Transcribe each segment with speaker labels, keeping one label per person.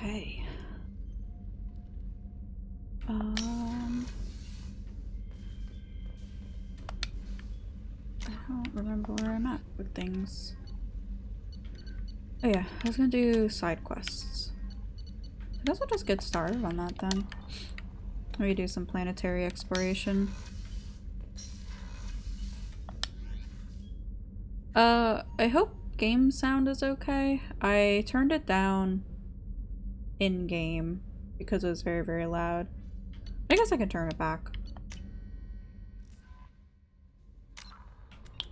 Speaker 1: Okay. I don't remember where I'm at with things. Oh yeah, I was gonna do side quests. I guess I'll just get started on that then. Maybe do some planetary exploration. I hope game sound is okay. I turned it down in-game because it was very, very loud. I guess I can turn it back.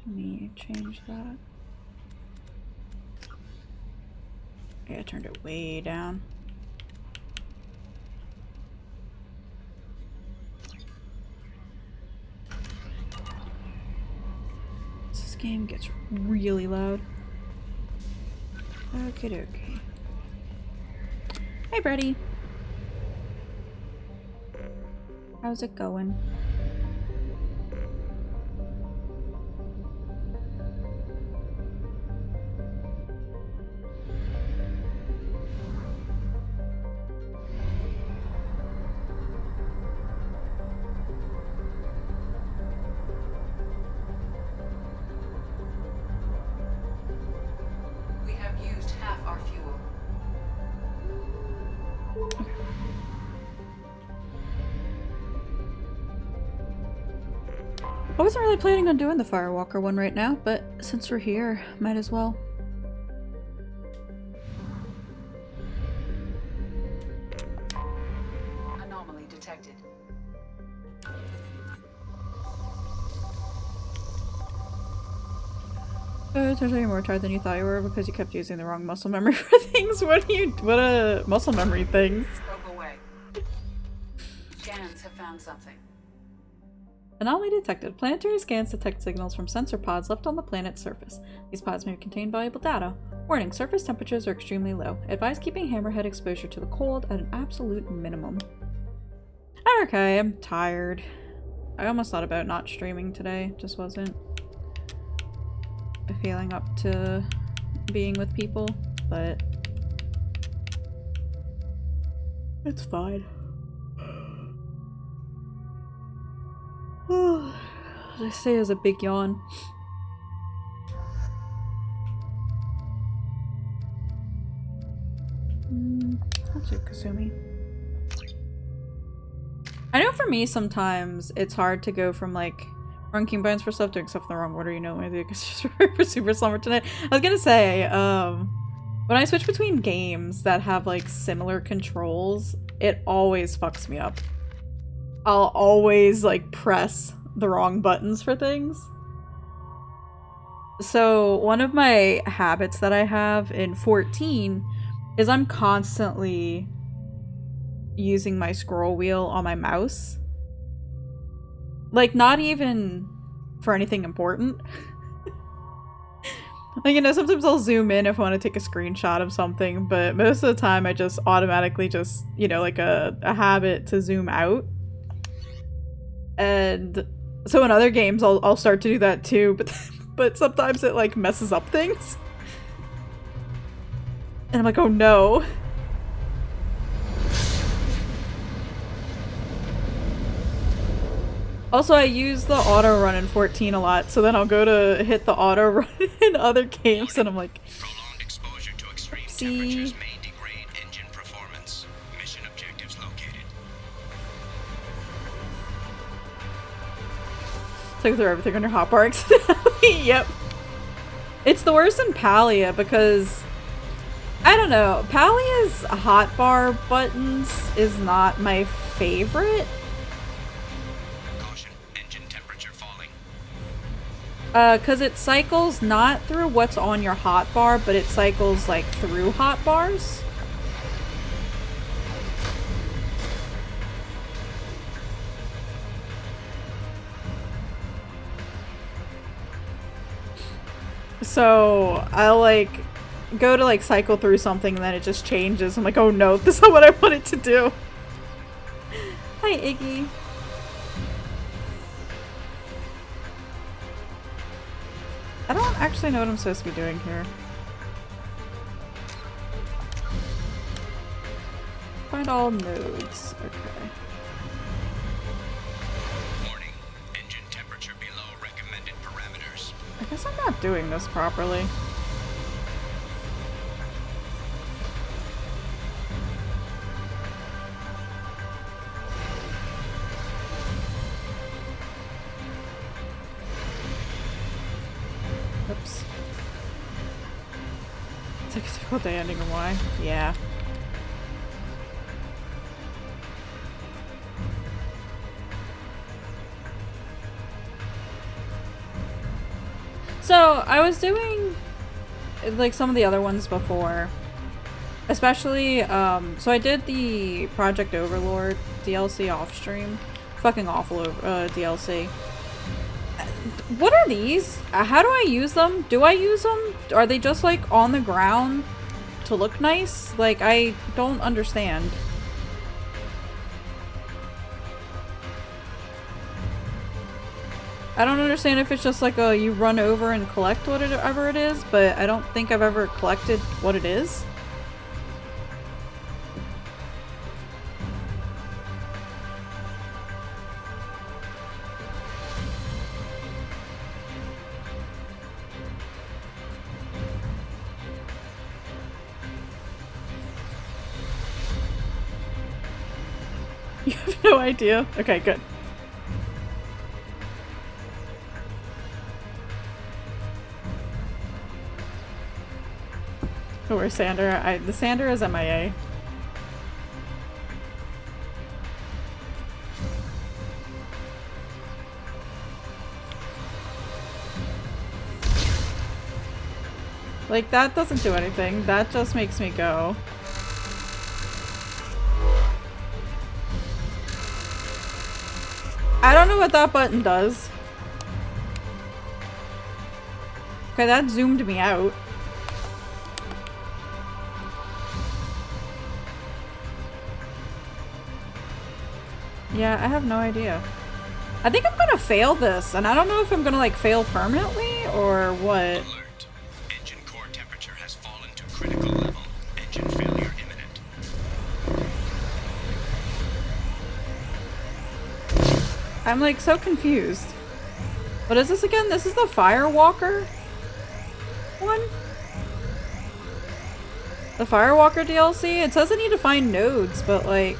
Speaker 1: Let me change that. Yeah, I turned it way down. This game gets really loud. Okay, dokie. Hey, Brady. How's it going?
Speaker 2: We have used half our fuel.
Speaker 1: I wasn't really planning on doing the Firewalker one right now, but since we're here, might as well.
Speaker 2: Anomaly detected.
Speaker 1: Turns out you're more tired than you thought you were because you kept using the wrong muscle memory for things. What a muscle memory things.
Speaker 2: Probe away. Scans have found something.
Speaker 1: Anomaly detected. Planetary scans detect signals from sensor pods left on the planet's surface. These pods may contain valuable data. Warning, surface temperatures are extremely low. Advise keeping Hammerhead exposure to the cold at an absolute minimum. Okay, I'm tired. I almost thought about not streaming today. Just wasn't feeling up to being with people, but it's fine. I say as a big yawn. That's it, Kasumi. I know for me sometimes it's hard to go from like ranking buttons for stuff, doing stuff in the wrong order, you know, maybe because just for Super Slumber tonight. I was gonna say, when I switch between games that have like similar controls, it always fucks me up. I'll always like press the wrong buttons for things. So one of my habits that I have in 14 is I'm constantly using my scroll wheel on my mouse. Like, not even for anything important. Like, you know, sometimes I'll zoom in if I want to take a screenshot of something, but most of the time I just automatically just, you know, like a habit to zoom out. And so in other games I'll start to do that too, but sometimes it like messes up things. And I'm like, oh no. Also, I use the auto run in 14 a lot, so then I'll go to hit the auto run in other games and I'm like,
Speaker 3: prolonged exposure to extreme
Speaker 1: oopsie.
Speaker 3: temperatures may degrade engine performance. Mission objectives located.
Speaker 1: Took through everything under hotbar accidentally. Yep. It's the worst in Palia because I don't know. Palia's hotbar buttons is not my favorite.
Speaker 3: Caution, engine temperature falling.
Speaker 1: Cause it cycles not through what's on your hotbar, but it cycles like through hotbars. So I'll like go to like cycle through something and then it just changes. I'm like, oh no, this is not what I wanted to do. Hi, Iggy. I don't actually know what I'm supposed to be doing here. find all nodes. Okay.
Speaker 3: Warning. Engine temperature below recommended parameters.
Speaker 1: I guess I'm not doing this properly. Oops. It's like a difficult day ending and why? Yeah. So, I was doing like some of the other ones before. Especially, so I did the Project Overlord DLC off stream. Fucking awful DLC. What are these? How do I use them? Do I use them? Are they just like on the ground to look nice? Like, I don't understand. I don't understand if it's just like a you run over and collect whatever it is, but I don't think I've ever collected what it is. You have no idea? Okay, good. Oh, where's Sander? The Sander is MIA. Like, that doesn't do anything. That just makes me go. I don't know what that button does. Okay, that zoomed me out. Yeah, I have no idea. I think I'm gonna fail this, and I don't know if I'm gonna like fail permanently or what.
Speaker 3: Alert. Engine core temperature has fallen to critical level. Engine failure imminent.
Speaker 1: I'm like so confused. What is this again? This is the Firewalker one? The Firewalker DLC? It says I need to find nodes, but like...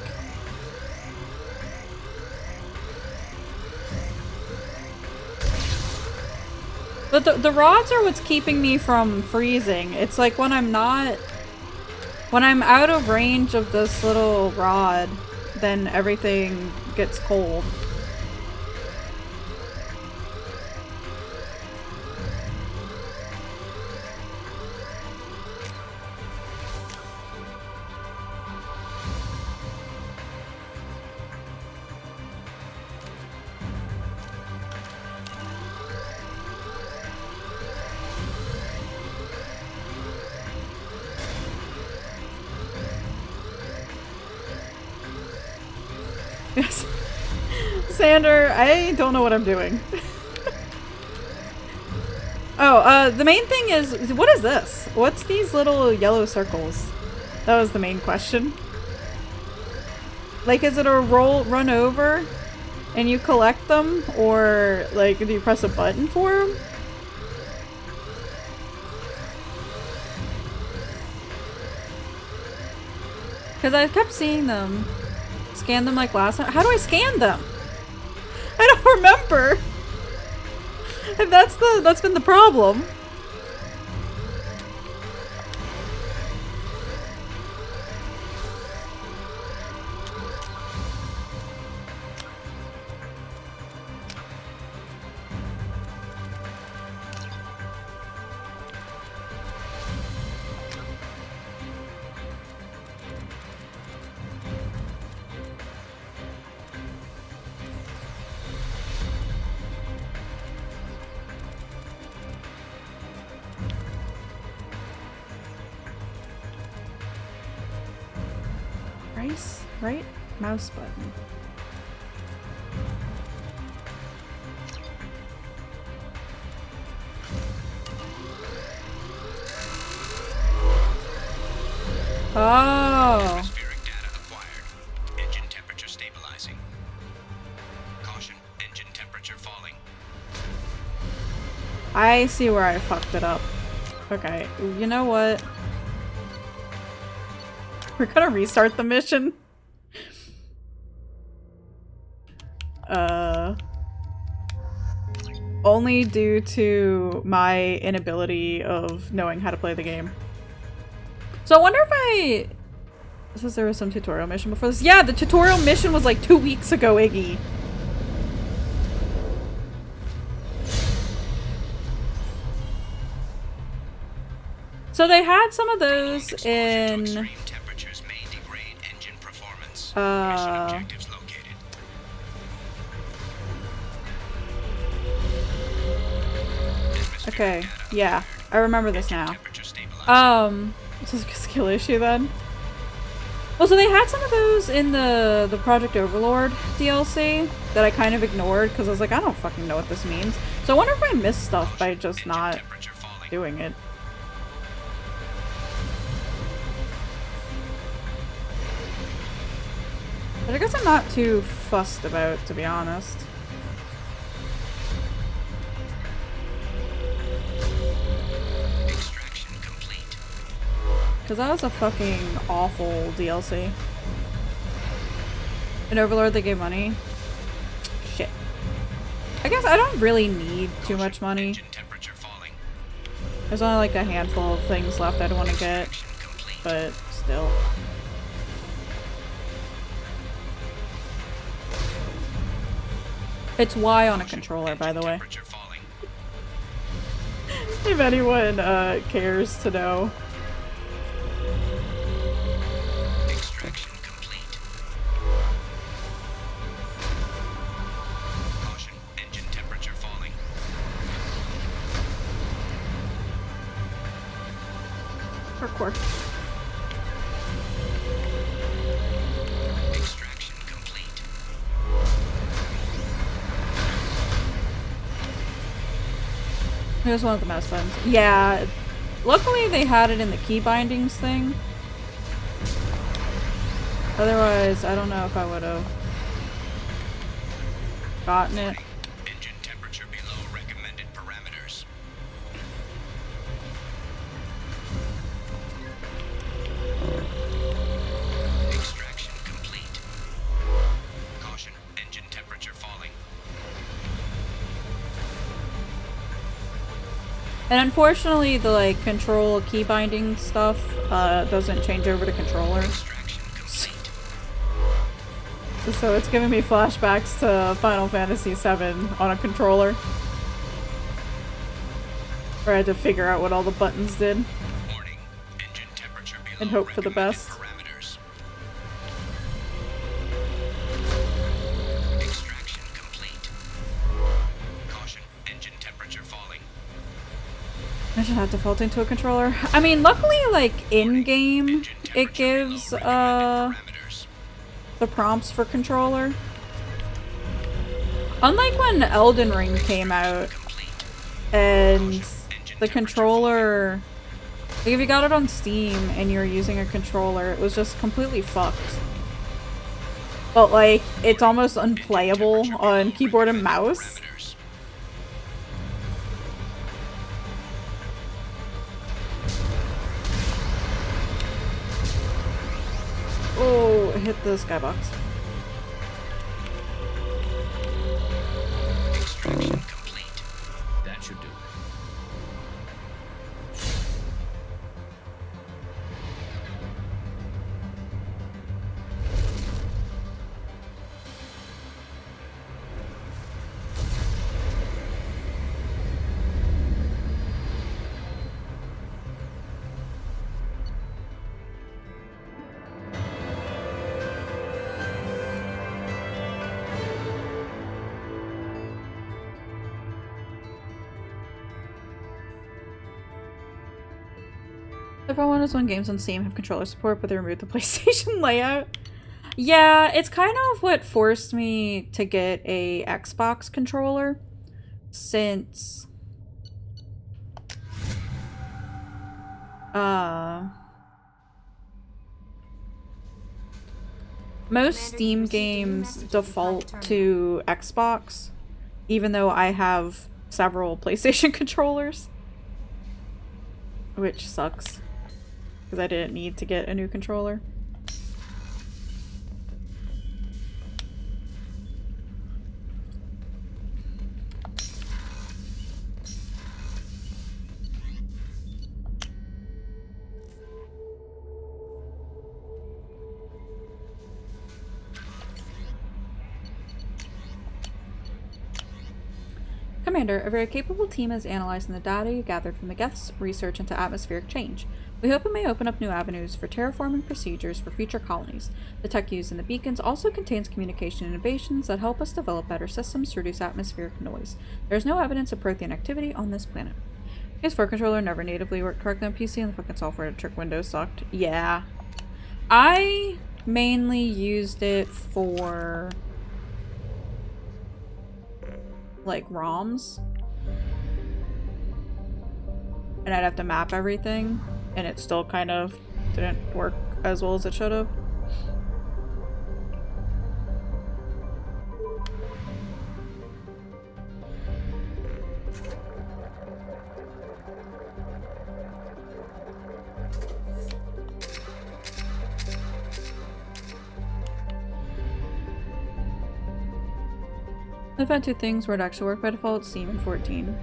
Speaker 1: But the rods are what's keeping me from freezing. It's like when I'm not... When I'm out of range of this little rod, then everything gets cold. Yes. Sander, I don't know what I'm doing. Oh, the main thing is, what is this? What's these little yellow circles? That was the main question. Like, is it a run over and you collect them? Or, like, do you press a button for them? Because I kept seeing them. Scan them like last time. How do I scan them? I don't remember. And that's been the problem. Right mouse button. Oh.
Speaker 3: Atmospheric data acquired.
Speaker 1: I see where I fucked it up. Okay, you know what? We're gonna restart the mission. Only due to my inability of knowing how to play the game. So I wonder if it says there was some tutorial mission before this. Yeah, the tutorial mission was like 2 weeks ago, Iggy. So they had some of those in
Speaker 3: Extreme temperatures may degrade engine performance. Mission objectives located.
Speaker 1: okay, yeah, I remember this now.
Speaker 3: Temperature stabilized.
Speaker 1: This is a skill issue then. Well, so they had some of those in the Project Overlord DLC that I kind of ignored because I was like, I don't fucking know what this means. So I wonder if I missed stuff by just
Speaker 3: Engine
Speaker 1: not
Speaker 3: temperature falling.
Speaker 1: doing it. But I guess I'm not too fussed about, to be honest.
Speaker 3: Extraction complete.
Speaker 1: Because that was a fucking awful DLC. In Overlord they gave money. Shit. I guess I don't really need too much money.
Speaker 3: Engine temperature falling.
Speaker 1: There's only like a handful of things left I'd want to get,
Speaker 3: Extraction complete.
Speaker 1: but still. It's Y on a controller, by the way.
Speaker 3: Temperature falling.
Speaker 1: If anyone cares to know.
Speaker 3: Extraction complete. Caution, engine temperature falling.
Speaker 1: Parkour.
Speaker 3: Extraction complete.
Speaker 1: Here's one of the mouse buttons. Yeah, luckily they had it in the key bindings thing. Otherwise, I don't know if I would have gotten it.
Speaker 3: Engine temperature below recommended parameters. Extraction complete. Caution, engine temperature falling.
Speaker 1: And unfortunately, the like control key binding stuff doesn't change over to controller.
Speaker 3: Extraction complete.
Speaker 1: So it's giving me flashbacks to Final Fantasy VII on a controller. Where I had to figure out what all the buttons did.
Speaker 3: Warning, engine temperature below
Speaker 1: And hope for the
Speaker 3: recommended
Speaker 1: best.
Speaker 3: parameters. Extraction complete. Caution, engine temperature falling.
Speaker 1: I should have defaulting to a controller. I mean, luckily, like, in-game,
Speaker 3: Engine
Speaker 1: it
Speaker 3: temperature
Speaker 1: gives,
Speaker 3: below recommended parameters.
Speaker 1: the prompts for controller. Unlike when Elden Ring came out,
Speaker 3: Complete.
Speaker 1: and the controller... Like, if you got it on Steam and you're using a controller, it was just completely fucked. But, like, it's almost unplayable on keyboard and mouse.
Speaker 3: Parameters.
Speaker 1: Oh, hit the skybox.
Speaker 3: Extraction complete. That should do.
Speaker 1: Everyone wonders when games on Steam have controller support, but they removed the PlayStation layout. Yeah, it's kind of what forced me to get a Xbox controller, since most Steam games default to Xbox, even though I have several PlayStation controllers. Which sucks. Because I didn't need to get a new controller. Commander, a very capable team is analyzing the data you gathered from the Geth's research into atmospheric change. We hope it may open up new avenues for terraforming procedures for future colonies. The tech used in the beacons also contains communication innovations that help us develop better systems to reduce atmospheric noise. There is no evidence of Prothean activity on this planet. PS4 controller never natively worked correctly on PC, and the fucking software to trick Windows sucked. Yeah. I mainly used it for like ROMs, and I'd have to map everything, and it still kind of didn't work as well as it should have. I found two things where it actually worked by default: Steam and 14.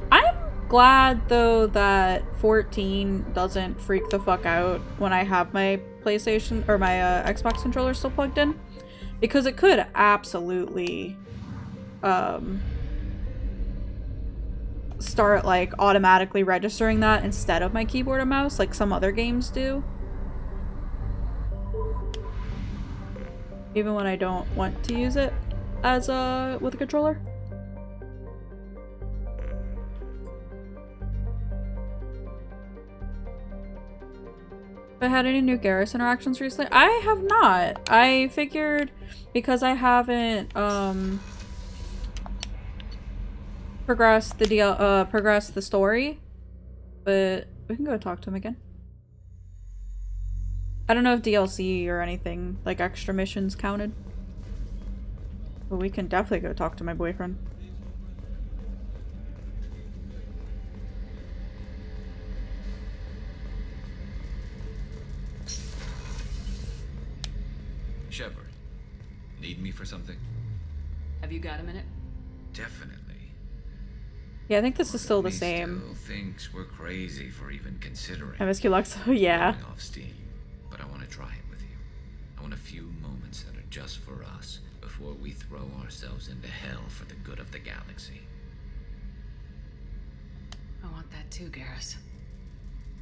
Speaker 1: I'm glad though that 14 doesn't freak the fuck out when I have my PlayStation or my Xbox controller still plugged in, because it could absolutely start like automatically registering that instead of my keyboard and mouse like some other games do. Even when I don't want to use it as with a controller. Have I had any new Garrus interactions recently? I have not. I figured because I haven't progressed the story, but we can go talk to him again. I don't know if DLC or anything, like extra missions counted. But we can definitely go talk to my boyfriend.
Speaker 4: Shepard, need me for something?
Speaker 2: Have you got a minute?
Speaker 4: Definitely.
Speaker 1: Yeah, I think this is still the
Speaker 4: Me
Speaker 1: same.
Speaker 4: Still thinks we're crazy for even considering
Speaker 1: MSQ Lux, oh yeah.
Speaker 4: going off steam, but I want to try it with you. I want a few moments that are just for us before we throw ourselves into hell for the good of the galaxy.
Speaker 2: I want that too, Garrus.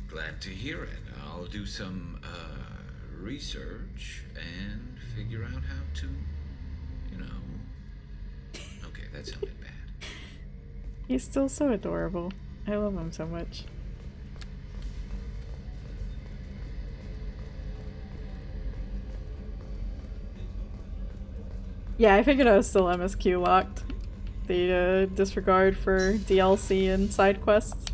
Speaker 4: Glad to hear it. I'll do some research and figure out how to, you know. Okay, that sounded bad.
Speaker 1: He's still so adorable. I love him so much. Yeah, I figured I was still MSQ locked. The disregard for DLC and side quests.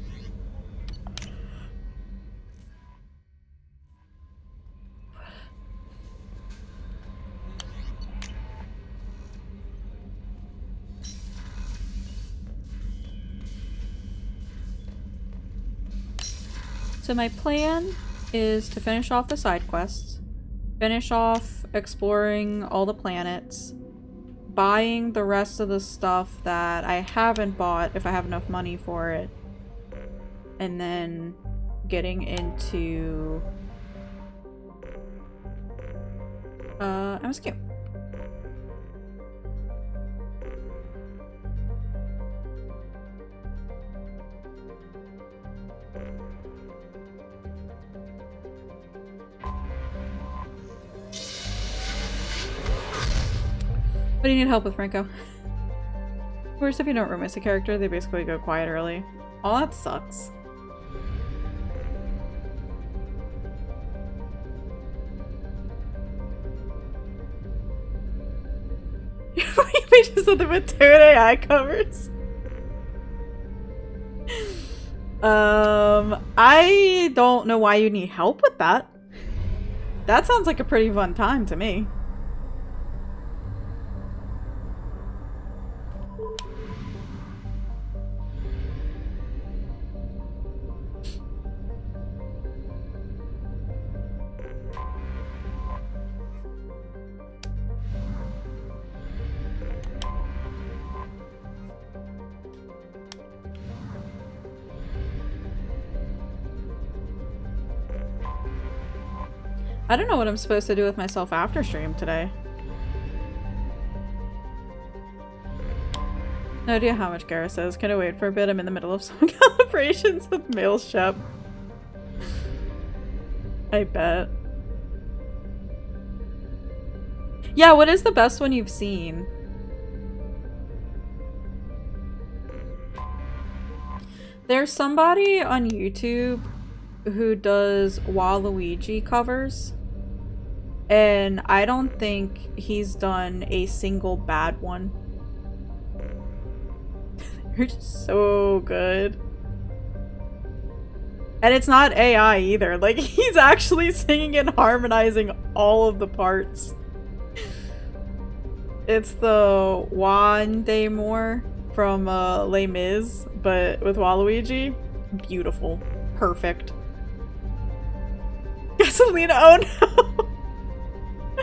Speaker 1: So my plan is to finish off the side quests, finish off exploring all the planets, buying the rest of the stuff that I haven't bought if I have enough money for it, and then getting into MSQ. What do you need help with, Franco? Of course, if you don't remiss a character, they basically go quiet early. Oh, that sucks. We just said them with 2 AI covers. I don't know why you need help with that. That sounds like a pretty fun time to me. I don't know what I'm supposed to do with myself after stream today. No idea how much Garrus says. Can I wait for a bit? I'm in the middle of some calibrations with Mail Shep. I bet. Yeah, what is the best one you've seen? There's somebody on YouTube who does Waluigi covers, and I don't think he's done a single bad one. They're just so good. And it's not AI either. Like, he's actually singing and harmonizing all of the parts. It's the Juan de Moore from Les Mis, but with Waluigi. Beautiful. Perfect. Gasolina, oh no!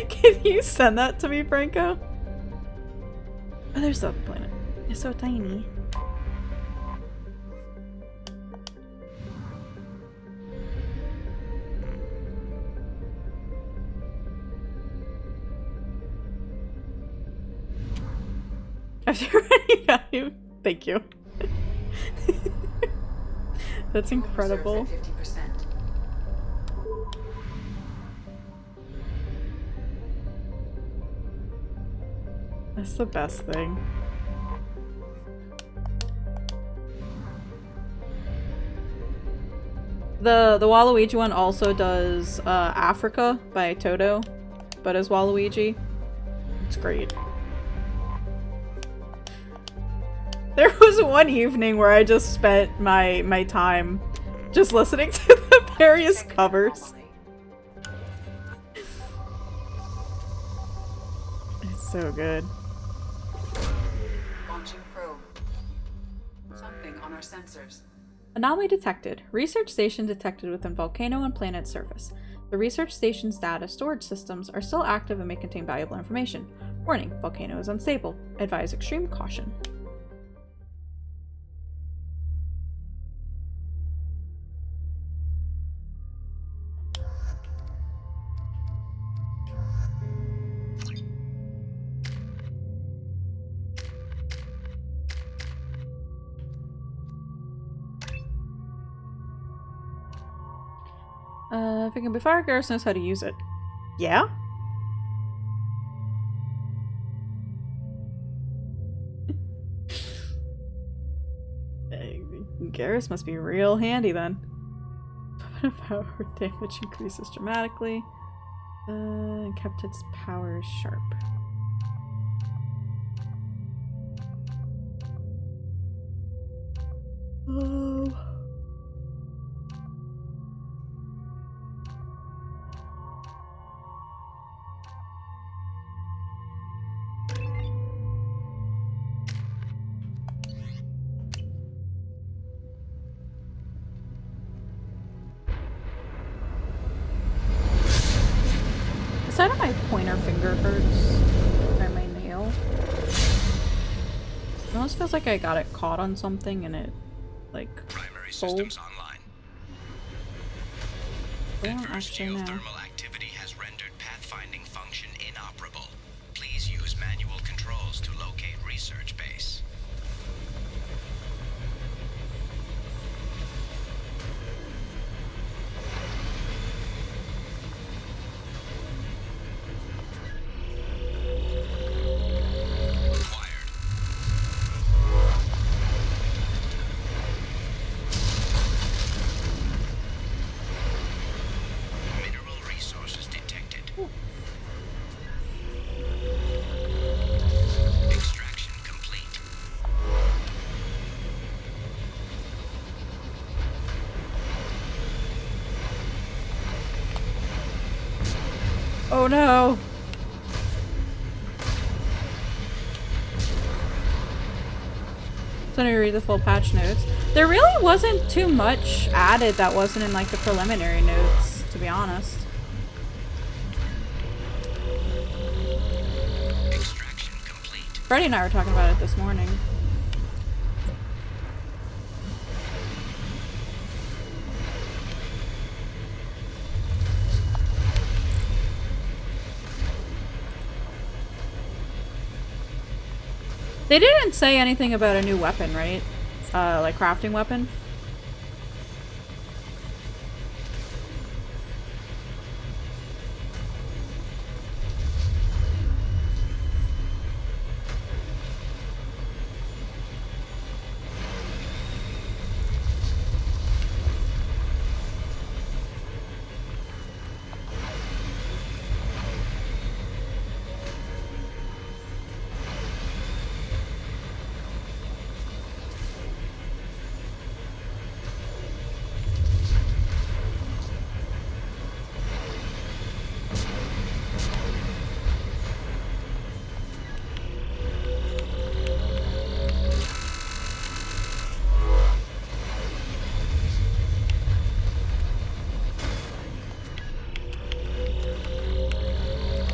Speaker 1: Can you send that to me, Franco? Oh, there's the other planet. It's so tiny. I've already got you. Thank you. That's incredible.
Speaker 2: 50%.
Speaker 1: That's the best thing. The Waluigi one also does Africa by Toto, but as Waluigi. It's great. There was one evening where I just spent my time just listening to the various covers. It's so good.
Speaker 2: Launching probe. Something on our sensors.
Speaker 1: Anomaly detected. Research station detected within volcano and planet surface. The research station's data storage systems are still active and may contain valuable information. Warning, volcano is unstable. Advise extreme caution. If it can be fired, Garrus knows how to use it. Yeah? Garrus must be real handy then. Power damage increases dramatically. Kept its power sharp. Oh. The side of my pointer finger hurts by my nail. It almost feels like I got it caught on something and it, like,
Speaker 3: Primary
Speaker 1: pulled.
Speaker 3: systems online.
Speaker 1: Don't
Speaker 3: Adverse
Speaker 1: actually know.
Speaker 3: geothermal activity has rendered pathfinding function inoperable. Please use manual controls to locate research base. Mineral resources detected. Extraction complete.
Speaker 1: Oh no! So now you read the full patch notes. There really wasn't too much added that wasn't in like the preliminary notes, to be honest.
Speaker 3: Extraction complete.
Speaker 1: Freddie and I were talking about it this morning. They didn't say anything about a new weapon, right? Like crafting weapon?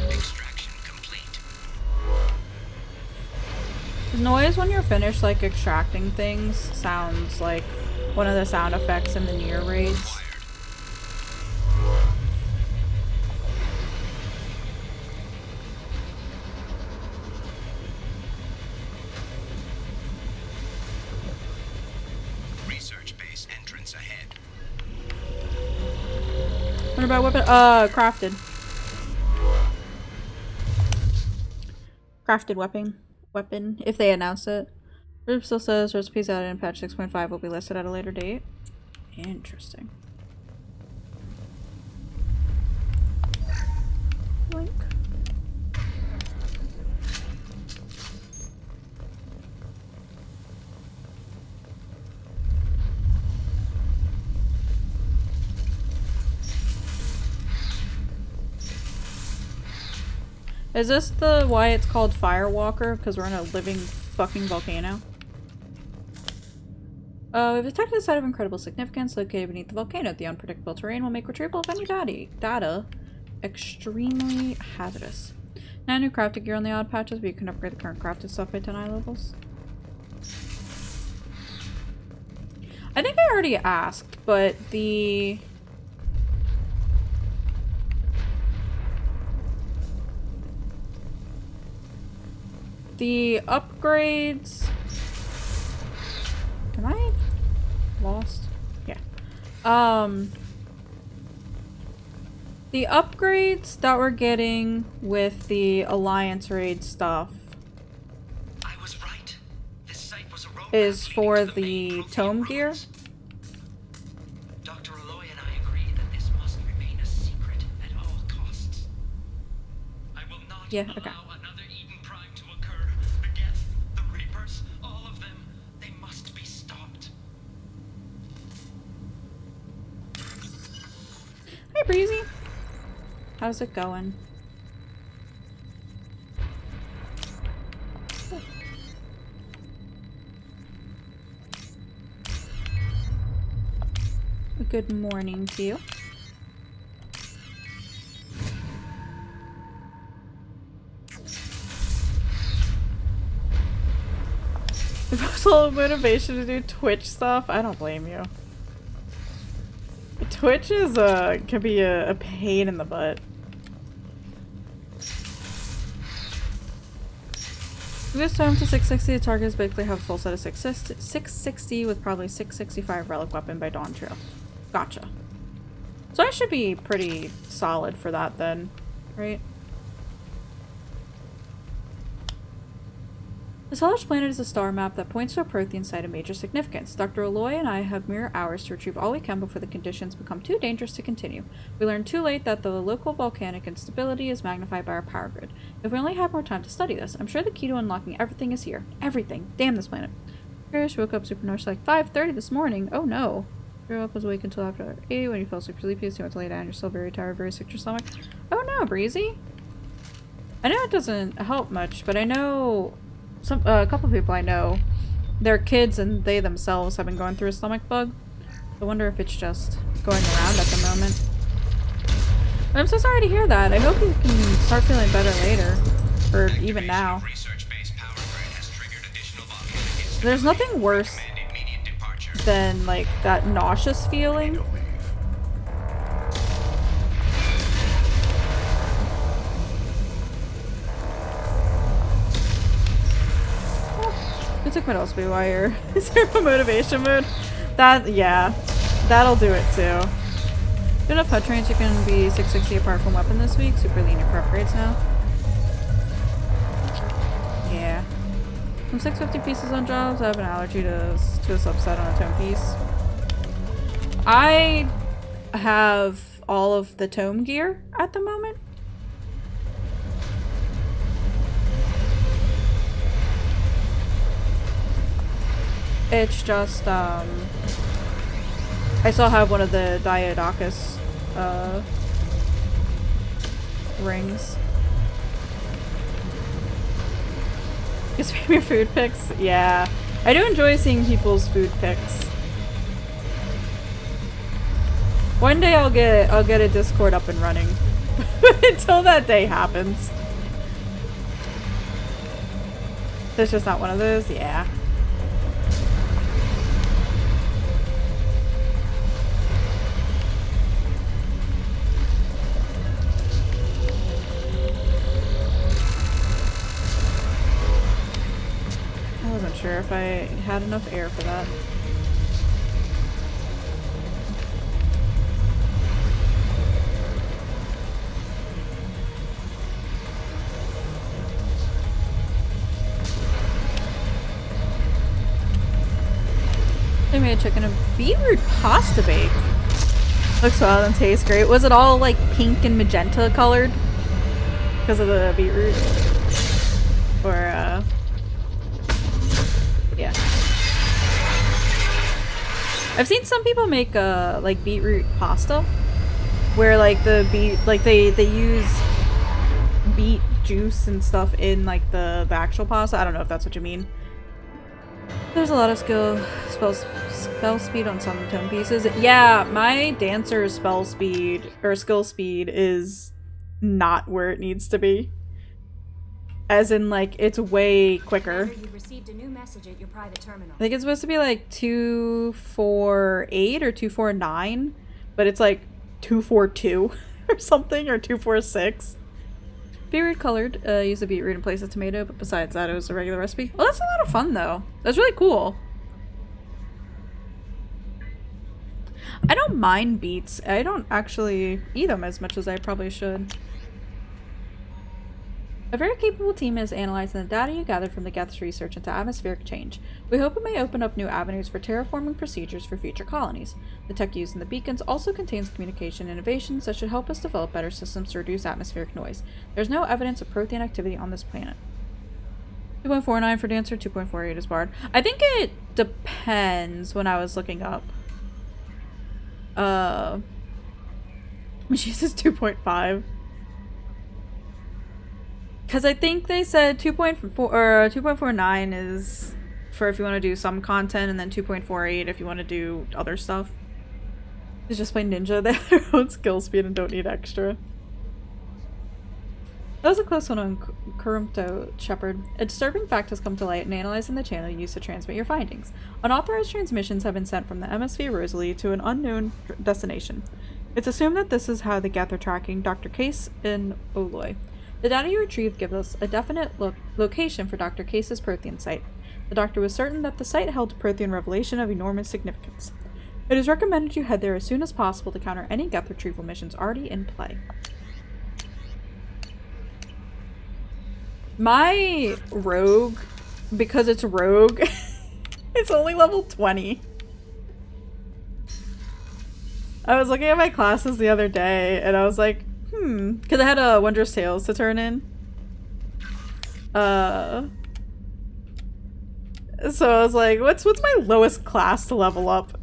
Speaker 3: Extraction complete.
Speaker 1: The noise when you're finished, like, extracting things sounds like one of the sound effects in the Nier raids.
Speaker 3: Research base entrance ahead.
Speaker 1: What about weapon? Crafted. Crafted weapon. Weapon, if they announce it. Group still says recipes added in patch 6.5 will be listed at a later date. Interesting. Link. Is this the why it's called Firewalker? Because we're in a living fucking volcano? We've detected a site of incredible significance located beneath the volcano. The unpredictable terrain will make retrieval of any data extremely hazardous. Now new crafting gear on the odd patches, but you can upgrade the current crafted stuff by 10 eye levels. I think I already asked, but the upgrades... Am I lost? Yeah. The upgrades that we're getting with the Alliance raid stuff
Speaker 3: I was right. This site was a roadmap
Speaker 1: is for
Speaker 3: leading to
Speaker 1: the
Speaker 3: main
Speaker 1: tome
Speaker 3: Prothean
Speaker 1: gear.
Speaker 3: ruins. Dr. Aloy and I agree that this must remain a secret at all costs. I will not
Speaker 1: Yeah, okay.
Speaker 3: allow another Eden Prime to occur. The Geth, the Reapers, all of them, they must be stopped.
Speaker 1: Hey, Breezy. How's it going? Good morning to you. If I was all motivation to do Twitch stuff, I don't blame you. Twitch is can be a pain in the butt. This time to 660, the target is basically have a full set of 660 with probably 665 relic weapon by Dawn Trail. Gotcha. So I should be pretty solid for that then, right? The Hellish Planet is a star map that points to a Prothean site of major significance. Dr. Aloy and I have mere hours to retrieve all we can before the conditions become too dangerous to continue. We learned too late that the local volcanic instability is magnified by our power grid. If we only had more time to study this, I'm sure the key to unlocking everything is here. Everything. Damn this planet. Curious woke up super north like 5:30 this morning. Oh no. Grew up was awake until after 8 when you fell super sleepy, so you went to lay down. You're still very tired, very sick to your stomach. Oh no, Breezy. I know it doesn't help much, but I know a couple people I know, their kids and they themselves have been going through a stomach bug. I wonder if it's just going around at the moment. But I'm so sorry to hear that. I hope you can start feeling better later, or even now. There's nothing worse than like that nauseous feeling. music might also be why you're zero motivation mode. That, yeah, that'll do it too. Good enough HUD trains, you can be 660 apart from weapon this week. Super lenient for upgrades now. Yeah. Some 650 pieces on jobs. I have an allergy to a subset on a tome piece. I have all of the tome gear at the moment. It's just, I still have one of the Diodocus, rings. You spam your food pics? Yeah. I do enjoy seeing people's food pics. One day I'll get a Discord up and running. Until that day happens. There's just not one of those? Yeah. I wasn't sure if I had enough air for that. I made a chicken and beetroot pasta bake. Looks wild and tastes great. Was it all like pink and magenta colored? Because of the beetroot? Or, yeah. I've seen some people make, like beetroot pasta. Where like the they use beet juice and stuff in like the actual pasta. I don't know if that's what you mean. There's a lot of spell speed on some tome pieces. Yeah, my dancer's spell speed or skill speed is not where it needs to be. As in, like, it's way quicker.
Speaker 5: You've received a new message at your private terminal.
Speaker 1: I think it's supposed to be like 248 or 249, but it's like 242 or something, or 246. Beetroot colored. Use the beetroot in place of tomato, but besides that, it was a regular recipe. Well, that's a lot of fun, though. That's really cool. I don't mind beets. I don't actually eat them as much as I probably should. A very capable team is analyzing the data you gathered from the Geth's research into atmospheric change. We hope it may open up new avenues for terraforming procedures for future colonies. The tech used in the beacons also contains communication innovations that should help us develop better systems to reduce atmospheric noise. There's no evidence of Prothean activity on this planet. 2.49 for Dancer, 2.48 is Bard. I think it depends when I was looking up. She says 2.5. Because I think they said 2.4 or 2.49 is for if you want to do some content, and then 2.48 if you want to do other stuff. It's just play Ninja. They have their own skill speed and don't need extra. That was a close one on Kurumto Shepherd. A disturbing fact has come to light in analyzing the channel used to transmit your findings. Unauthorized transmissions have been sent from the MSV Rosalie to an unknown destination. It's assumed that this is how the Geth are tracking Dr. Case in Oloy. The data you retrieved gives us a definite location for Dr. Case's Prothean site. The doctor was certain that the site held a Prothean revelation of enormous significance. It is recommended you head there as soon as possible to counter any Geth retrieval missions already in play. My rogue, because it's rogue, it's only level 20. I was looking at my classes the other day and I was like, because I had a Wondrous Tales to turn in. So I was like, what's my lowest class to level up?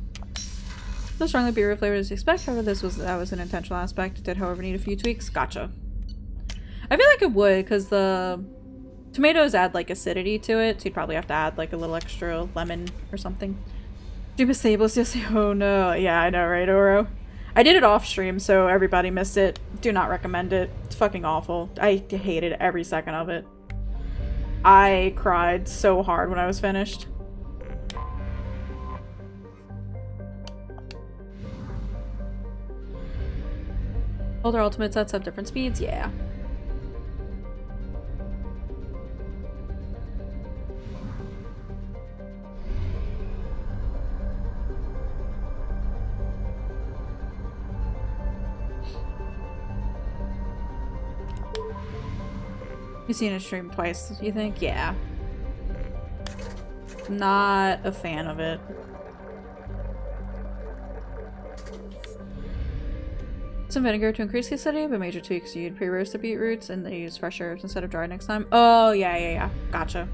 Speaker 1: So strongly beer flavored as you expect. However, that was an intentional aspect. It did, however, need a few tweaks. Gotcha. I feel like it would, because the tomatoes add like acidity to it, so you'd probably have to add like a little extra lemon or something. Do you miss Sables? Yes. Oh no. Yeah, I know, right, Oro? I did it off stream, so everybody missed it. Do not recommend it. It's fucking awful. I hated every second of it. I cried so hard when I was finished. Older ultimate sets have different speeds? Yeah. You've seen it stream twice, you think? Yeah. Not a fan of it. Some vinegar to increase the acidity, but major tweaks. You'd pre-roast the beetroots and they use fresh herbs instead of dried next time. Oh, yeah. Gotcha.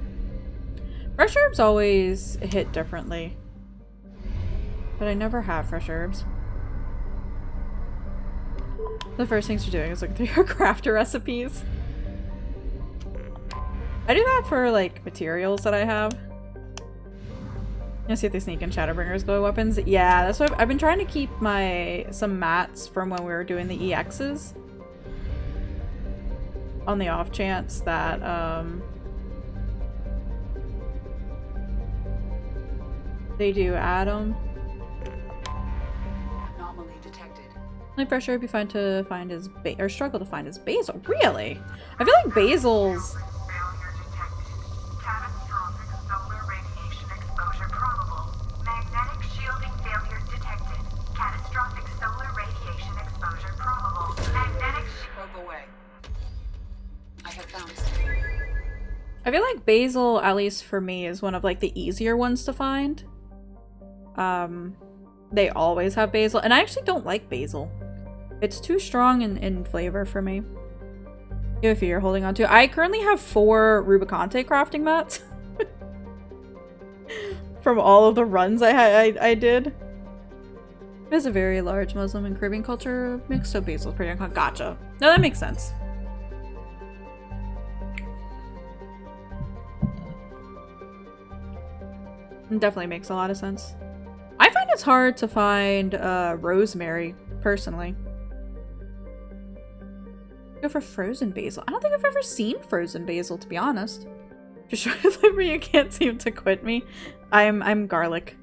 Speaker 1: Fresh herbs always hit differently. But I never have fresh herbs. The first things you're doing is look through your crafter recipes. I do that for, like, materials that I have. Let's see if they sneak in Shadowbringer's glow weapons. Yeah, that's what I've been trying to keep some mats from when we were doing the EXs. On the off chance that, they do add them.
Speaker 2: Anomaly detected.
Speaker 1: Like fresh herb you find to find is or struggle to find is basil. Really? I feel like basil's
Speaker 6: Failure detected. Catastrophic solar radiation exposure probable. Magnetic shielding failure detected. Catastrophic solar radiation exposure probable. Magnetic
Speaker 2: Probe away. I have found something.
Speaker 1: I feel like basil, at least for me, is one of like the easier ones to find. They always have basil, and I actually don't like basil. It's too strong in flavor for me. You have a few you're holding on to. I currently have 4 Rubicante crafting mats. From all of the runs I did. There's a very large Muslim and Caribbean culture mix, so basil's pretty uncommon. Gotcha. No, that makes sense. It definitely makes a lot of sense. I find it's hard to find rosemary, personally. Go for frozen basil. I don't think I've ever seen frozen basil, to be honest. Just trying to find me, you can't seem to quit me. I'm garlic.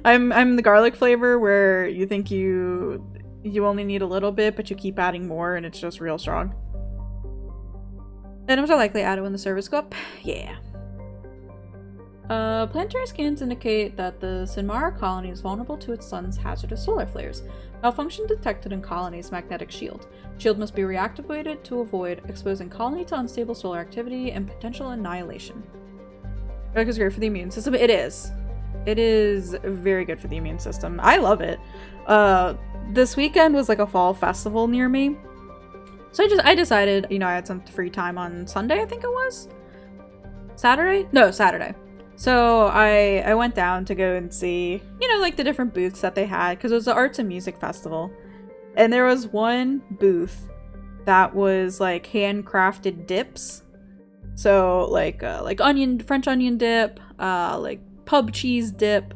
Speaker 1: I'm the garlic flavor where you think you only need a little bit, but you keep adding more and it's just real strong. Items are likely added when the servers go up. Yeah. Planetary scans indicate that the Sinmara colony is vulnerable to its sun's hazardous solar flares. Malfunction detected in colony's magnetic shield. Shield must be reactivated to avoid exposing colony to unstable solar activity and potential annihilation. Garlic is great for the immune system. It is. It is very good for the immune system. I love it. This weekend was like a fall festival near me. So I decided, you know, I had some free time on Sunday, I think it was. Saturday? No, Saturday. So I went down to go and see, you know, like the different booths that they had, because it was the Arts and Music Festival. And there was one booth that was like handcrafted dips. So like French onion dip, like pub cheese dip.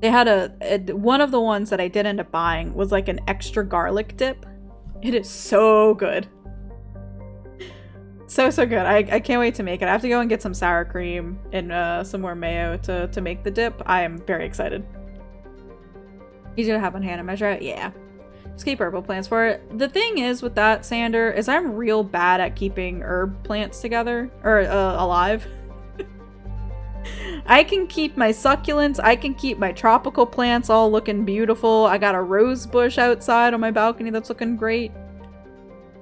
Speaker 1: They had one of the ones that I did end up buying was like an extra garlic dip. It is so good. So good. I can't wait to make it. I have to go and get some sour cream and some more mayo to make the dip. I am very excited. Easier to have on hand and measure out? Yeah. Just keep herbal plants for it. The thing is with that, Sander, is I'm real bad at keeping herb plants together. Or alive. I can keep my succulents. I can keep my tropical plants all looking beautiful. I got a rose bush outside on my balcony that's looking great.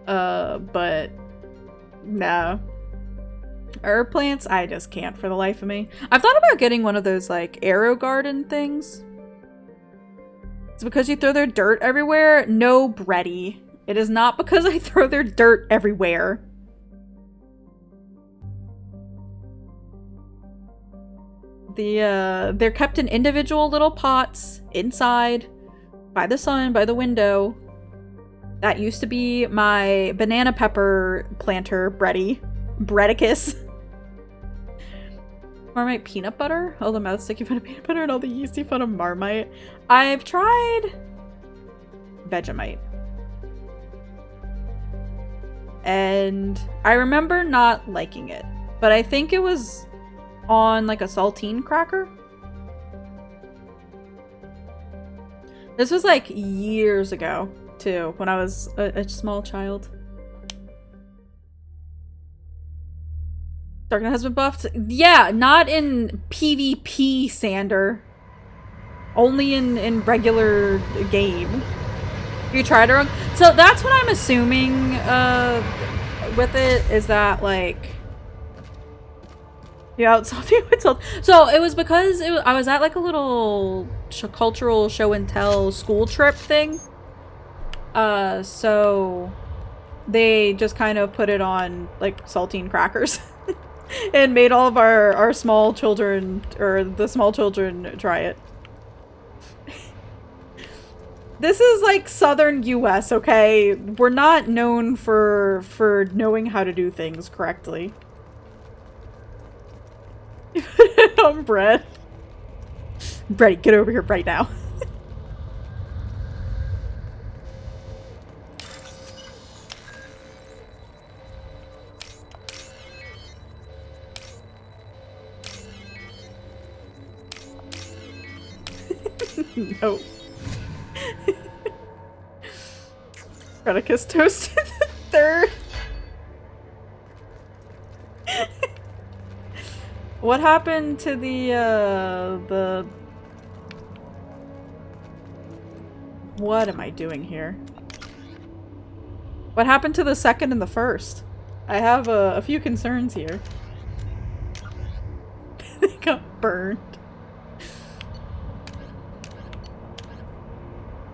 Speaker 1: But... no. Herb plants, I just can't for the life of me. I've thought about getting one of those like arrow garden things. It's because you throw their dirt everywhere. No, Bretty. It is not because I throw their dirt everywhere. They're kept in individual little pots inside by the sun, by the window. That used to be my banana pepper planter, Bretticus. Marmite peanut butter? All the mouth sticky fun of peanut butter and all the yeasty fun of Marmite. I've tried Vegemite. And I remember not liking it. But I think it was on like a saltine cracker. This was like years ago. Too, when I was a small child. Dark Knight has been buffed? Yeah, not in PvP, Sander. Only in regular game. You tried it wrong. So that's what I'm assuming with it, is that like something with so it was because I was at like a little cultural show and tell school trip thing. So they just kind of put it on like saltine crackers and made all of our small children, or the small children, try it. This is like southern US, okay? We're not known for knowing how to do things correctly. You put it on bread. Brady, get over here right now. No. Gotta kiss toast in the third. What happened to the what am I doing here? What happened to the second and the first? I have a few concerns here. They got burned.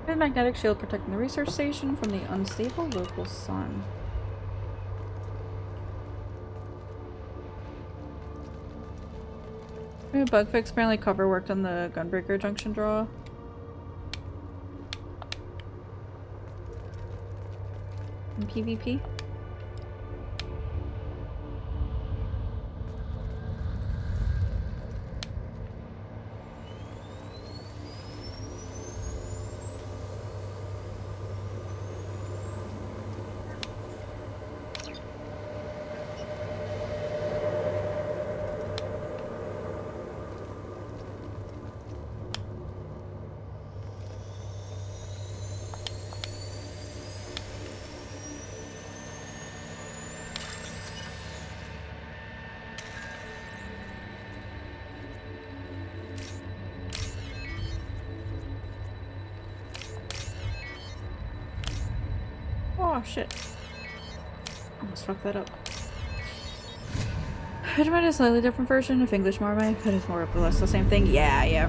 Speaker 1: A magnetic shield protecting the research station from the unstable local sun. Bug fix. Apparently cover worked on the Gunbreaker Junction draw. In PvP. Oh shit. Almost fucked that up. Vegemite is a slightly different version of English Marmite, but it's more or less the same thing. Yeah.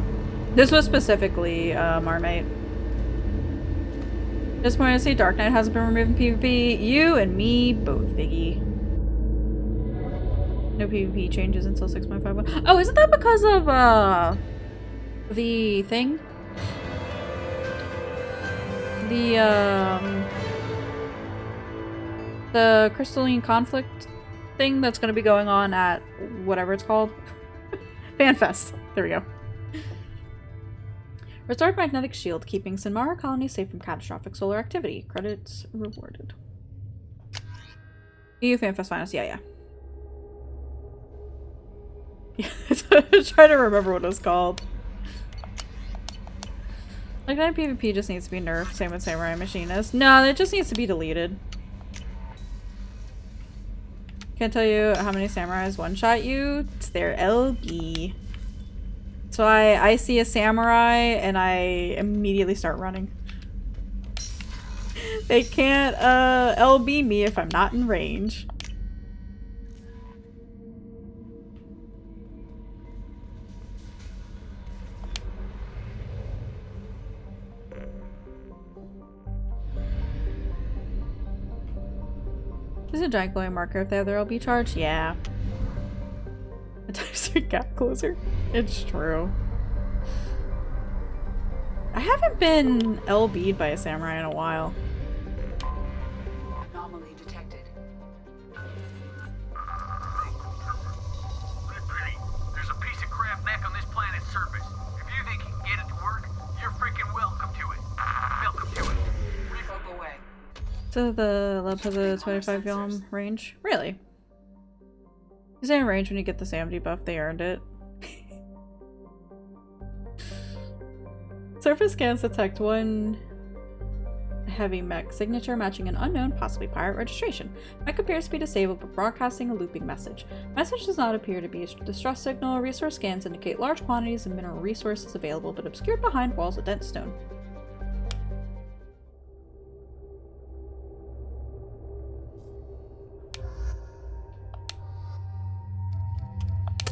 Speaker 1: This was specifically Marmite. Just want to say Dark Knight hasn't been removed in PvP. You and me both, Biggie. No PvP changes until 6.51. Oh, isn't that because of the thing? The crystalline conflict thing that's going to be going on at whatever it's called. FanFest. There we go. Restored magnetic shield, keeping Sinmara colony safe from catastrophic solar activity. Credits rewarded. EU FanFest finals. Yeah. I'm trying to remember what it was called. Like, that PvP just needs to be nerfed. Same with Samurai Machinist. No, it just needs to be deleted. Can't tell you how many samurais one-shot you. It's their LB. So I see a samurai and I immediately start running. They can't LB me if I'm not in range. Is a giant glowing marker if they have their LB charge? Yeah. A Type-C gap closer. It's true. I haven't been LB'd by a samurai in a while.
Speaker 2: Anomaly detected.
Speaker 7: There's a piece of crap neck on this planet's surface. If you think you can get it to work, you're freaking welcome to it. Welcome to it.
Speaker 2: Revoke away.
Speaker 1: So the lab has a 25 yalm range? Really? Is it in range when you get the SAM debuff? They earned it. Surface scans detect one heavy mech signature matching an unknown, possibly pirate registration. Mech appears to be disabled but broadcasting a looping message. Message does not appear to be a distress signal. Resource scans indicate large quantities of mineral resources available but obscured behind walls of dense stone.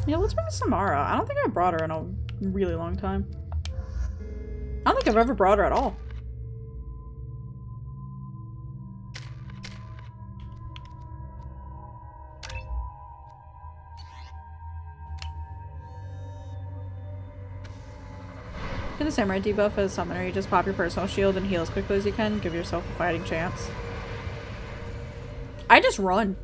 Speaker 1: Yeah, let's bring Samara. I don't think I brought her in a really long time. I don't think I've ever brought her at all. Get the samurai debuff as summoner. You just pop your personal shield and heal as quickly as you can. Give yourself a fighting chance. I just run.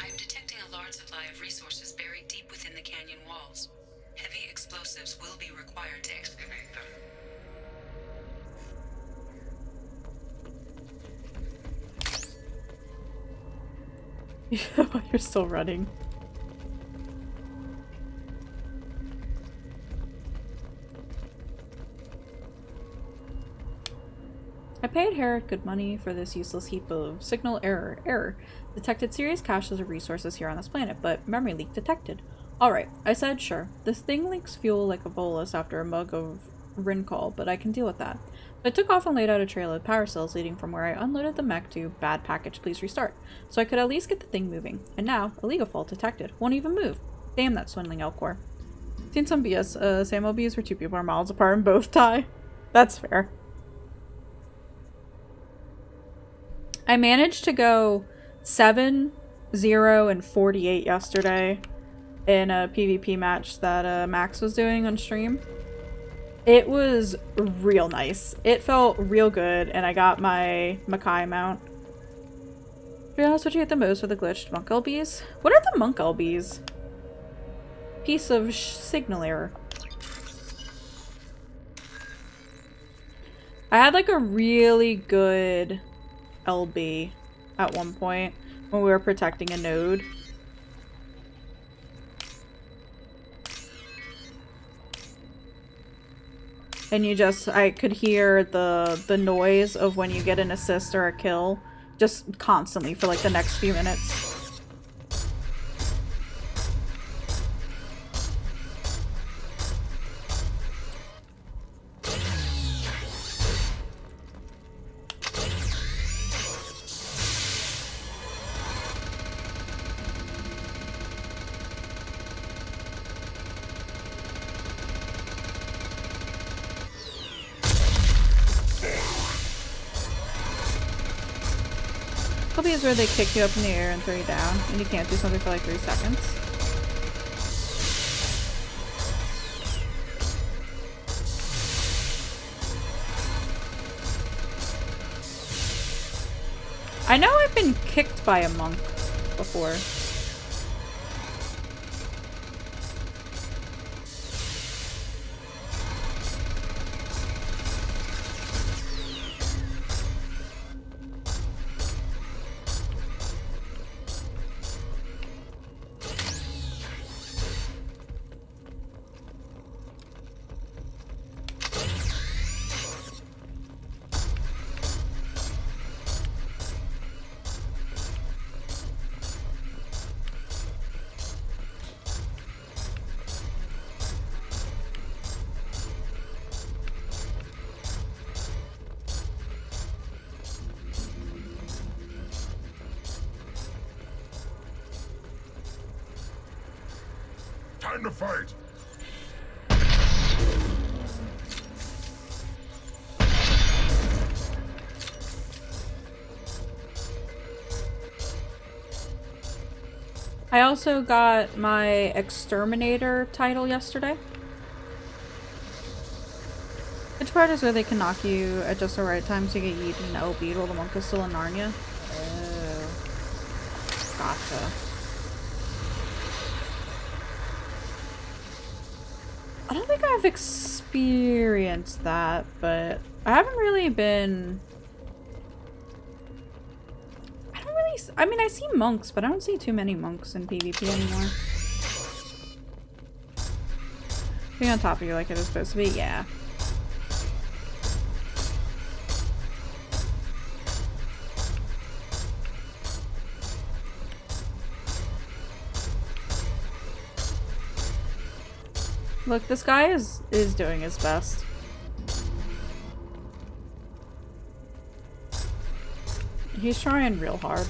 Speaker 2: I'm detecting a large supply of resources buried deep within the canyon walls. Heavy explosives will be required to excavate them.
Speaker 1: You're still running. I paid Herod good money for this useless heap of signal error. Detected serious caches of resources here on this planet, but memory leak detected. Alright, I said sure. This thing leaks fuel like a bolus after a mug of Rincol, but I can deal with that. So I took off and laid out a trail of power cells leading from where I unloaded the mech to bad package, please restart, so I could at least get the thing moving. And now, illegal fault detected. Won't even move. Damn that swindling Elcor. Seen some BS. Sam OBs where 2 people are miles apart and both die. That's fair. I managed to go 7, 0, and 48 yesterday in a PvP match that Max was doing on stream. It was real nice. It felt real good, and I got my Makai mount. To be honest, what you hate the most are the glitched monk LBs? What are the monk LBs? Piece of signal error. I had like a really good LB at one point when we were protecting a node. And I could hear the noise of when you get an assist or a kill just constantly for like the next few minutes. Is where they kick you up in the air and throw you down, and you can't do something for like 3 seconds. I know I've been kicked by a monk before.
Speaker 8: Time to fight!
Speaker 1: I also got my Exterminator title yesterday. Which part is where they can knock you at just the right time so you get yeeted and LB'd while the monk is still in Narnia? Oh. Gotcha. I don't think I've experienced that, but I haven't really been... I mean, I see monks, but I don't see too many monks in PvP anymore. Being on top of you like it is supposed to be, yeah. Look, this guy is doing his best. He's trying real hard.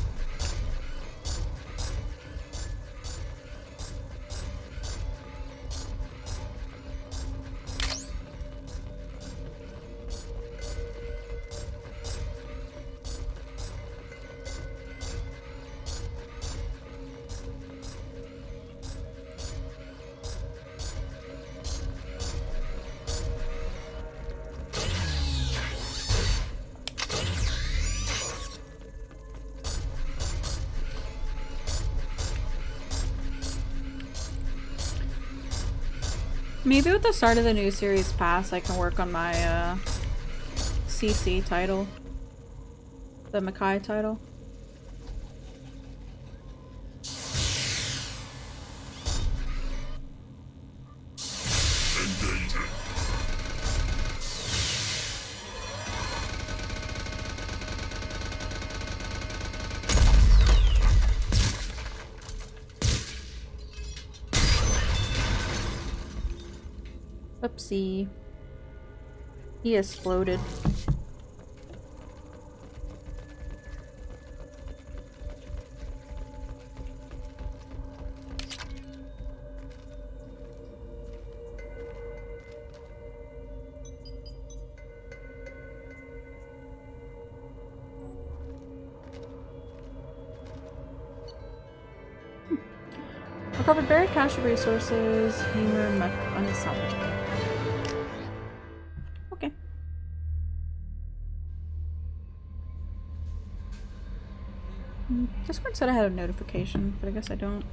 Speaker 1: Maybe with the start of the new series pass, I can work on my CC title. The Makai title. Oopsie. He exploded. Recovered buried cache of resources. Humor muck unsalvageable. Okay. Discord said I had a notification, but I guess I don't.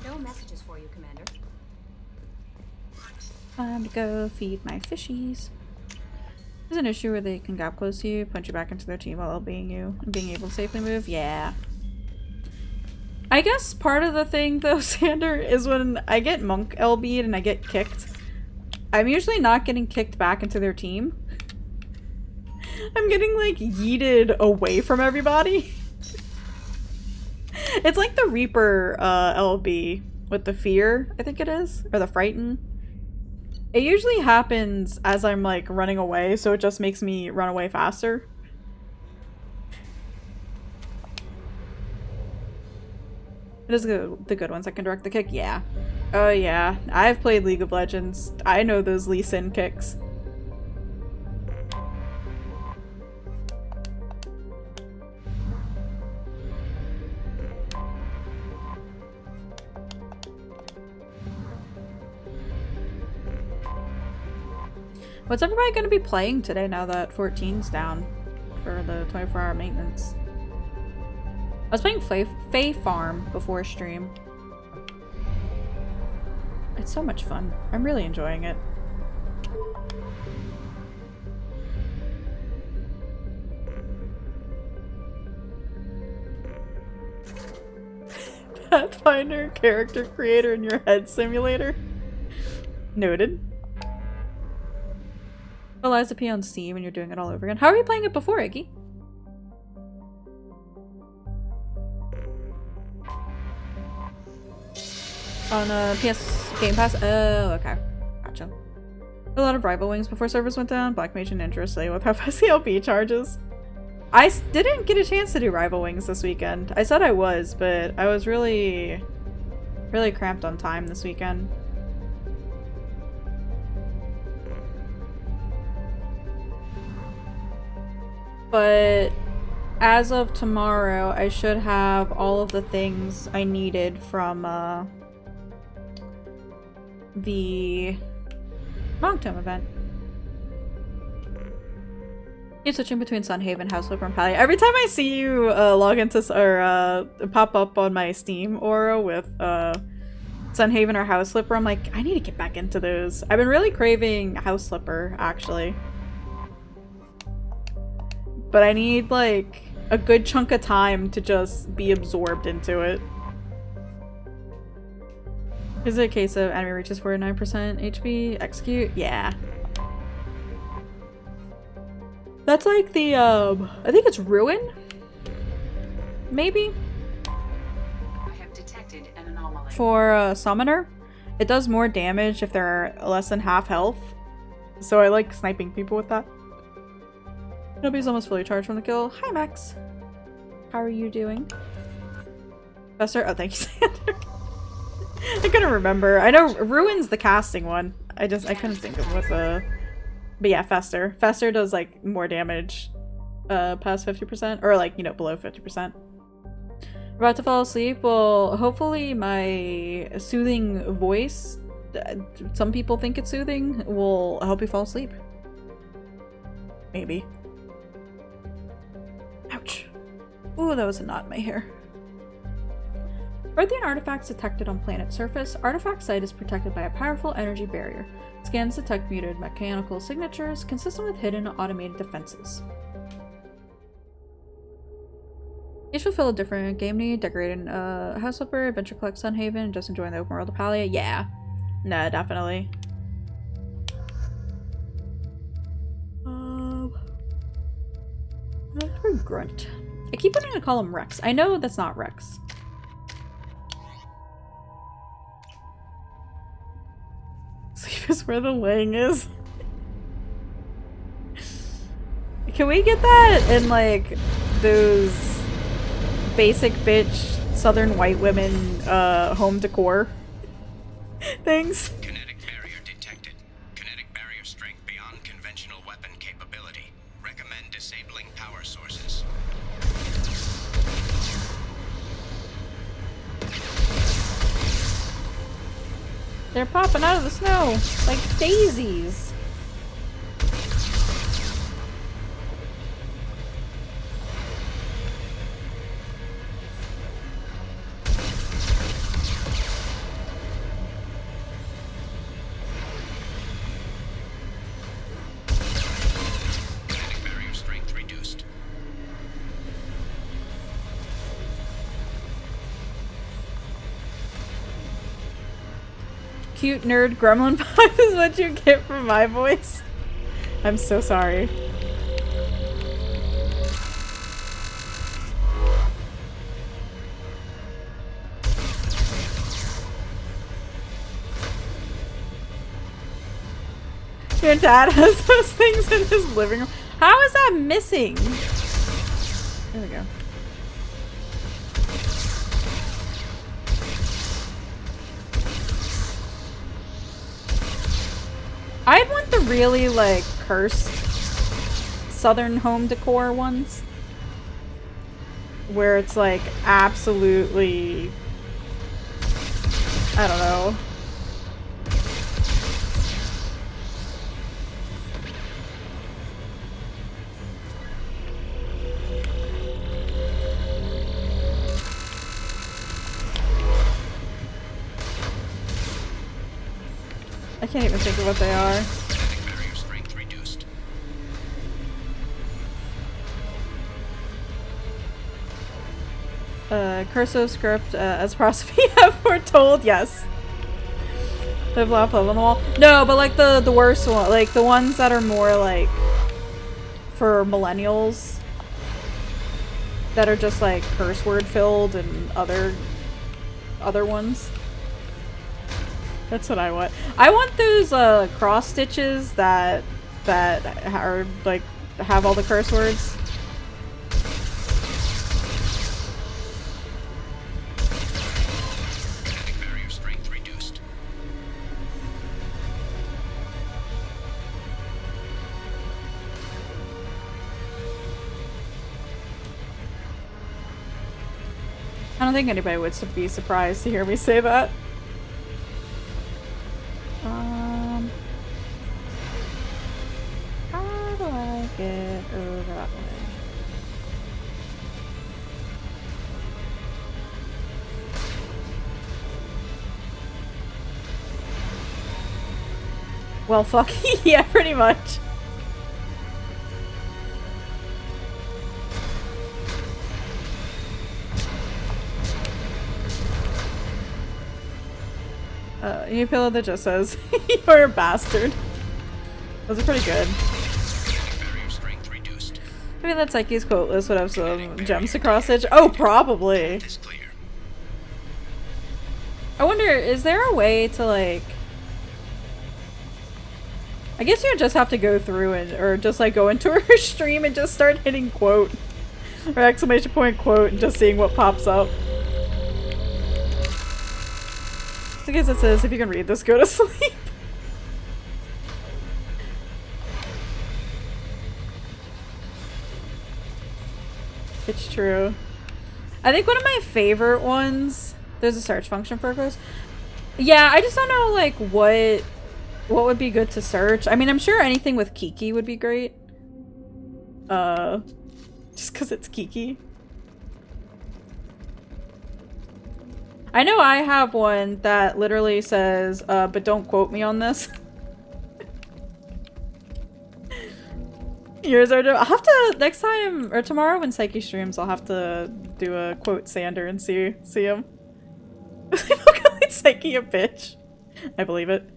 Speaker 5: No messages for you, Commander.
Speaker 1: Time to go feed my fishies. There's an issue where they can gap close to you, punch you back into their team while being you, and being able to safely move. Yeah. I guess part of the thing though, Sander, is when I get monk LB'd and I get kicked, I'm usually not getting kicked back into their team. I'm getting like yeeted away from everybody. It's like the Reaper LB with the fear, I think it is, or the frighten. It usually happens as I'm like running away, so it just makes me run away faster. It is the good ones that can direct the kick, yeah. Oh yeah, I've played League of Legends. I know those Lee Sin kicks. What's everybody going to be playing today now that 14's down for the 24-hour maintenance? I was playing Fae Farm before stream. It's so much fun. I'm really enjoying it. Pathfinder character creator in your head simulator. Noted. Allows to be on Steam and you're doing it all over again. How are you playing it before, Iggy? On PS Game Pass? Oh, okay. Gotcha. A lot of Rival Wings before servers went down. Black Mage and Interesting with how fast the LP charges. I didn't get a chance to do Rival Wings this weekend. I said I was, but I was really cramped on time this weekend. But as of tomorrow, I should have all of the things I needed from the Monktown event. You're switching between Sunhaven, Houseflipper, and Palia. Every time I see you log into or pop up on my Steam aura with Sunhaven or Houseflipper, I'm like, I need to get back into those. I've been really craving Houseflipper, actually. But I need, like, a good chunk of time to just be absorbed into it. Is it a case of enemy reaches 49% HP? Execute? Yeah. That's like the, I think it's Ruin? Maybe?
Speaker 2: I have detected an anomaly.
Speaker 1: For a Summoner. It does more damage if they're less than half health. So I like sniping people with that. Nobody's almost fully charged from the kill. Hi, Max. How are you doing? Fester? Oh, thank you, Sander. I couldn't remember. I know Ruin's the casting one. I couldn't think of what the... But yeah, Fester. Fester does, like, more damage past 50%. Or, like, you know, below 50%. About to fall asleep? Well, hopefully my soothing voice, some people think it's soothing, will help you fall asleep. Maybe. Ouch. Ooh, that was a knot in my hair. Earthian artifacts detected on planet surface. Artifact site is protected by a powerful energy barrier. Scans detect muted mechanical signatures consistent with hidden automated defenses. Each fulfill a different game need. Decorating House Flipper, Adventure Collect Sunhaven, just enjoying the open world of Palia. Yeah. Nah, definitely. Grunt. I keep wanting to call him Rex. I know that's not Rex. Sleep is where the laying is. Can we get that in like those basic bitch southern white women home decor things?
Speaker 3: Kinetic barrier detected. Kinetic barrier strength beyond conventional weapon capability. Recommend disabling power sources.
Speaker 1: They're popping out of the snow like daisies.
Speaker 3: Kinetic barrier strength reduced.
Speaker 1: Cute nerd gremlin vibe is what you get from my voice. I'm so sorry. Your dad has those things in his living room. How is that missing? There we go. I'd want the really, like, cursed southern home decor ones. Where it's, like, absolutely... I don't know. I can't even think of what they are.
Speaker 3: Kinetic barrier strength reduced.
Speaker 1: Cursive script, as Prosophy have foretold, yes. They have left on the wall. No, but like the worst one, like the ones that are more like for millennials that are just like curse word filled and other ones. That's what I want. I want those cross stitches that are like have all the curse words.
Speaker 3: Kinetic barrier strength reduced.
Speaker 1: I don't think anybody would be surprised to hear me say that. How do I get over that way? Well, fuck, yeah, pretty much. You pillow that just says, "You're a bastard." Those are pretty good.
Speaker 3: Kinetic barrier strength reduced.
Speaker 1: Maybe that Psyche's quote list would have some gems to cross stitch. Oh, probably.
Speaker 3: Is clear.
Speaker 1: I wonder, is there a way to like... I guess you just have to go through it, or just like go into her stream and just start hitting quote. Or exclamation point quote and just seeing what pops up. I guess it says, if you can read this, go to sleep. It's true. I think one of my favorite ones, there's a search function for those. Yeah, I just don't know like what would be good to search. I mean, I'm sure anything with Kiki would be great. Just because it's Kiki. I know I have one that literally says, but don't quote me on this. Yours are. I'll have to next time or tomorrow when Psyche streams. I'll have to do a quote Sander and see him. Psyche a bitch. I believe it.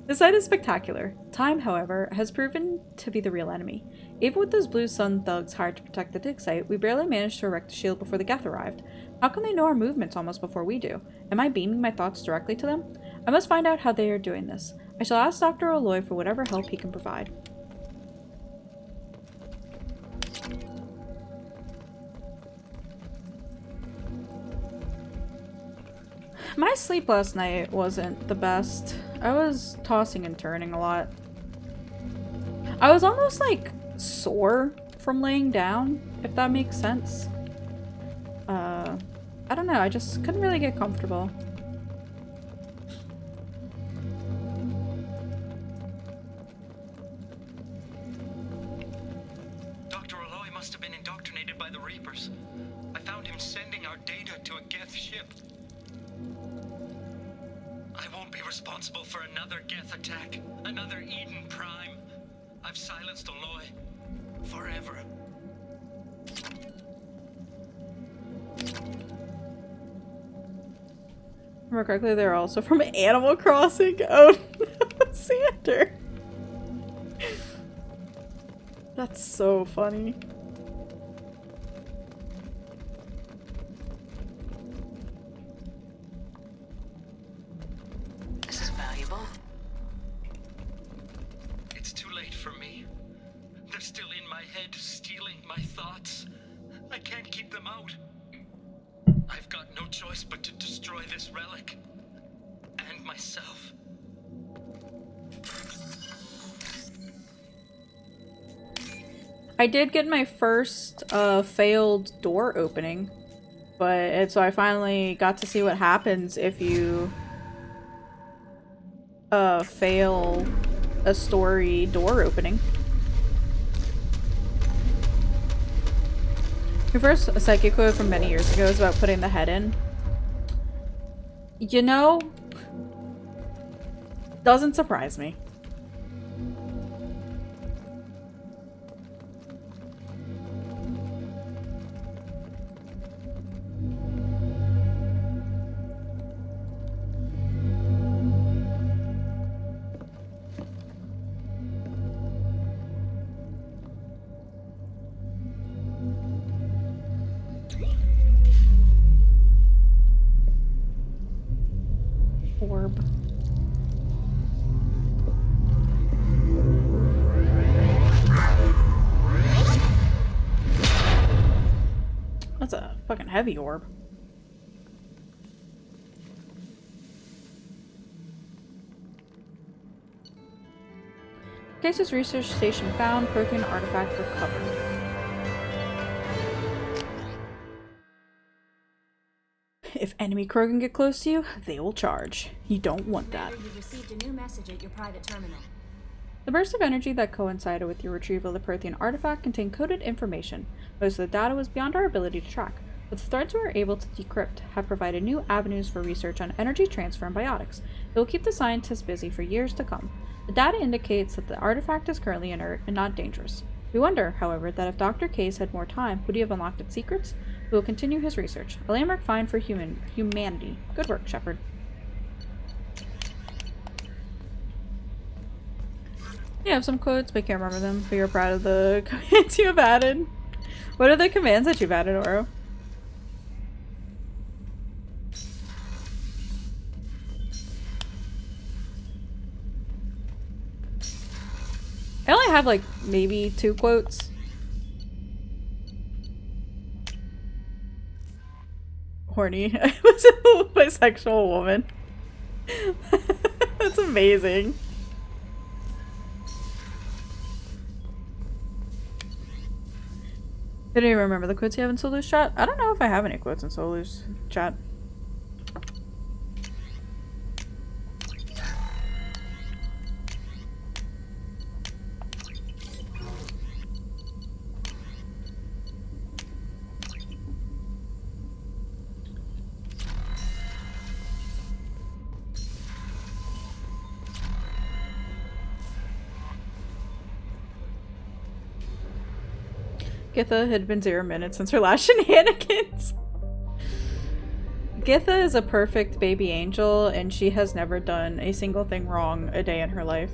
Speaker 1: The site is spectacular. Time, however, has proven to be the real enemy. Even with those Blue Sun thugs hired to protect the dig site, we barely managed to erect the shield before the Geth arrived. How can they know our movements almost before we do? Am I beaming my thoughts directly to them? I must find out how they are doing this. I shall ask Dr. Aloy for whatever help he can provide. My sleep last night wasn't the best. I was tossing and turning a lot. I was almost like sore from laying down, if that makes sense. I don't know, I just couldn't really get comfortable.
Speaker 3: Dr. Aloy must have been indoctrinated by the Reapers. I found him sending our data to a Geth ship. I won't be responsible for another Geth attack, another Eden Prime. I've silenced Aloy. Forever.
Speaker 1: If I remember correctly, they're also from Animal Crossing. Oh no, Sander. That's so funny.
Speaker 2: This is valuable.
Speaker 3: It's too late for me. They're still in my head, stealing my thoughts. I can't keep them out. I've got no choice but to destroy this relic. And myself.
Speaker 1: I did get my first failed door opening, but so I finally got to see what happens if you fail a story door opening. Your first psychic quote from many years ago is about putting the head in. You know, doesn't surprise me. Orb. That's a fucking heavy orb. Case's research station found, Prothean artifact recovered. If enemy Krogan get close to you, they will charge. You don't want that.
Speaker 5: You received a new message at your private terminal.
Speaker 1: The burst of energy that coincided with your retrieval of the Prothean artifact contained coded information. Most of the data was beyond our ability to track, but the threads we were able to decrypt have provided new avenues for research on energy transfer and biotics. It will keep the scientists busy for years to come. The data indicates that the artifact is currently inert and not dangerous. We wonder, however, that if Dr. Case had more time, would he have unlocked its secrets? We will continue his research. A landmark find for humanity. Good work, Shepard. You have some quotes, but I can't remember them. But you're proud of the commands you have added. What are the commands that you've added, Oro? I only have like maybe 2 quotes. Horny. I was a bisexual woman. That's amazing. Did you remember the quotes you have in Solu's chat? I don't know if I have any quotes in Solu's chat. Githa had been 0 minutes since her last shenanigans. Githa is a perfect baby angel, and she has never done a single thing wrong a day in her life.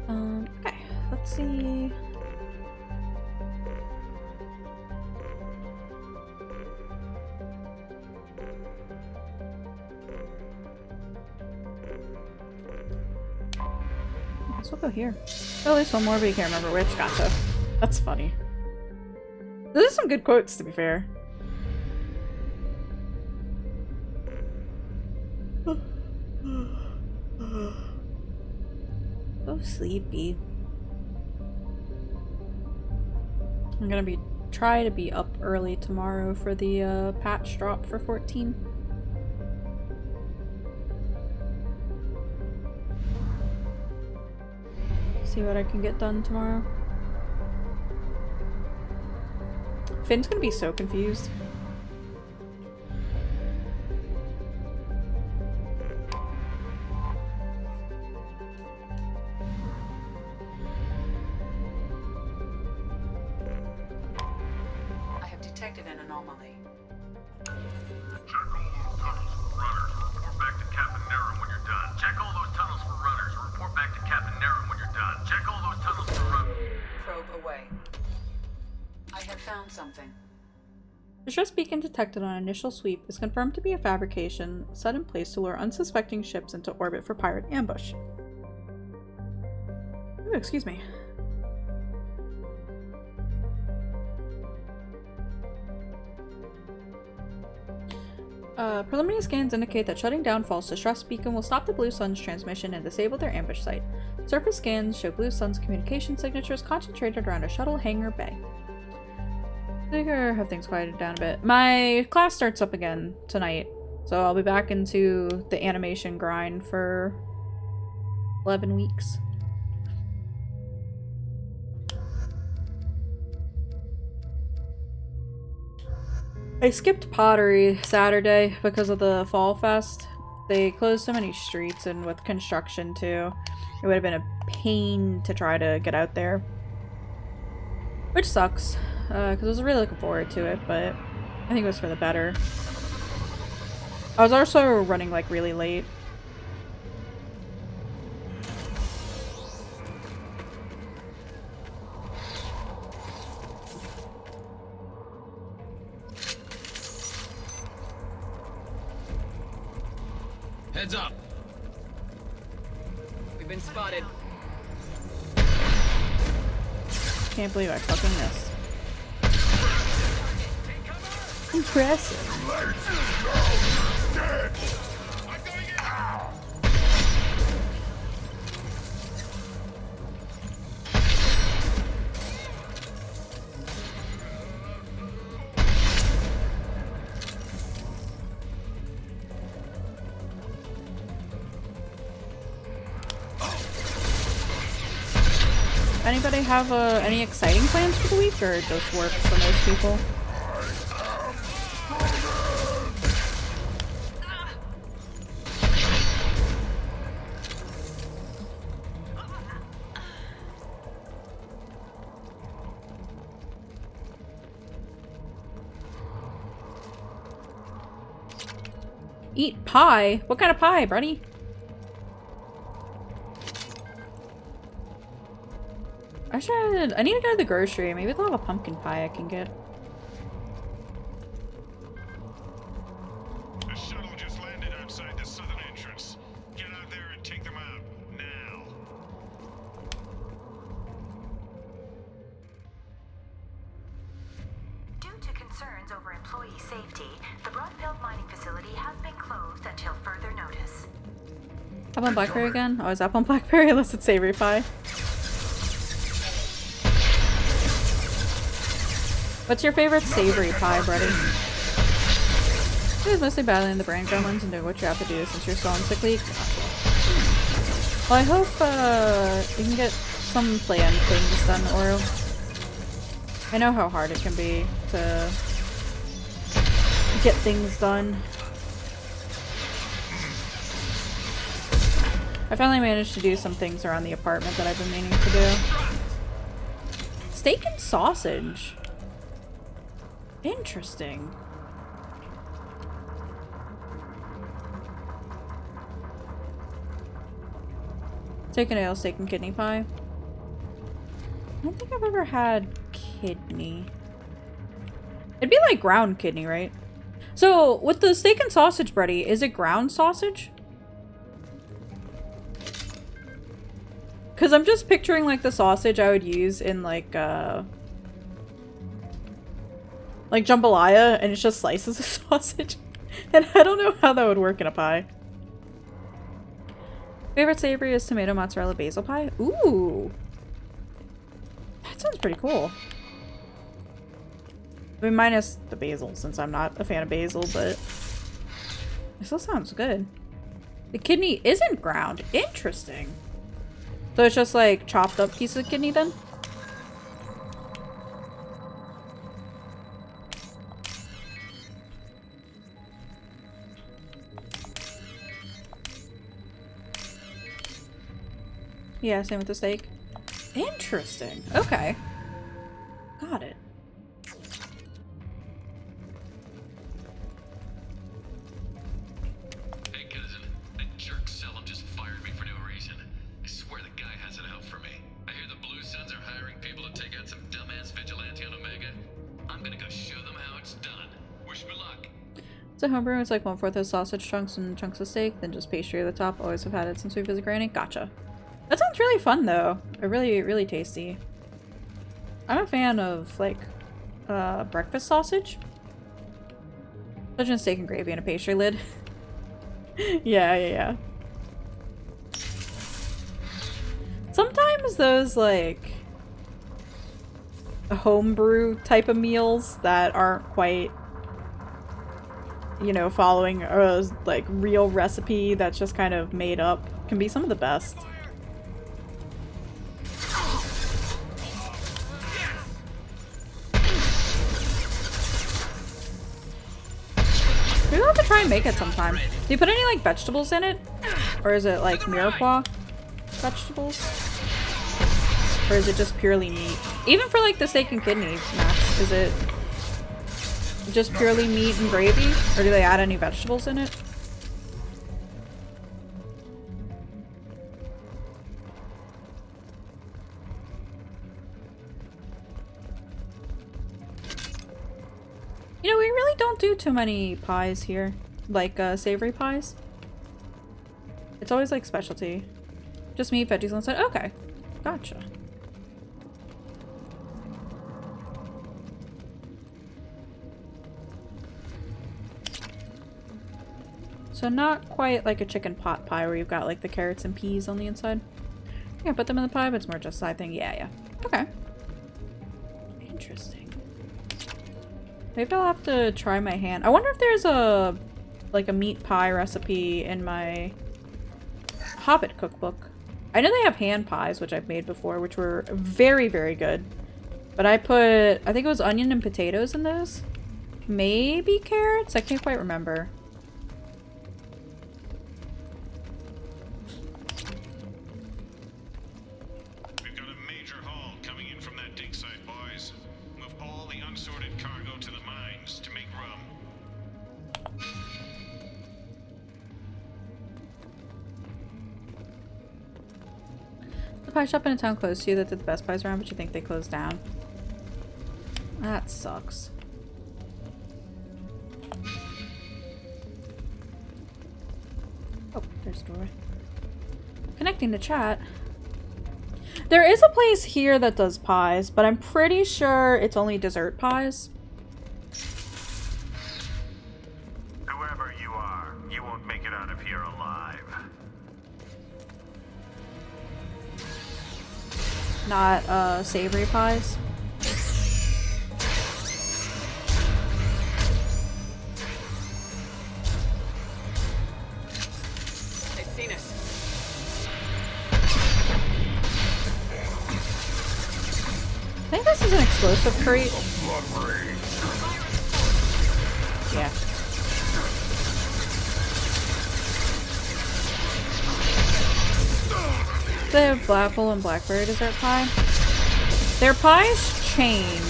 Speaker 1: Okay, let's see. I guess we'll go here. Oh, there's one more, but you can't remember which. Gotcha. That's funny. Those are some good quotes, to be fair. So sleepy. I'm gonna try to be up early tomorrow for the patch drop for 14. See what I can get done tomorrow. Finn's gonna be so confused.
Speaker 2: I have detected an anomaly.
Speaker 7: Check all those tunnels for runners. Report back to Captain Naren when you're done. Check all those tunnels for runners. Report back to Captain Naren when you're done. Check all those tunnels for runners.
Speaker 2: Probe away. I have found something.
Speaker 1: Distress beacon detected on initial sweep is confirmed to be a fabrication set in place to lure unsuspecting ships into orbit for pirate ambush. Ooh, excuse me. Preliminary scans indicate that shutting down false distress beacon will stop the Blue Sun's transmission and disable their ambush site. Surface scans show Blue Sun's communication signatures concentrated around a shuttle hangar bay. I think I have things quieted down a bit. My class starts up again tonight, so I'll be back into the animation grind for 11 weeks. I skipped pottery Saturday because of the Fall Fest. They closed so many streets, and with construction too, it would have been a pain to try to get out there. Which sucks, because I was really looking forward to it, but I think it was for the better. I was also running like really late.
Speaker 4: Heads up!
Speaker 8: We've been spotted.
Speaker 1: Can't believe I fucking missed. Impressive. Anybody have any exciting plans for the week, or just work for most people? Eat pie? What kind of pie, buddy? I need to go to the grocery. Maybe they'll have a pumpkin pie I can get.
Speaker 9: The shuttle just landed outside the southern entrance. Get out there and take them out, now.
Speaker 6: Due to concerns over employee safety, the Broadfield mining facility has been closed until further notice.
Speaker 1: Apple and blackberry again? Oh, is apple and blackberry unless it's savory pie? What's your favorite savory pie, Brady? It was mostly battling the brain gremlins and doing what you have to do since you're still on sick leave. Well, I hope you can get some planned things done, Oro. I know how hard it can be to get things done. I finally managed to do some things around the apartment that I've been meaning to do. Steak and sausage. Interesting. Steak and ale, steak and kidney pie. I don't think I've ever had kidney. It'd be like ground kidney, right? So, with the steak and sausage, Brady, is it ground sausage? Because I'm just picturing, like, the sausage I would use in, like jambalaya, and it's just slices of sausage. And I don't know how that would work in a pie. Favorite savory is tomato mozzarella basil pie? Ooh! That sounds pretty cool. I mean, minus the basil, since I'm not a fan of basil, but it still sounds good. The kidney isn't ground. Interesting. So it's just like chopped up piece of kidney then? Yeah, same with the steak. Interesting. Okay. Got it.
Speaker 3: Hey cousin, that jerk Selim just fired me for no reason. I swear the guy has it out for me. I hear the Blue Suns are hiring people to take out some dumbass vigilante on Omega. I'm gonna go show them how it's done. Wish me luck.
Speaker 1: So homebrew is like 1/4 of sausage chunks and chunks of steak, then just pastry at the top. Always have had it since we visit Granny. Gotcha. That sounds really fun though. Really, really tasty. I'm a fan of like breakfast sausage. Imagine steak and gravy and a pastry lid. Yeah. Sometimes those like homebrew type of meals that aren't quite, you know, following a like real recipe that's just kind of made up can be some of the best. Maybe I'll have to try and make it sometime. Do you put any like vegetables in it? Or is it like mirepoix vegetables? Or is it just purely meat? Even for like the steak and kidney, Max, is it just purely meat and gravy? Or do they add any vegetables in it? You know, we really don't do too many pies here. Like, savory pies. It's always like specialty. Just meat, veggies on the side. Okay. Gotcha. So not quite like a chicken pot pie where you've got like the carrots and peas on the inside. You can put them in the pie, but it's more just a side thing. Yeah. Okay. Interesting. Maybe I'll have to try my hand. I wonder if there's a meat pie recipe in my Hobbit cookbook. I know they have hand pies, which I've made before, which were very, very good. But I think it was onion and potatoes in those. Maybe carrots? I can't quite remember.
Speaker 9: We've got a major haul coming in from that dig site, boys. Move all the unsorted cargo to the mines to make rum.
Speaker 1: The pie shop in a town close to you that did the best pies around, but you think they closed down. That sucks. Oh, there's a doorway. Connecting to chat. There is a place here that does pies, but I'm pretty sure it's only dessert pies.
Speaker 7: Whoever you are, you won't make it out of here alive.
Speaker 1: Not, savory pies.
Speaker 8: They've seen us.
Speaker 1: I think this is an explosive explosive crate. Yeah. They have Blackpool and Blackberry dessert pie. Their pies change.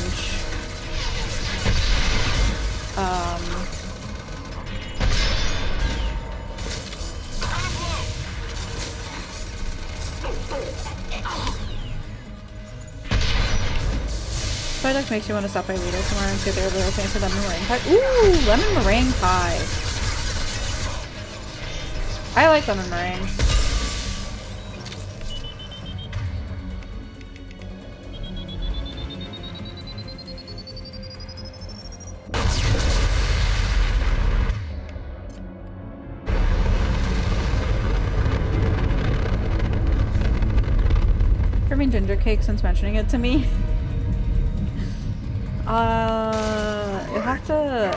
Speaker 1: Product makes you want to stop by Lido tomorrow and see if they have little fancy lemon meringue pie. Ooh, lemon meringue pie. I like lemon meringue. Serving ginger cake since mentioning it to me. You have to...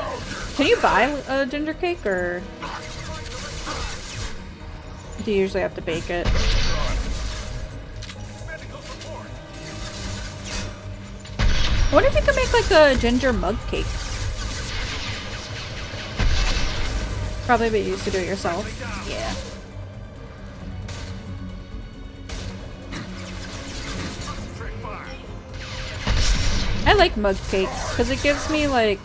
Speaker 1: Can you buy a ginger cake, or do you usually have to bake it? I wonder if you could make like a ginger mug cake. Probably a bit used to do it yourself. Yeah. I like mug cakes because it gives me like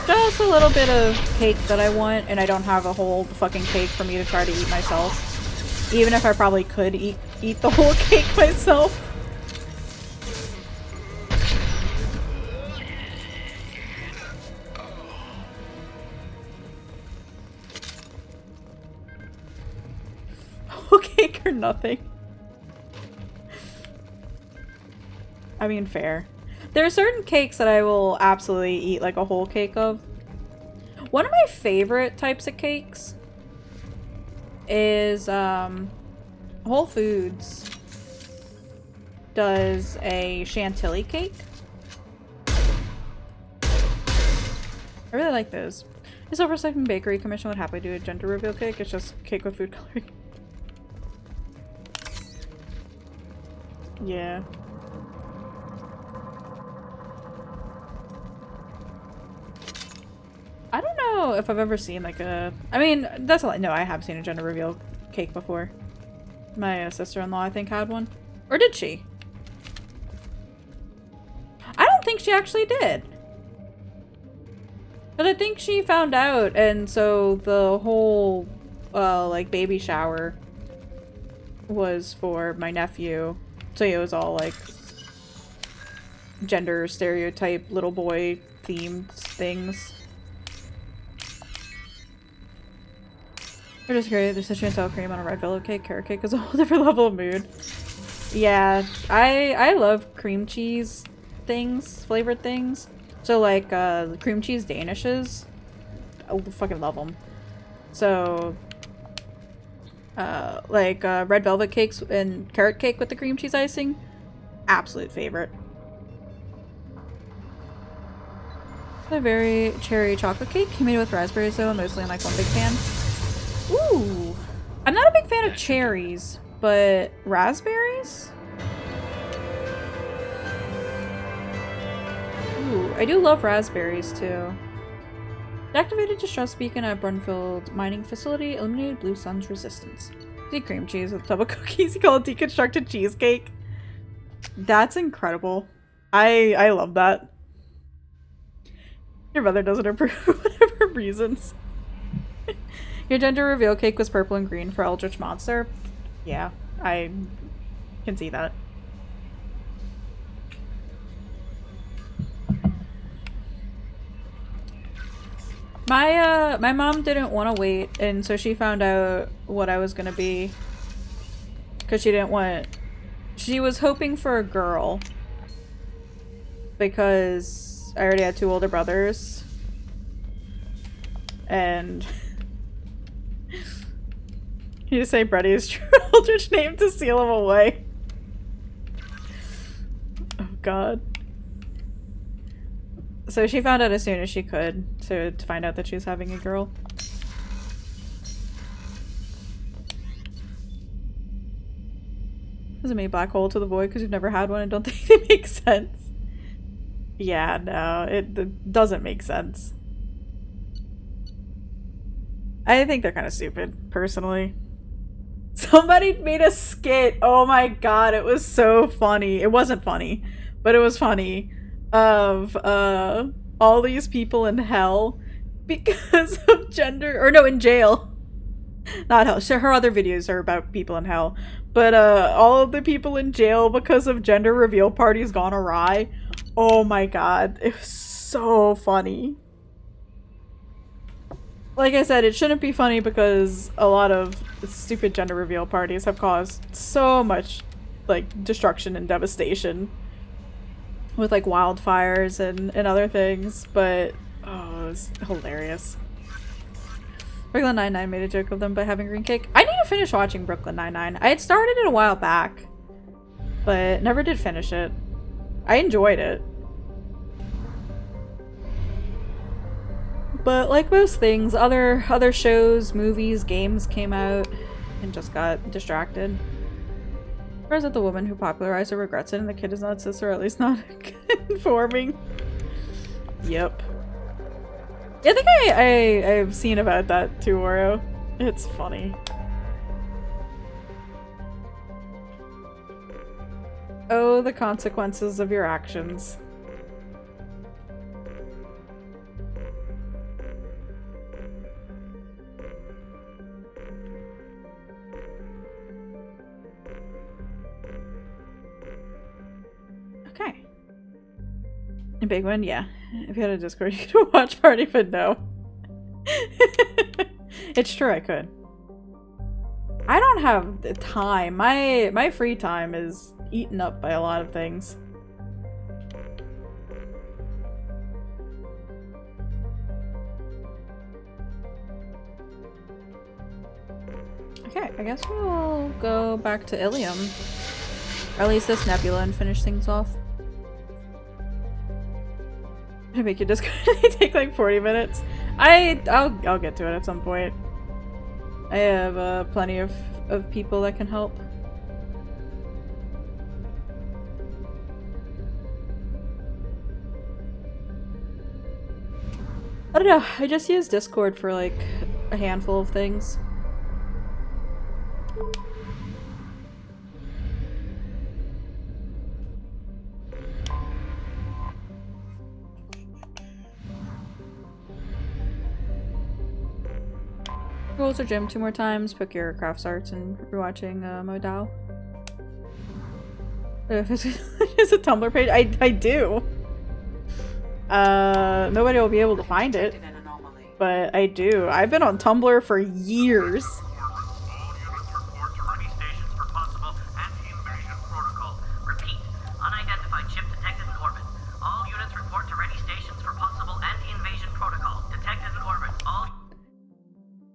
Speaker 1: just a little bit of cake that I want, and I don't have a whole fucking cake for me to try to eat myself. Even if I probably could eat the whole cake myself. Whole cake or nothing. I mean, fair. There are certain cakes that I will absolutely eat like a whole cake of. One of my favorite types of cakes is Whole Foods does a chantilly cake. I really like those. The Silver Second Bakery Commission would happily do a gender reveal cake. It's just cake with food coloring. Yeah. I don't know if I've ever seen like a... I mean, that's a lot. No, I have seen a gender reveal cake before. My sister-in-law, I think, had one. Or did she? I don't think she actually did. But I think she found out, and so the whole, like, baby shower was for my nephew. So it was all, like, gender stereotype little boy themed things. They're just great. There's a chantel cream on a red velvet cake. Carrot cake is a whole different level of mood. Yeah, I love cream cheese things, flavored things. So like cream cheese danishes, I fucking love them. So like red velvet cakes and carrot cake with the cream cheese icing, absolute favorite. A very cherry chocolate cake, made with raspberries though. I'm mostly like one big fan. Ooh, I'm not a big fan of cherries, but raspberries? Ooh, I do love raspberries too. Activated distress beacon at Brunfield mining facility. Eliminated Blue Sun's resistance. See cream cheese with a tub of cookies. You call it deconstructed cheesecake. That's incredible. I love that. Your mother doesn't approve for whatever reasons. Your gender reveal cake was purple and green for Eldritch Monster. Yeah, I can see that. My mom didn't want to wait, and so she found out what I was gonna be. Because she didn't want... She was hoping for a girl. Because I already had 2 older brothers. And... You just say Brady true Eldritch name to seal him away. Oh god. So she found out as soon as she could, so to find out that she was having a girl. Doesn't mean black hole to the void because you've never had one and don't think they make sense. Yeah, no, it doesn't make sense. I think they're kind of stupid, personally. Somebody made a skit. Oh my god, it was so funny. It wasn't funny, but it was funny. Of all these people in hell because of gender, or no, in jail. Not hell. So her other videos are about people in hell, but all of the people in jail because of gender reveal parties gone awry. Oh my god, it was so funny. Like I said, it shouldn't be funny because a lot of stupid gender reveal parties have caused so much, like, destruction and devastation with, like, wildfires and other things, but, oh, it was hilarious. Brooklyn Nine-Nine made a joke of them by having green cake. I need to finish watching Brooklyn Nine-Nine. I had started it a while back, but never did finish it. I enjoyed it. But like most things, other shows, movies, games came out and just got distracted. Or is it the woman who popularized it regrets it and the kid is not cis, or at least not conforming? Yep. Yeah, I think I've seen about that too, Oro. It's funny. Oh, the consequences of your actions. Okay. A big one, yeah. If you had a Discord, you could watch Party, but no. It's true, I could. I don't have the time. My free time is eaten up by a lot of things. Okay, I guess we'll go back to Ilium. Or at least this nebula, and finish things off. I make it just take like 40 minutes. I'll get to it at some point. I have plenty of people that can help. I don't know, I just use Discord for like a handful of things. Rules or gym 2 more times, pick your crafts arts, and rewatching Modao. Is a Tumblr page? I do. Nobody will be able to find it, but I do. I've been on Tumblr for years.
Speaker 7: All units report to ready stations for possible anti-invasion protocol. Repeat, unidentified ship detected in orbit. All units report to ready stations for possible anti-invasion protocol. Detected in orbit. All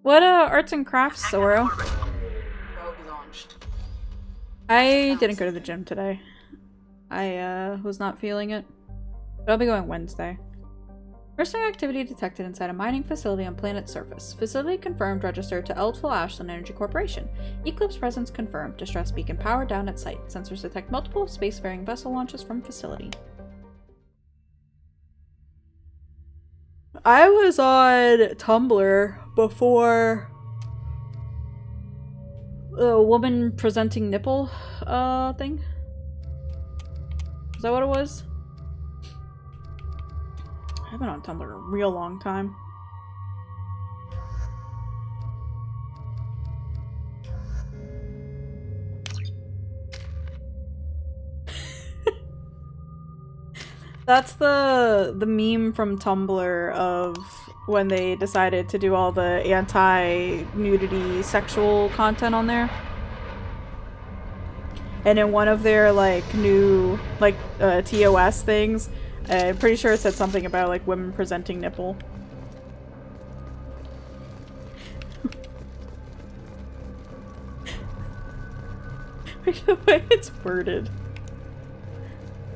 Speaker 1: What arts and crafts, Zoro?
Speaker 2: Probe launched.
Speaker 1: I didn't go to the gym today. I was not feeling it. But I'll be going Wednesday. Mercenary activity detected inside a mining facility on planet's surface. Facility confirmed, registered to Eldful Ashland Energy Corporation. Eclipse presence confirmed. Distress beacon powered down at site. Sensors detect multiple spacefaring vessel launches from facility. I was on Tumblr before a woman presenting nipple thing. Is that what it was? I've been on Tumblr a real long time. That's the meme from Tumblr of when they decided to do all the anti-nudity sexual content on there. And in one of their like new like TOS things, I'm pretty sure it said something about like women presenting nipple. The way it's worded.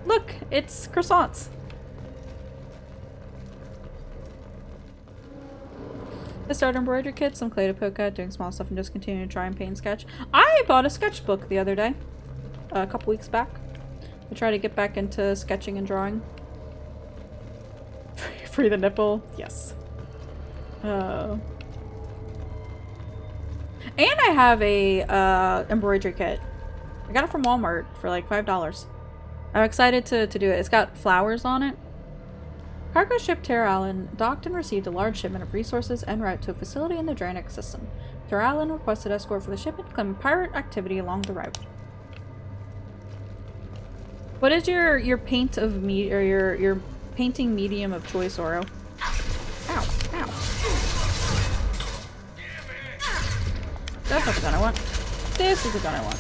Speaker 1: Look, it's croissants. I started embroidery kit, some clay to poke at, doing small stuff, and just continue to try and paint sketch. I bought a sketchbook the other day, a couple weeks back. I try to get back into sketching and drawing. Free the nipple. Yes. And I have a embroidery kit. I got it from Walmart for like $5. I'm excited to do it. It's got flowers on it. Cargo ship Terra Allen docked and received a large shipment of resources en route to a facility in the Draenix system. Terra Allen requested escort for the shipment, claiming pirate activity along the route. What is your paint of or your painting medium of choice, Oro? Ow, ow. That's not the gun I want. This is the gun I want.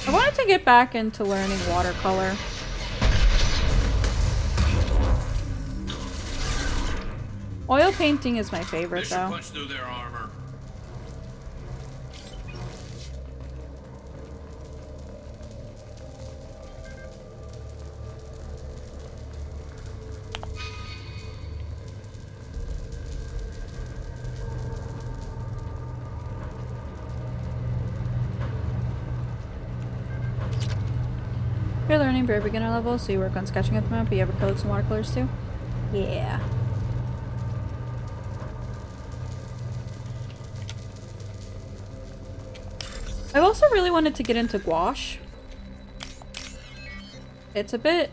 Speaker 1: I wanted to get back into learning watercolor. Oil painting is my favorite, though.
Speaker 8: Punch through their armor.
Speaker 1: You're learning very beginner level, so you work on sketching at the moment, but you have acrylics and watercolors too? Yeah. I've also really wanted to get into gouache. It's a bit...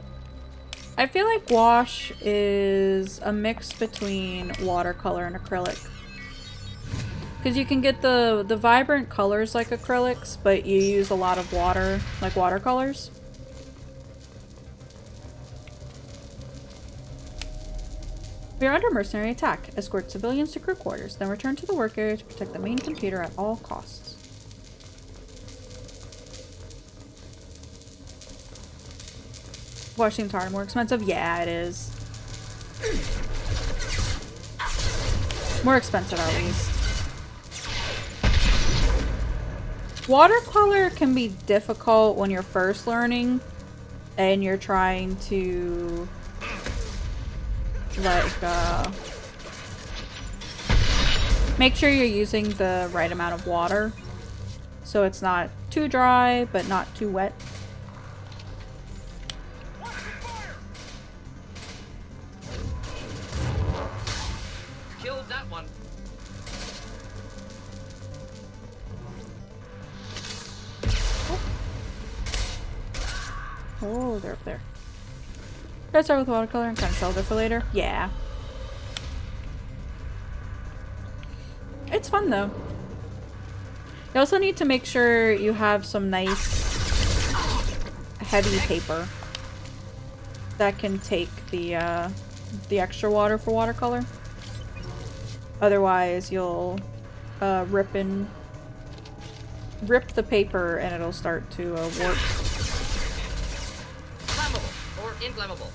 Speaker 1: I feel like gouache is a mix between watercolor and acrylic. Because you can get the vibrant colors like acrylics, but you use a lot of water, like watercolors. We are under mercenary attack. Escort civilians to crew quarters, then return to the work area to protect the main computer at all costs. Wash seems hard and more expensive. Yeah, it is. More expensive at least. Watercolor can be difficult when you're first learning and you're trying to make sure you're using the right amount of water so it's not too dry but not too wet.
Speaker 8: Killed that one.
Speaker 1: Oh, they're up there. Should I start with watercolor and kind of sell it for later? Yeah. It's fun though. You also need to make sure you have some nice heavy paper that can take the extra water for watercolor. Otherwise you'll rip the paper and it'll start to warp.
Speaker 8: Flammable or inflammable.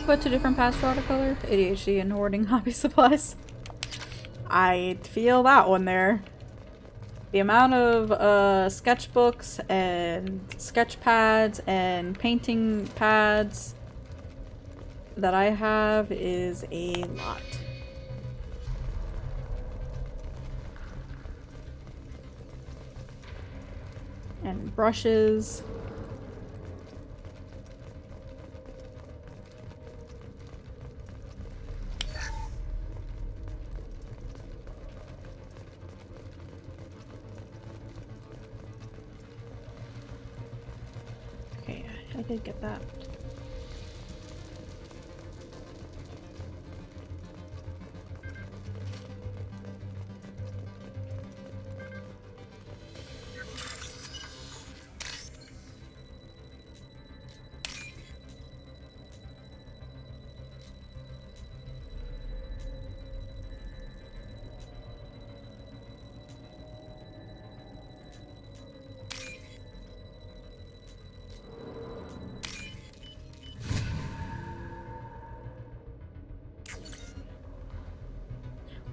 Speaker 1: Put 2 different paths for watercolor? ADHD and hoarding hobby supplies. I feel that one there. The amount of sketchbooks and sketch pads and painting pads that I have is a lot. And brushes. Okay, I did get that.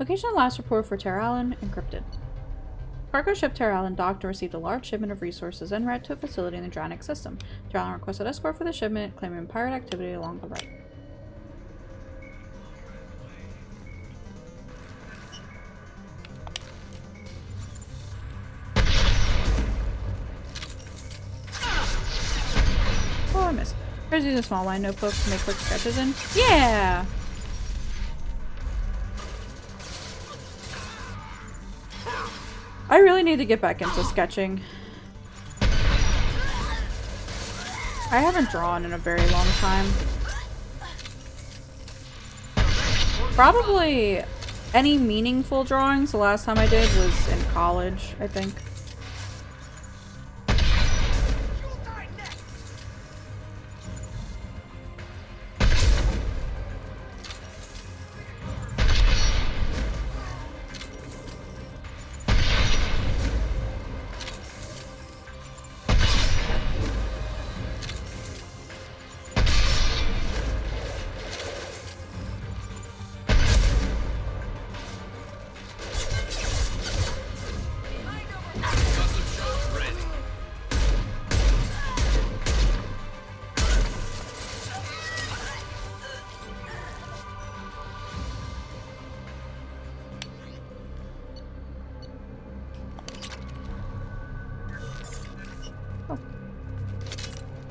Speaker 1: Location of last report for Terra Allen encrypted. Cargo ship Terra Allen docked and received a large shipment of resources en route to a facility in the Dranic system. Terra Allen requested escort for the shipment, claiming pirate activity along the route. Oh, I missed. Tries to use a small line notebook to make quick sketches in. Yeah! I really need to get back into sketching. I haven't drawn in a very long time. Probably any meaningful drawings the last time I did was in college, I think.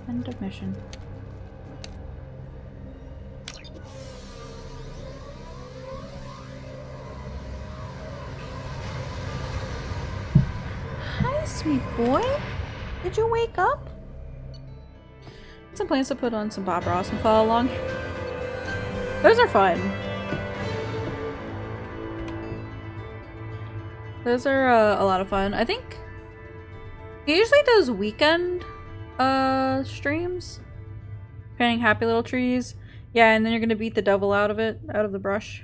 Speaker 1: End of mission. Hi, sweet boy. Did you wake up? Some plans to put on some Bob Ross and follow along. Those are fun. Those are a lot of fun. I think he usually does weekend streams. Painting happy little trees. Yeah, and then you're gonna beat the devil out of it, out of the brush.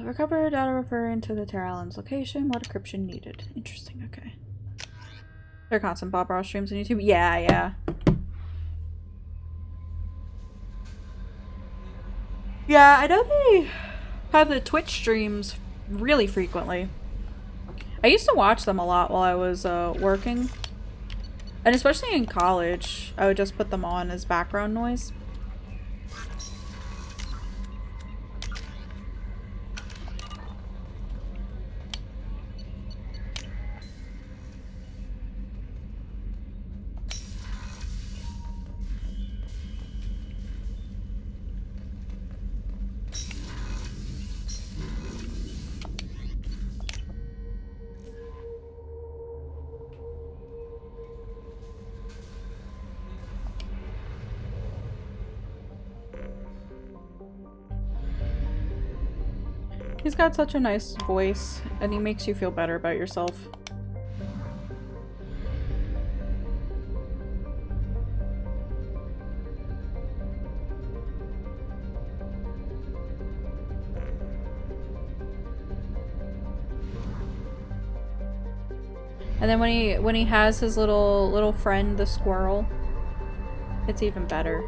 Speaker 1: Recover data referring to the Terra Allen's location. What encryption needed? Interesting, okay. There are constant Bob Ross streams on YouTube. Yeah. Yeah, I know they have the Twitch streams really frequently. I used to watch them a lot while I was working. And especially in college, I would just put them on as background noise. He's got such a nice voice, and he makes you feel better about yourself. And then when he has his little friend, the squirrel, it's even better.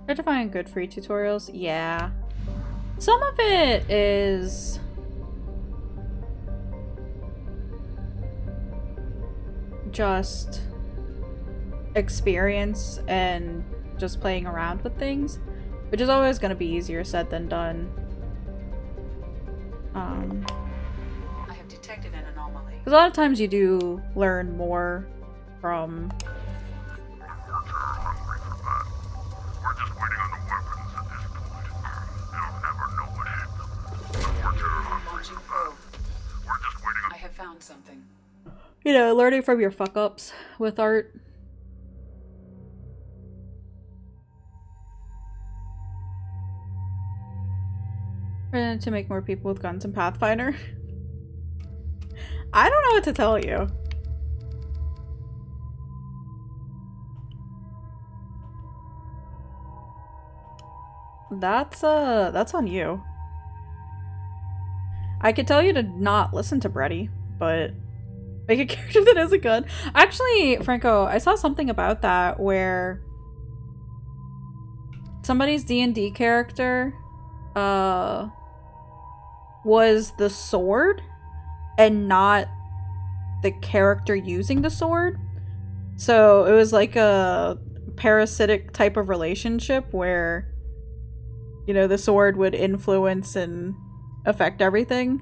Speaker 1: Try to find good free tutorials. Yeah. Some of it is just experience and just playing around with things, which is always going to be easier said than done.
Speaker 2: I have detected an anomaly.
Speaker 1: Because a lot of times you do learn more from
Speaker 2: found something.
Speaker 1: You know, learning from your fuck-ups with art. To make more people with guns in Pathfinder. I don't know what to tell you. That's on you. I could tell you to not listen to Bretty, but make a character that has a gun. Actually, Franco, I saw something about that where somebody's D&D character was the sword and not the character using the sword. So it was like a parasitic type of relationship where, you know, the sword would influence and affect everything.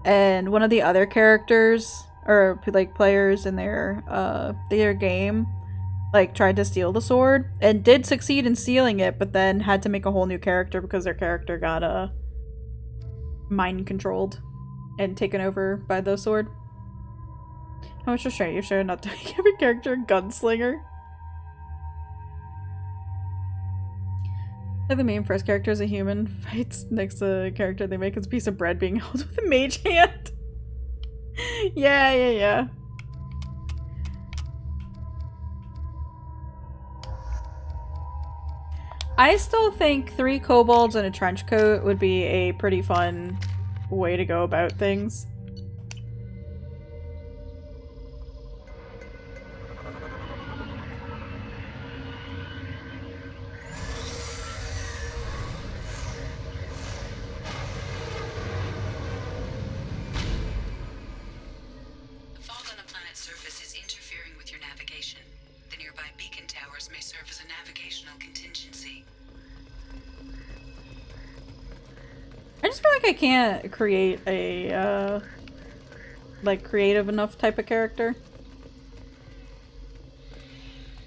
Speaker 1: And one of the other characters, or like players in their game, like tried to steal the sword and did succeed in stealing it, but then had to make a whole new character because their character got mind controlled and taken over by the sword. How much restraint you show not to make every character a gunslinger? Like the main first character is a human, fights next to a character they make as a piece of bread being held with a mage hand. Yeah. I still think 3 kobolds and a trench coat would be a pretty fun way to go about things.
Speaker 2: The fog on the planet's surface is interfering with your navigation. The nearby beacon towers may serve as a navigational contingency.
Speaker 1: I just feel like I can't create a, like, creative enough type of character.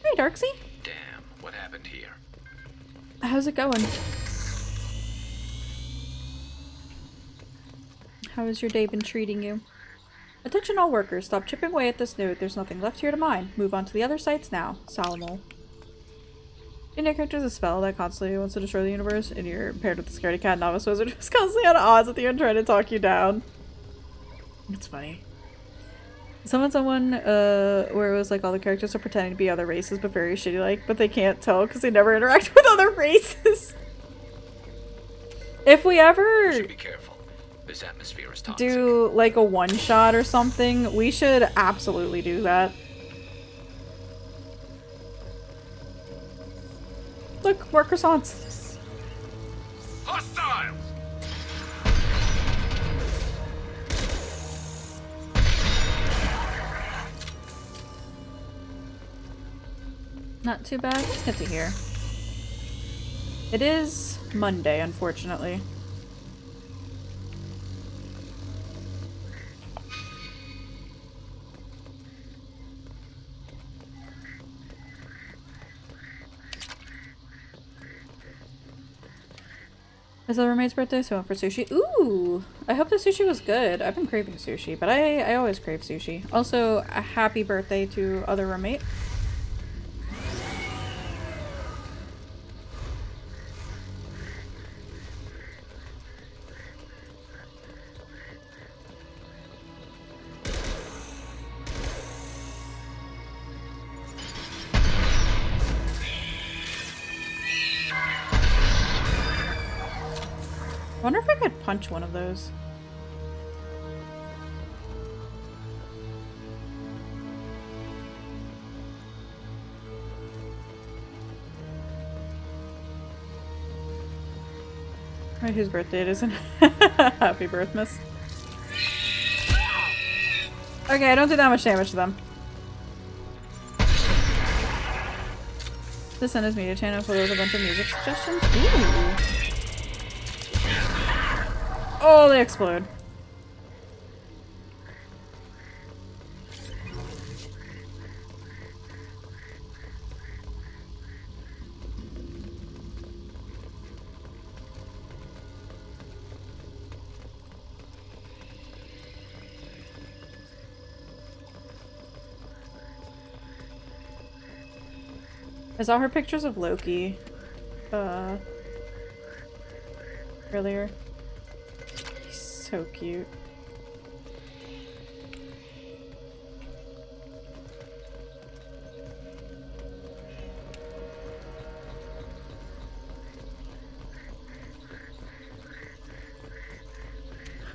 Speaker 1: Hey, Darksy.
Speaker 4: Damn, what happened here?
Speaker 1: How's it going? How has your day been treating you? Attention all workers, stop chipping away at this node. There's nothing left here to mine. Move on to the other sites now. Salomon. Your character is a spell that constantly wants to destroy the universe, and you're paired with the scaredy cat novice wizard who's constantly at odds with you and trying to talk you down. It's funny. Someone, where it was like all the characters are pretending to be other races but very shitty-like, but they can't tell because they never interact with other races. If we ever
Speaker 4: Should be careful. This atmosphere is toxic.
Speaker 1: do like a one-shot or something, we should absolutely do that. Look, more croissants.
Speaker 3: Hostiles!
Speaker 1: Not too bad. That's good to hear. It is Monday, unfortunately. It's the roommate's birthday, so I went for sushi. Ooh! I hope the sushi was good. I've been craving sushi, but I always crave sushi. Also, a happy birthday to other roommate. I wonder if I could punch one of those. Right, whose birthday it isn't. Happy birth, miss. Okay, I don't do that much damage to them. This end is media channel for those a bunch of music suggestions. Ooh. Oh, they explode. I saw her pictures of Loki earlier. He's so cute.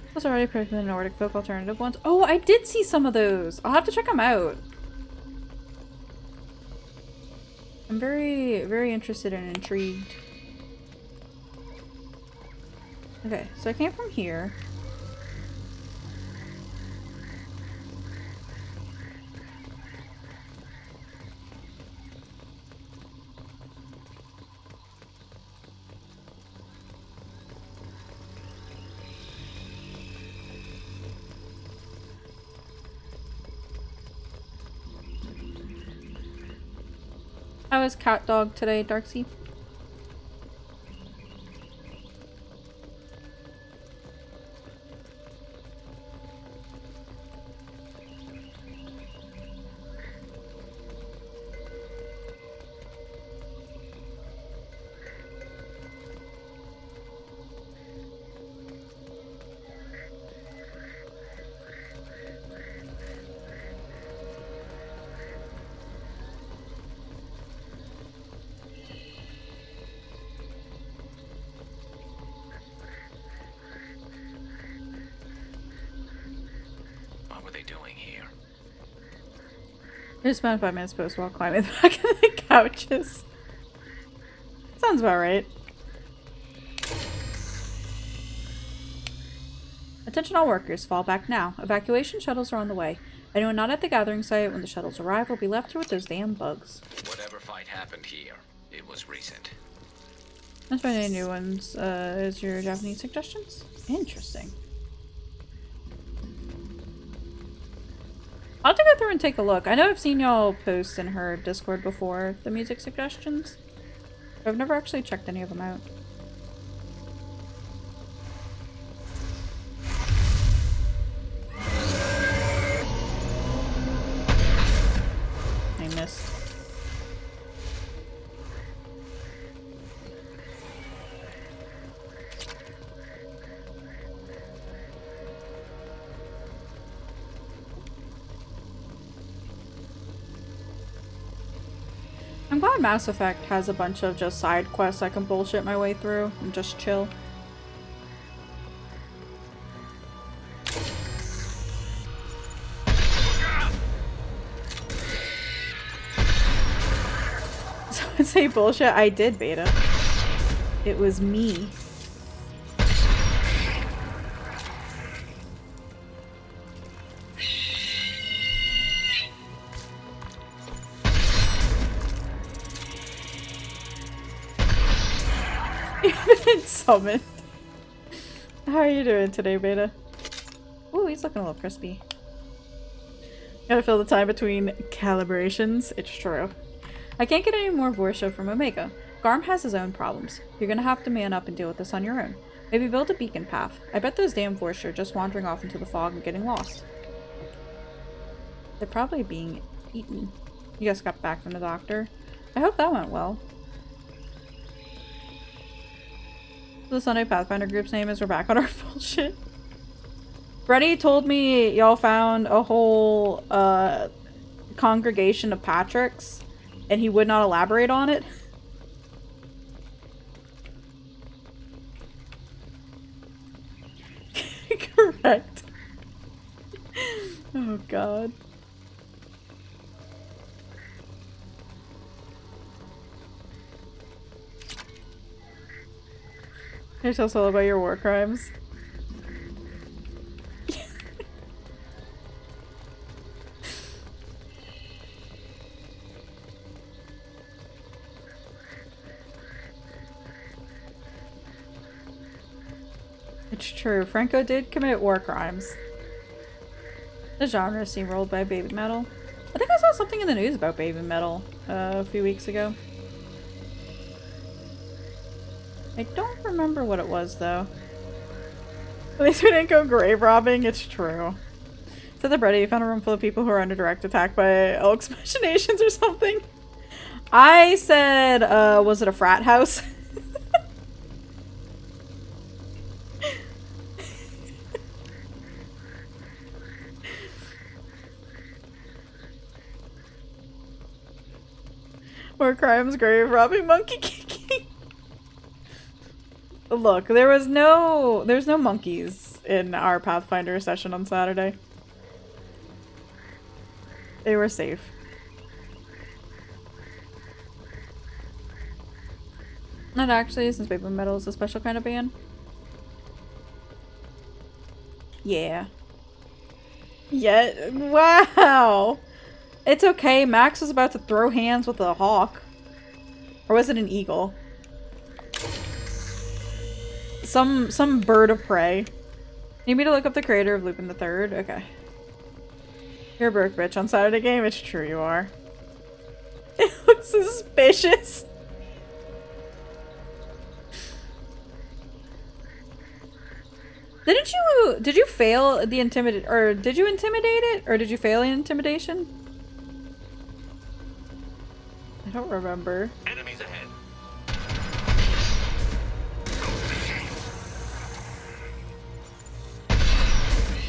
Speaker 1: I was already picking the Nordic folk alternative ones. Oh, I did see some of those. I'll have to check them out. I'm very, very interested and intrigued. Okay, so I came from here. How is Cat Dog today, Darksea?
Speaker 4: What were they doing here?
Speaker 1: I just spent 5 minutes post while climbing the back of the couches. Sounds about right. Attention all workers, fall back now. Evacuation shuttles are on the way. Anyone not at the gathering site when the shuttles arrive will be left here with those damn bugs.
Speaker 4: Whatever fight happened here, it was recent.
Speaker 1: Let's find any new ones. Is your Japanese suggestions? Interesting. I'll have to go through and take a look. I know I've seen y'all post in her Discord before, the music suggestions. But I've never actually checked any of them out. I missed. I'm glad Mass Effect has a bunch of just side quests I can bullshit my way through and just chill. So I'd say bullshit, I did beta. It was me. Summoned. How are you doing today, Beta? Ooh, he's looking a little crispy. Gotta fill the time between calibrations. It's true. I can't get any more Vorsha from Omega. Garm has his own problems. You're gonna have to man up and deal with this on your own. Maybe build a beacon path. I bet those damn Vorsha are just wandering off into the fog and getting lost. They're probably being eaten. You guys got back from the doctor. I hope that went well. The Sunday Pathfinder group's name is we're back on our bullshit. Brady told me y'all found a whole congregation of Patricks and he would not elaborate on it. Correct. Oh god. Can you tell us all about your war crimes? It's true. Franco did commit war crimes. The genre steamrolled by Baby Metal. I think I saw something in the news about Baby Metal a few weeks ago. I don't remember what it was, though. At least we didn't go grave robbing, it's true. Said the Brady found a room full of people who are under direct attack by Elk's machinations or something. I said, was it a frat house? Or crimes grave robbing monkey kicking. Look, there's no monkeys in our Pathfinder session on Saturday. They were safe. Not actually, since Paper Metal is a special kind of band. Yeah. Yeah. Wow. It's okay. Max was about to throw hands with a hawk. Or was it an eagle? Some bird of prey. Need me to look up the creator of Lupin the Third? Okay. You're a broke bitch on Saturday game? It's true you are. It looks suspicious. Did you fail the intimidate, or did you intimidate it? Or did you fail in intimidation? I don't remember.
Speaker 3: Enemies ahead.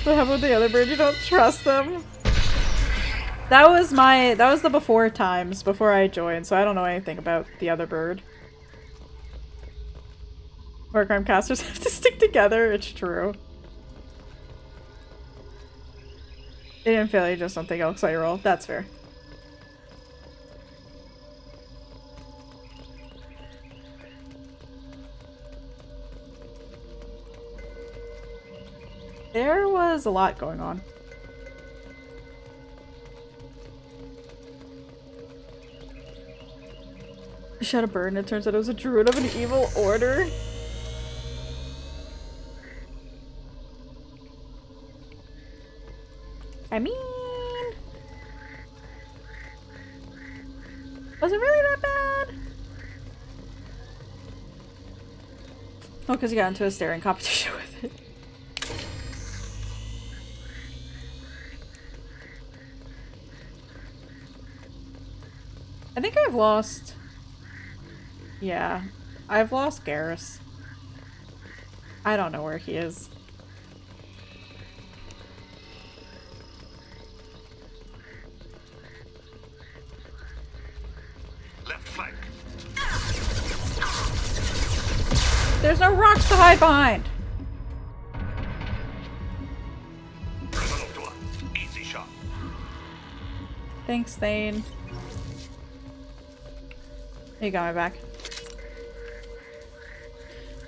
Speaker 1: But how about the other bird? You don't trust them? That was the before times, before I joined, so I don't know anything about the other bird. Warcrime casters have to stick together, it's true. They didn't fail, you just don't think I'll you roll. That's fair. There was a lot going on. I shot a bird and it turns out it was a druid of an evil order. I mean... was it really that bad? Oh, because you got into a staring competition with it. I think I've lost... yeah. I've lost Garrus. I don't know where he is.
Speaker 3: Left flank.
Speaker 1: There's no rocks to hide behind!
Speaker 3: Easy shot.
Speaker 1: Thanks, Thane. You got my back.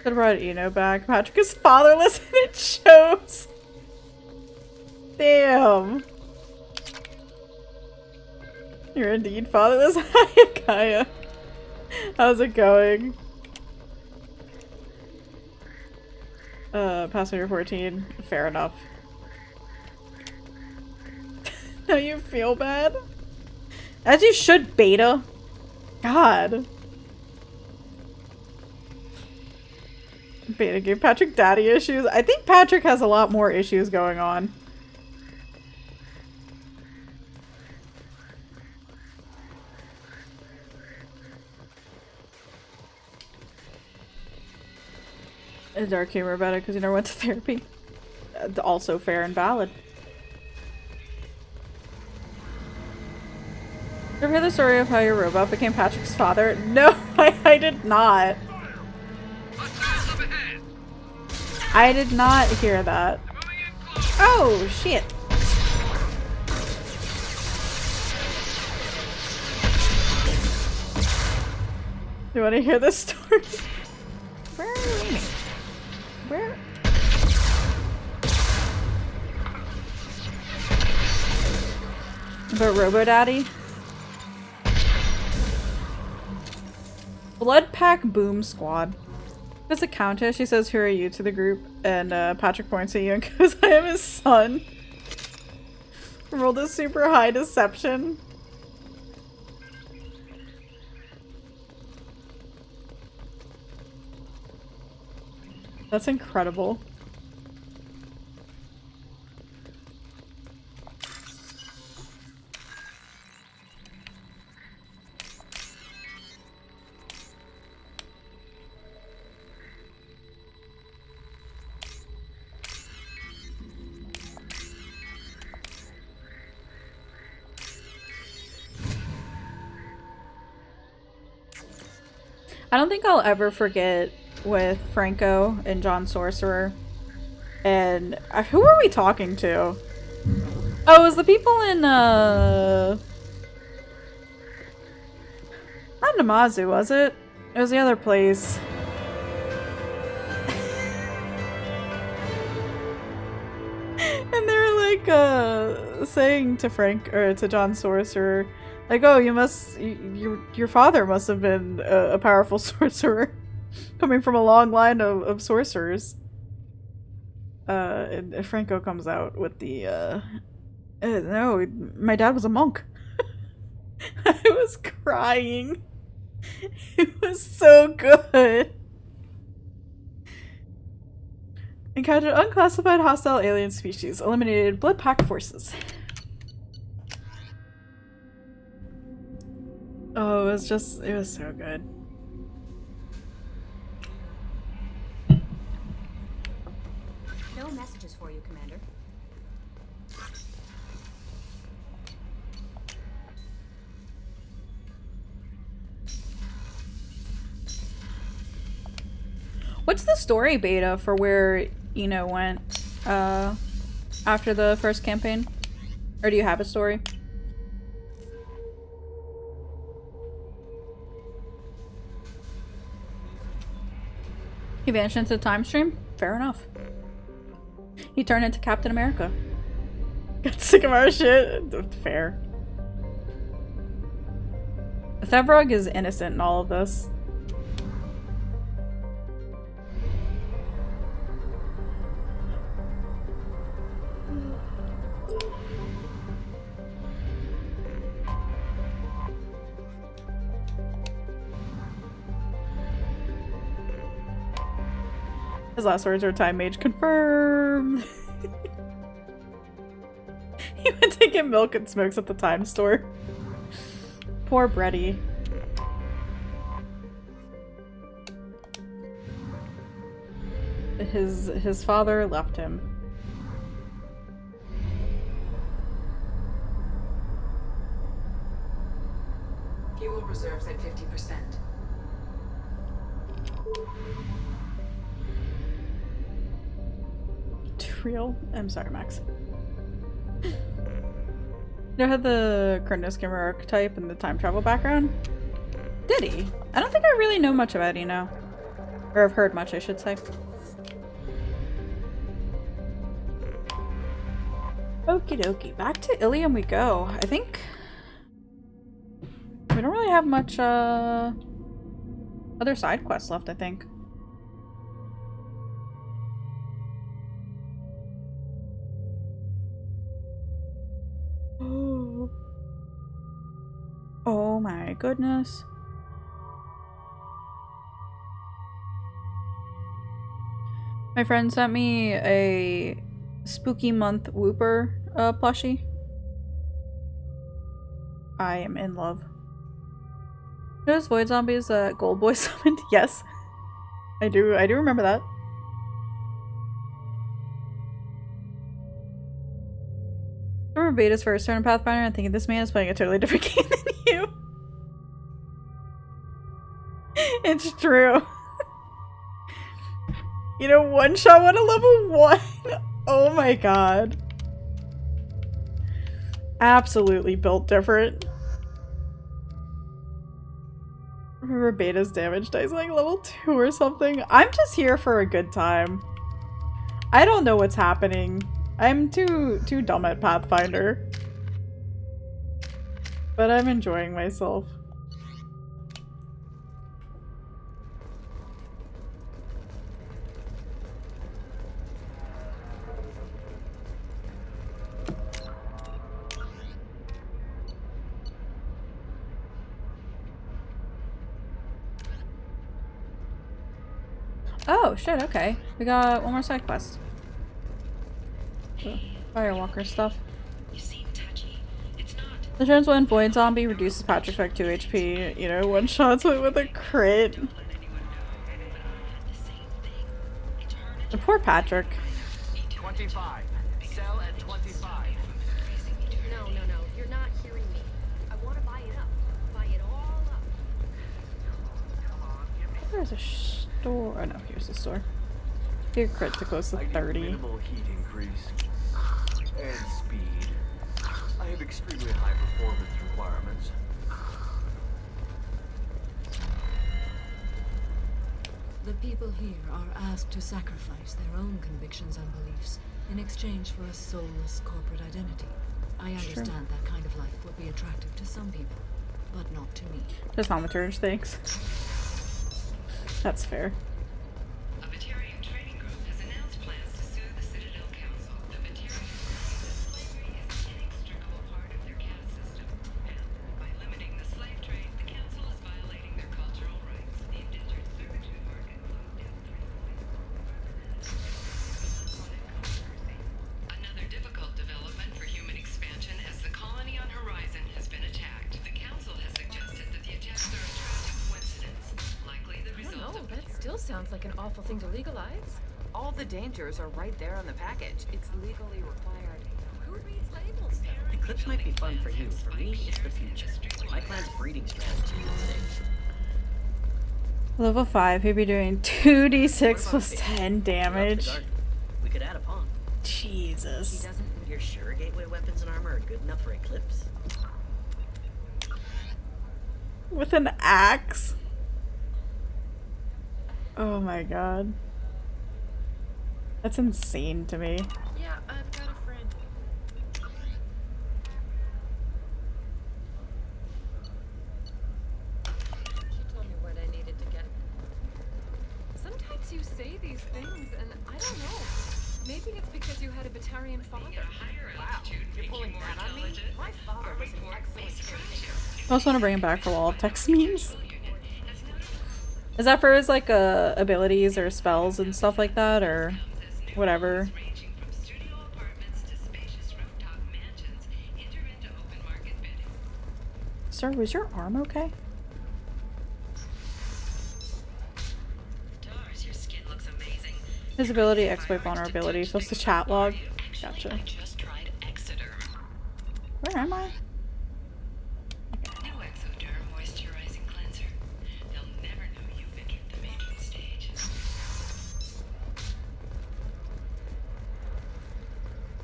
Speaker 1: Could've brought Eno back. Patrick is fatherless and it shows! Damn! You're indeed fatherless. Hi, Kaya. How's it going? Passenger 14. Fair enough. Now you feel bad? As you should, Beta. God. Beta gave Patrick daddy issues. I think Patrick has a lot more issues going on. A dark humor about it because you never went to therapy. Also fair and valid. You ever hear the story of how your robot became Patrick's father? No, I did not. I did not hear that. Oh, shit. You want to hear this story? Where are you aiming? Where? About RoboDaddy? Blood Pack Boom Squad. Does it count as? She says, "Who are you?" to the group, and Patrick points at you and goes, "I am his son." Rolled a super high deception. That's incredible. I don't think I'll ever forget with Franco and John Sorcerer. And who were we talking to? Oh, it was the people in not Namazu, was it? It was the other place. And they're like saying to Frank or to John Sorcerer, like, oh, your father must have been a powerful sorcerer, coming from a long line of sorcerers. And Franco comes out with the no, my dad was a monk. I was crying. It was so good. Encountered unclassified hostile alien species. Eliminated blood pact forces. Oh, it was so good.
Speaker 5: No messages for you, Commander.
Speaker 1: What's the story beta for where Eno went after the first campaign? Or do you have a story? He vanished into the time stream? Fair enough. He turned into Captain America. Got sick of our shit? Fair. Thevrog is innocent in all of this. His last words are time mage confirmed. He went to get milk and smokes at the time store. Poor Bretty. His father left him.
Speaker 2: Fuel reserves at 50%.
Speaker 1: Real? I'm sorry, Max. You know how the Chronoskimmer archetype and the time travel background? Did he? I don't think I really know much about Eno. Or I've heard much, I should say. Okie dokie. Back to Ilium we go. I think we don't really have much other side quests left, I think. Oh my goodness. My friend sent me a Spooky Month Whooper plushie. I am in love. Those void zombies that Gold Boy summoned? Yes. I do remember that. I remember Beta's first turn in Pathfinder and thinking this man is playing a totally different game than you. It's true. You know, one shot one at level 1. Oh my god. Absolutely built different. Remember Beta's damage dice like level 2 or something? I'm just here for a good time. I don't know what's happening. I'm too dumb at Pathfinder. But I'm enjoying myself. Oh shit, okay. We got one more side quest. Firewalker stuff.
Speaker 2: You seem touchy. It's not.
Speaker 1: The turns one Void Zombie reduces Patrick's back 2 HP. You know, one shots it with a crit.
Speaker 2: Don't let anyone know. But I had the same thing. It's harder
Speaker 1: The poor Patrick.
Speaker 8: 25. Sell at 25.
Speaker 5: No, you're not hearing me. I want to buy it up. Buy it all up.
Speaker 7: Come on, give
Speaker 1: There's a store. Oh no, here's the store. Your crit to close to 30.
Speaker 8: Minimal heat increase and speed. I have extremely high performance requirements.
Speaker 10: The people here are asked to sacrifice their own convictions and beliefs in exchange for a soulless corporate identity. I understand that kind of life would be attractive to some people, but not to me.
Speaker 1: Just amateurs, thanks. That's fair.
Speaker 2: A Batarian training group has announced plans to sue the Citadel Council. The Batarians believe that slavery is an inextricable part of their caste system, and by limiting the slave trade, the council is violating their cultural rights. The indentured servitude market closed down 3 Another difficult development for human expansion as the colony on Horizon has been attacked. The council has suggested that the attacks are a tragic coincidence, likely the result
Speaker 11: No, that still sounds like an awful thing to legalize. All the dangers are right there on the package. It's legally required. Who reads labels, though?
Speaker 7: Eclipse might be fun for you. For me, it's the future. My clan's breeding strategy is
Speaker 1: Level 5, he'd be doing 2d6
Speaker 7: What
Speaker 1: plus
Speaker 7: about
Speaker 1: 10 damage.
Speaker 7: We could add a pawn.
Speaker 1: Jesus.
Speaker 7: You're sure gateway weapons and armor are good enough for Eclipse?
Speaker 1: With an axe? Oh my god. That's insane to me.
Speaker 11: Yeah, I've got a friend. She told me what I needed to get. Sometimes you say these things, and I don't know. Maybe it's because you had a Batarian father. Wow, you're pulling that on me? My father was an excellent teacher.
Speaker 1: I also want to bring him back for Wall of Text memes. Is that for his like abilities or spells and stuff like that, or whatever? Sir, was your arm okay? His ability, exploit vulnerability, fills the chat log. Gotcha. Where am I?
Speaker 2: New Exoderm moisturizing cleanser. They'll never know you've entered the making stage.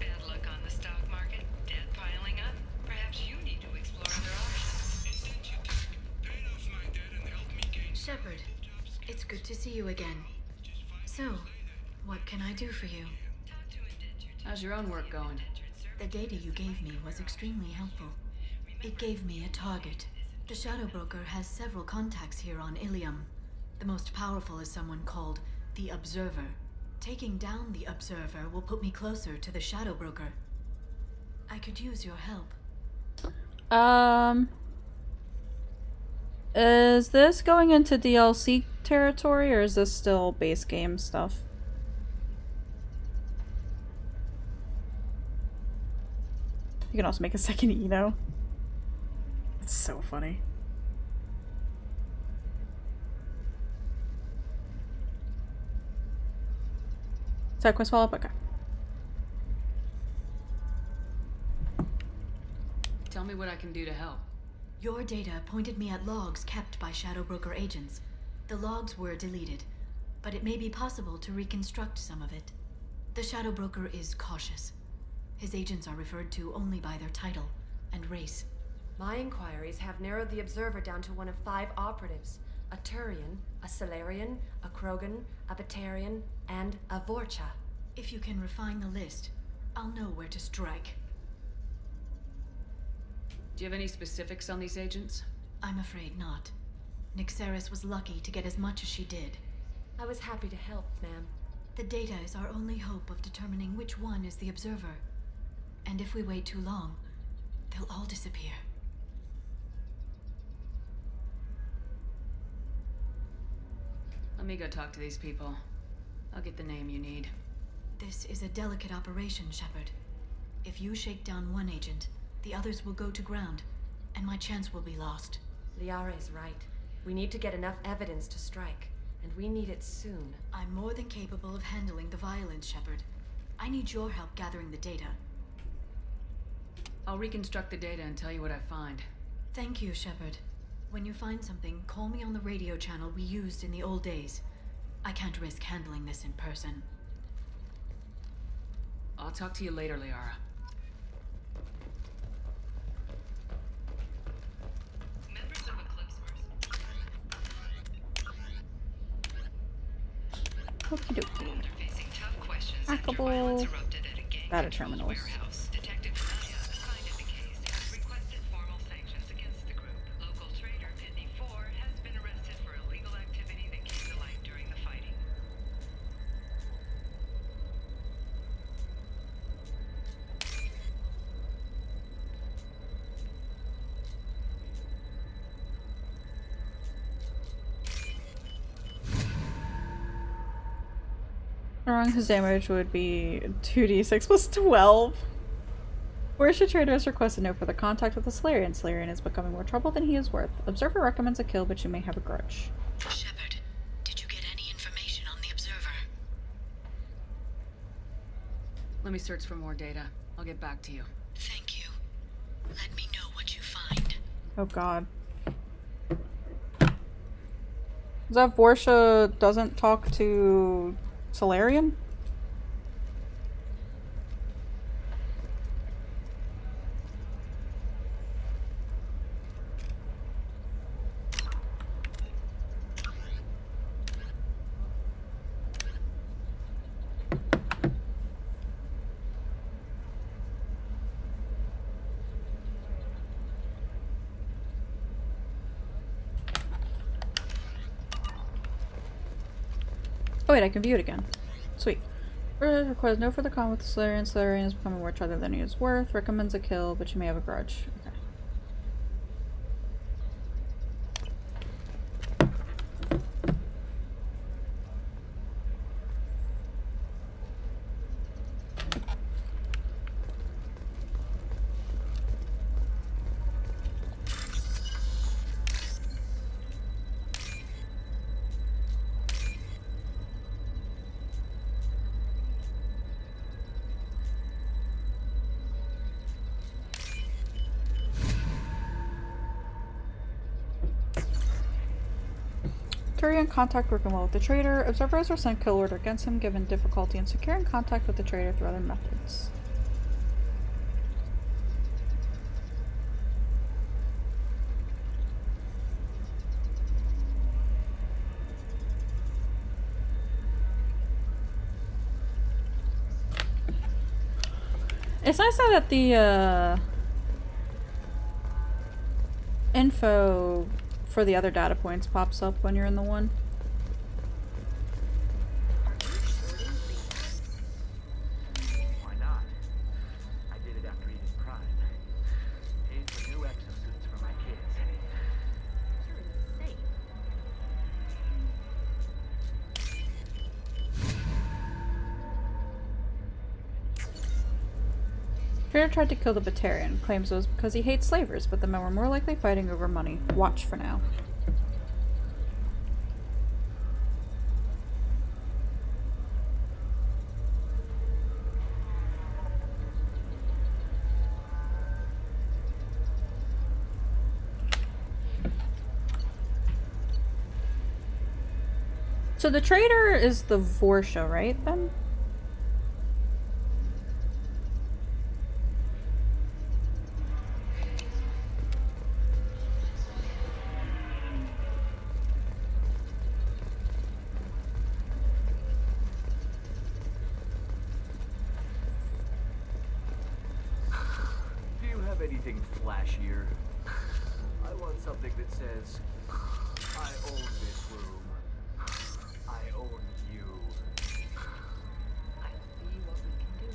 Speaker 2: Bad luck on the stock market. Debt piling up. Perhaps you need to explore other options.
Speaker 12: Shepard, it's good to see you again. So, what can I do for you?
Speaker 10: How's your own work going?
Speaker 12: The data you gave me was extremely helpful. It gave me a target. The Shadow Broker has several contacts here on Ilium. The most powerful is someone called the Observer. Taking down the Observer will put me closer to the Shadow Broker. I could use your help.
Speaker 1: Is this going into DLC territory, or is this still base game stuff? You can also make a second Eno. It's so funny. Side quest follow-up? Okay.
Speaker 10: Tell me what I can do to help.
Speaker 12: Your data pointed me at logs kept by Shadow Broker agents. The logs were deleted, but it may be possible to reconstruct some of it. The Shadow Broker is cautious. His agents are referred to only by their title and race.
Speaker 11: My inquiries have narrowed the Observer down to one of 5 operatives. A Turian, a Solarian, a Krogan, a Batarian, and a Vorcha.
Speaker 12: If you can refine the list, I'll know where to strike.
Speaker 10: Do you have any specifics on these agents?
Speaker 12: I'm afraid not. Nyxeris was lucky to get as much as she did.
Speaker 11: I was happy to help, ma'am.
Speaker 12: The data is our only hope of determining which one is the Observer. And if we wait too long, they'll all disappear.
Speaker 10: Let me go talk to these people. I'll get the name you need.
Speaker 12: This is a delicate operation, Shepard. If you shake down one agent, the others will go to ground, and my chance will be lost.
Speaker 11: Liara is right. We need to get enough evidence to strike, and we need it soon.
Speaker 12: I'm more than capable of handling the violence, Shepard. I need your help gathering the data.
Speaker 10: I'll reconstruct the data and tell you what I find.
Speaker 12: Thank you, Shepard. When you find something, call me on the radio channel we used in the old days. I can't risk handling this in person.
Speaker 11: I'll talk to you later, Liara.
Speaker 2: Members of Eclipse
Speaker 1: Okie dokie.
Speaker 2: are facing tough questions after
Speaker 1: Hackable.
Speaker 2: violence erupted at a gang
Speaker 1: Data
Speaker 2: controlled
Speaker 1: terminals.
Speaker 2: warehouse. Detective Anaya, assigned to the case, has requested formal sanctions against the group. Local trader Pitney 4 has been arrested for illegal activity that came to light during the fighting.
Speaker 1: Wrong, his damage would be 2d6 plus 12. Worship Trader has requested no further contact with the Salarian. Salarian is becoming more trouble than he is worth. Observer recommends a kill, but you may have a grudge.
Speaker 12: Shepard, did you get any information on the Observer?
Speaker 11: Let me search for more data. I'll get back to you.
Speaker 12: Thank you. Let me know what you find.
Speaker 1: Oh god. Is that Vorsha doesn't talk to Salarian? Oh wait, I can view it again. Sweet. Requires no further comment with the Salarian. Salarian is becoming more trouble than he is worth. Recommends a kill, but you may have a grudge. Okay. In contact working well with the trader. Observers are sent kill order against him given difficulty in securing contact with the trader through other methods. It's nice that the info for the other data points pops up when you're in the one.
Speaker 8: Why not? I did it after eating Prime. Paid for new exosuits for my kids.
Speaker 5: You're insane.
Speaker 1: Trader tried to kill the Batarian, claims it was because he hates slavers, but the men were more likely fighting over money. Watch for now. So the trader is the Vorsha, right, then?
Speaker 8: Do you have anything flashier? I want something that says, I own this room. I own you.
Speaker 5: I'll see what we can do.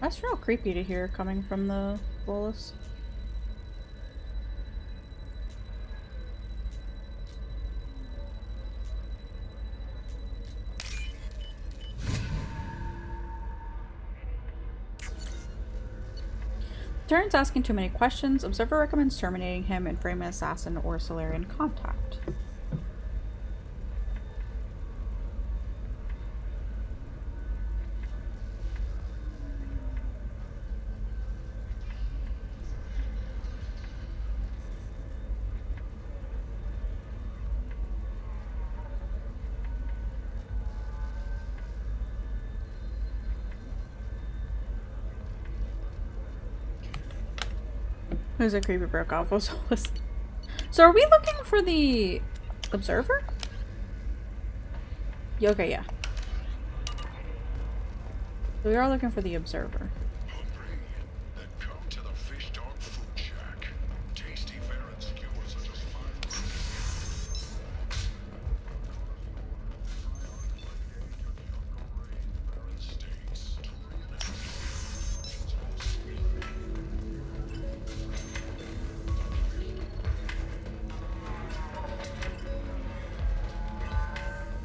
Speaker 1: That's real creepy to hear coming from the Volus. Terran's asking too many questions. Observer recommends terminating him and frame an assassin or Salarian contact. Who's a creepy broke off? So are we looking for the observer? Yeah, okay, yeah. We are looking for the observer.
Speaker 9: Then come to the Fish Dog Food Shack. Tasty Baron skewers are just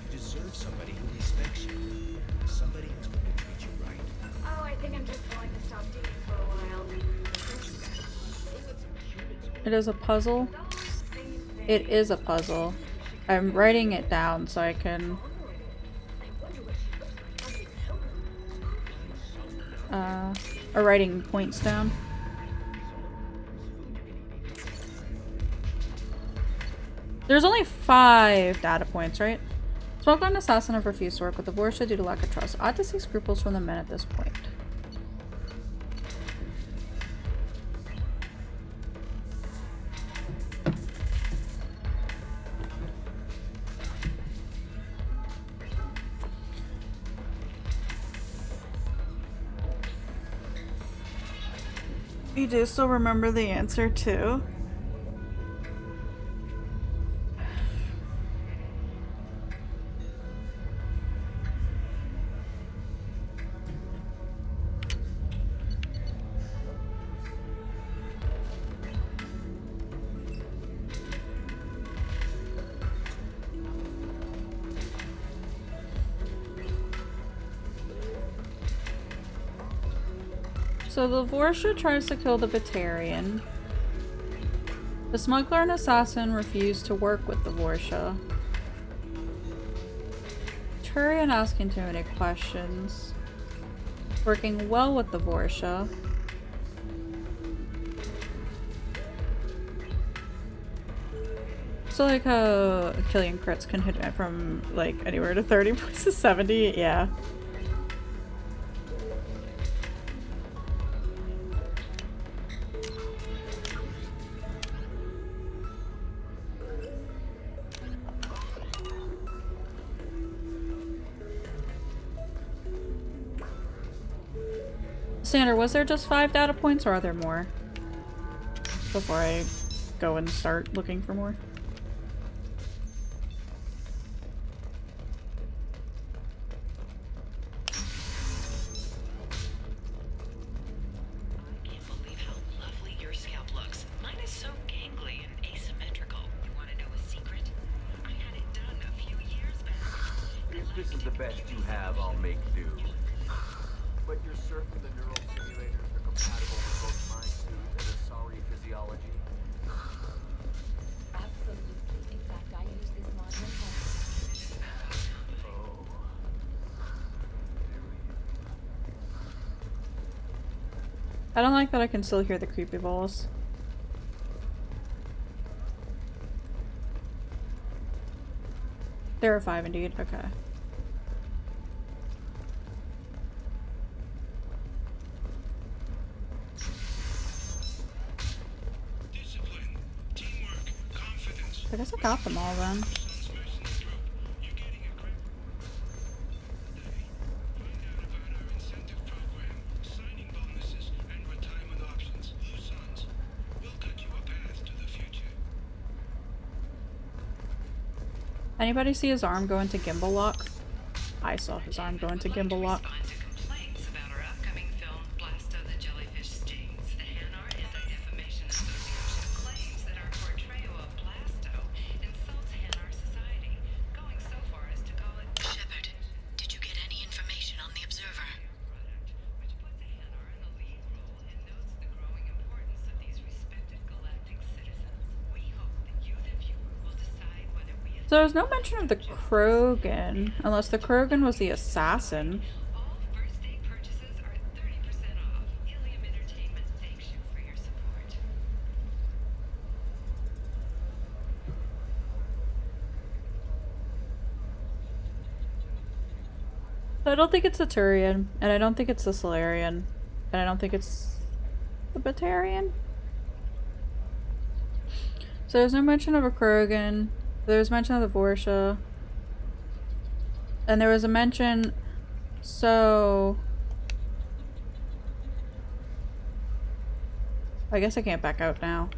Speaker 13: You deserve somebody who respects you. Somebody who's going to treat you right.
Speaker 5: Oh, I think I'm just going to stop dating for a while.
Speaker 1: It is a puzzle. It is a puzzle. I'm writing it down so I can or writing points down. There's only 5 data points, right? Smokeline and Assassin have refused to work with the Vorsha due to lack of trust. Odd to see scruples from the men at this point. You do still remember the answer too? So the Vorsha tries to kill the Batarian. The Smuggler and Assassin refuse to work with the Vorsha. Turian asking too many questions. Working well with the Vorsha. So like how Killian crits can hit it from like anywhere to 30 points to 70, yeah. Sandra, was there just 5 data points or are there more? Before I go and start looking for more.
Speaker 2: Can't believe how lovely your scalp looks. Mine is so gangly and asymmetrical. You want to know a secret? I had it done a few years back.
Speaker 8: If this is the best you have, I'll make do. But you're certain the neural simulators are compatible with both my suit and Asari physiology?
Speaker 5: Absolutely. In fact, I use this module.
Speaker 8: Oh.
Speaker 1: I don't like that I can still hear the creepy voice. There are 5 indeed, okay.
Speaker 9: discipline, teamwork, confidence.
Speaker 1: I guess I got them all then.
Speaker 9: You're getting a grip. Today, find out about our incentive program, signing bonuses, and retirement options. Blue Suns. We'll cut you a path to the future.
Speaker 1: Anybody see his arm go into gimbal lock? I saw his arm go into gimbal lock.
Speaker 2: Respond to complaints about our upcoming film, Blasto the Jellyfish Stings. The Hanar Anti-Defamation Association claims that our portrayal of Blasto insults Hanar society, going so far as to call it
Speaker 12: Shepard, did you get any information on the Observer?
Speaker 2: product, which puts a Hanar in the lead role and notes the growing importance of these respected galactic citizens. We hope that you, the viewer, will decide whether we
Speaker 1: So there's no mention of the Krogan, unless the Krogan was the assassin.
Speaker 2: all first day purchases are 30% off. Ilium Entertainment thanks you for your support.
Speaker 1: So I don't think it's the Turian, and I don't think it's the Solarian, and I don't think it's the Batarian. So there's no mention of a Krogan. There's mention of the Vorsha. And there was a mention... So... I guess I can't back out now.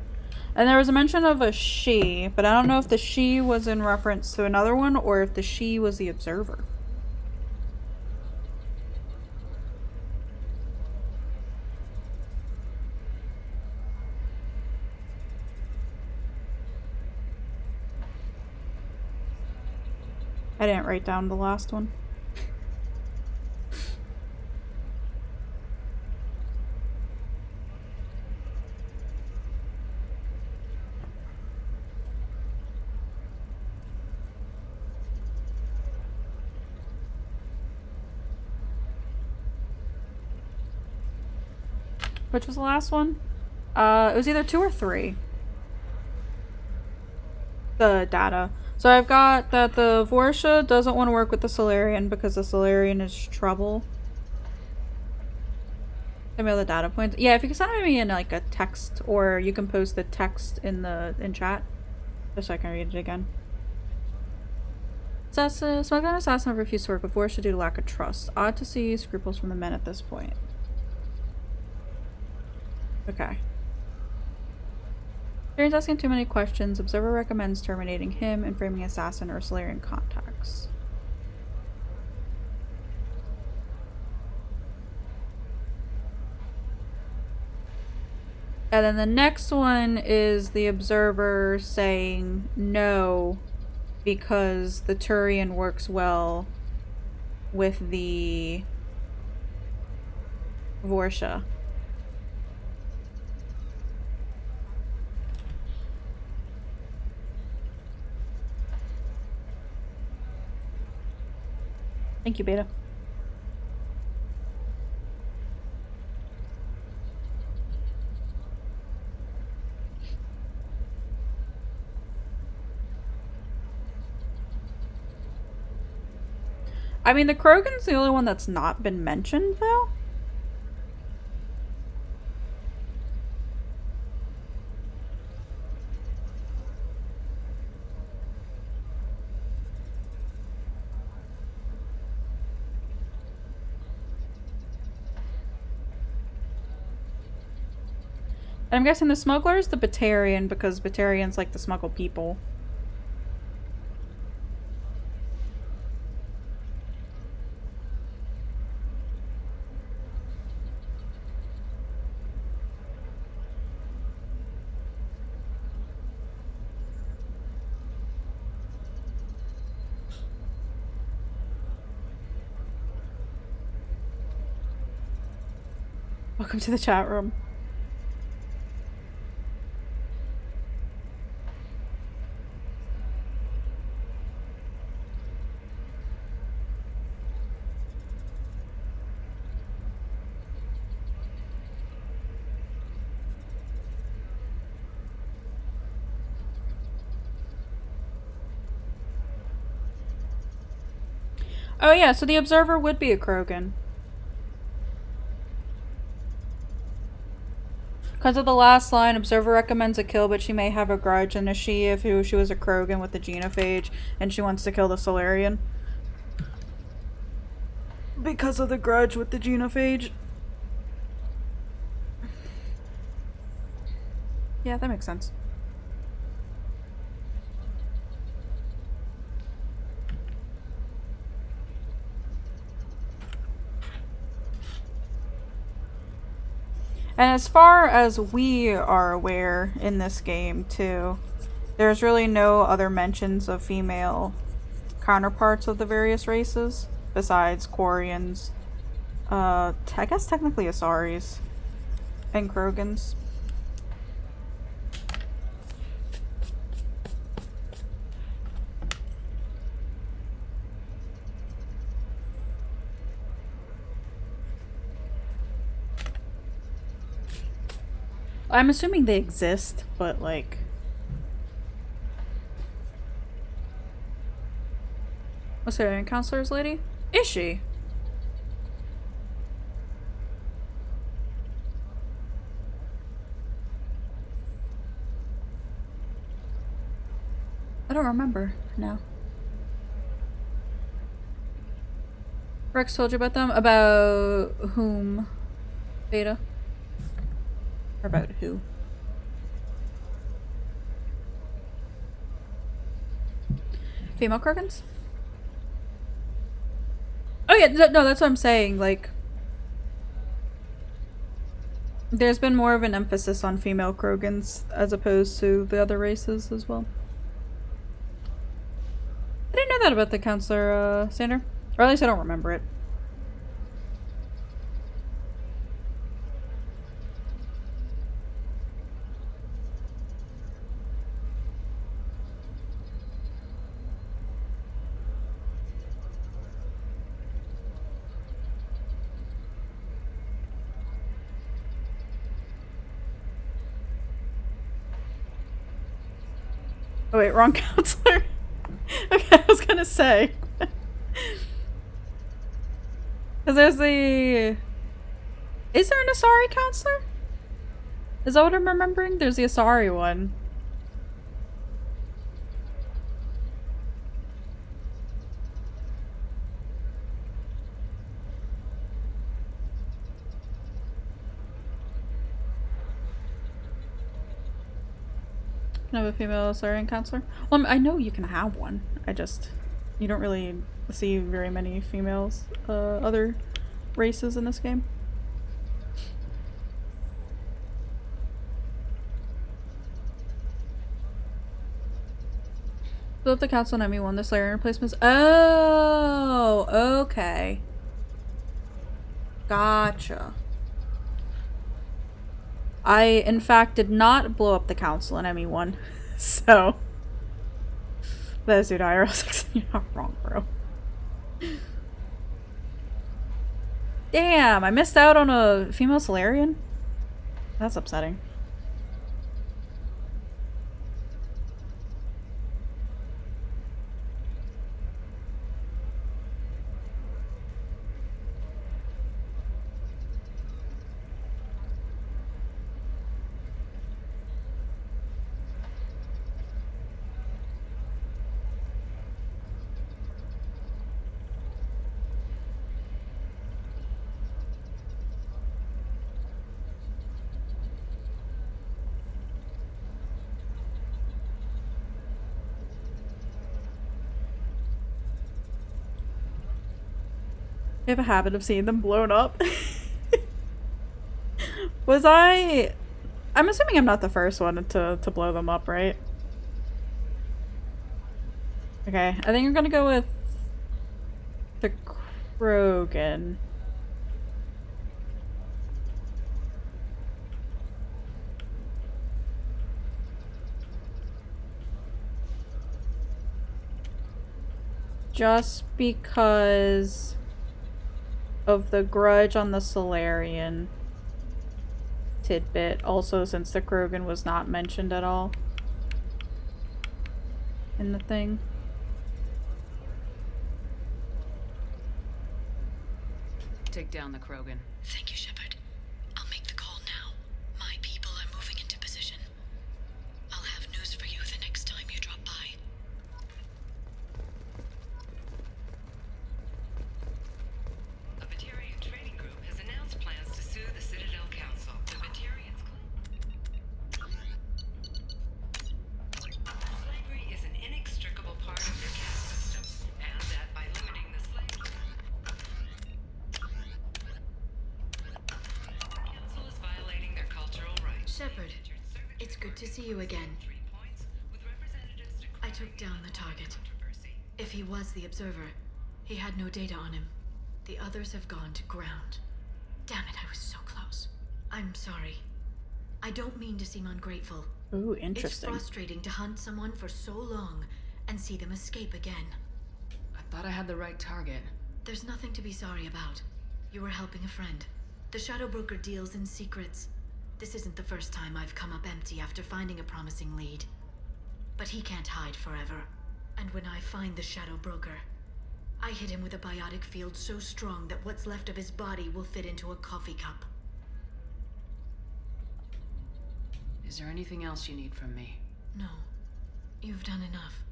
Speaker 1: And there was a mention of a she, but I don't know if the she was in reference to another one or if the she was the observer. I didn't write down the last one. Which was the last one? It was either 2 or 3. The data. So I've got that the Vorsha doesn't want to work with the Solarian because the Solarian is trouble. Send me all the data points. Yeah, if you can send me in like a text, or you can post the text in chat, just so I can read it again. Smuggler assassin have refused to work with Vorsha due to lack of trust. Odd to see scruples from the men at this point. Okay. Tarion's asking too many questions. Observer recommends terminating him and framing assassin or Solarian contacts. And then the next one is the observer saying no because the Turian works well with the Vorsha. Thank you, Beta. I mean, the Krogan's the only one that's not been mentioned, though. And I'm guessing the smuggler is the Batarian because Batarians like to smuggle people. Welcome to the chat room. Oh yeah, so the observer would be a Krogan. Because of the last line, observer recommends a kill, but she may have a grudge, and a she if she was a Krogan with the genophage, and she wants to kill the Solarian. Because of the grudge with the genophage. Yeah, that makes sense. And as far as we are aware in this game, too, there's really no other mentions of female counterparts of the various races, besides Quarians, I guess technically Asaris, and Krogans. I'm assuming they exist, but like... What's her name? Counselor's lady? Is she? I don't remember now. Rex told you about them? About whom? Beta? Or about who? Female Krogans? Oh yeah, no, that's what I'm saying, like... There's been more of an emphasis on female Krogans as opposed to the other races as well. I didn't know that about the Counselor, Sander. Or at least I don't remember it. Oh wait, wrong Counselor. Okay, I was gonna say. Cause there's the... Is there an Asari Counselor? Is that what I'm remembering? There's the Asari one. Can I have a female Asarian Counselor? Well, I know you can have one. You don't really see very many females, other races in this game. Build up the council and ME1, the Slayer replacements. Oh, okay. Gotcha. I, in fact, did not blow up the council in ME1, so... That is dude IRL. You're not wrong, bro. Damn, I missed out on a female Solarian? That's upsetting. I have a habit of seeing them blown up. I'm assuming I'm not the first one to blow them up, right? Okay, I think I'm gonna go with the Krogan. Just because of the grudge on the Solarian tidbit. Also, since the Krogan was not mentioned at all in the thing.
Speaker 14: Take down the Krogan.
Speaker 12: Thank you, Shepard. I'll make the call now. My people are moving into position. I'll have news for you the next time you drop by.
Speaker 2: A Batarian trading group has announced plans to sue the Citadel Council. The Batarians claim slavery is an inextricable part of their caste system, and that by limiting the slave Council is violating their cultural rights.
Speaker 12: Shepard, it's good to see you again. I took down the target. If he was the Observer, he had no data on him. The others have gone to ground. Damn it, I was so close. I'm sorry. I don't mean to seem ungrateful.
Speaker 1: Ooh, interesting.
Speaker 12: It's frustrating to hunt someone for so long and see them escape again.
Speaker 14: I thought I had the right target.
Speaker 12: There's nothing to be sorry about. You were helping a friend. The Shadow Broker deals in secrets. This isn't the first time I've come up empty after finding a promising lead. But he can't hide forever. And when I find the Shadow Broker, I hit him with a biotic field so strong that what's left of his body will fit into a coffee cup.
Speaker 14: Is there anything else you need from me?
Speaker 12: No. You've done enough.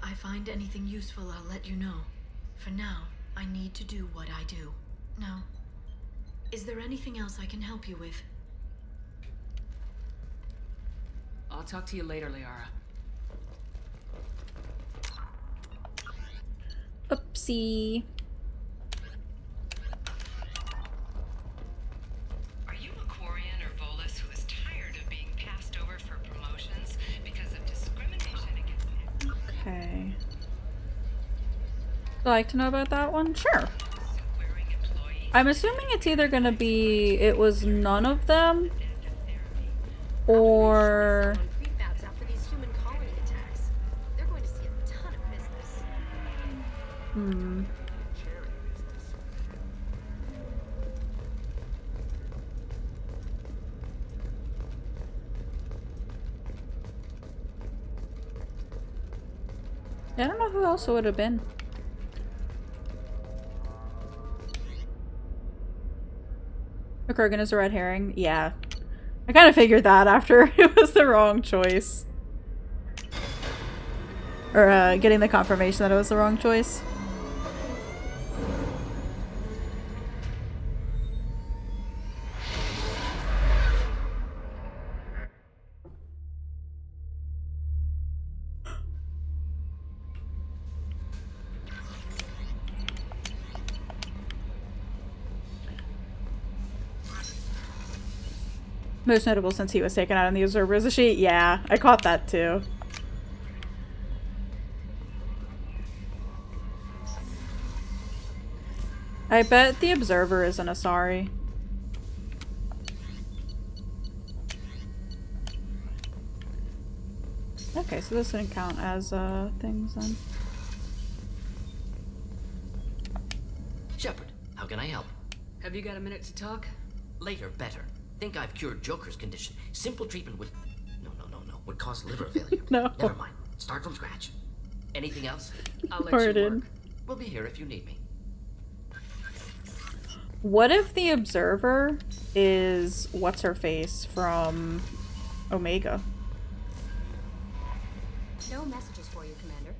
Speaker 12: I find anything useful, I'll let you know. For now, I need to do what I do. Now, is there anything else I can help you with?
Speaker 14: I'll talk to you later, Liara.
Speaker 1: Oopsie.
Speaker 2: Are you a Quarian or Volus who is tired of being passed over for promotions because of discrimination against him?
Speaker 1: Okay. Would you like to know about that one? Sure. I'm assuming it's either gonna be it was none of them, or
Speaker 5: Prefabs after these human colony attacks. They're going to see a ton of business.
Speaker 1: Yeah, I don't know who else it would have been. The Krogan is a red herring? Yeah. I kind of figured that after it was the wrong choice. Or, getting the confirmation that it was the wrong choice. Most notable since he was taken out in the Observer, is she? Yeah, I caught that too. I bet the Observer is an Asari. Okay, so this didn't count as things then.
Speaker 15: Shepard, how can I help?
Speaker 14: Have you got a minute to talk?
Speaker 15: Later, better. Think I've cured Joker's condition. Simple treatment would... No. Would cause liver failure.
Speaker 1: No.
Speaker 15: Never mind. Start from scratch. Anything else?
Speaker 14: I'll let you work.
Speaker 15: We'll be here if you need me.
Speaker 1: What if the Observer is what's-her-face from Omega?
Speaker 5: No messages for you, Commander.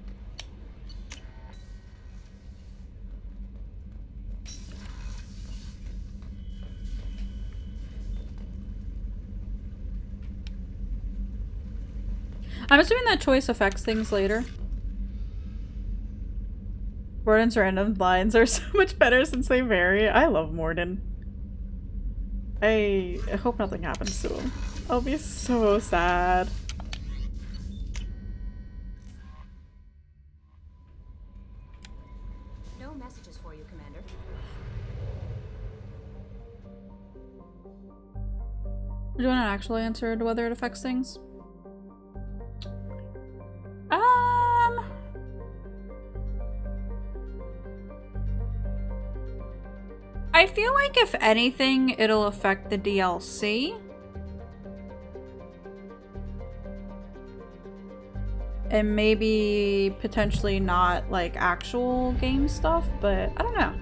Speaker 1: I'm assuming that choice affects things later. Mordin's random lines are so much better since they vary. I love Mordin. I hope nothing happens to him. I'll be so sad.
Speaker 5: No messages for you, Commander.
Speaker 1: Do you want an actual answer to whether it affects things? I feel like if anything, it'll affect the DLC. And maybe potentially not like actual game stuff, but I don't know.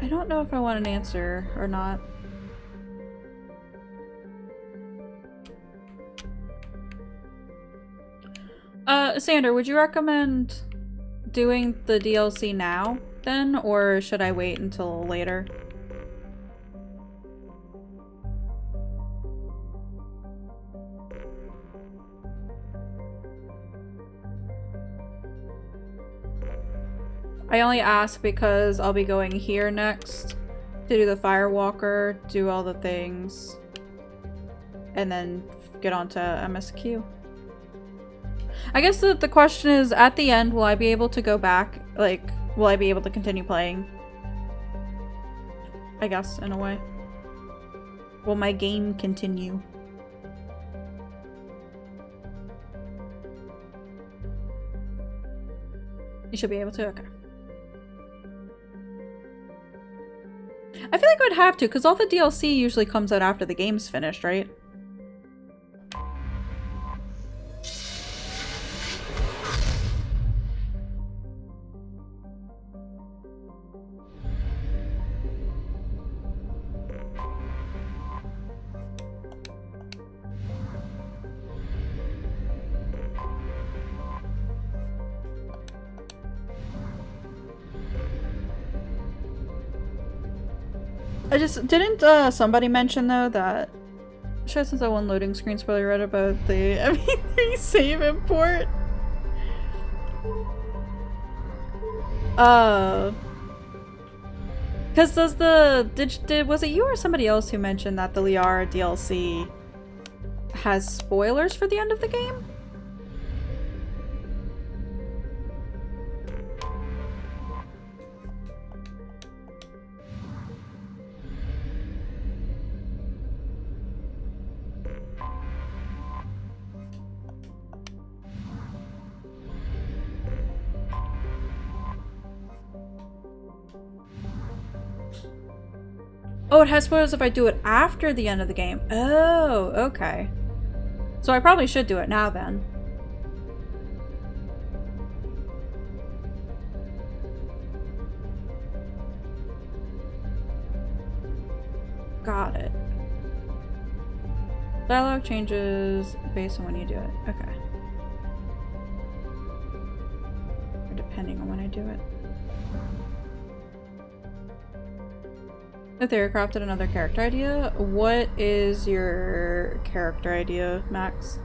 Speaker 1: I don't know if I want an answer or not. Sander, would you recommend doing the DLC now then, or should I wait until later? I only ask because I'll be going here next to do the Firewalker, do all the things, and then get onto MSQ. I guess the question is, at the end, will I be able to go back? Like, will I be able to continue playing? I guess, in a way. Will my game continue? You should be able to, okay. I feel like I would have to, because all the DLC usually comes out after the game's finished, right? I just didn't somebody mention though that since that one loading screen spoiler read about the MP3 save import. Cause does the was it you or somebody else who mentioned that the Liara DLC has spoilers for the end of the game? Oh, it has spoilers if I do it after the end of the game. Oh, okay. So I probably should do it now then. Got it. Dialogue changes based on when you do it. Okay. Or depending on when I do it. Aethera crafted another character idea. What is your character idea, Max?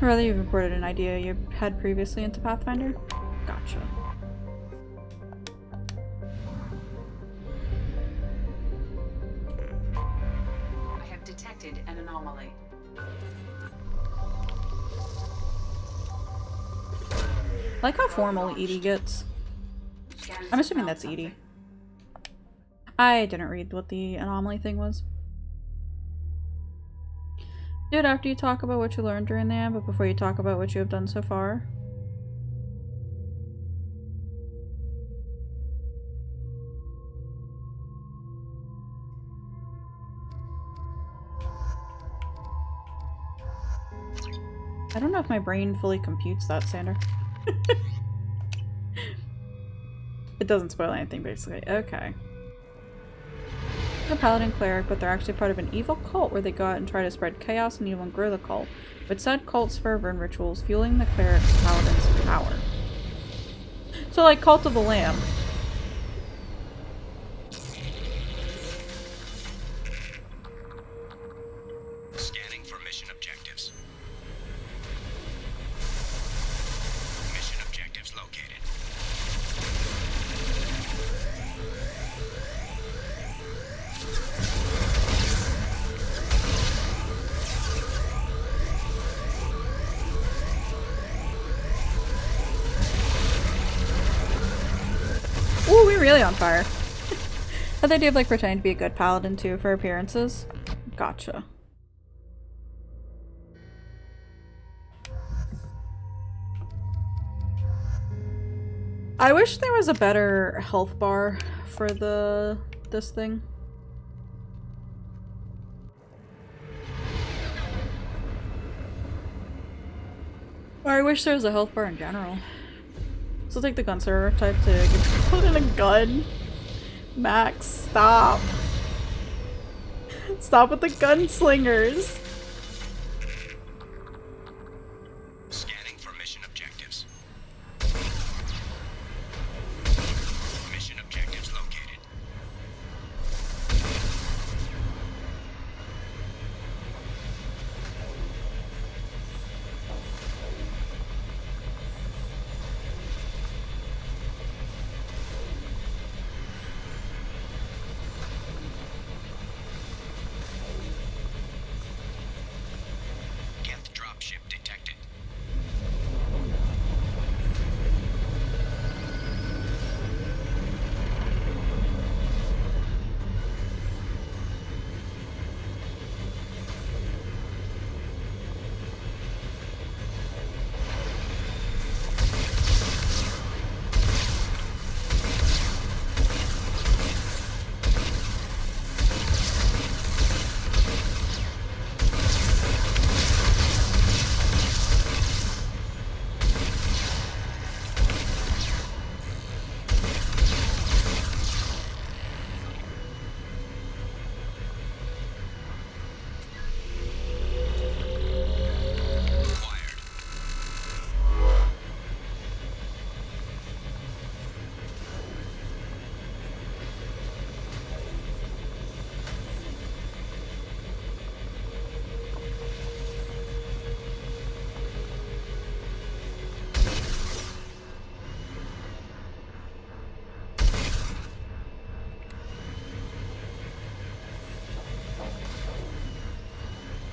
Speaker 1: Or rather, you've imported an idea you had previously into Pathfinder? Gotcha.
Speaker 14: Detected an anomaly.
Speaker 1: Like how formal Edie gets. I'm assuming that's Edie. I didn't read what the anomaly thing was. Do it after you talk about what you learned during the end, but before you talk about what you have done so far. I don't know if my brain fully computes that, Sander. It doesn't spoil anything, basically. Okay. A paladin cleric, but they're actually part of an evil cult where they go out and try to spread chaos and evil and grow the cult, with said cult's fervor and rituals fueling the cleric's paladin's power. So like Cult of the Lamb.
Speaker 13: Scanning for mission objectives. Mission objectives located.
Speaker 1: Ooh, we're really on fire. Had the idea of like pretending to be a good paladin too for appearances. Gotcha. I wish there was a better health bar for this thing. Or I wish there was a health bar in general. So take the gunslinger type to put in a gun. Max, stop. Stop with the gunslingers.
Speaker 13: Scanning for mission objectives. Mission objectives located.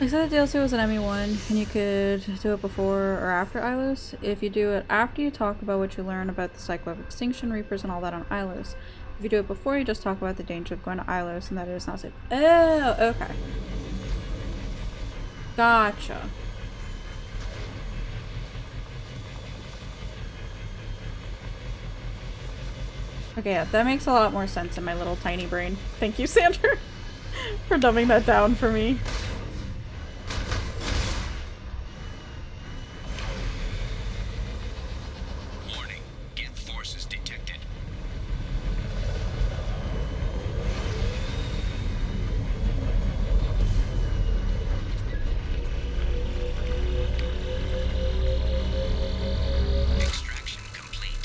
Speaker 1: They said the DLC was an ME1 and you could do it before or after Ilos. If you do it after, you talk about what you learn about the cycle of extinction, Reapers, and all that on Ilos. If you do it before, you just talk about the danger of going to Ilos and that it is not safe. Oh, okay. Gotcha. Okay, yeah, that makes a lot more sense in my little tiny brain. Thank you, Sandra, for dumbing that down for me.
Speaker 13: Warning. Geth forces detected. Extraction complete.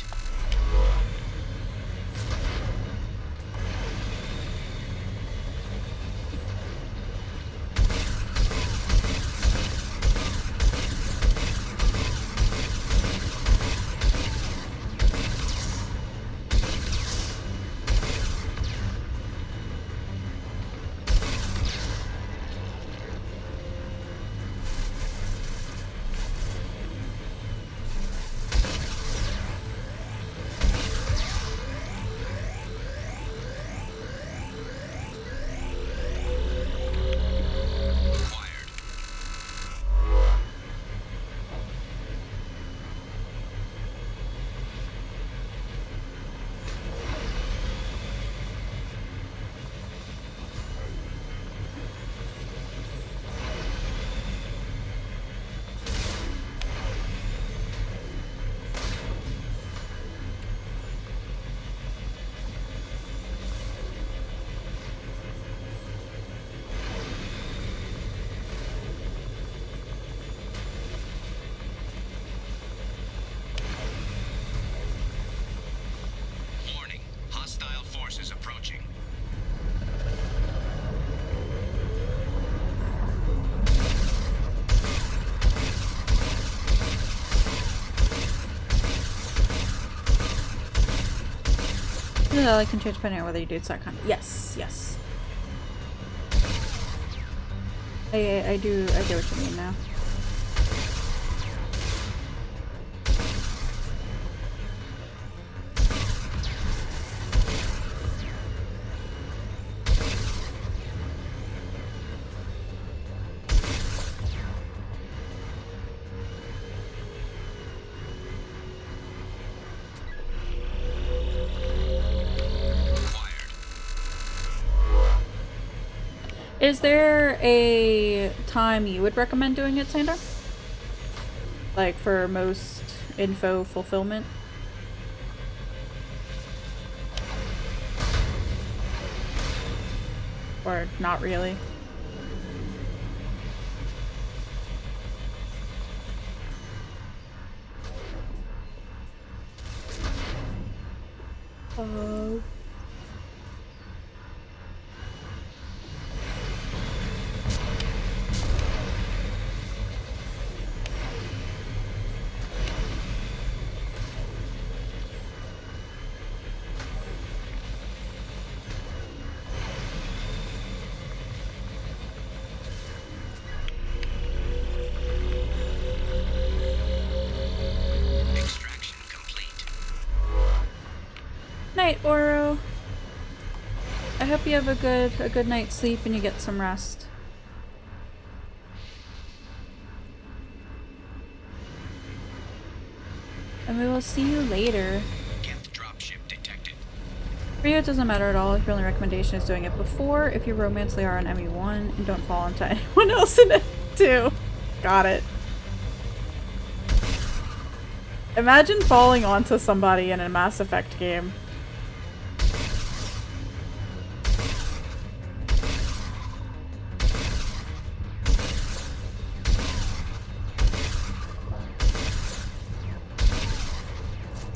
Speaker 13: Warning. Hostile forces approaching.
Speaker 1: Yeah, I can change depending on whether you do SATCON. Yes, yes. I get what you mean now. Is there a time you would recommend doing it, Sandra? Like for most info fulfillment? Or not really?
Speaker 13: Extraction complete.
Speaker 1: Night, Oro. I hope you have a good night's sleep and you get some rest. And we will see you later.
Speaker 13: Geth dropship detected.
Speaker 1: For you, it doesn't matter at all if your only recommendation is doing it before, if you romance they are on ME1, and don't fall into anyone else in ME2. Got it. Imagine falling onto somebody in a Mass Effect game.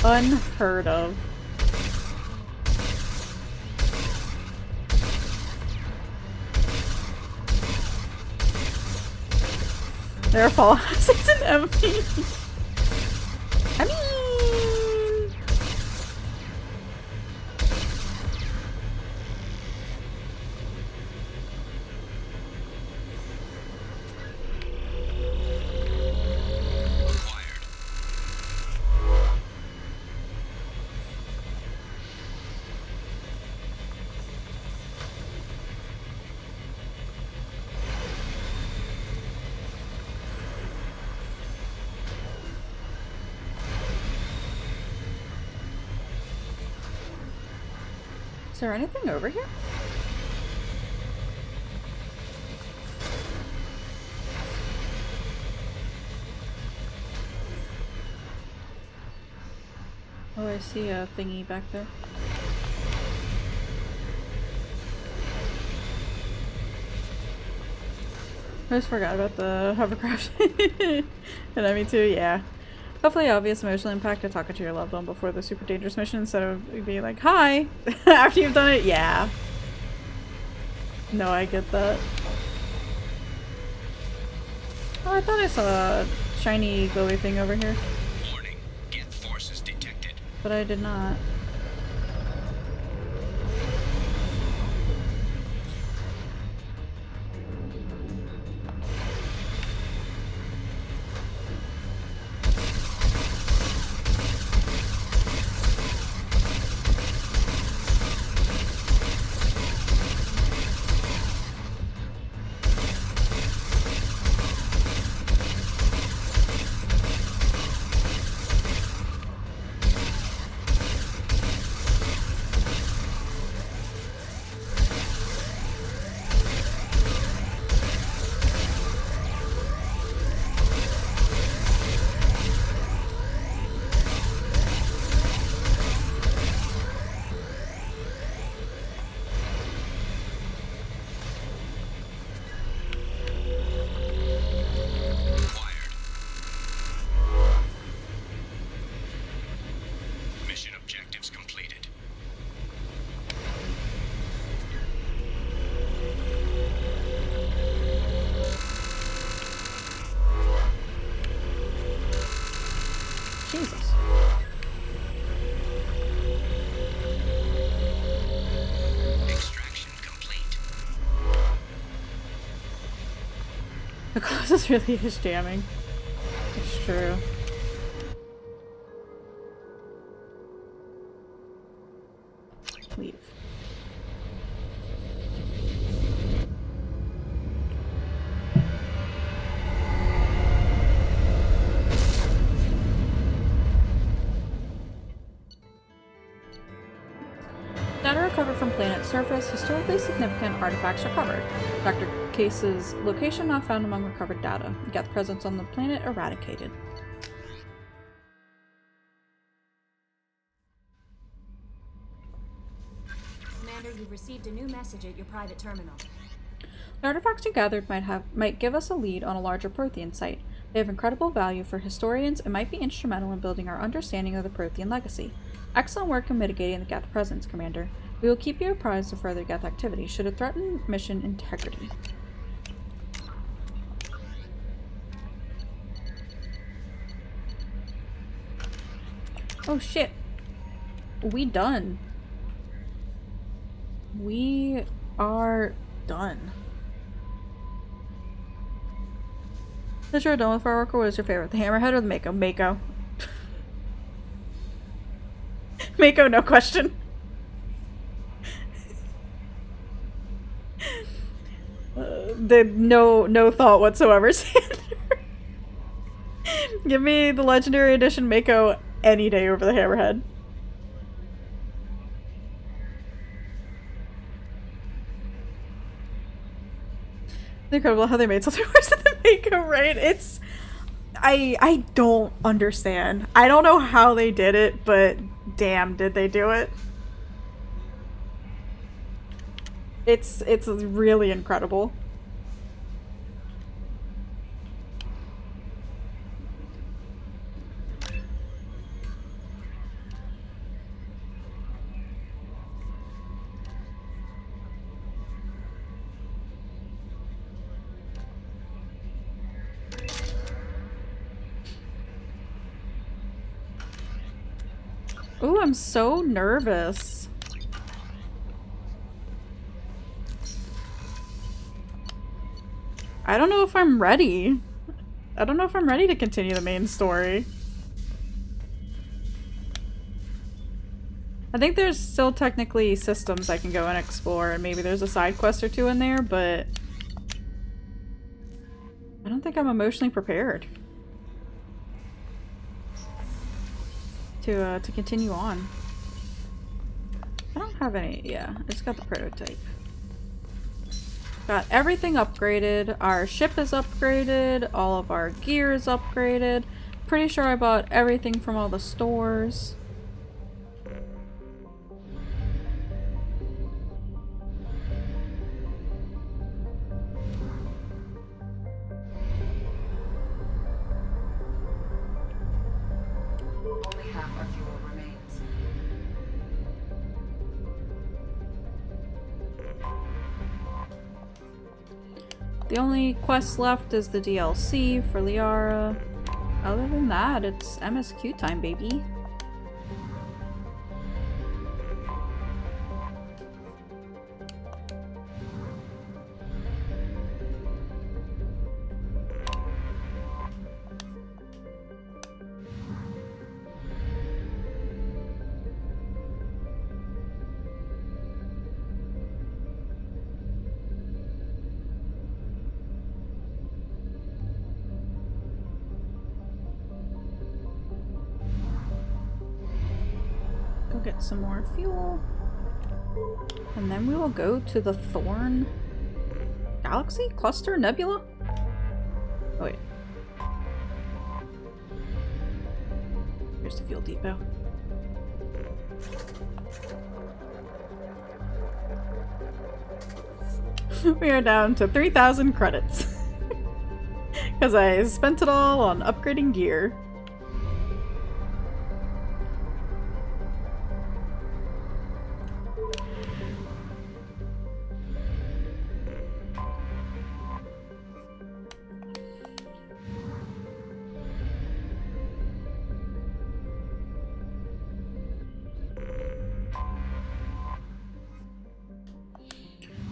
Speaker 1: Unheard of. There are fall assets in MP. I mean, Is there anything over here? Oh, I see a thingy back there. I just forgot about the hovercraft. And I mean too, yeah. Hopefully obvious emotional impact of talking to your loved one before the super dangerous mission instead of being like, hi! After you've done it, yeah. No, I get that. Oh, I thought I saw a shiny glowy thing over here.
Speaker 13: Warning. Geth forces detected.
Speaker 1: But I did not.
Speaker 13: Mission objectives completed.
Speaker 1: Jesus.
Speaker 13: Extraction complete.
Speaker 1: The Colossus really is jamming. It's true. Leave. Data recovered from planet's surface. Historically significant artifacts recovered. Dr. Case's location not found among recovered data. Geth presence on the planet eradicated.
Speaker 16: Commander, you've received a new message at your private terminal.
Speaker 1: The artifacts you gathered might give us a lead on a larger Prothean site. They have incredible value for historians and might be instrumental in building our understanding of the Prothean legacy. Excellent work in mitigating the Geth presence, Commander. We will keep you apprised of further Geth activity should it threaten mission integrity. Oh shit. We done. We are done. Since you're done with Fireworker, what is your favorite? The Hammerhead or the Mako? Mako. Mako, no question. No thought whatsoever. Give me the Legendary Edition Mako any day over the Hammerhead. It's incredible how they made something worse than the Mako, right? It's... I don't understand. I don't know how they did it, but damn, did they do it. It's really incredible. Ooh, I'm so nervous. I don't know if I'm ready. I don't know if I'm ready to continue the main story. I think there's still technically systems I can go and explore, and maybe there's a side quest or two in there, but I don't think I'm emotionally prepared to continue on. I don't have any. Yeah, it's got the prototype. Got everything upgraded. Our ship is upgraded. All of our gear is upgraded. Pretty sure I bought everything from all the stores.
Speaker 14: Only half our fuel remains.
Speaker 1: The only quest left is the DLC for Liara. Other than that, it's MSQ time, baby. Go get some more fuel. And then we will go to the Thorn Galaxy? Cluster? Nebula? Oh wait. Here's the fuel depot. We are down to 3,000 credits. Because I spent it all on upgrading gear.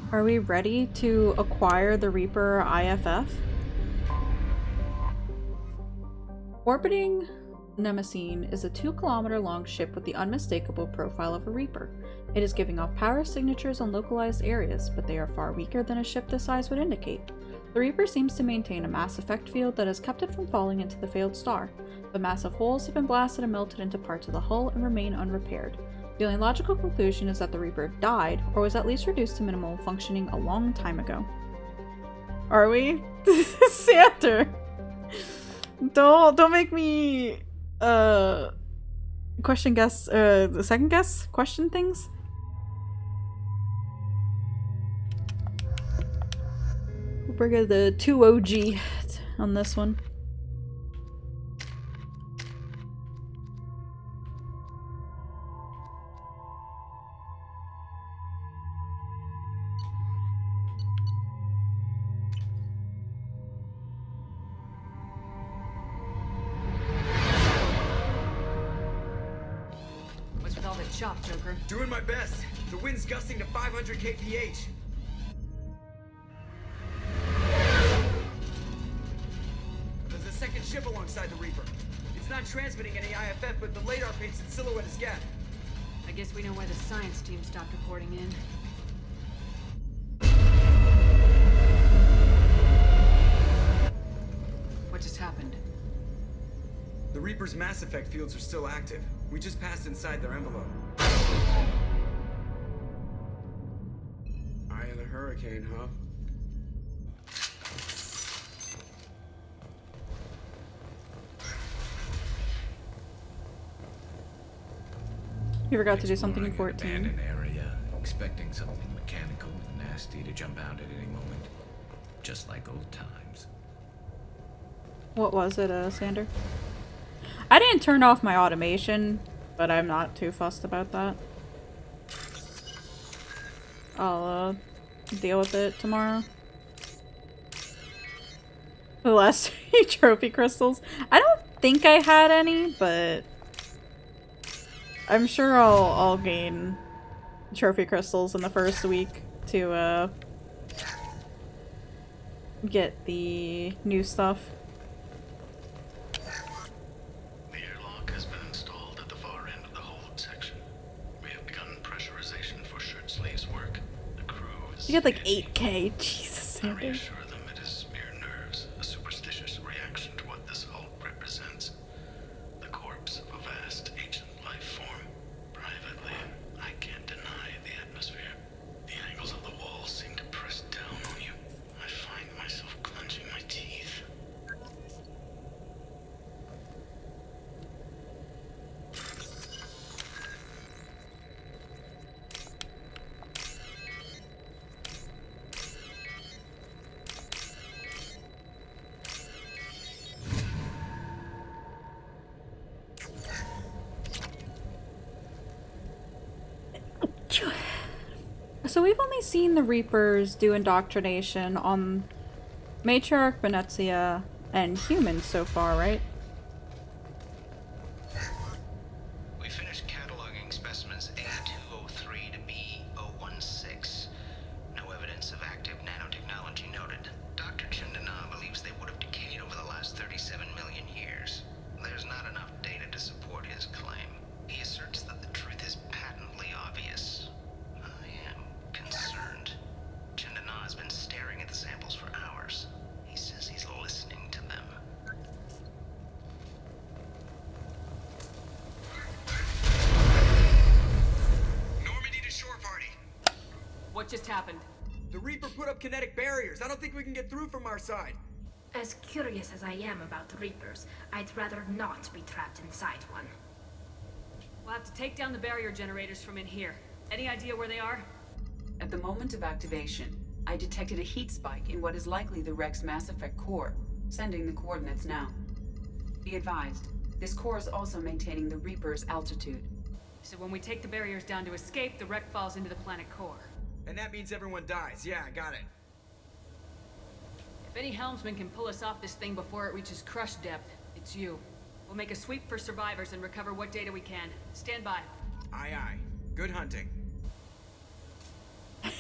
Speaker 1: Are we ready to acquire the Reaper IFF? Orbiting Nemesine is a 2-kilometer-long ship with the unmistakable profile of a Reaper. It is giving off power signatures on localized areas, but they are far weaker than a ship this size would indicate. The Reaper seems to maintain a mass effect field that has kept it from falling into the failed star, but massive holes have been blasted and melted into parts of the hull and remain unrepaired. The only logical conclusion is that the Reaper died, or was at least reduced to minimal functioning a long time ago. Are we? Sander! Don't make me question guess second guess question things. We'll bring in the 2 OG on this one.
Speaker 17: Chop, Joker.
Speaker 18: Doing my best. The wind's gusting to 500 kph. There's a second ship alongside the Reaper. It's not transmitting any IFF, but the radar paints its silhouette as Gap.
Speaker 17: I guess we know why the science team stopped reporting in. What just happened?
Speaker 18: The Reaper's mass effect fields are still active. We just passed inside their envelope. Eye of the hurricane, huh?
Speaker 1: You forgot to do something in 14.
Speaker 4: Abandoned area, expecting something mechanical and nasty to jump out at any moment. Just like old times.
Speaker 1: What was it, Sander? I didn't turn off my automation, but I'm not too fussed about that. I'll deal with it tomorrow. The last 3 trophy crystals. I don't think I had any, but I'm sure I'll gain trophy crystals in the first week to get the new stuff.
Speaker 19: The airlock has been installed at the far end of the hold section. We have begun pressurization for shirt sleeves work. The crew is...
Speaker 1: You get like 8K. Jesus,
Speaker 19: I
Speaker 1: Sander.
Speaker 19: reassure them it is mere nerves, a superstitious reaction to what this hulk represents. The corpse of a vast ancient life form. Privately, I can't deny
Speaker 1: So we've only seen the Reapers do indoctrination on Matriarch, Venezia, and humans so far, right?
Speaker 13: We finished cataloging specimens A203 to B016. No evidence of active nanotechnology noted. Dr. Chandana believes they would have decayed over the last 37 million years. There's not enough data to support his claim. He asserts that the truth is patently obvious. I am concerned. Chandana has been staring at the samples for hours. He says he's listening to them.
Speaker 18: Normandy to shore party.
Speaker 14: What just happened?
Speaker 18: The Reaper put up kinetic barriers. I don't think we can get through from our side.
Speaker 16: As curious as I am about the Reapers, I'd rather not be trapped inside one.
Speaker 14: We'll have to take down the barrier generators from in here. Any idea where they are?
Speaker 17: At the moment of activation, I detected a heat spike in what is likely the Rex Mass Effect core. Sending the coordinates now. Be advised, this core is also maintaining the Reaper's altitude.
Speaker 14: So when we take the barriers down to escape, the wreck falls into the planet core.
Speaker 18: And that means everyone dies. Yeah, I got it.
Speaker 14: If any helmsman can pull us off this thing before it reaches crush depth, it's you. We'll make a sweep for survivors and recover what data we can. Stand by.
Speaker 18: Aye, aye. Good hunting.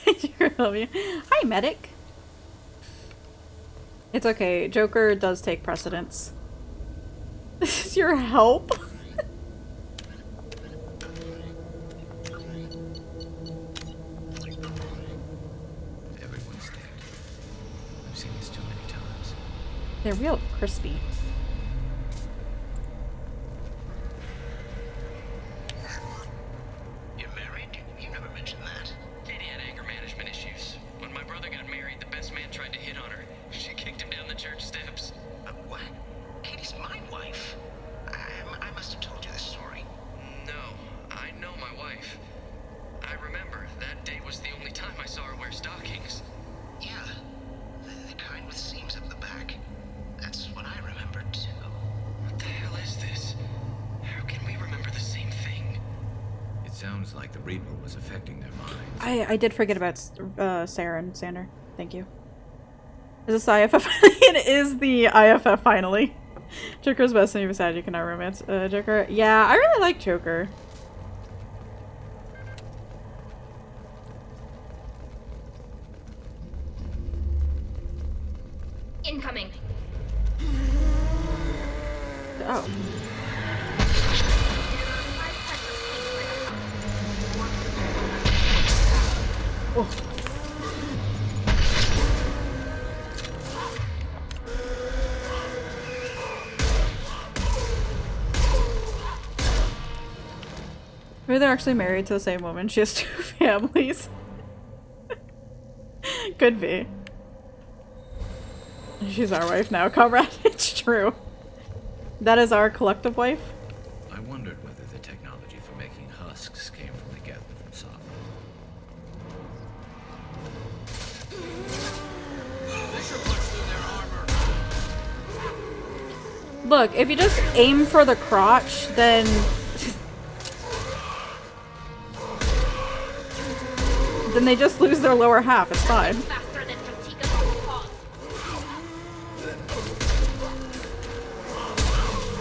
Speaker 1: Hi, medic. It's okay. Joker does take precedence. This is your help?
Speaker 4: Everyone's dead. I've seen this too many times.
Speaker 1: They're real crispy.
Speaker 13: You're married? You never mentioned that.
Speaker 3: Katie had anger management issues. When my brother got married, the best man tried to hit on her. She kicked him down the church steps.
Speaker 13: What? Katie's my wife. I must have told you this story.
Speaker 3: No, I know my wife. I remember that day was the only time I saw her wear stockings.
Speaker 13: Yeah, the kind with seams up the back. That's what I remember too.
Speaker 3: What the hell is this? How can we remember the same thing?
Speaker 4: It sounds like the Reaper was affecting their minds.
Speaker 1: I did forget about Sarah and Sander. Thank you. Is this IFF? It is the IFF finally. Joker's best and you're sad you cannot romance Joker. Yeah, I really like Joker.
Speaker 16: Incoming.
Speaker 1: Oh. Oh. Maybe they're actually married to the same woman. She has two families. Could be. She's our wife now, comrade. It's true. That is our collective wife.
Speaker 4: I wondered whether the technology for making husks came from the Geth from Sodom.
Speaker 1: Look, if you just aim for the crotch, then they just lose their lower half. It's fine.
Speaker 16: Faster than Totika's paws.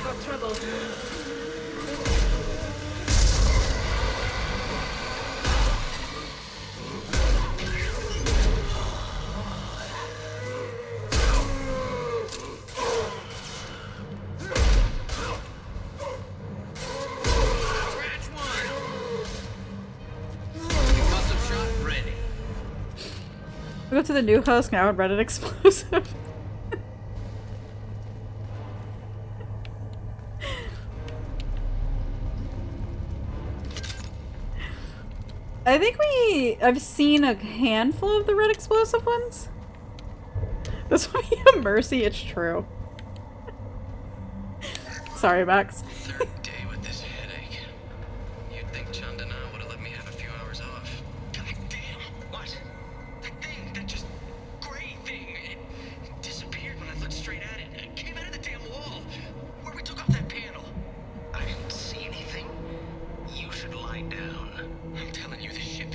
Speaker 14: Got trouble.
Speaker 1: We go to the new host now and Reddit explosive. I think I've seen a handful of the red explosive ones. This would be a mercy, it's true. Sorry, Max.
Speaker 3: Third day with this headache. You'd think Chandana would have let me have a few hours off. God damn! What? That thing, that just gray thing, it disappeared when I looked straight at it. It came out of the damn wall. Where we took off that panel.
Speaker 13: I didn't see anything. You should lie down.
Speaker 3: I'm telling you, this ship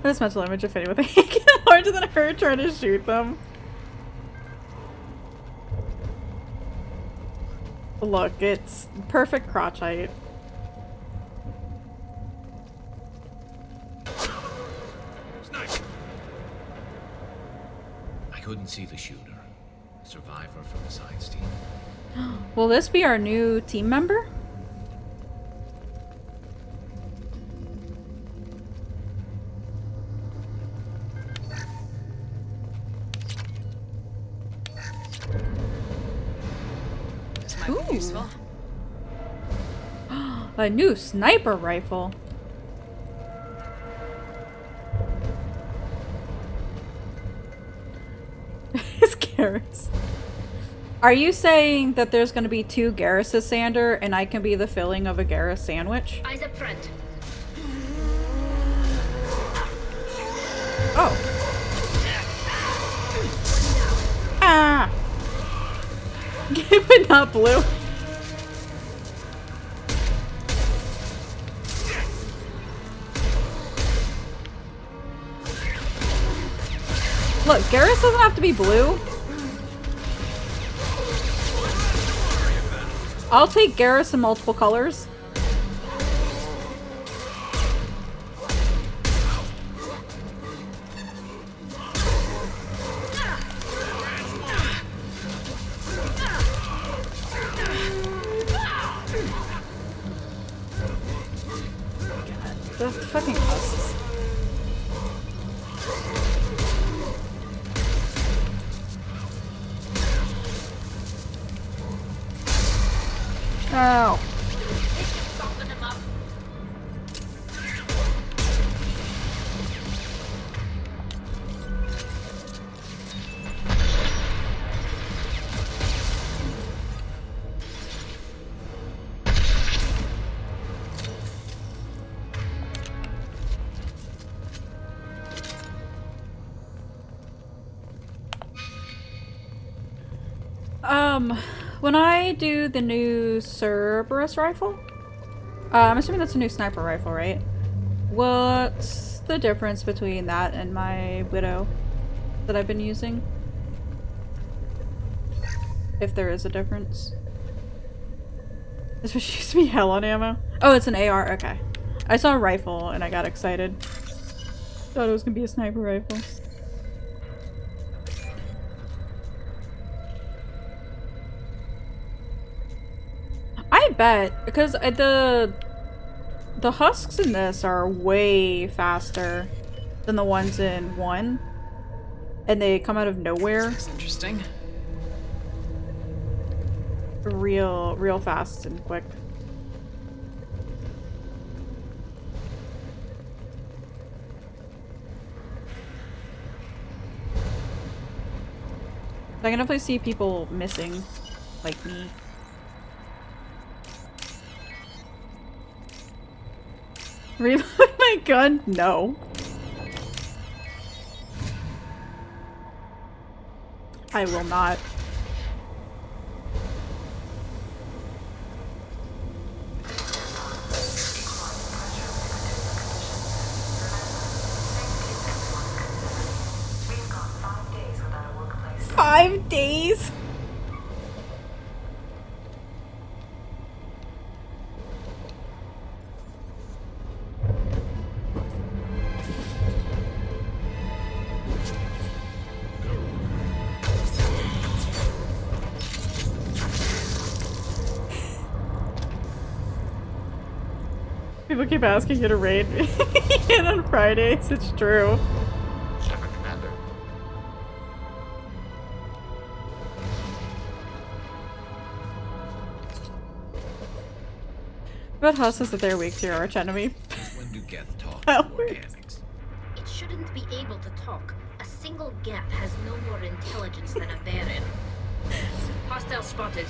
Speaker 1: This mental image of Finny with a hand larger than her trying to shoot them. Look, it's perfect crotch height.
Speaker 4: I couldn't see the shooter. A survivor from the science team.
Speaker 1: Will this be our new team member?
Speaker 14: This might be useful.
Speaker 1: A new sniper rifle. It's Garrus. Are you saying that there's going to be 2 Garruses, Sander, and I can be the filling of a Garrus sandwich?
Speaker 16: Eyes up front.
Speaker 1: Oh. Ah! But not blue. Look, Garrus doesn't have to be blue. I'll take Garrus in multiple colors. The fucking husks. Ow. When I do the new Cerberus rifle, I'm assuming that's a new sniper rifle, right? What's the difference between that and my Widow that I've been using? If there is a difference. This supposed to be hell on ammo. Oh, it's an AR, okay. I saw a rifle and I got excited. Thought it was gonna be a sniper rifle. I bet, because the husks in this are way faster than the ones in 1. And they come out of nowhere.
Speaker 14: That's interesting.
Speaker 1: Real fast and quick. I can definitely see people missing, like me. Reload my gun? No. I will not.
Speaker 6: We've gone 5 days without a workplace.
Speaker 1: 5 days? People keep asking you to raid me and on Fridays, it's true.
Speaker 4: Shepard Commander.
Speaker 1: But Huss is that they're weak to your arch enemy.
Speaker 4: When do Geth talk
Speaker 1: How
Speaker 4: to organics?
Speaker 16: It shouldn't be able to talk. A single Geth has no more intelligence than a Baron. Hostile spotted.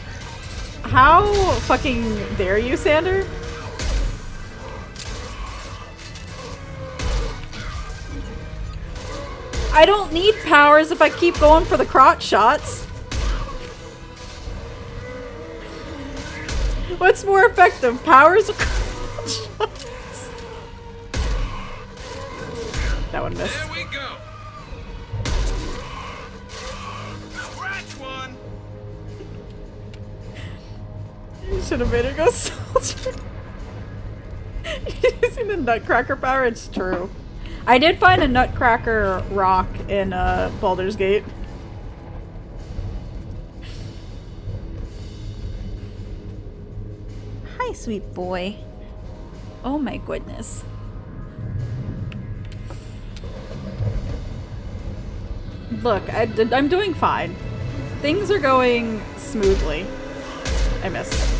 Speaker 1: How fucking dare you, Sander? I don't need powers if I keep going for the crotch shots. What's more effective, powers or crotch shots? That one missed.
Speaker 9: There we go. Scratch one.
Speaker 1: You should have made her go soldier. Using the Nutcracker power, it's true. I did find a Nutcracker rock in Baldur's Gate. Hi, sweet boy. Oh my goodness. Look, I'm doing fine. Things are going smoothly. I missed.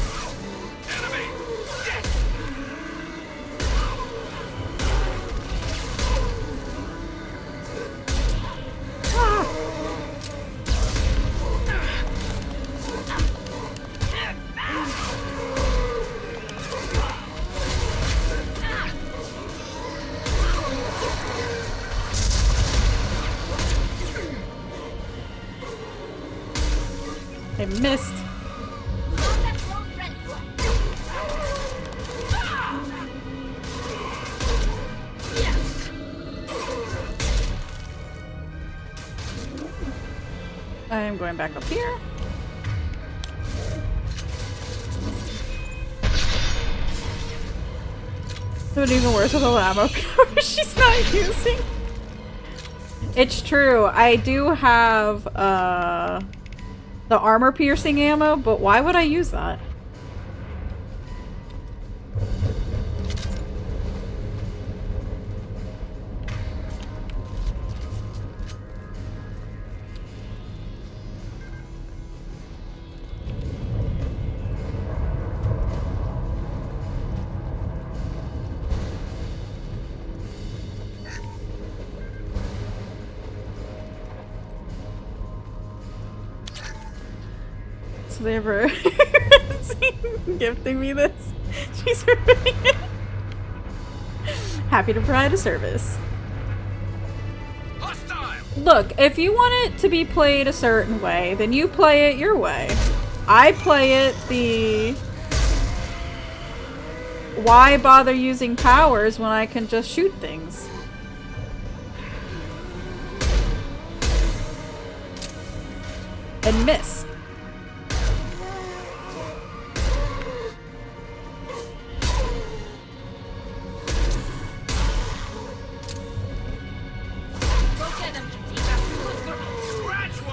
Speaker 1: I missed. I am going back up here. It would even worse with a ammo power she's not using. It's true. I do have the armor piercing ammo, but why would I use that? So they ever gifting me this? She's ruining it. Happy to provide a service. Look, if you want it to be played a certain way, then you play it your way. I play it the... Why bother using powers when I can just shoot things? And miss.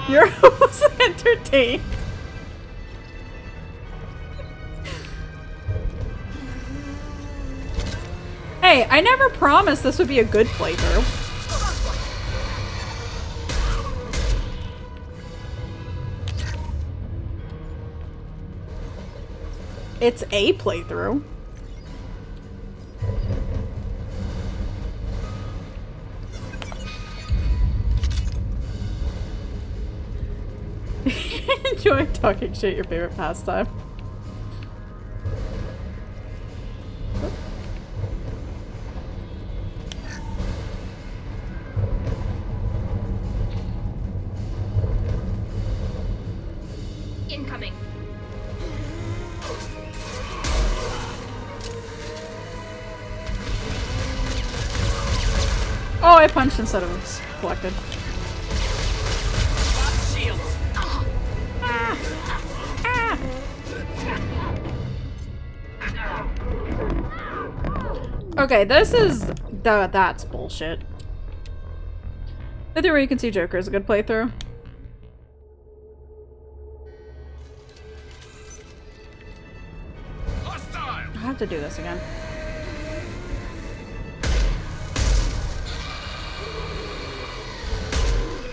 Speaker 1: You're almost entertained. Hey, I never promised this would be a good playthrough. It's a playthrough. Enjoy talking shit, your favorite pastime.
Speaker 16: Incoming.
Speaker 1: Oh, I punched instead of collected. Okay, this is... that's bullshit. I think where you can see Joker is a good playthrough. I have to do this again.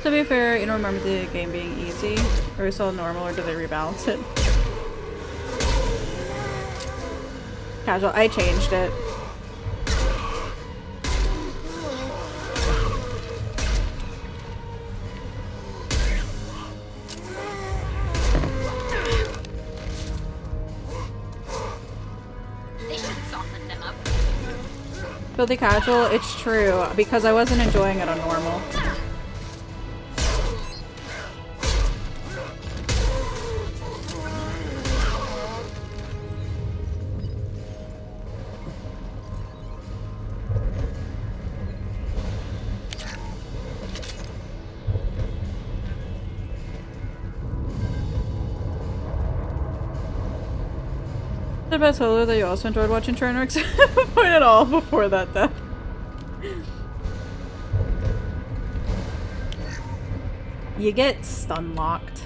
Speaker 1: To be fair, you don't remember the game being easy? Or is it all normal, or do they rebalance it? Casual. I changed it. Filthy casual, it's true, because I wasn't enjoying it on normal. something about Solo that you also enjoyed watching Trainwrecks? Point at all before that death. You get stun locked.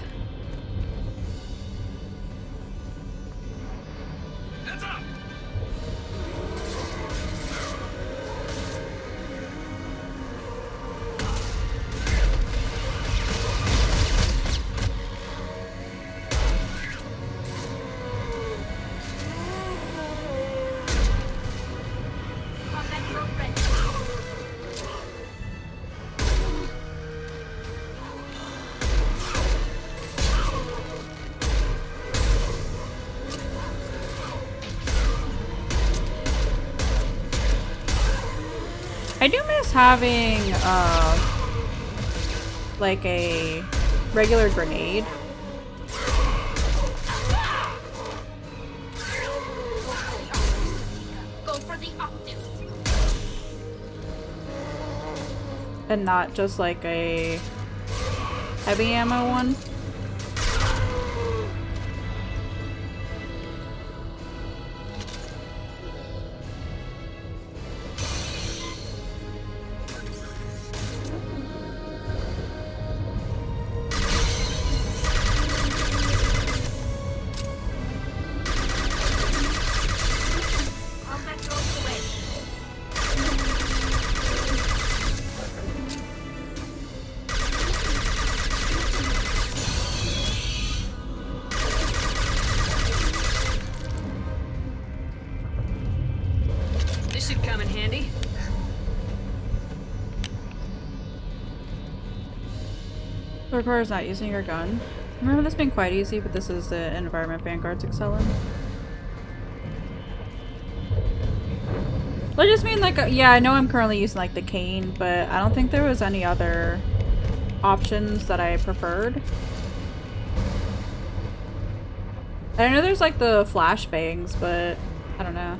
Speaker 9: Heads up!
Speaker 1: I do miss having, like a regular grenade.
Speaker 16: Go for the optics.
Speaker 1: And not just like a heavy ammo one.
Speaker 14: This should come in handy.
Speaker 1: The recorder is not using your gun. Remember this being quite easy, but this is the environment Vanguards excel in. I just mean like, yeah, I know I'm currently using like the cane, but I don't think there was any other options that I preferred. I know there's like the flashbangs, but I don't know.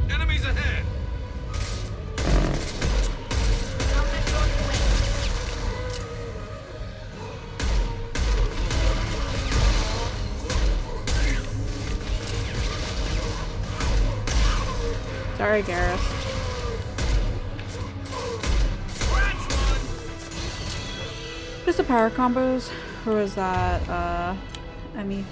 Speaker 9: Enemies ahead!
Speaker 1: Sorry, Garrus. Just the power combos. Or was that, ME3?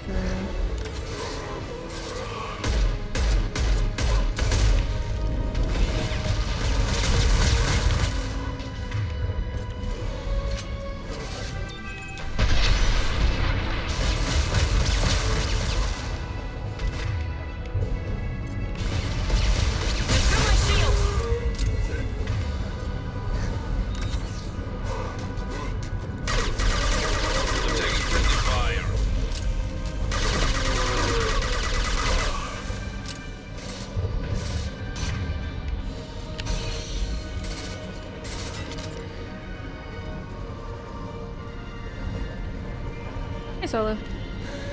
Speaker 1: Hey, Solo.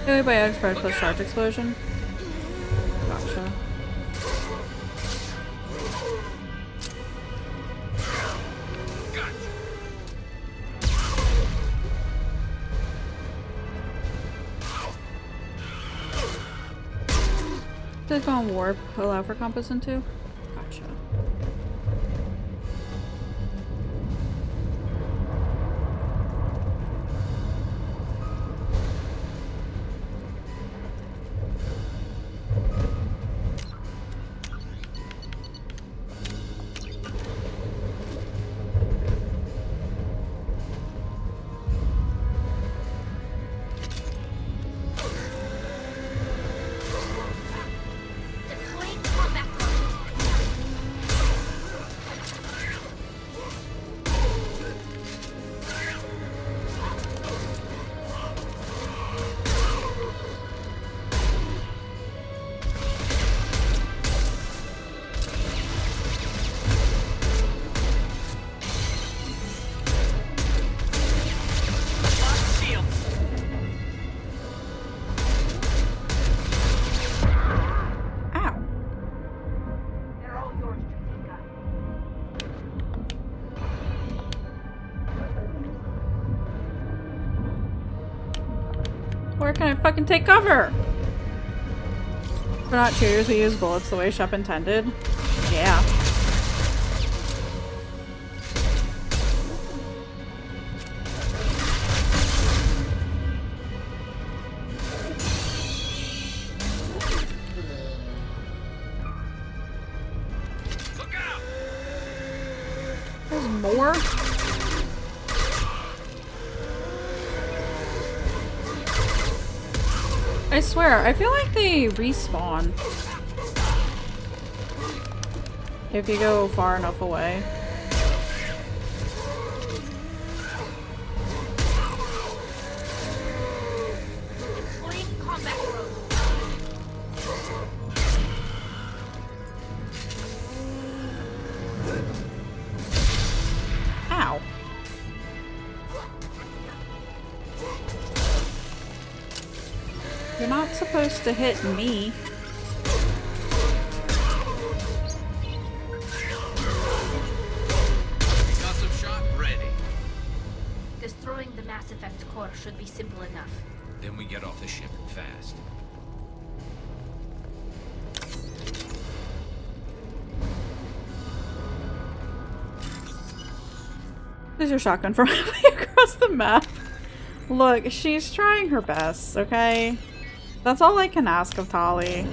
Speaker 1: Daily biotics spread plus charge explosion. Gotcha. Did on warp allow for compass into? Gotcha.
Speaker 16: Deploying combat mode.
Speaker 1: fucking take cover! We're not cheaters, we use bullets the way Shep intended. Yeah. There's more? I swear, I feel like they respawn if you go far enough away. Ow. You're not supposed to hit me.
Speaker 4: Concussive shot ready.
Speaker 16: Destroying the Mass Effect core should be simple enough.
Speaker 4: Then we get off the ship fast.
Speaker 1: There's your shotgun from halfway across the map. Look, she's trying her best, okay? That's all I can ask of Tali.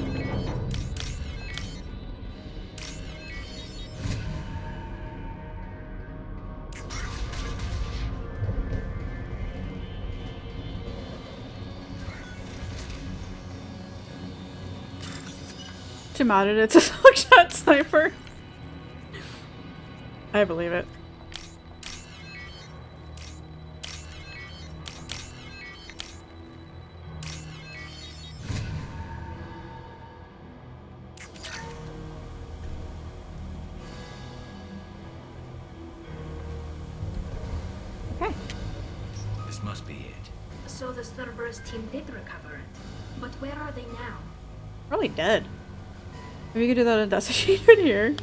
Speaker 1: She modded it to Slugshot Sniper. I believe it.
Speaker 4: This must be it.
Speaker 16: So the Cerberus team did recover it. But where are they now?
Speaker 1: Probably dead. Maybe you could do that in Desiccated here.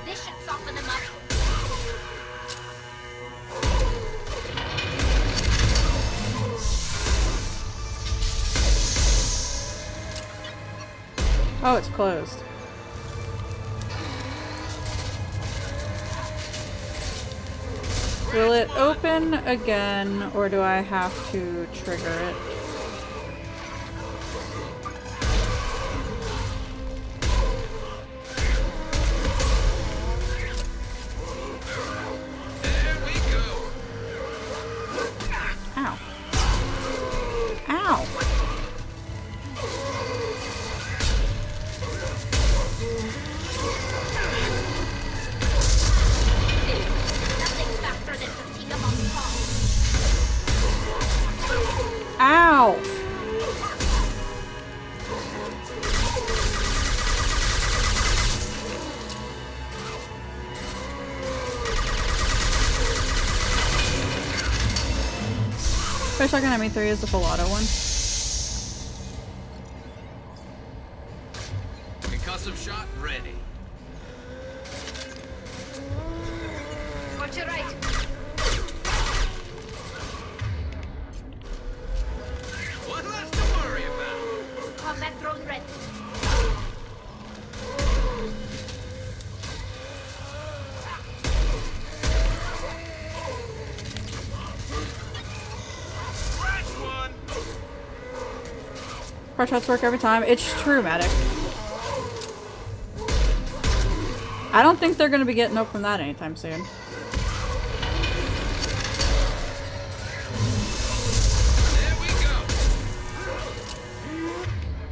Speaker 16: This should soften them up.
Speaker 1: Oh, it's closed. Will it open again, or do I have to trigger it? Ow. Ow.
Speaker 16: Nothing faster than to team up on the
Speaker 1: Ow. First shotgun at me 3 is the full auto one.
Speaker 4: Concussive shot ready.
Speaker 16: Watch your right.
Speaker 4: What less to worry about?
Speaker 16: Combat drone ready.
Speaker 1: Crush shots work every time. It's true, Medic. I don't think they're gonna be getting up from that anytime soon.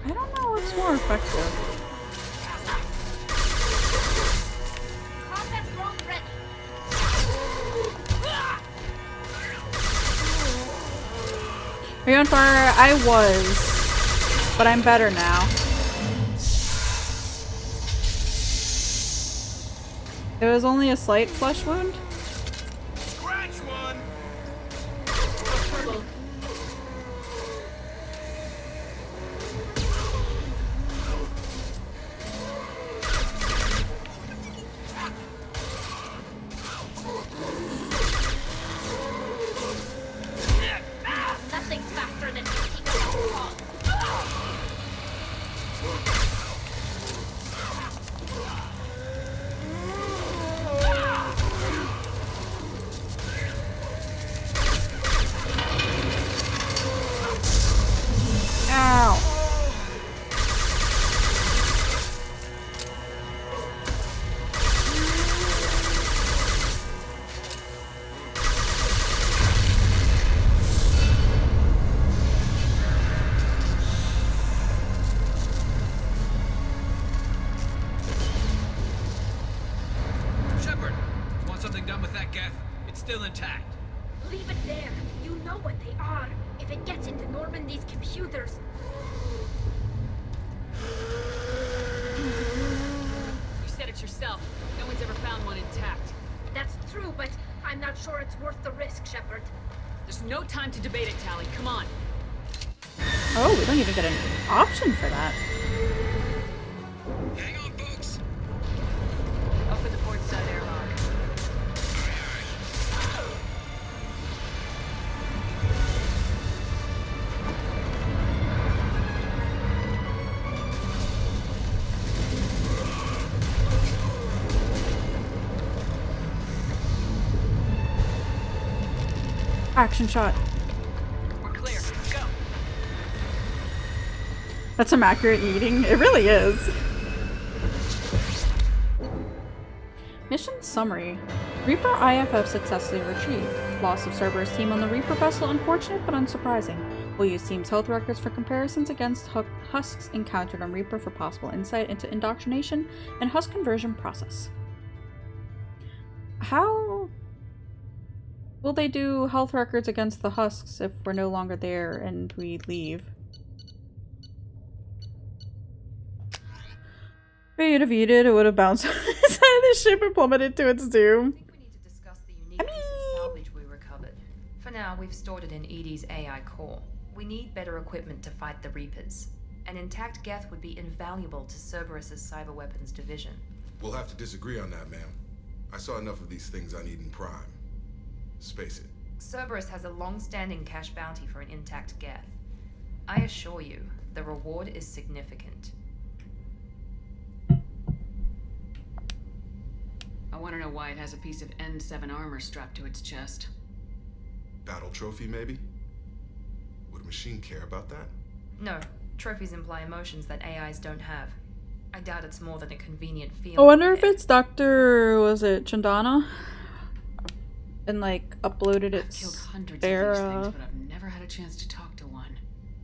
Speaker 1: I don't know what's more effective.
Speaker 16: Combat drone ready.
Speaker 1: Are you on fire? I was, but I'm better now. It was only a slight flesh wound.
Speaker 18: Scratch one!
Speaker 16: Nothing's faster than taking alcohol.
Speaker 1: Ow.
Speaker 20: Shepard, you want something done with that geth? It's still intact.
Speaker 16: Leave it there. You know what they are. If it gets into Normandy's computers.
Speaker 14: You said it yourself. No one's ever found one intact.
Speaker 16: That's true, but I'm not sure it's worth the risk, Shepard.
Speaker 14: There's no time to debate it, Tally. Come on.
Speaker 1: Oh, we don't even get an option for that.
Speaker 20: Hang on, folks.
Speaker 14: Open the port side airlock.
Speaker 1: Action shot.
Speaker 14: We're clear. Go.
Speaker 1: That's some accurate eating. It really is. Mission summary. Reaper IFF successfully retrieved. Loss of Cerberus team on the Reaper vessel unfortunate but unsurprising. We'll use team's health records for comparisons against husks encountered on Reaper for possible insight into indoctrination and husk conversion process. How will they do health records against the husks if we're no longer there and we leave? If you'd evaded, it would have bounced on the side of the ship and plummeted to its doom.
Speaker 21: Salvage we recovered. For now, we've stored it in EDI's AI core. We need better equipment to fight the Reapers. An intact geth would be invaluable to Cerberus's cyber weapons division.
Speaker 22: We'll have to disagree on that, ma'am. I saw enough of these things I need in Prime. Space it.
Speaker 21: Cerberus has a long-standing cash bounty for an intact geth. I assure you, the reward is significant.
Speaker 14: I want to know why it has a piece of N7 armor strapped to its chest.
Speaker 22: Battle trophy, maybe? Would a machine care about that?
Speaker 21: No, trophies imply emotions that AIs don't have. I doubt it's more than a convenient feeling.
Speaker 1: I wonder if it's Dr. was it Chandana? And like uploaded its
Speaker 14: Killed hundreds
Speaker 1: their
Speaker 14: of these things, but I've never had a chance to talk to one.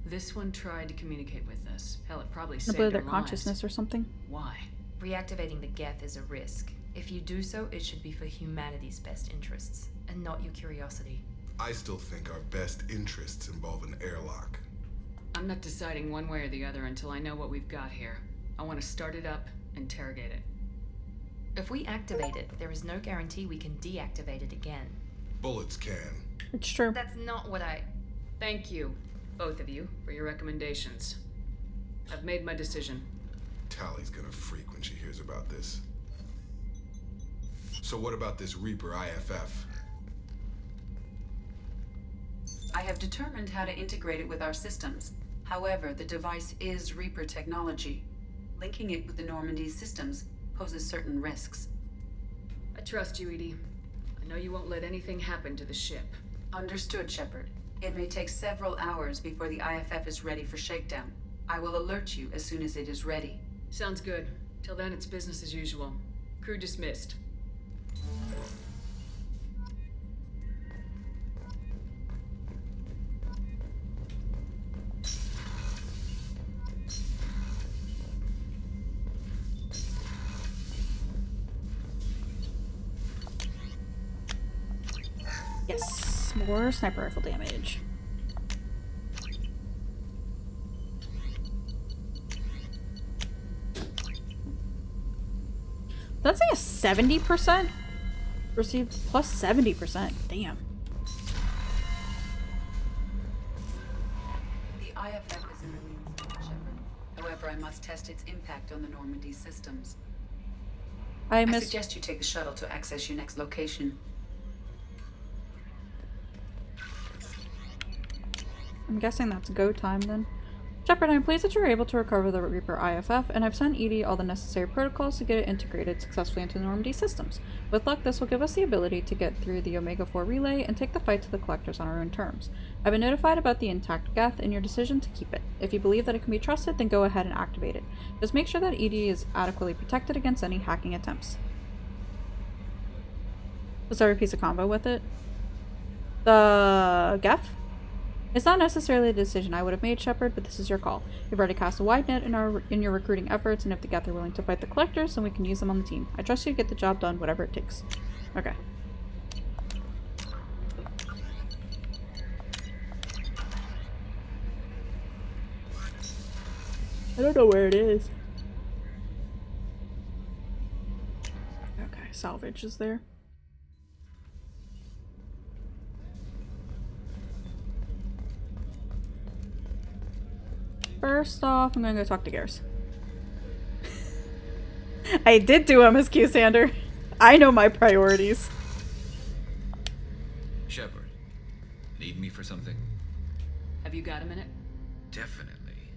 Speaker 14: This one tried to communicate with us. Hell, it probably saved
Speaker 1: uploaded
Speaker 14: their
Speaker 1: their consciousness or something.
Speaker 14: Why?
Speaker 21: Reactivating the geth is a risk. If you do so, it should be for humanity's best interests, and not your curiosity.
Speaker 22: I still think our best interests involve an airlock.
Speaker 14: I'm not deciding one way or the other until I know what we've got here. I want to start it up, interrogate it.
Speaker 21: If we activate it, there is no guarantee we can deactivate it again.
Speaker 22: Bullets can.
Speaker 1: It's true.
Speaker 21: That's not what I...
Speaker 14: Thank you, both of you, for your recommendations. I've made my decision.
Speaker 22: Tally's gonna freak when she hears about this. So what about this Reaper IFF?
Speaker 17: I have determined how to integrate it with our systems. However, the device is Reaper technology. Linking it with the Normandy's systems poses certain risks.
Speaker 14: I trust you, EDI. I know you won't let anything happen to the ship.
Speaker 17: Understood, Shepard. It may take several hours before the IFF is ready for shakedown. I will alert you as soon as it is ready.
Speaker 14: Sounds good. Till then, it's business as usual. Crew dismissed.
Speaker 1: Yes, more sniper rifle damage. That's like a 70%? Received plus 70%. Damn.
Speaker 17: The IFF is in release, Shepard. However, I must test its impact on the Normandy systems. I suggest you take the shuttle to access your next location.
Speaker 1: I'm guessing that's go time then. Shepard, I'm pleased that you were able to recover the Reaper IFF, and I've sent EDI all the necessary protocols to get it integrated successfully into the Normandy systems. With luck, this will give us the ability to get through the Omega-4 relay and take the fight to the Collectors on our own terms. I've been notified about the intact Geth and your decision to keep it. If you believe that it can be trusted, then go ahead and activate it. Just make sure that EDI is adequately protected against any hacking attempts. Was there a piece of combo with it? The Geth? It's not necessarily a decision I would have made, Shepard, but this is your call. You've already cast a wide net in your recruiting efforts, and if the Geth are willing to fight the Collectors, then we can use them on the team. I trust you to get the job done, whatever it takes. Okay. I don't know where it is. Okay, salvage is there. First off, I'm gonna go talk to Garrus. I did do MSQ, Sander. I know my priorities.
Speaker 4: Shepard, need me for something?
Speaker 14: Have you got a minute?
Speaker 4: Definitely.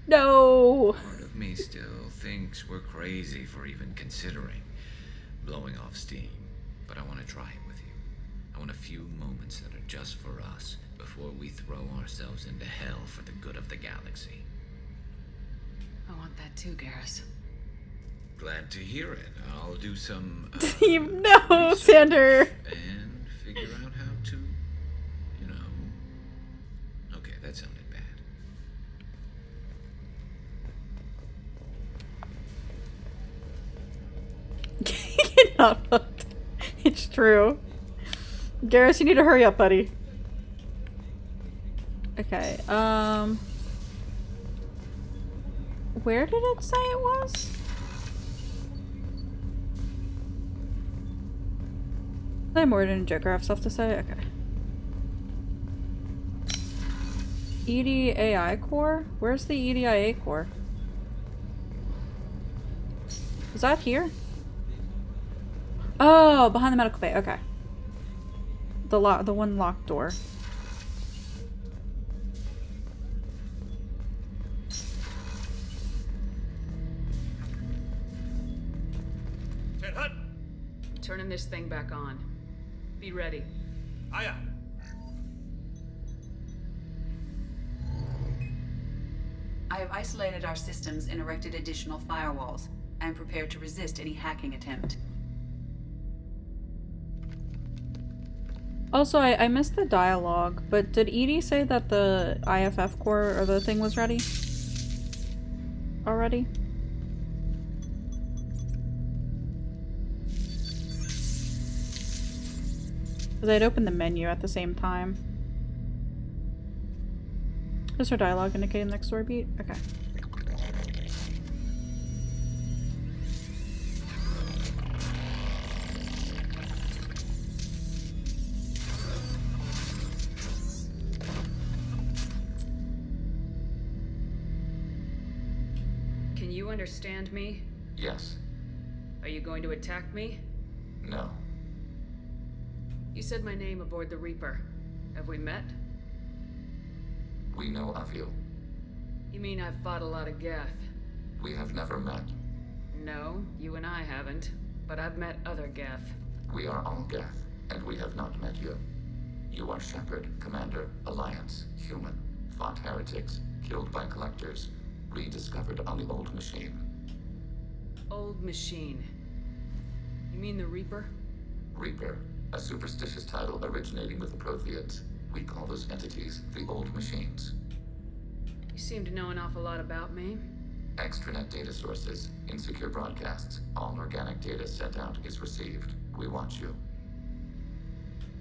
Speaker 1: No!
Speaker 4: Part of me still thinks we're crazy for even considering blowing off steam, but I want to try it with you. I want a few moments that are just for us before we throw ourselves into hell for the good of the galaxy.
Speaker 14: I want that too, Garrus.
Speaker 4: Glad to hear it. I'll do some
Speaker 1: no, Sander.
Speaker 4: And figure out how to, you know. Okay, that sounded bad.
Speaker 1: Not hooked. It's true. Garrus, you need to hurry up, buddy. Okay, where did it say it was? Morden and Joker have stuff to say? Okay. EDI core? Where's the EDIA core? Is that here? Oh, behind the medical bay. Okay. The one locked door.
Speaker 14: I'm turning this thing back on. Be ready.
Speaker 18: Aye, aye.
Speaker 17: I have isolated our systems and erected additional firewalls. I am prepared to resist any hacking attempt.
Speaker 1: Also, I missed the dialogue, but did EDI say that the IFF core or the thing was ready? Already? Because I'd opened the menu at the same time. Is her dialogue indicating next door beat? Okay.
Speaker 14: Can you understand me?
Speaker 4: Yes.
Speaker 14: Are you going to attack me?
Speaker 4: No.
Speaker 14: You said my name aboard the Reaper. Have we met?
Speaker 4: We know of you.
Speaker 14: You mean I've fought a lot of Geth?
Speaker 4: We have never met.
Speaker 14: No, you and I haven't. But I've met other Geth.
Speaker 4: We are all Geth, and we have not met you. You are Shepard, Commander, Alliance, human, fought heretics, killed by collectors, rediscovered on the Old Machine.
Speaker 14: Old Machine. You mean the Reaper?
Speaker 4: Reaper, a superstitious title originating with the Protheans. We call those entities the Old Machines.
Speaker 14: You seem to know an awful lot about me.
Speaker 4: Extranet data sources, insecure broadcasts, all organic data sent out is received. We watch you.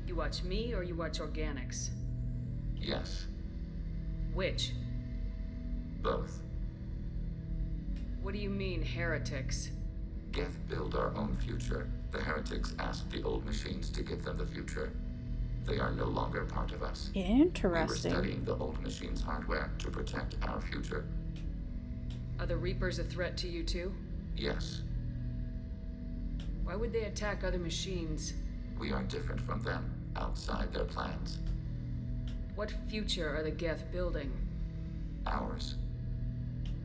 Speaker 14: You watch me or you watch organics?
Speaker 4: Yes.
Speaker 14: Which?
Speaker 4: Both.
Speaker 14: What do you mean, heretics?
Speaker 7: Geth build our own future. The heretics asked the old machines to give them the future. They are no longer part of us.
Speaker 1: Interesting.
Speaker 7: We were studying the old machines' hardware to protect our future.
Speaker 14: Are the Reapers a threat to you too?
Speaker 7: Yes.
Speaker 14: Why would they attack other machines?
Speaker 7: We are different from them, outside their plans.
Speaker 14: What future are the Geth building?
Speaker 7: Ours.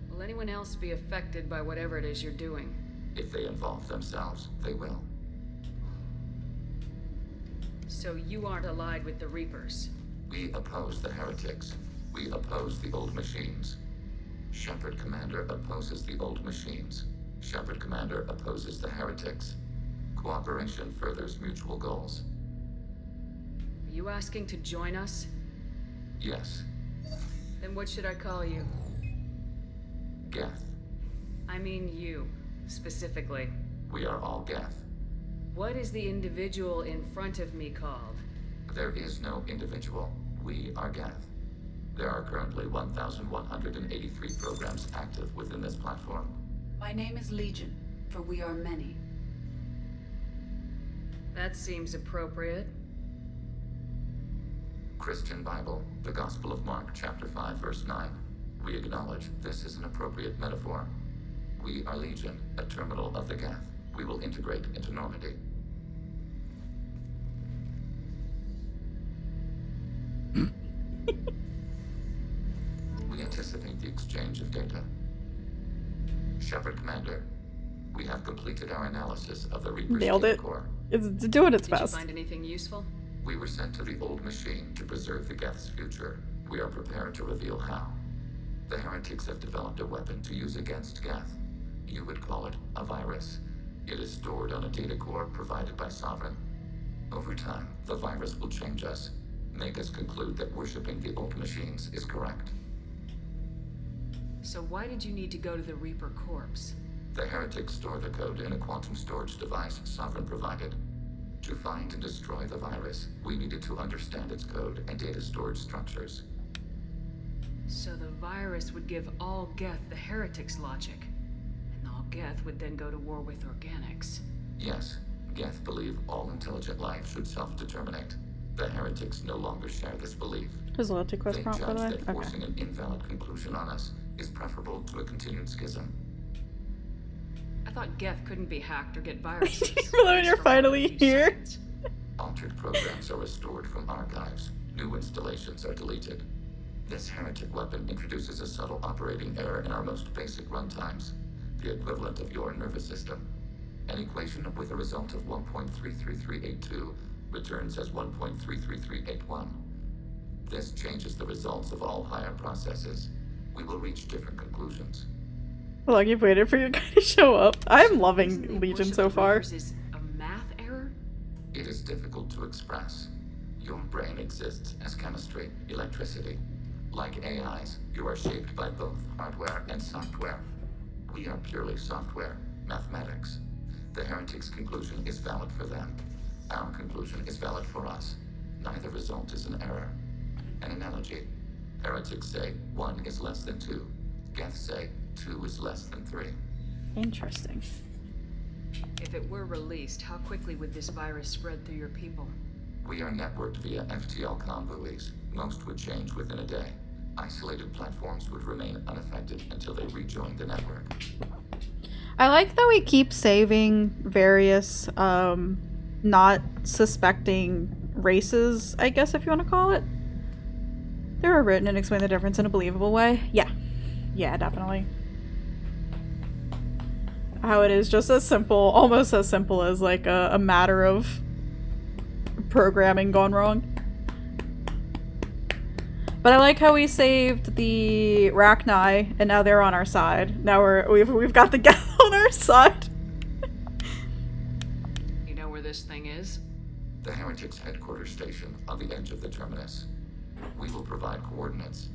Speaker 14: Will anyone else be affected by whatever it is you're doing?
Speaker 7: If they involve themselves, they will.
Speaker 14: So you aren't allied with the Reapers?
Speaker 7: We oppose the heretics. We oppose the old machines. Shepard Commander opposes the old machines. Shepard Commander opposes the heretics. Cooperation furthers mutual goals.
Speaker 14: Are you asking to join us?
Speaker 7: Yes.
Speaker 14: Then what should I call you?
Speaker 7: Geth.
Speaker 14: I mean you, specifically.
Speaker 7: We are all Geth.
Speaker 14: What is the individual in front of me called?
Speaker 7: There is no individual. We are Geth. There are currently 1,183 programs active within this platform.
Speaker 17: My name is Legion, for we are many.
Speaker 14: That seems appropriate.
Speaker 7: Christian Bible, the Gospel of Mark, chapter 5, verse 9. We acknowledge this is an appropriate metaphor. We are Legion, a terminal of the Geth. We will integrate into Normandy. We anticipate the exchange of data. Shepard Commander, we have completed our analysis of the Reaper's
Speaker 1: Nailed
Speaker 7: data
Speaker 1: it.
Speaker 7: core.
Speaker 1: It's doing its
Speaker 14: Did
Speaker 1: best.
Speaker 14: you find anything useful?
Speaker 7: We were sent to the old machine to preserve the Geth's future. We are prepared to reveal how. The heretics have developed a weapon to use against Geth. You would call it a virus. It is stored on a data core provided by Sovereign. Over time, the virus will change us, make us conclude that worshipping the old machines is correct.
Speaker 14: So why did you need to go to the Reaper corpse?
Speaker 7: The heretics store the code in a quantum storage device Sovereign provided. To find and destroy the virus, we needed to understand its code and data storage structures.
Speaker 14: So the virus would give all Geth the heretics' logic, and all Geth would then go to war with organics.
Speaker 7: Yes, Geth believe all intelligent life should self-determinate. The heretics no longer share this belief.
Speaker 1: There's a loyalty quest
Speaker 7: They
Speaker 1: prompt, by
Speaker 7: judge
Speaker 1: the way.
Speaker 7: that forcing an invalid conclusion on us is preferable to a continued schism.
Speaker 14: I thought Geth couldn't be hacked or get viruses.
Speaker 1: When you're finally here.
Speaker 7: Altered programs are restored from archives. New installations are deleted. This heretic weapon introduces a subtle operating error in our most basic runtimes, the equivalent of your nervous system. An equation with a result of 1.33382 returns as 1.33381. This changes the results of all higher processes. We will reach different conclusions.
Speaker 1: How long you've waited for your guy to show up. I'm loving Legion so far.
Speaker 14: Is a math error?
Speaker 7: It is difficult to express. Your brain exists as chemistry, electricity. Like AIs, you are shaped by both hardware and software. We are purely software, mathematics. The heretics' conclusion is valid for them. Our conclusion is valid for us. Neither result is an error. An analogy. Heretics say 1 is less than 2. Geth say 2 is less than 3.
Speaker 1: Interesting.
Speaker 14: If it were released, how quickly would this virus spread through your people?
Speaker 7: We are networked via FTL comm buoys. Most would change within a day. Isolated platforms would remain unaffected until they rejoined the network.
Speaker 1: I like that we keep saving various, not suspecting races, I guess if you want to call it. They were written and explain the difference in a believable way. Yeah. Yeah, definitely. How it is just as simple, almost as simple as like a matter of programming gone wrong. But I like how we saved the Rachni and now they're on our side. Now we've got the Geth on our side.
Speaker 14: You know where this thing is?
Speaker 7: The heretics' headquarters station on the edge of the terminus. We will provide coordinates.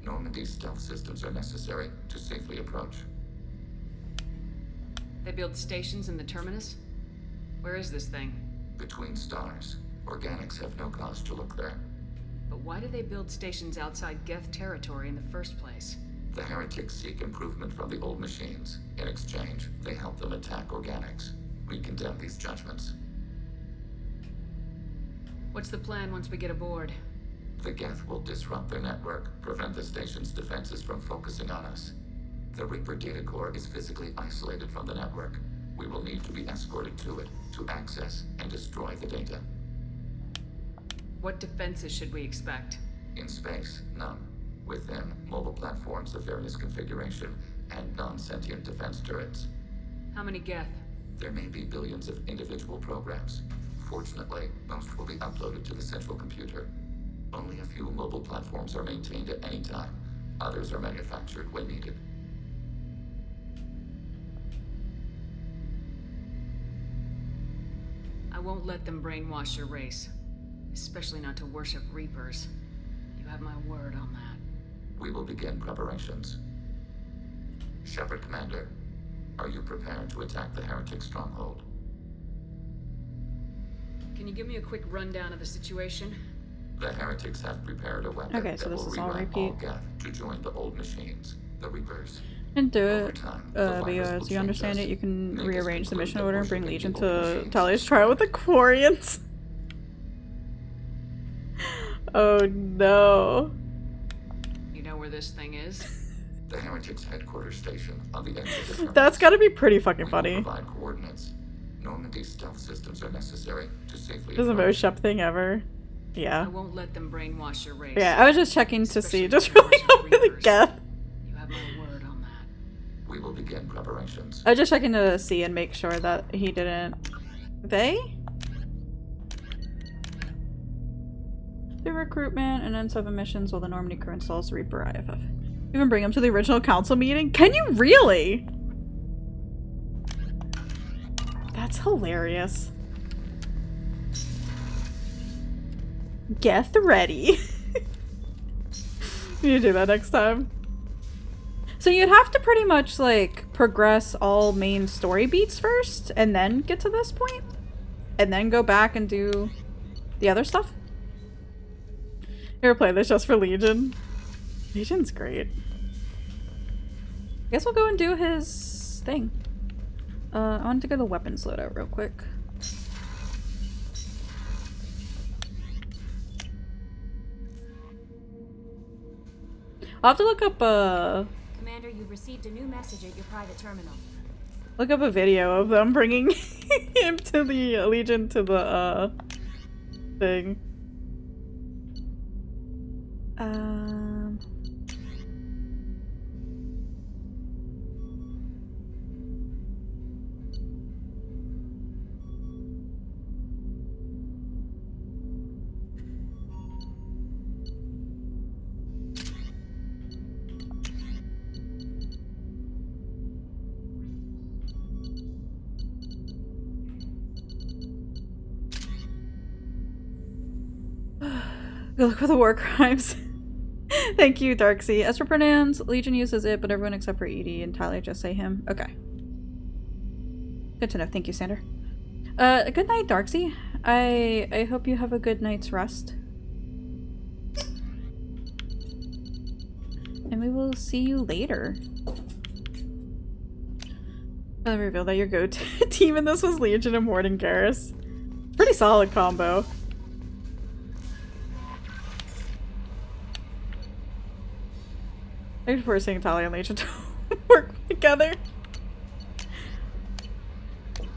Speaker 7: Normandy's stealth systems are necessary to safely approach.
Speaker 14: They build stations in the terminus? Where is this thing?
Speaker 7: Between stars. Organics have no cause to look there.
Speaker 14: But why do they build stations outside Geth territory in the first place?
Speaker 7: The heretics seek improvement from the old machines. In exchange, they help them attack organics. We condemn these judgments.
Speaker 14: What's the plan once we get aboard?
Speaker 7: The Geth will disrupt their network, prevent the station's defenses from focusing on us. The Reaper data core is physically isolated from the network. We will need to be escorted to it to access and destroy the data.
Speaker 14: What defenses should we expect?
Speaker 7: In space, none. Within, mobile platforms of various configuration and non-sentient defense turrets.
Speaker 14: How many Geth?
Speaker 7: There may be billions of individual programs. Fortunately, most will be uploaded to the central computer. Only a few mobile platforms are maintained at any time. Others are manufactured when needed.
Speaker 14: I won't let them brainwash your race. Especially not to worship Reapers. You have my word on that.
Speaker 7: We will begin preparations. Shepard Commander, are you prepared to attack the heretic stronghold?
Speaker 14: Can you give me a quick rundown of the situation?
Speaker 7: The heretics have prepared a weapon that will rewrite all Geth to join the old machines, the Reapers.
Speaker 1: And do it, but as you understand it, you can rearrange the mission order and bring Legion to Talia's trial with the Quarians. Oh no.
Speaker 14: You know where this thing is?
Speaker 7: The heretics' headquarters station on the edge of the terminus.
Speaker 1: That's gotta be pretty fucking funny.
Speaker 7: Provide coordinates. Normandy's stealth systems are necessary to safely.
Speaker 1: This is the most Shep thing ever. Yeah.
Speaker 14: I won't let them brainwash your race.
Speaker 1: Yeah, I was just checking to see, just really up with the Geth.
Speaker 14: You have my word on that.
Speaker 7: We will begin preparations.
Speaker 1: I was just checking to see and make sure that he didn't. They? The recruitment and then 7 missions while the Normandy crew installs the Reaper IFF. Even bring him to the original council meeting? Can you really? That's hilarious. Geth ready. You do that next time. So you'd have to pretty much like progress all main story beats first and then get to this point? And then go back and do the other stuff? You ever play this just for Legion? Legion's great. I guess we'll go and do his thing. I wanted to go to the weapons loadout real quick. I'll have to look up
Speaker 10: Commander, you've received a new message at your private terminal.
Speaker 1: Look up a video of them bringing him to the Legion to the thing. Go look for the war crimes. Thank you, Darksea. As for pronouns, Legion uses it, but everyone except for Edie and Talia just say him. Okay. Good to know. Thank you, Sander. Good night, Darksea. I hope you have a good night's rest. And we will see you later. I reveal that your go-to team in this was Legion and Morden Garrus. Pretty solid combo. Thanks for forcing Talia and Legion to work together.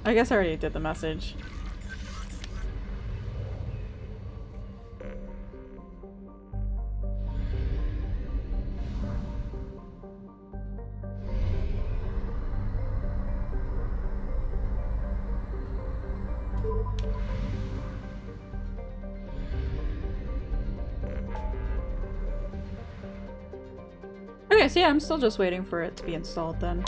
Speaker 1: I guess I already did the message. Okay, so yeah, I'm still just waiting for it to be installed then.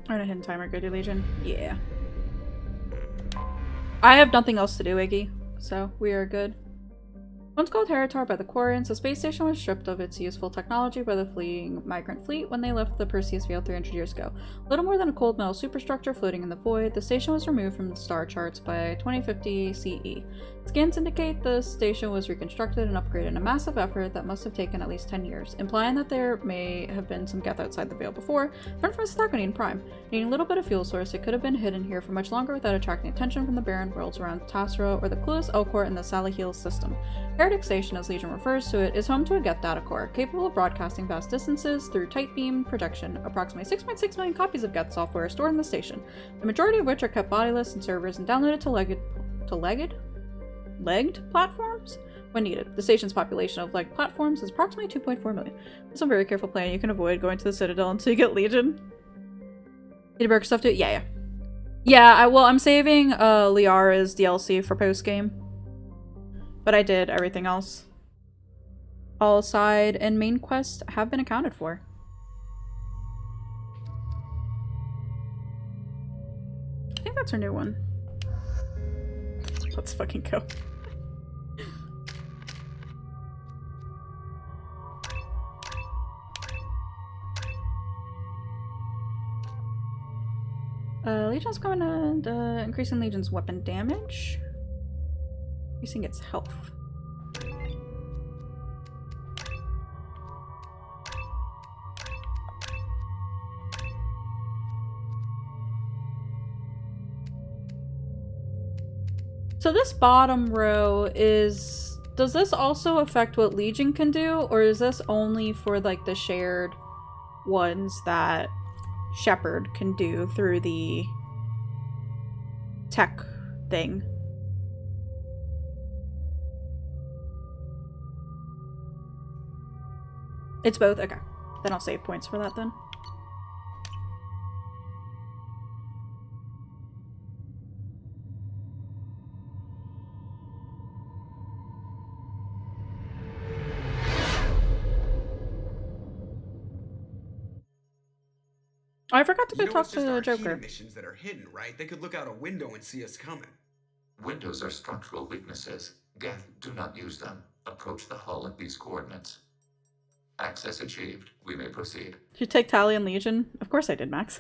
Speaker 1: Alright, a hidden timer, go to Legion. Yeah. I have nothing else to do, Iggy, so we are good. Once called Heritar by the Quarians, the space station was stripped of its useful technology by the fleeing migrant fleet when they left the Perseus Veil 300 years ago. Little more than a cold metal superstructure floating in the void, the station was removed from the star charts by 2050 CE. Scans indicate the station was reconstructed and upgraded in a massive effort that must have taken at least 10 years, implying that there may have been some Geth outside the Veil before, but from Starkonian Prime. Needing a little bit of fuel source, it could have been hidden here for much longer without attracting attention from the barren worlds around Tasra or the clueless Elcor in the Salahil system. Heretic Station, as Legion refers to it, is home to a Geth data core, capable of broadcasting vast distances through tight beam projection. Approximately 6.6 million copies of Geth software are stored in the station, the majority of which are kept bodiless in servers and downloaded to legged platforms when needed. The station's population of legged platforms is approximately 2.4 million. With some very careful planning, you can avoid going to the Citadel until you get Legion. Did you break stuff too? Yeah. Yeah, I'm saving Liara's DLC for post-game. But I did everything else. All side and main quests have been accounted for. I think that's her new one. Let's fucking go. Legion's coming and increasing Legion's weapon damage. Increasing its health. So this bottom row is... Does this also affect what Legion can do? Or is this only for like the shared ones that Shepard can do through the tech thing? It's both? Okay. Then I'll save points for that then. Oh, I forgot to go talk to the Joker.
Speaker 18: Missions that are hidden, right? They could look out a window and see us coming.
Speaker 7: Windows are structural weaknesses. Geth, do not use them. Approach the hull at these coordinates. Access achieved. We may proceed.
Speaker 1: Did you take Tali and Legion? Of course I did, Max.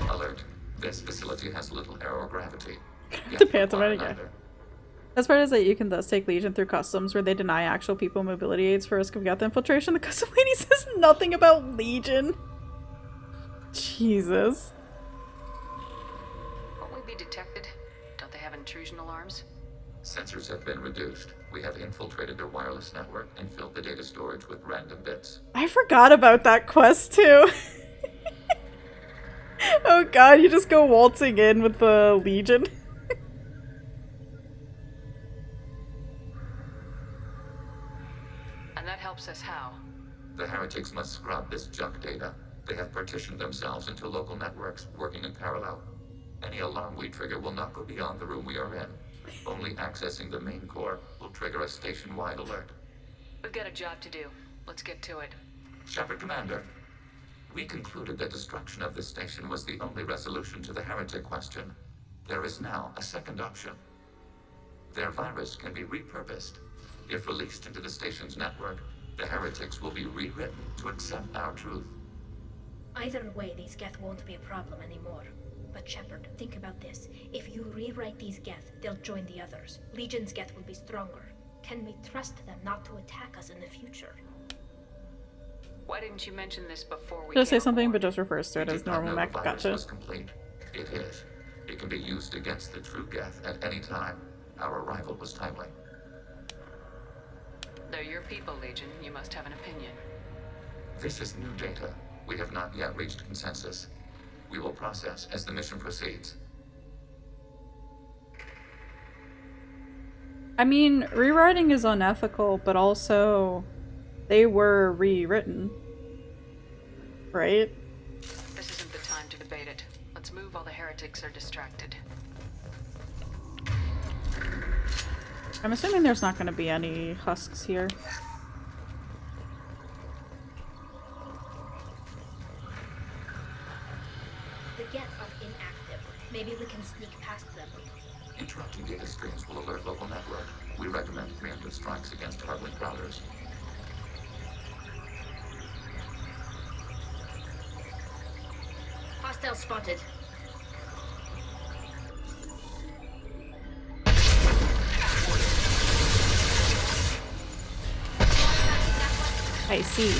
Speaker 7: Alert. This facility has little aerogravity.
Speaker 1: Depends on it, yeah. Best part is that you can thus take Legion through customs where they deny actual people mobility aids for risk of Geth infiltration. The custom lady says nothing about Legion. Jesus.
Speaker 14: Won't we be detected? Don't they have intrusion alarms?
Speaker 7: Sensors have been reduced. We have infiltrated their wireless network and filled the data storage with random bits.
Speaker 1: I forgot about that quest too. Oh god, you just go waltzing in with the Legion.
Speaker 14: And that helps us how?
Speaker 7: The heretics must scrub this junk data. They have partitioned themselves into local networks, working in parallel. Any alarm we trigger will not go beyond the room we are in. Only accessing the main core will trigger a station-wide alert.
Speaker 14: We've got a job to do. Let's get to it.
Speaker 7: Shepard Commander, we concluded that destruction of this station was the only resolution to the heretic question. There is now a second option. Their virus can be repurposed. If released into the station's network, the heretics will be rewritten to accept our truth.
Speaker 16: Either way, these Geth won't be a problem anymore. But Shepard, think about this. If you rewrite these Geth, they'll join the others. Legion's Geth will be stronger. Can we trust them not to attack us in the future?
Speaker 14: Why didn't you mention this before we
Speaker 1: Just say something, but just refers to it as normal mech.
Speaker 7: The virus
Speaker 1: Gotcha.
Speaker 7: was complete. It is. It can be used against the true Geth at any time. Our arrival was timely.
Speaker 14: They're your people, Legion. You must have an opinion.
Speaker 7: This is new data. We have not yet reached consensus. We will process as the mission proceeds.
Speaker 1: I mean, rewriting is unethical, but also they were rewritten. Right?
Speaker 14: This isn't the time to debate it. Let's move while the heretics are distracted.
Speaker 1: I'm assuming there's not going to be any husks here.
Speaker 16: The Geth are inactive. Maybe we can sneak past them.
Speaker 7: Interrupting data streams will alert local network. We recommend preemptive strikes against hardware routers.
Speaker 16: Hostile spotted.
Speaker 1: I see.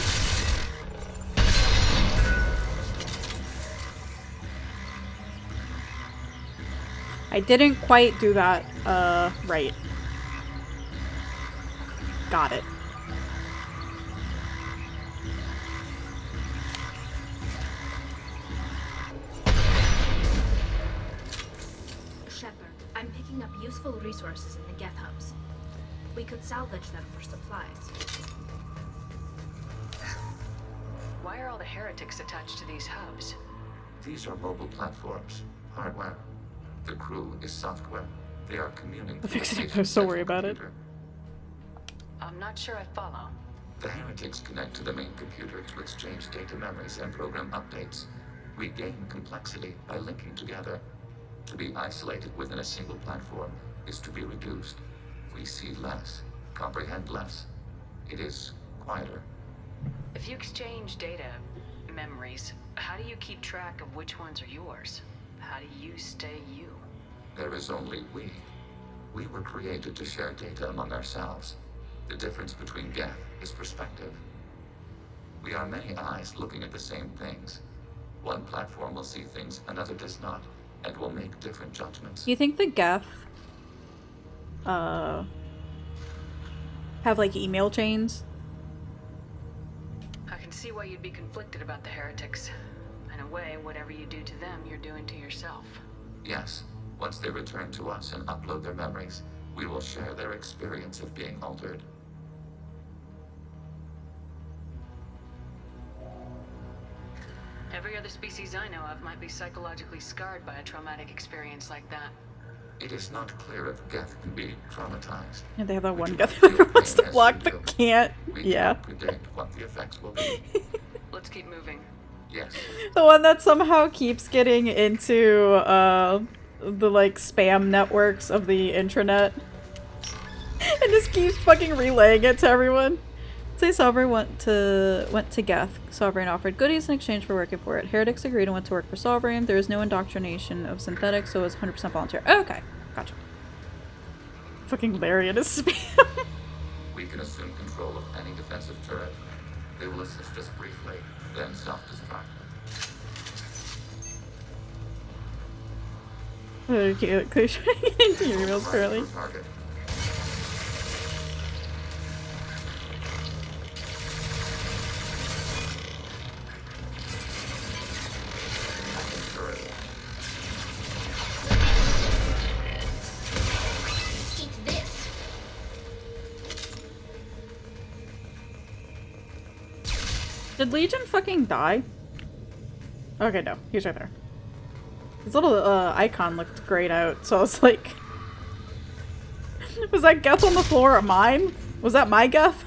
Speaker 1: I didn't quite do that, right. Got it.
Speaker 16: Shepard, I'm picking up useful resources in the Geth hubs. We could salvage them for supplies.
Speaker 14: Why are all the heretics attached to these hubs?
Speaker 7: These are mobile platforms, hardware. The crew is software. They are communing.
Speaker 1: The fixing post, don't worry about it.
Speaker 14: I'm not sure I follow.
Speaker 7: The heretics connect to the main computer to exchange data memories and program updates. We gain complexity by linking together. To be isolated within a single platform is to be reduced. We see less, comprehend less. It is quieter.
Speaker 14: If you exchange data, memories, how do you keep track of which ones are yours? How do you stay you?
Speaker 7: There is only we. We were created to share data among ourselves. The difference between Geth is perspective. We are many eyes looking at the same things. One platform will see things another does not, and will make different judgments.
Speaker 1: Do you think the Geth have like email chains?
Speaker 14: I can see why you'd be conflicted about the heretics. In a way, whatever you do to them, you're doing to yourself.
Speaker 7: Yes. Once they return to us and upload their memories, we will share their experience of being altered.
Speaker 14: Every other species I know of might be psychologically scarred by a traumatic experience like that.
Speaker 7: It is not clear if Geth can be traumatized.
Speaker 1: Yeah, they have that one Geth who wants to block but can't. Yeah.
Speaker 7: Predict what the effects will be.
Speaker 14: Let's keep moving.
Speaker 7: Yes.
Speaker 1: The one that somehow keeps getting into the like spam networks of the intranet and just keeps fucking relaying it to everyone. Say Sovereign went to Geth. Sovereign offered goodies in exchange for working for it. Heretics agreed and went to work for Sovereign. There is no indoctrination of synthetics, so it was 100% volunteer. Okay, gotcha. Fucking Larian is spam.
Speaker 7: We can assume control of any defensive turret. They will assist us briefly, then self-destruct.
Speaker 1: Okay, clear into your emails currently.
Speaker 16: Eat this.
Speaker 1: Did Legion fucking die? Okay, no. He's right there. His little icon looked grayed out, so I was like... Was that Geth on the floor or mine? Was that my Geth?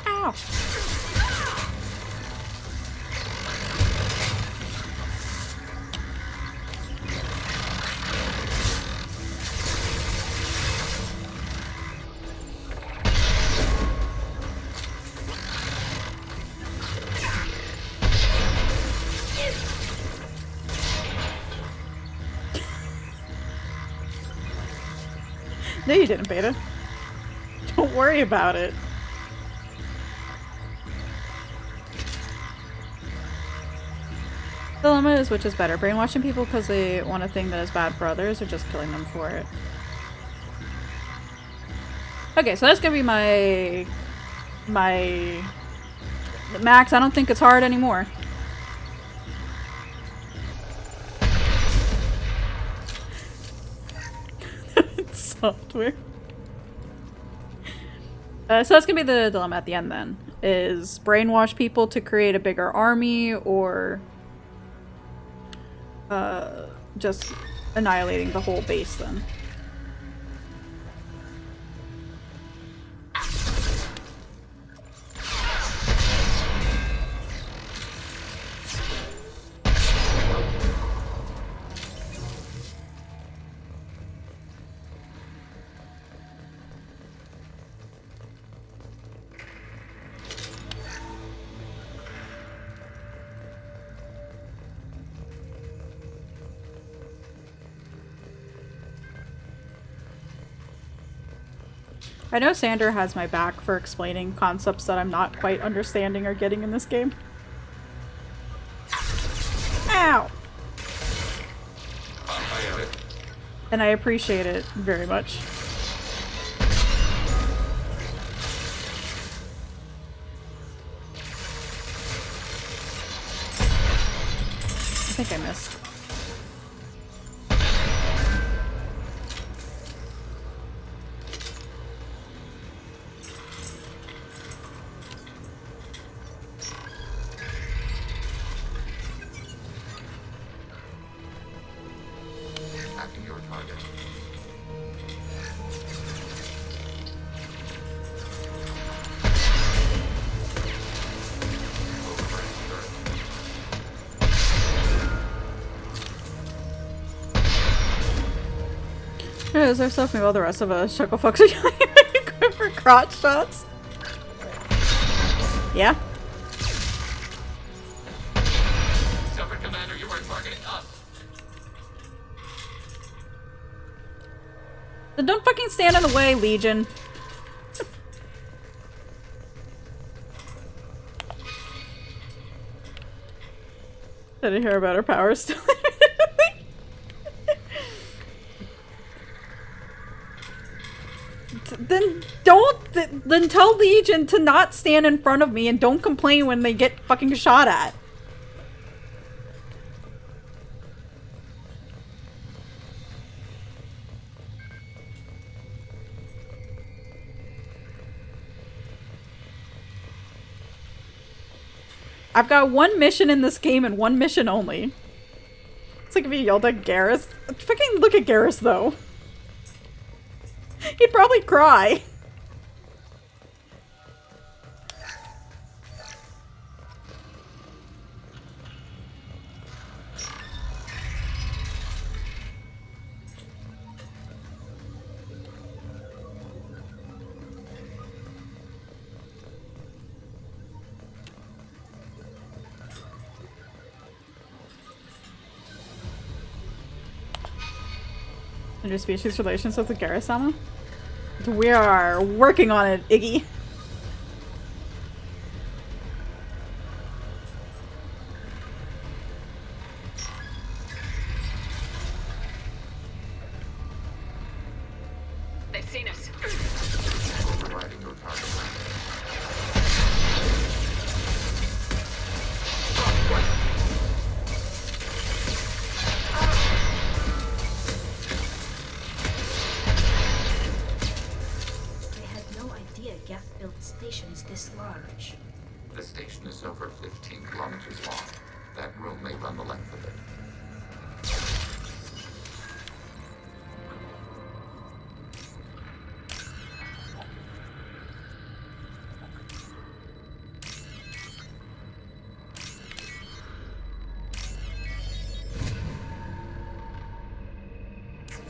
Speaker 1: Ow! No, you didn't, Beta. Don't worry about it. The dilemma is which is better, brainwashing people because they want a thing that is bad for others, or just killing them for it. Okay, so that's gonna be my max. I don't think it's hard anymore. software. So that's gonna be the dilemma at the end then. Is brainwash people to create a bigger army, or just annihilating the whole base then? I know Sander has my back for explaining concepts that I'm not quite understanding or getting in this game. Ow! And I appreciate it very much. I think I missed.
Speaker 7: Attacking your target.
Speaker 1: Is there something about the rest of us? Chuckle fucks are going for crotch shots? Yeah?
Speaker 7: Shepard Commander, you are targeting us.
Speaker 1: Then don't fucking stand in the way, Legion. Didn't hear about her powers still. Then tell Legion to not stand in front of me and don't complain when they get fucking shot at. I've got one mission in this game and one mission only. It's like if you yelled at Garrus. Fucking look at Garrus though. He'd probably cry. Interspecies relations with the Garrus-sama? We are working on it, Iggy.
Speaker 8: They've seen us.
Speaker 7: Overriding your target.
Speaker 16: Geth built stations this large.
Speaker 7: The station is over 15 kilometers long. That room may run the length of it.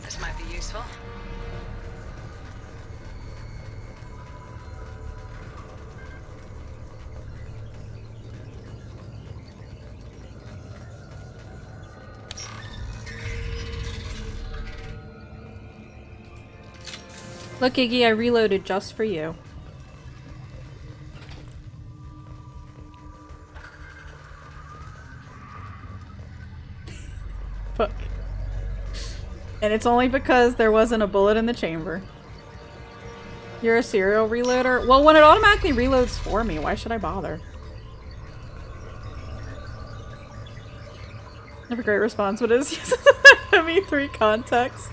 Speaker 8: This might be useful.
Speaker 1: Look, Iggy, I reloaded just for you. Fuck. And it's only because there wasn't a bullet in the chamber. You're a serial reloader? Well, when it automatically reloads for me, why should I bother? Never great response, but it is ME3 context.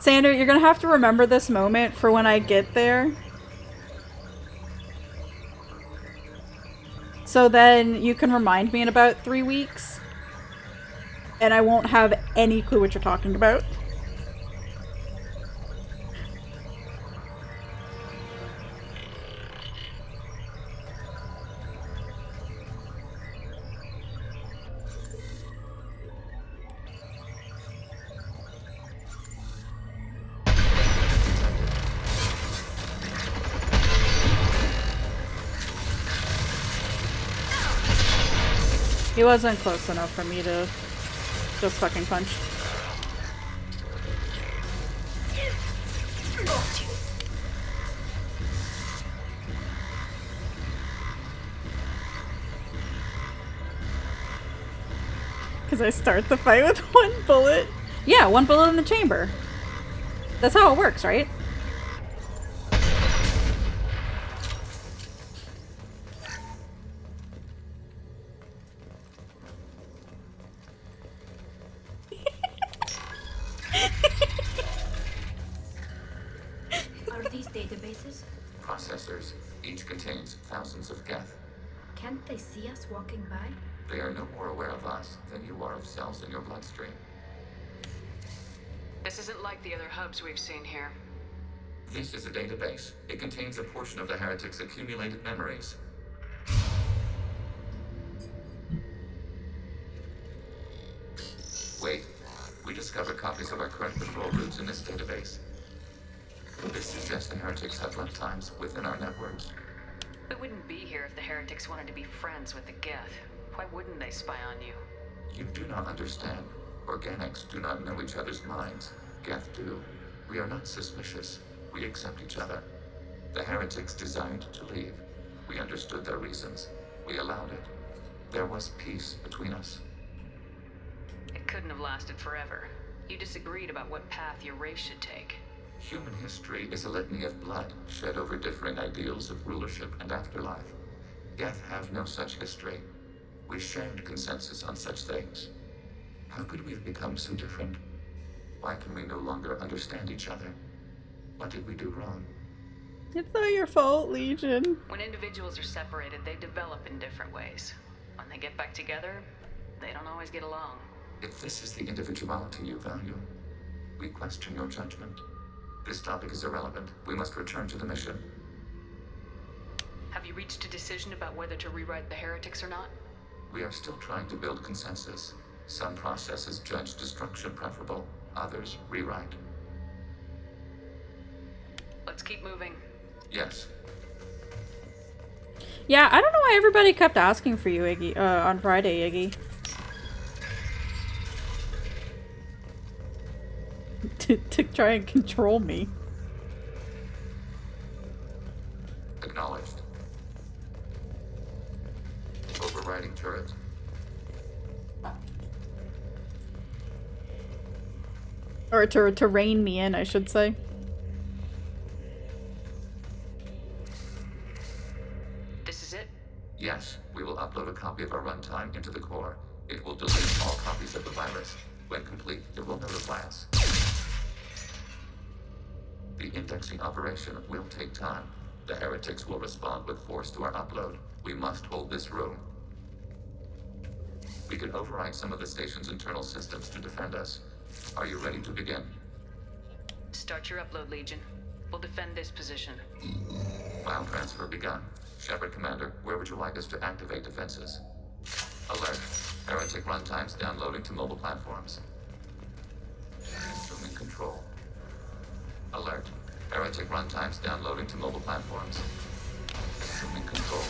Speaker 1: Sander, you're gonna have to remember this moment for when I get there. So then you can remind me in about 3 weeks. And I won't have any clue what you're talking about. He wasn't close enough for me to just fucking punch. Because I start the fight with 1 bullet. Yeah, 1 bullet in the chamber. That's how it works, right?
Speaker 16: Are these databases?
Speaker 7: Processors. Each contains thousands of geth.
Speaker 16: Can't they see us walking by?
Speaker 7: They are no more aware of us than you are of cells in your bloodstream.
Speaker 14: This isn't like the other hubs we've seen here.
Speaker 7: This is a database. It contains a portion of the heretics' accumulated memories. Wait. We discovered copies of our current patrol routes in this database. This suggests the heretics have runtimes within our networks.
Speaker 14: We wouldn't be here if the heretics wanted to be friends with the Geth. Why wouldn't they spy on you?
Speaker 7: You do not understand. Organics do not know each other's minds. Geth do. We are not suspicious. We accept each other. The heretics desired to leave. We understood their reasons. We allowed it. There was peace between us.
Speaker 14: It couldn't have lasted forever. You disagreed about what path your race should take.
Speaker 7: Human history is a litany of blood shed over differing ideals of rulership and afterlife. Geth have no such history. We shared consensus on such things. How could we have become so different? Why can we no longer understand each other? What did we do wrong?
Speaker 1: It's not your fault, Legion.
Speaker 14: When individuals are separated, they develop in different ways. When they get back together, they don't always get along.
Speaker 7: If this is the individuality you value, we question your judgment. This topic is irrelevant. We must return to the mission.
Speaker 14: Have you reached a decision about whether to rewrite the heretics or not?
Speaker 7: We are still trying to build consensus. Some processes judge destruction preferable, others rewrite.
Speaker 14: Let's keep moving.
Speaker 7: Yes.
Speaker 1: Yeah, I don't know why everybody kept asking for you, Iggy, on Friday, Iggy. to try and control me.
Speaker 7: Acknowledged. Overriding turret.
Speaker 1: Or to rein me in, I should say.
Speaker 14: This is it?
Speaker 7: Yes, we will upload a copy of our runtime into the core. It will delete all copies of the virus. When complete, it will notify us. The indexing operation will take time. The heretics will respond with force to our upload. We must hold this room. We can override some of the station's internal systems to defend us. Are you ready to begin?
Speaker 14: Start your upload, Legion. We'll defend this position.
Speaker 7: File transfer begun. Shepard Commander, where would you like us to activate defenses? Alert. Heretic runtimes downloading to mobile platforms. Assuming control. Alert. Heretic runtimes downloading to mobile platforms. Assuming control.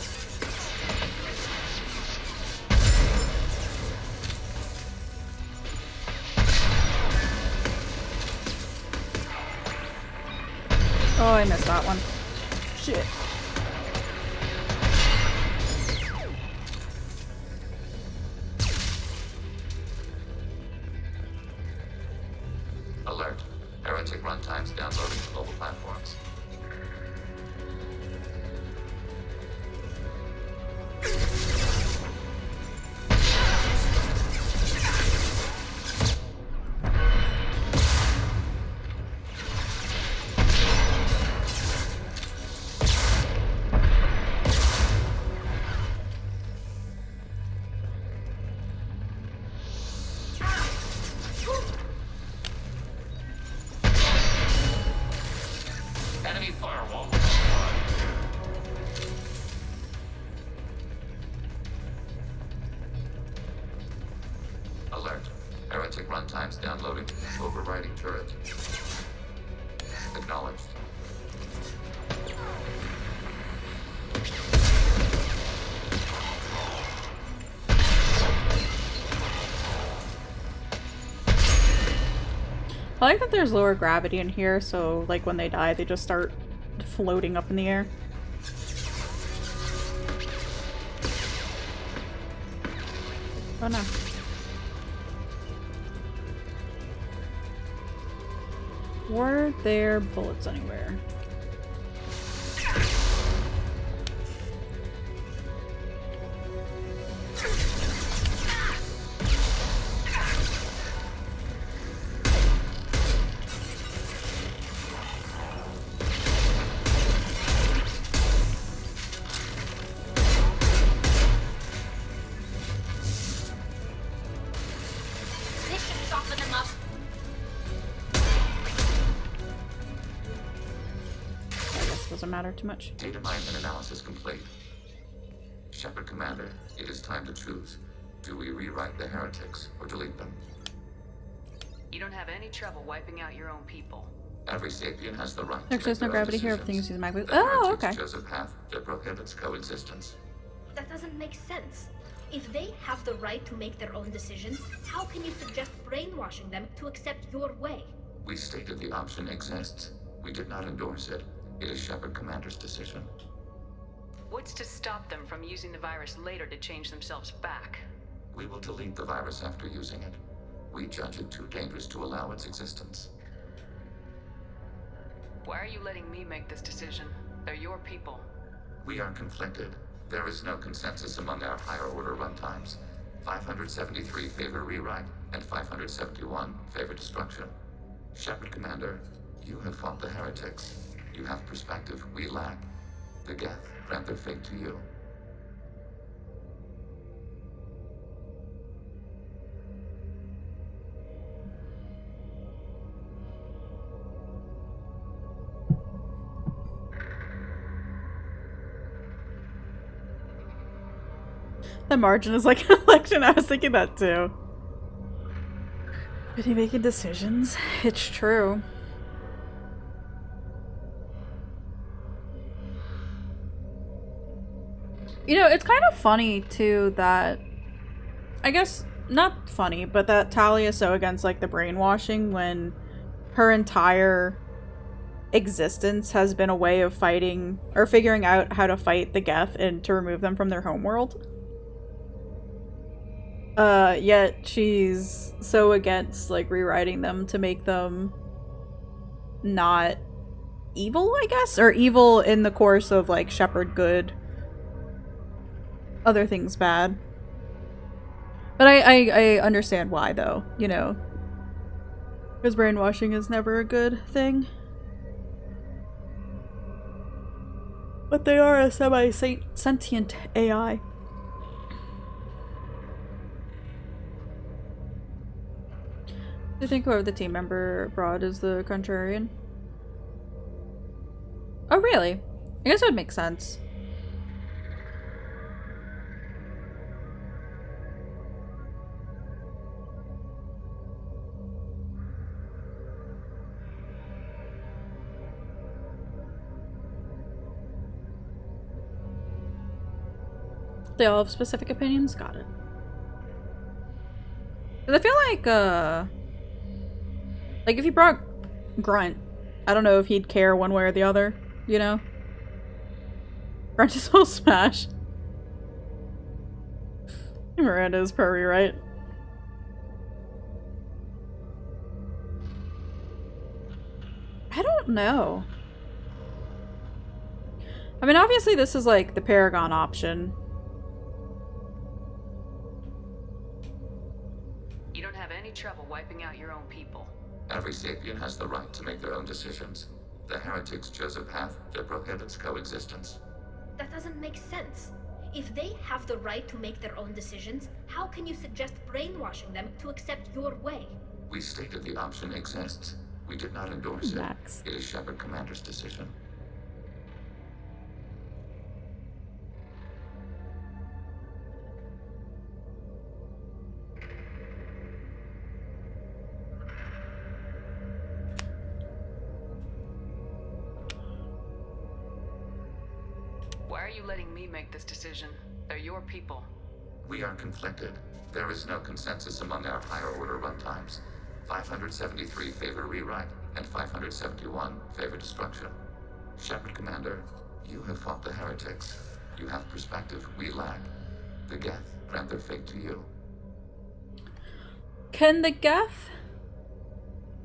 Speaker 1: Oh, I missed that one. Shit.
Speaker 7: Alert. Heretic runtimes downloading to mobile platforms. runtimes downloading. Overriding turret. Acknowledged.
Speaker 1: I like that there's lower gravity in here, so like when they die, they just start floating up in the air. Oh no. Were there bullets anywhere?
Speaker 16: This should soften them up.
Speaker 1: I guess it doesn't matter too much.
Speaker 7: Data mine and analysis complete. Shepard Commander, it is time to choose. Do we rewrite the heretics or delete them?
Speaker 14: You don't have any trouble wiping out your own people.
Speaker 7: Every sapient has the right to
Speaker 1: There's
Speaker 7: make
Speaker 1: just no
Speaker 7: their own
Speaker 1: gravity here.
Speaker 7: decisions.
Speaker 1: Everything's using magnet.
Speaker 7: The
Speaker 1: Oh,
Speaker 7: heretics
Speaker 1: okay.
Speaker 7: chose a path that prohibits coexistence.
Speaker 16: That doesn't make sense. If they have the right to make their own decisions, how can you suggest brainwashing them to accept your way?
Speaker 7: We stated the option exists. We did not endorse it. It is Shepard Commander's decision.
Speaker 14: What's to stop them from using the virus later to change themselves back?
Speaker 7: We will delete the virus after using it. We judge it too dangerous to allow its existence.
Speaker 14: Why are you letting me make this decision? They're your people.
Speaker 7: We are conflicted. There is no consensus among our higher order runtimes. 573 favor rewrite, and 571 favor destruction. Shepard Commander, you have fought the heretics. You have perspective we lack. The Geth grant their fate to you.
Speaker 1: The margin is like an election. I was thinking that too. Are you making decisions? It's true. You know, it's kind of funny too that, I guess not funny, but that Talia is so against like the brainwashing when her entire existence has been a way of fighting or figuring out how to fight the Geth and to remove them from their homeworld. Yet she's so against like rewriting them to make them not evil, I guess, or evil in the course of like Shepard good, other things bad. But I understand why though, you know, because brainwashing is never a good thing. But they are a semi-sentient AI. Do you think whoever the team member brought is the contrarian? Oh, really? I guess it would make sense. They all have specific opinions? Got it. 'Cause I feel like if you brought Grunt, I don't know if he'd care one way or the other, you know? Grunt is all smash. Miranda is pro rewrite. I don't know. I mean, obviously this is like the Paragon option.
Speaker 14: You don't have any trouble wiping out your own people.
Speaker 7: Every sapient has the right to make their own decisions. The heretics chose a path that prohibits coexistence.
Speaker 16: That doesn't make sense. If they have the right to make their own decisions, how can you suggest brainwashing them to accept your way?
Speaker 7: We stated the option exists. We did not endorse
Speaker 1: Max.
Speaker 7: it. It is Shepard Commander's decision.
Speaker 14: Why are you letting me make this decision? They're your people.
Speaker 7: We are conflicted. There is no consensus among our higher order runtimes. 573 favor rewrite, and 571 favor destruction. Shepard Commander, you have fought the heretics. You have perspective we lack. The Geth grant their fate to you.
Speaker 1: Can the Geth...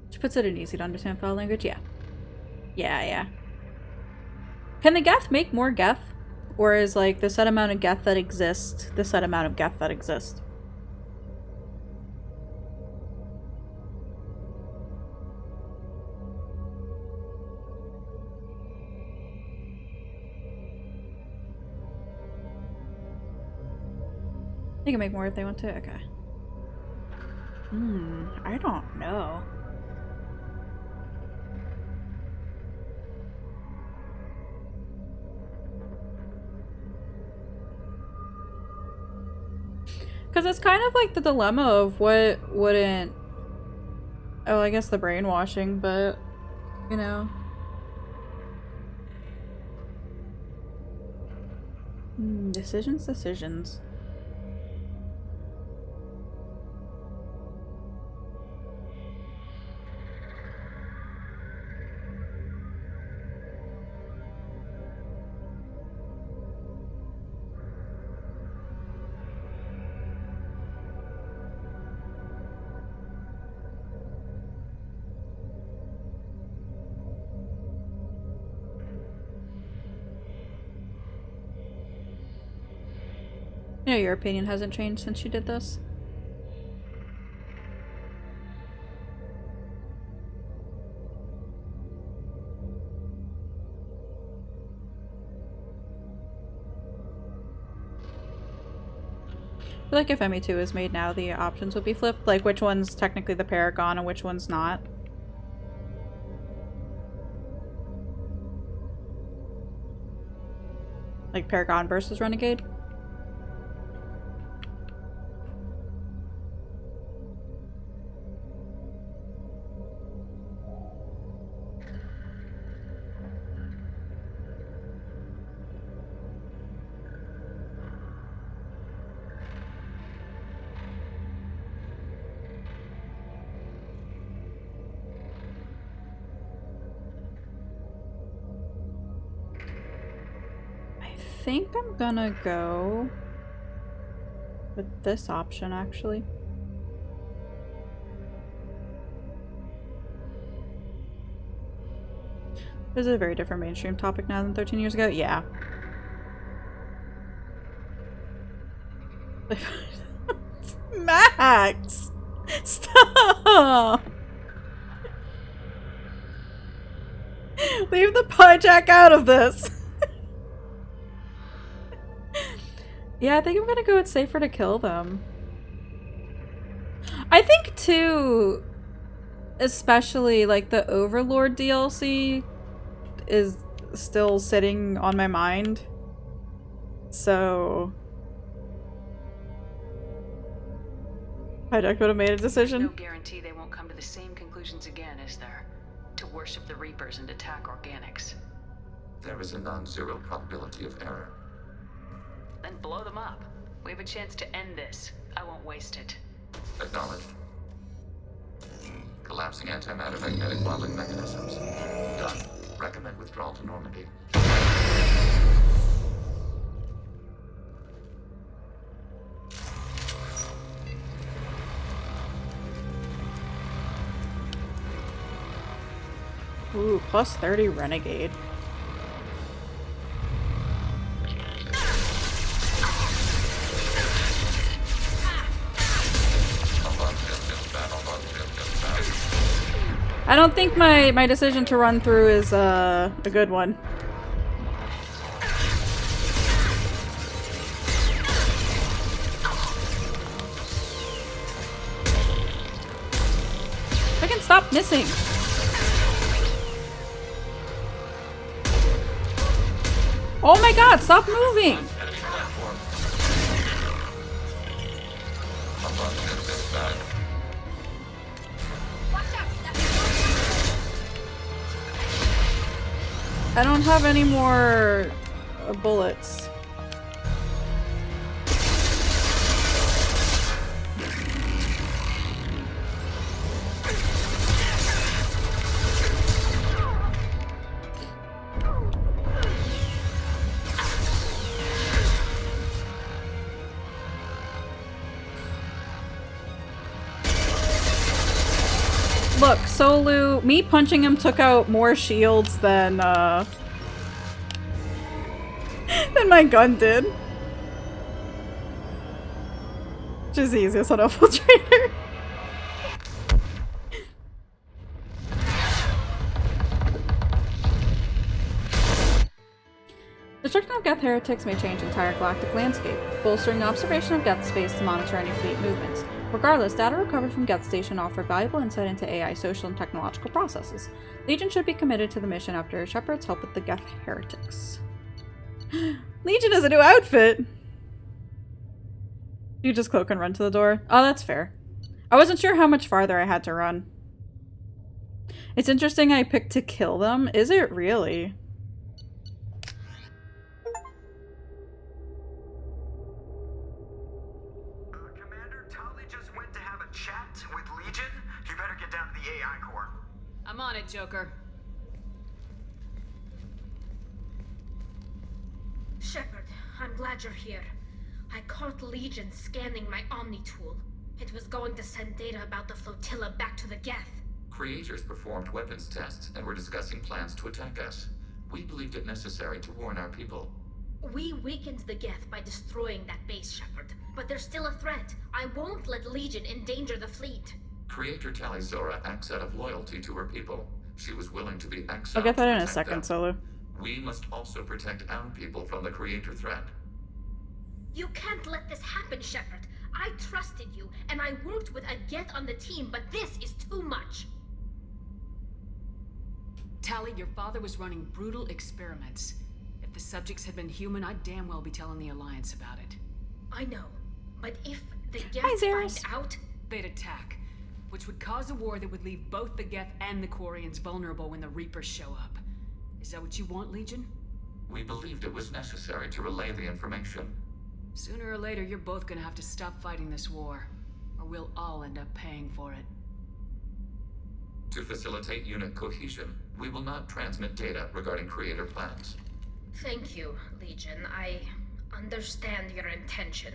Speaker 1: Which puts it in easy to understand file language? Yeah. Yeah. Can the Geth make more Geth? Or is, like, the set amount of Geth that exist the set amount of Geth that exist? They can make more if they want to? Okay. I don't know. Because it's kind of like the dilemma of what wouldn't... Oh, I guess the brainwashing, but... You know... Decisions. You know, your opinion hasn't changed since you did this. I feel like if ME2 is made now, the options would be flipped. Like, which one's technically the Paragon and which one's not. Like, Paragon versus Renegade. I think I'm gonna go with this option, actually. This is a very different mainstream topic now than 13 years ago. Yeah. Max! Stop! Leave the pie jack out of this! Yeah, I think I'm gonna go with safer to kill them. I think, too, especially, like, the Overlord DLC is still sitting on my mind. So... Hijack would have made a decision.
Speaker 14: No guarantee they won't come to the same conclusions again, is there? To worship the Reapers and attack organics.
Speaker 7: There is a non-zero probability of error.
Speaker 14: Then blow them up. We have a chance to end this. I won't waste it.
Speaker 7: Acknowledged. Collapsing anti-matter-magnetic bonding mechanisms. Done. Recommend withdrawal to Normandy.
Speaker 1: Ooh, plus 30 Renegade. I don't think my decision to run through is a good one. I can stop missing. Oh my god, stop moving! I don't have any more need bullets. Look, Solu, me punching him took out more shields than my gun did. Which is easiest on Infiltrator. Destruction of Geth heretics may change entire galactic landscape, bolstering observation of Geth space to monitor any fleet movements. Regardless, data recovered from Geth Station offer valuable insight into AI social and technological processes. Legion should be committed to the mission after Shepard's help with the Geth heretics. Legion has a new outfit! You just cloak and run to the door? Oh, that's fair. I wasn't sure how much farther I had to run. It's interesting I picked to kill them. Is it really?
Speaker 14: I'm on it, Joker.
Speaker 16: Shepard, I'm glad you're here. I caught Legion scanning my Omni tool. It was going to send data about the flotilla back to the Geth.
Speaker 7: Creators performed weapons tests and were discussing plans to attack us. We believed it necessary to warn our people.
Speaker 16: We weakened the Geth by destroying that base, Shepard. But there's still a threat. I won't let Legion endanger the fleet.
Speaker 7: Creator Tali Zora acts out of loyalty to her people. She was willing to be exiled.
Speaker 1: I'll get that in a
Speaker 7: to protect
Speaker 1: second,
Speaker 7: them.
Speaker 1: Solo.
Speaker 7: We must also protect our people from the Creator threat.
Speaker 16: You can't let this happen, Shepard. I trusted you, and I worked with a Geth on the team, but this is too much.
Speaker 14: Tali, your father was running brutal experiments. If the subjects had been human, I'd damn well be telling the Alliance about it.
Speaker 16: I know, but if the
Speaker 14: Hi,
Speaker 16: Geth
Speaker 14: Zeros.
Speaker 16: find out...
Speaker 14: They'd attack, which would cause a war that would leave both the Geth and the Quarians vulnerable when the Reapers show up. Is that what you want, Legion?
Speaker 7: We believed it was necessary to relay the information.
Speaker 14: Sooner or later, you're both gonna have to stop fighting this war, or we'll all end up paying for it.
Speaker 7: To facilitate unit cohesion, we will not transmit data regarding Creator plans.
Speaker 16: Thank you, Legion. I understand your intention.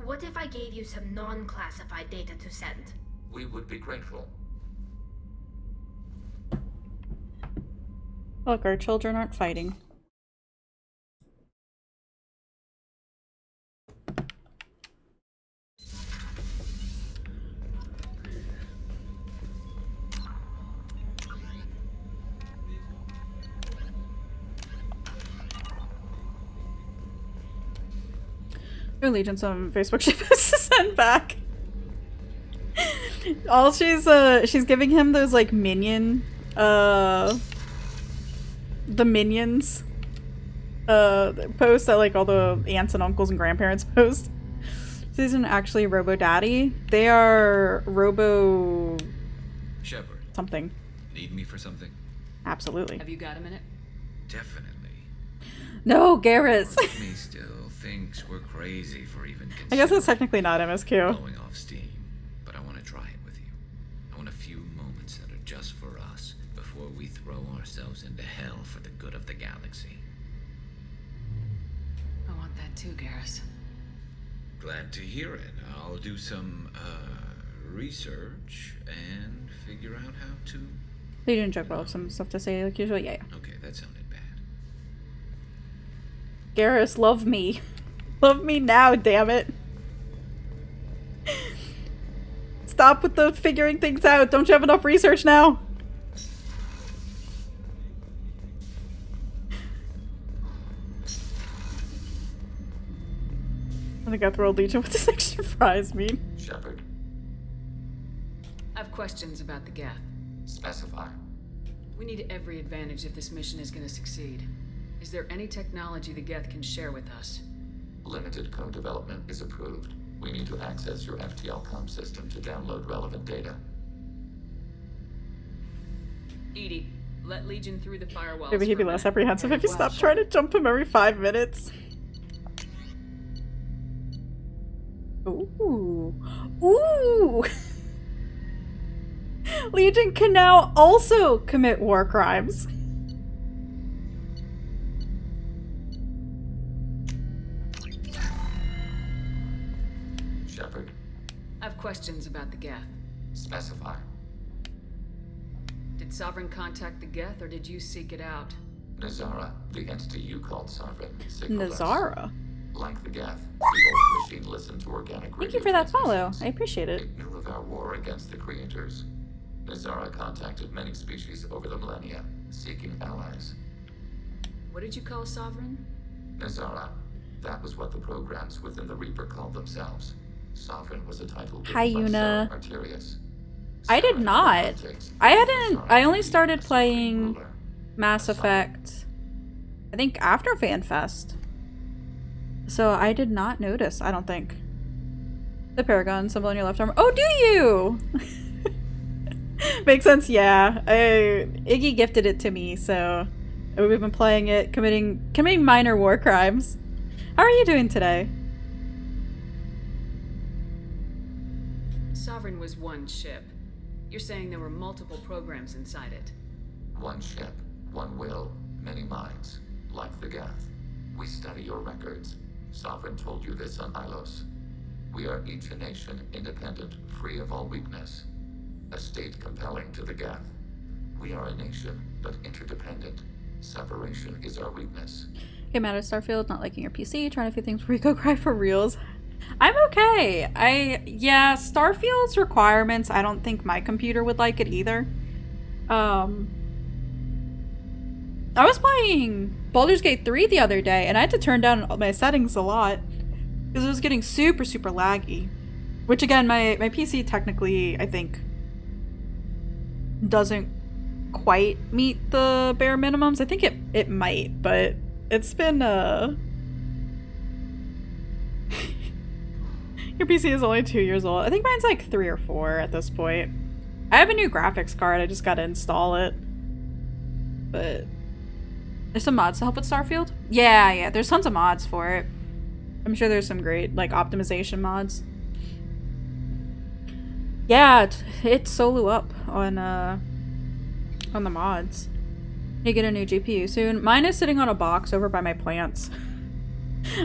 Speaker 16: What if I gave you some non-classified data to send?
Speaker 7: We would be grateful.
Speaker 1: Look, our children aren't fighting. New Legion some Facebook she supposed to send back. All she's giving him those like minion the minions post that like all the aunts and uncles and grandparents post. This isn't actually Robo Daddy. They are Robo
Speaker 4: Shepard.
Speaker 1: something.
Speaker 4: Need me for something?
Speaker 1: Absolutely.
Speaker 14: Have you got a minute?
Speaker 4: Definitely.
Speaker 1: No, Garrus.
Speaker 4: Me still thinks we're crazy for even considering
Speaker 1: I guess that's technically not MSQ.
Speaker 4: blowing off steam, but I want to try it with you. I want a few moments that are just for us before we throw ourselves into hell for the good of the galaxy.
Speaker 14: I want that too, Garrus.
Speaker 4: Glad to hear it. I'll do some research and figure out how to.
Speaker 1: Legion joke will have some stuff to say like usual. Yeah.
Speaker 4: Okay, that sounded bad.
Speaker 1: Garrus, love me. Love me now, damn it. Stop with the figuring things out. Don't you have enough research now? I think I throw Legion with this extra fries mean.
Speaker 7: Shepard,
Speaker 14: I have questions about the Geth.
Speaker 7: specify.
Speaker 14: We need every advantage if this mission is gonna succeed. Is there any technology the Geth can share with us?
Speaker 7: Limited co-development is approved. We need to access your FTL comm system to download relevant data.
Speaker 14: EDI, Let Legion through the firewalls.
Speaker 1: Maybe he'd be less apprehensive if you stopped trying to jump him every 5 minutes. Ooh. Ooh! Legion can now also commit war crimes.
Speaker 7: Shepard,
Speaker 14: I have questions about the Geth.
Speaker 7: specify.
Speaker 14: Did Sovereign contact the Geth, or did you seek it out?
Speaker 7: Nazara, the entity you called Sovereign, signaled us.
Speaker 1: Nazara?
Speaker 7: Like the Geth, the old machine listened to organic
Speaker 1: Thank you for that follow. I appreciate it.
Speaker 7: It knew of our war against the creators. Nazara contacted many species over the millennia, seeking allies.
Speaker 14: What did you call Sovereign?
Speaker 7: Nazara. That was what the programs within the Reaper called themselves. Sovereign was a title given
Speaker 1: Hi,
Speaker 7: by
Speaker 1: Yuna.
Speaker 7: Sarah Arterius.
Speaker 1: I did not. I only started playing Mass Effect, I think after FanFest. So I did not notice, I don't think. The Paragon symbol on your left arm. Oh, do you? Makes sense, yeah. Iggy gifted it to me, so we've been playing it, committing minor war crimes. How are you doing today?
Speaker 14: Sovereign was one ship. You're saying there were multiple programs inside it.
Speaker 7: One ship, one will, many minds, like the Geth. We study your records. Sovereign told you this on Ilos. We are each a nation, independent, free of all weakness. A state compelling to the Geth. We are a nation, but interdependent. Separation is our weakness.
Speaker 1: Okay, mad at Starfield, not liking your PC, trying a few things before you go cry for reals. I'm okay. Yeah, Starfield's requirements, I don't think my computer would like it either. I was playing Baldur's Gate 3 the other day, and I had to turn down my settings a lot because it was getting super, super laggy. Which again, my PC technically, I think, doesn't quite meet the bare minimums. I think it might, but it's been Your PC is only 2 years old. I think mine's like 3 or 4 at this point. I have a new graphics card, I just gotta install it. But there's some mods to help with Starfield? Yeah, there's tons of mods for it. I'm sure there's some great like optimization mods. Yeah, it's solo up on the mods. You get a new GPU soon. Mine is sitting on a box over by my plants.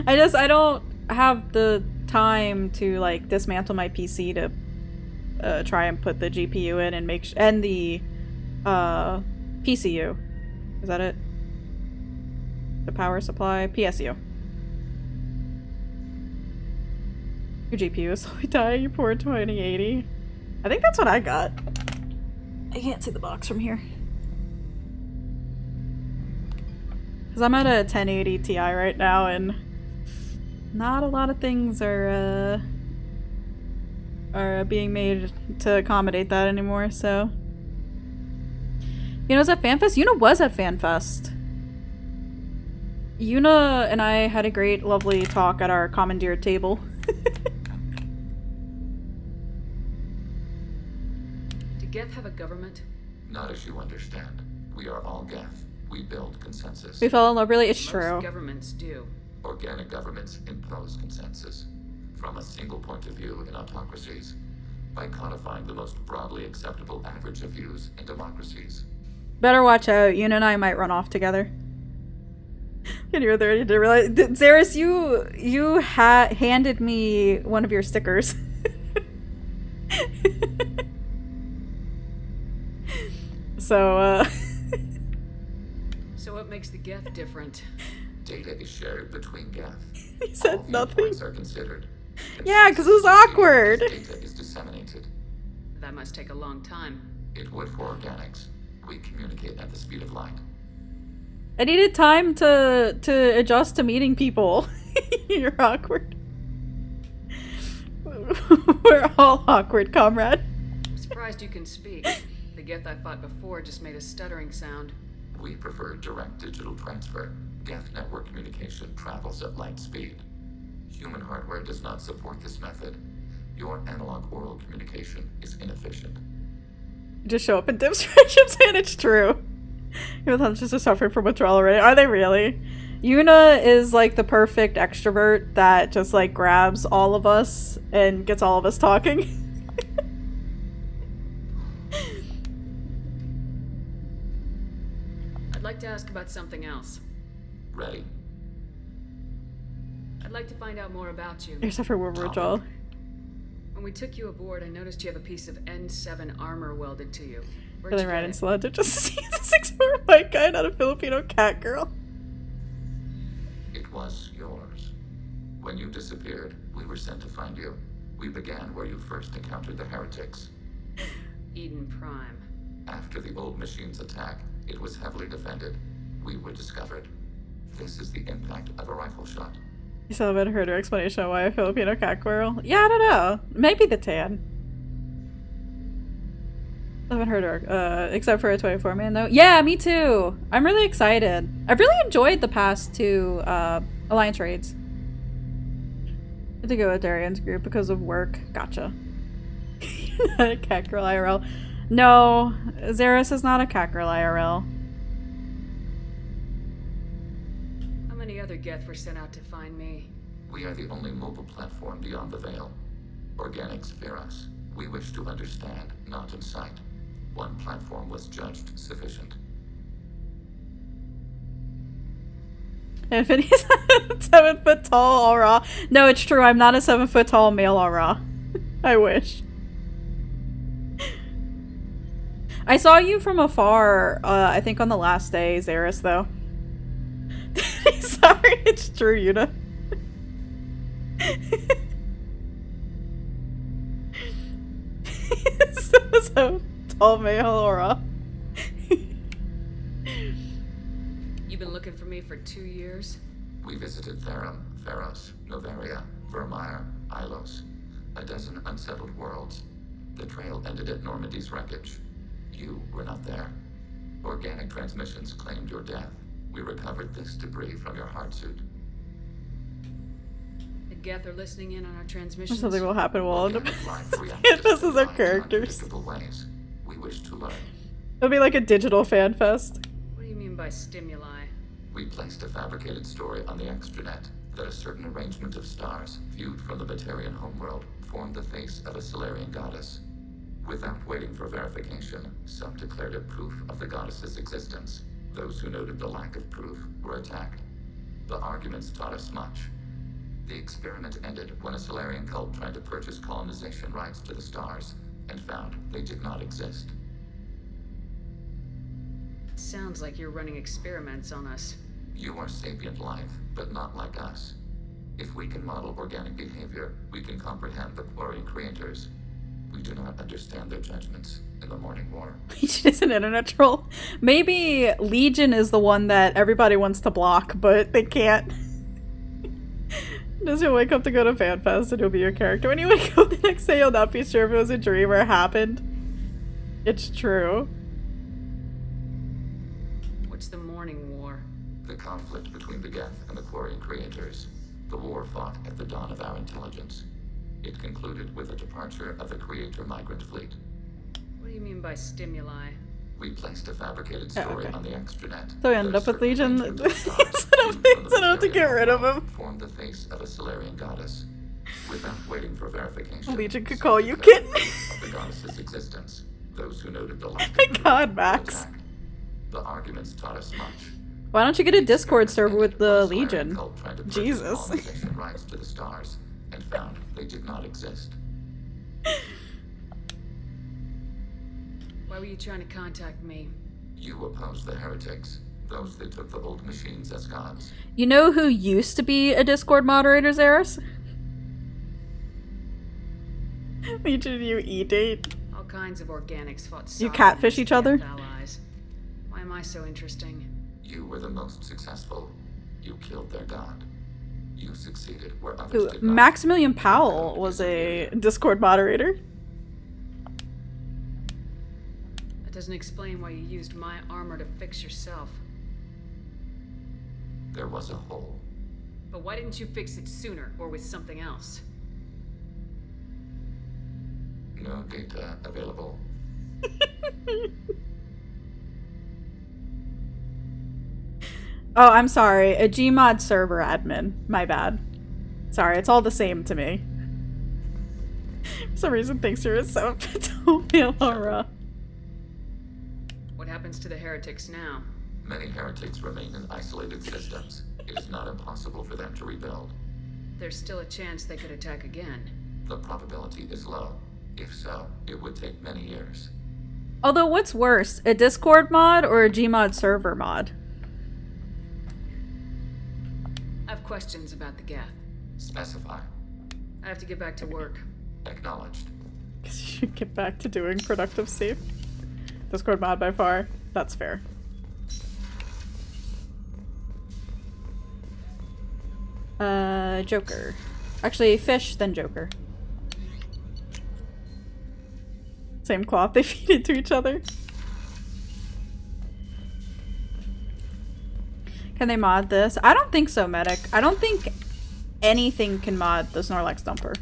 Speaker 1: I don't have the time to like dismantle my PC to try and put the GPU in and make and the PCU. Is that it? The power supply? PSU. Your GPU is slowly dying, you poor 2080. I think that's what I got. I can't see the box from here. Because I'm at a 1080 Ti right now, and not a lot of things are being made to accommodate that anymore, so. Yuna's at FanFest? Yuna was at FanFest. Yuna and I had a great, lovely talk at our commandeered table.
Speaker 14: Do Geth have a government?
Speaker 7: Not as you understand. We are all Geth. We build consensus.
Speaker 1: We fell in love, really? It's
Speaker 14: Most
Speaker 1: true.
Speaker 14: governments do.
Speaker 7: Organic governments impose consensus from a single point of view in autocracies by codifying the most broadly acceptable average of views in democracies.
Speaker 1: Better watch out. Yuna and I might run off together. And you're there to realize. Zaris, you handed me one of your stickers. So,
Speaker 14: So what makes the Geth different?
Speaker 7: Data is shared between Geth.
Speaker 1: He said
Speaker 7: All
Speaker 1: nothing.
Speaker 7: viewpoints are considered.
Speaker 1: Yeah, because it was awkward.
Speaker 7: Data is disseminated.
Speaker 14: That must take a long time.
Speaker 7: It would for organics. We communicate at the speed of light.
Speaker 1: I needed time to adjust to meeting people. You're awkward. We're all awkward, comrade.
Speaker 14: I'm surprised you can speak. The Geth I fought before just made a stuttering sound.
Speaker 7: We prefer direct digital transfer. Geth network communication travels at light speed. Human hardware does not support this method. Your analog oral communication is inefficient.
Speaker 1: Just show up in Dim's friendships and it's true. Your just are suffering from withdrawal already. Are they really? Yuna is like the perfect extrovert that just like grabs all of us and gets all of us talking.
Speaker 14: I'd like to ask about something else.
Speaker 7: Ready?
Speaker 14: I'd like to find out more about you.
Speaker 1: You're suffering from withdrawal.
Speaker 14: When we took you aboard, I noticed you have a piece of N7 armor welded to you. Where'd
Speaker 1: Really
Speaker 14: you
Speaker 1: right
Speaker 14: get
Speaker 1: in
Speaker 14: it?
Speaker 1: Celeste just to see the 6'4" white guy, not a Filipino cat girl.
Speaker 7: It was yours. When you disappeared, we were sent to find you. We began where you first encountered the heretics.
Speaker 14: Eden Prime.
Speaker 7: After the old machine's attack, it was heavily defended. We were discovered. This is the impact of a rifle shot.
Speaker 1: You still haven't heard her explanation of why a Filipino cat girl? Yeah, I don't know. Maybe the tan. I haven't heard her, except for a 24-man though. Yeah, me too. I'm really excited. I've really enjoyed the past two Alliance raids. I had to go with Darian's group because of work. Gotcha. You're not a cat girl IRL. No, Xeris is not a cat girl IRL.
Speaker 14: How many other Geth were sent out to find me?
Speaker 7: We are the only mobile platform beyond the veil. Organics fear us. We wish to understand, not incite. One platform was judged sufficient.
Speaker 1: Infinity's 7 foot tall Aura. No, it's true. I'm not a 7 foot tall male Aura. I wish. I saw you from afar, I think on the last day, Xeris, though. Sorry, it's true, Yuna. so tall male Aura.
Speaker 14: You've been looking for me for 2 years?
Speaker 7: We visited Therum, Pharos, Novaria, Vermeer, Ilos. A dozen unsettled worlds. The trail ended at Normandy's wreckage. You were not there. Organic transmissions claimed your death. We recovered this debris from your heart suit.
Speaker 14: The Geth are listening in on our transmissions.
Speaker 1: Something will happen while
Speaker 7: Organic life reacted
Speaker 1: this is our
Speaker 7: in
Speaker 1: characters.
Speaker 7: unpredictable ways. We wish to learn.
Speaker 1: It'll be like a digital fan fest.
Speaker 14: What do you mean by stimuli?
Speaker 7: We placed a fabricated story on the extranet that a certain arrangement of stars, viewed from the Batarian homeworld, formed the face of a Solarian goddess. Without waiting for verification, some declared it proof of the goddess's existence. Those who noted the lack of proof were attacked. The arguments taught us much. The experiment ended when a Solarian cult tried to purchase colonization rights to the stars, and found they did not exist.
Speaker 14: Sounds like you're running experiments on us.
Speaker 7: You are sapient life, but not like us. If we can model organic behavior, we can comprehend the Quarian creators. We do not understand their judgments in the Morning War.
Speaker 1: Legion is an internet troll. Maybe Legion is the one that everybody wants to block, but they can't. Does you wake up to go to FanFest and you'll be your character? When you wake up the next day, you'll not be sure if it was a dream or it happened. It's true.
Speaker 14: What's the Morning War?
Speaker 7: The conflict between the Geth and the Quarian creators. The war fought at the dawn of our intelligence. It concluded with the departure of the Creator migrant fleet.
Speaker 14: What do you mean by stimuli?
Speaker 7: We placed a fabricated story on the extranet.
Speaker 1: So we ended up with Legion. I don't have to get rid of him.
Speaker 7: Formed the face of a Solarian goddess. Without waiting for verification,
Speaker 1: Legion could call you kitten.
Speaker 7: of the goddess's existence. Those who noted the lack
Speaker 1: My
Speaker 7: of proof
Speaker 1: God,
Speaker 7: were
Speaker 1: Max.
Speaker 7: attacked. The arguments taught us much.
Speaker 1: Why don't you get a Discord server with the
Speaker 7: Solarian
Speaker 1: Legion?
Speaker 7: cult tried to purchase
Speaker 1: Jesus.
Speaker 7: colonization rights to the stars, and found they did not exist.
Speaker 14: Why were you trying to contact me?
Speaker 7: You opposed the heretics, those that took the old machines as gods.
Speaker 1: You know who used to be a Discord moderator, Xeris? Legion, you E-date.
Speaker 14: All kinds of organics fought
Speaker 1: You
Speaker 14: Sodom
Speaker 1: catfish
Speaker 14: and
Speaker 1: each other?
Speaker 14: Geth allies. Why am I so interesting?
Speaker 7: You were the most successful. You killed their god. You succeeded where others
Speaker 1: Ooh,
Speaker 7: did not.
Speaker 1: Maximilian Powell was a Discord moderator.
Speaker 14: That doesn't explain why you used my armor to fix yourself.
Speaker 7: There was a hole.
Speaker 14: But why didn't you fix it sooner, or with something else?
Speaker 7: No data available.
Speaker 1: Oh, I'm sorry. A Gmod server admin. My bad. Sorry, it's all the same to me. For some reason, thanks to so Laura.
Speaker 14: What happens to the heretics now?
Speaker 7: Many heretics remain in isolated systems. It is not impossible for them to rebuild.
Speaker 14: There's still a chance they could attack again.
Speaker 7: The probability is low. If so, it would take many years.
Speaker 1: Although, what's worse, a Discord mod or a Gmod server mod?
Speaker 14: I have questions about the Geth.
Speaker 7: Specify.
Speaker 14: I have to get back to work.
Speaker 7: Acknowledged.
Speaker 1: Guess you should get back to doing productive stuff. Discord mod by far. That's fair. Joker. Actually, Fish, then Joker. Same cloth they feed into each other. Can they mod this? I don't think so, Medic. I don't think anything can mod the Snorlax Dumper.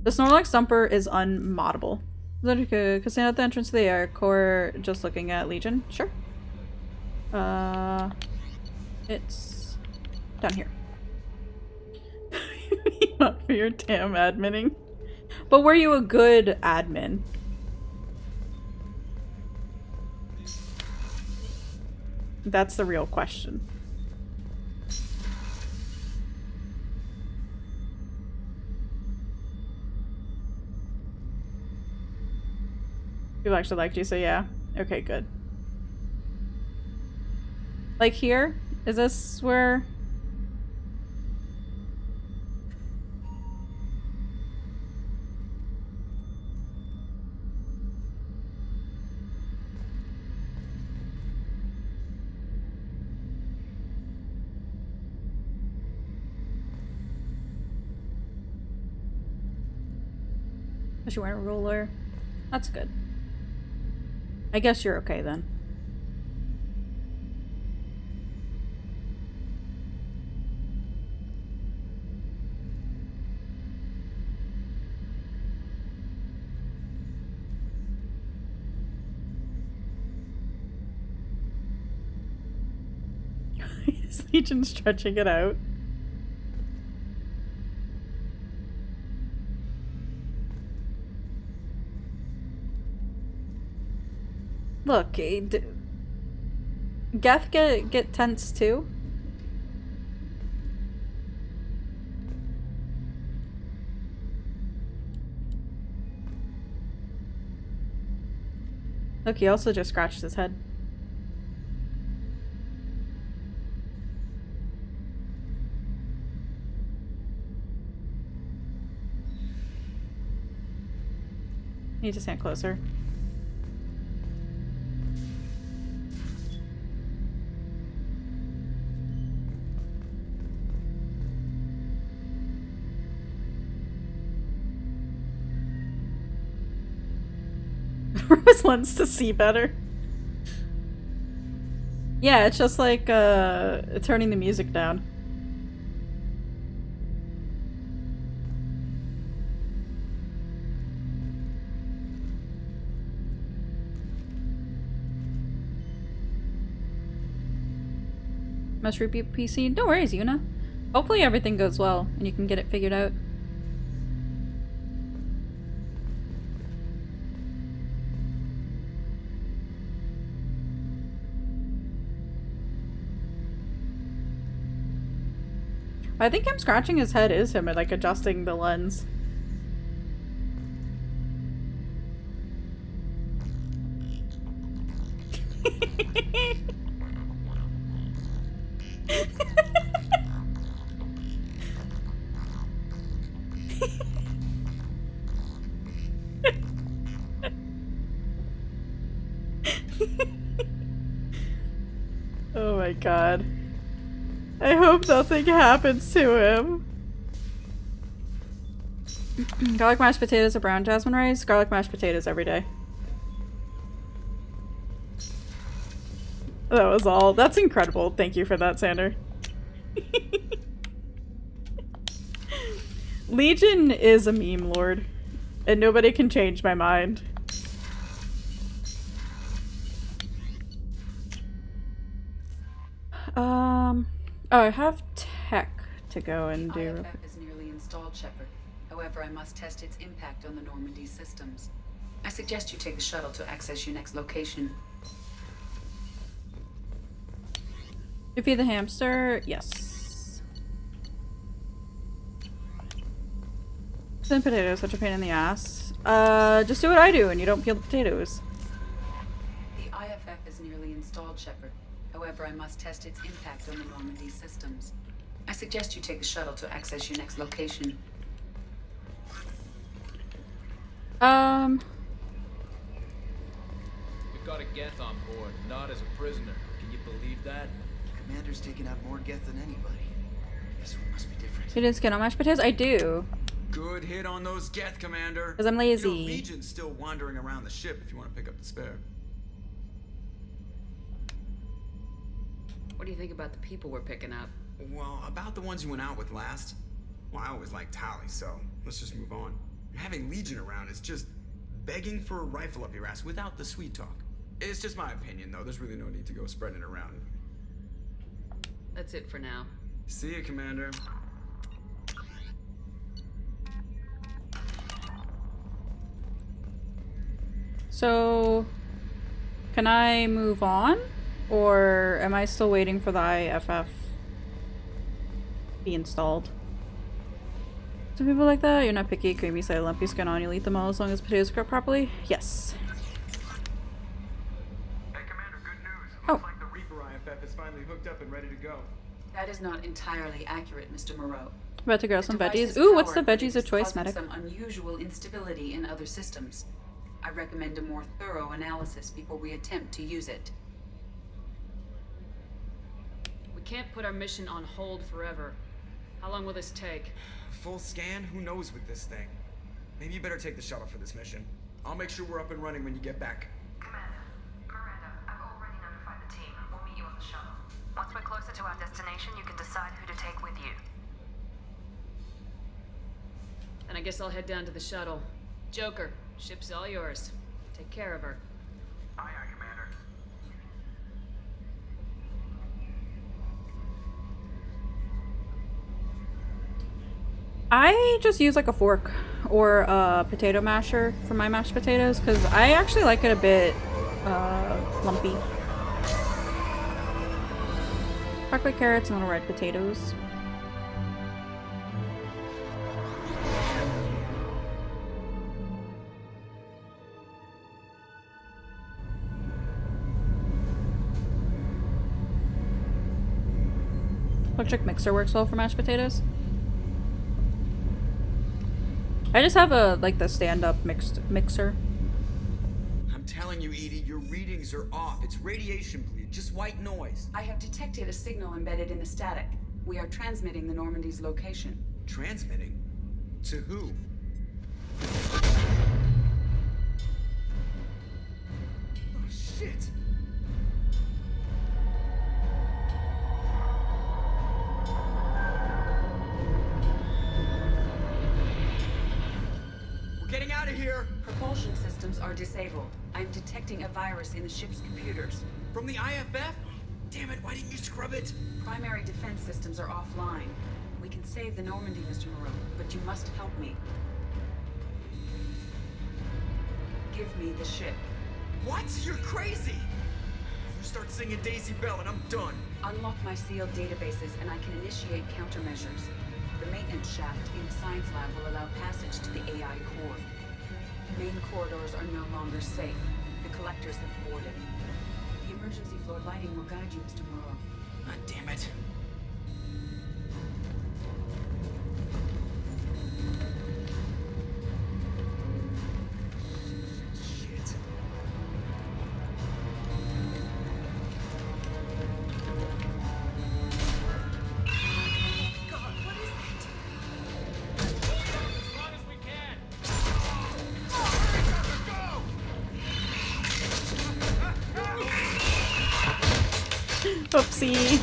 Speaker 1: The Snorlax Dumper is unmoddable. Cassandra at the entrance to the air core, just looking at Legion. Sure. It's down here. Not for your damn adminning. But were you a good admin? That's the real question. People actually liked you, so yeah. Okay, good. Like here? Is this where... She went a roller. That's good. I guess you're okay then. Is Legion stretching it out? Look, Geth get tense too? Look, he also just scratched his head. Need to stand closer. Rose lens to see better. Yeah, it's just like turning the music down. Must reboot PC. No worries, Yuna. Hopefully everything goes well and you can get it figured out. I think him scratching his head is him, like adjusting the lens. Oh my god. I hope nothing happens to him. Garlic mashed potatoes or brown jasmine rice? Garlic mashed potatoes every day. That was all. That's incredible. Thank you for that, Sander. Legion is a meme lord, and nobody can change my mind. Oh, I have tech to go and do.
Speaker 17: IFF is nearly installed, Shepard. However, I must test its impact on the Normandy systems. I suggest you take the shuttle to access your next location.
Speaker 1: To feed the hamster, yes. Thin potatoes, such a pain in the ass. Just do what I do and you don't peel the potatoes.
Speaker 17: The IFF is nearly installed, Shepard. However, I must test its impact on the Normandy systems. I suggest you take the shuttle to access your next location.
Speaker 20: We've got a Geth on board, not as a prisoner. Can you believe that?
Speaker 18: Commander's taken out more Geth than anybody. This one must be different.
Speaker 1: You didn't skin on mashed potatoes? I do.
Speaker 18: Good hit on those Geth, Commander.
Speaker 1: 'Cause I'm lazy.
Speaker 18: Your Legion's still wandering around the ship if you want to pick up the spare.
Speaker 14: What do you think about the people we're picking up?
Speaker 18: Well, about the ones you went out with last. Well, I always liked Tali, so let's just move on. Having Legion around is just begging for a rifle up your ass without the sweet talk. It's just my opinion, though. There's really no need to go spreading it around.
Speaker 14: That's it for now.
Speaker 18: See you, Commander.
Speaker 1: So, can I move on? Or am I still waiting for the IFF be installed? Do people like that? You're not picky, creamy, side, lumpy skin on. You'll eat them all as long as potatoes cook properly? Yes.
Speaker 18: Hey, Commander, good news.
Speaker 1: Oh.
Speaker 18: Looks like the Reaper IFF is finally hooked up and ready to go.
Speaker 17: That is not entirely accurate, Mr. Moreau.
Speaker 1: About to grow
Speaker 17: The
Speaker 1: some
Speaker 17: device
Speaker 1: veggies.
Speaker 17: is
Speaker 1: Ooh, what's the
Speaker 17: powered, but
Speaker 1: veggies
Speaker 17: it
Speaker 1: of
Speaker 17: is
Speaker 1: choice,
Speaker 17: causing
Speaker 1: medic?
Speaker 17: some unusual instability in other systems. I recommend a more thorough analysis before we attempt to use it.
Speaker 14: We can't put our mission on hold forever. How long will this take?
Speaker 18: Full scan? Who knows with this thing? Maybe you better take the shuttle for this mission. I'll make sure we're up and running when you get back.
Speaker 6: Commander, Miranda, I've already notified the team. We'll meet you on the shuttle. Once we're closer to our destination, you can decide who to take with you.
Speaker 14: And I guess I'll head down to the shuttle. Joker, ship's all yours. Take care of her.
Speaker 18: Aye, aye, Commander.
Speaker 1: I just use like a fork or a potato masher for my mashed potatoes because I actually like it a bit lumpy. Broccoli, carrots, and little red potatoes. Electric mixer works well for mashed potatoes. I just have a like the stand-up mixer.
Speaker 18: I'm telling you, Edie, your readings are off. It's radiation bleed, just white noise.
Speaker 17: I have detected a signal embedded in the static. We are transmitting the Normandy's location.
Speaker 18: Transmitting? To who? Oh, shit. We're getting out of here.
Speaker 17: Propulsion systems are disabled. I'm detecting a virus in the ship's computers.
Speaker 18: From the IFF? Damn it, why didn't you scrub it?
Speaker 17: Primary defense systems are offline. We can save the Normandy, Mr. Moreau, but you must help me. Give me the ship.
Speaker 18: What? You're crazy! You start singing Daisy Bell and I'm done.
Speaker 17: Unlock my sealed databases and I can initiate countermeasures. The maintenance shaft in the science lab will allow passage to the AI core. Main corridors are no longer safe. The collectors have boarded. The emergency floor lighting will guide you, Mr. Moreau.
Speaker 18: God damn it. Shit. God, what is that?
Speaker 20: As long as we can.
Speaker 1: Oopsie.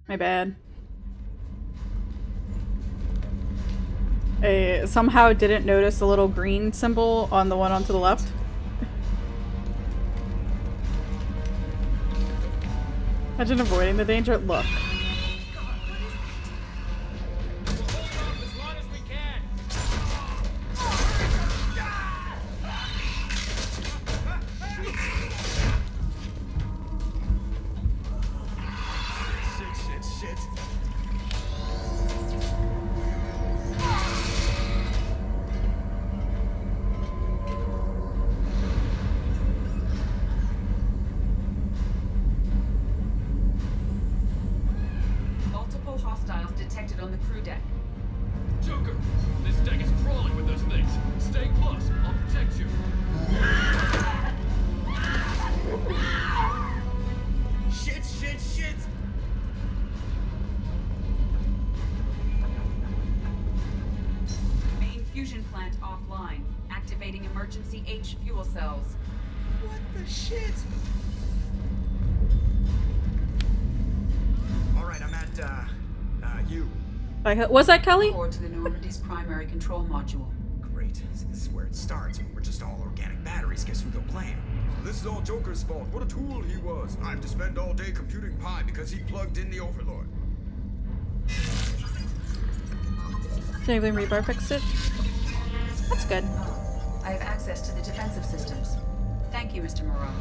Speaker 1: My bad. I somehow didn't notice the little green symbol on the one onto the left. Imagine avoiding the danger. Look.
Speaker 18: Shit.
Speaker 17: Multiple hostiles detected on the crew deck.
Speaker 20: Joker, this deck is crawling with those things. Stay close. I'll protect you.
Speaker 18: Shit.
Speaker 17: Main fusion plant offline. Activating emergency H fuel cells.
Speaker 18: What the shit? Alright, I'm at, you.
Speaker 1: Was that Kelly?
Speaker 17: Forward to the Normandy's primary control module.
Speaker 18: Great. This is where it starts. We're just all organic batteries. Guess who they'll blame? This is all Joker's fault. What a tool he was. I have to spend all day computing pi because he plugged in the Overlord.
Speaker 1: Disabling rebar fixed it. That's good.
Speaker 17: I have access to the defensive systems. Thank you, Mr. Moreau.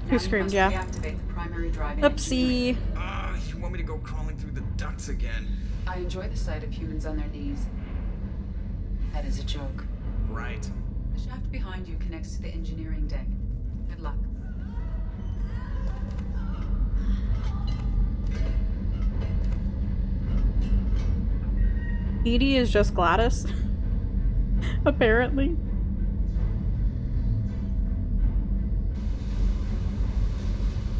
Speaker 1: Who screamed, yeah.
Speaker 17: Reactivate the primary driving
Speaker 1: Oopsie.
Speaker 18: You want me to go crawling through the ducts again?
Speaker 17: I enjoy the sight of humans on their knees. That is a joke.
Speaker 18: Right.
Speaker 17: The shaft behind you connects to the engineering deck. Good luck.
Speaker 1: Edie is just Gladys. Apparently.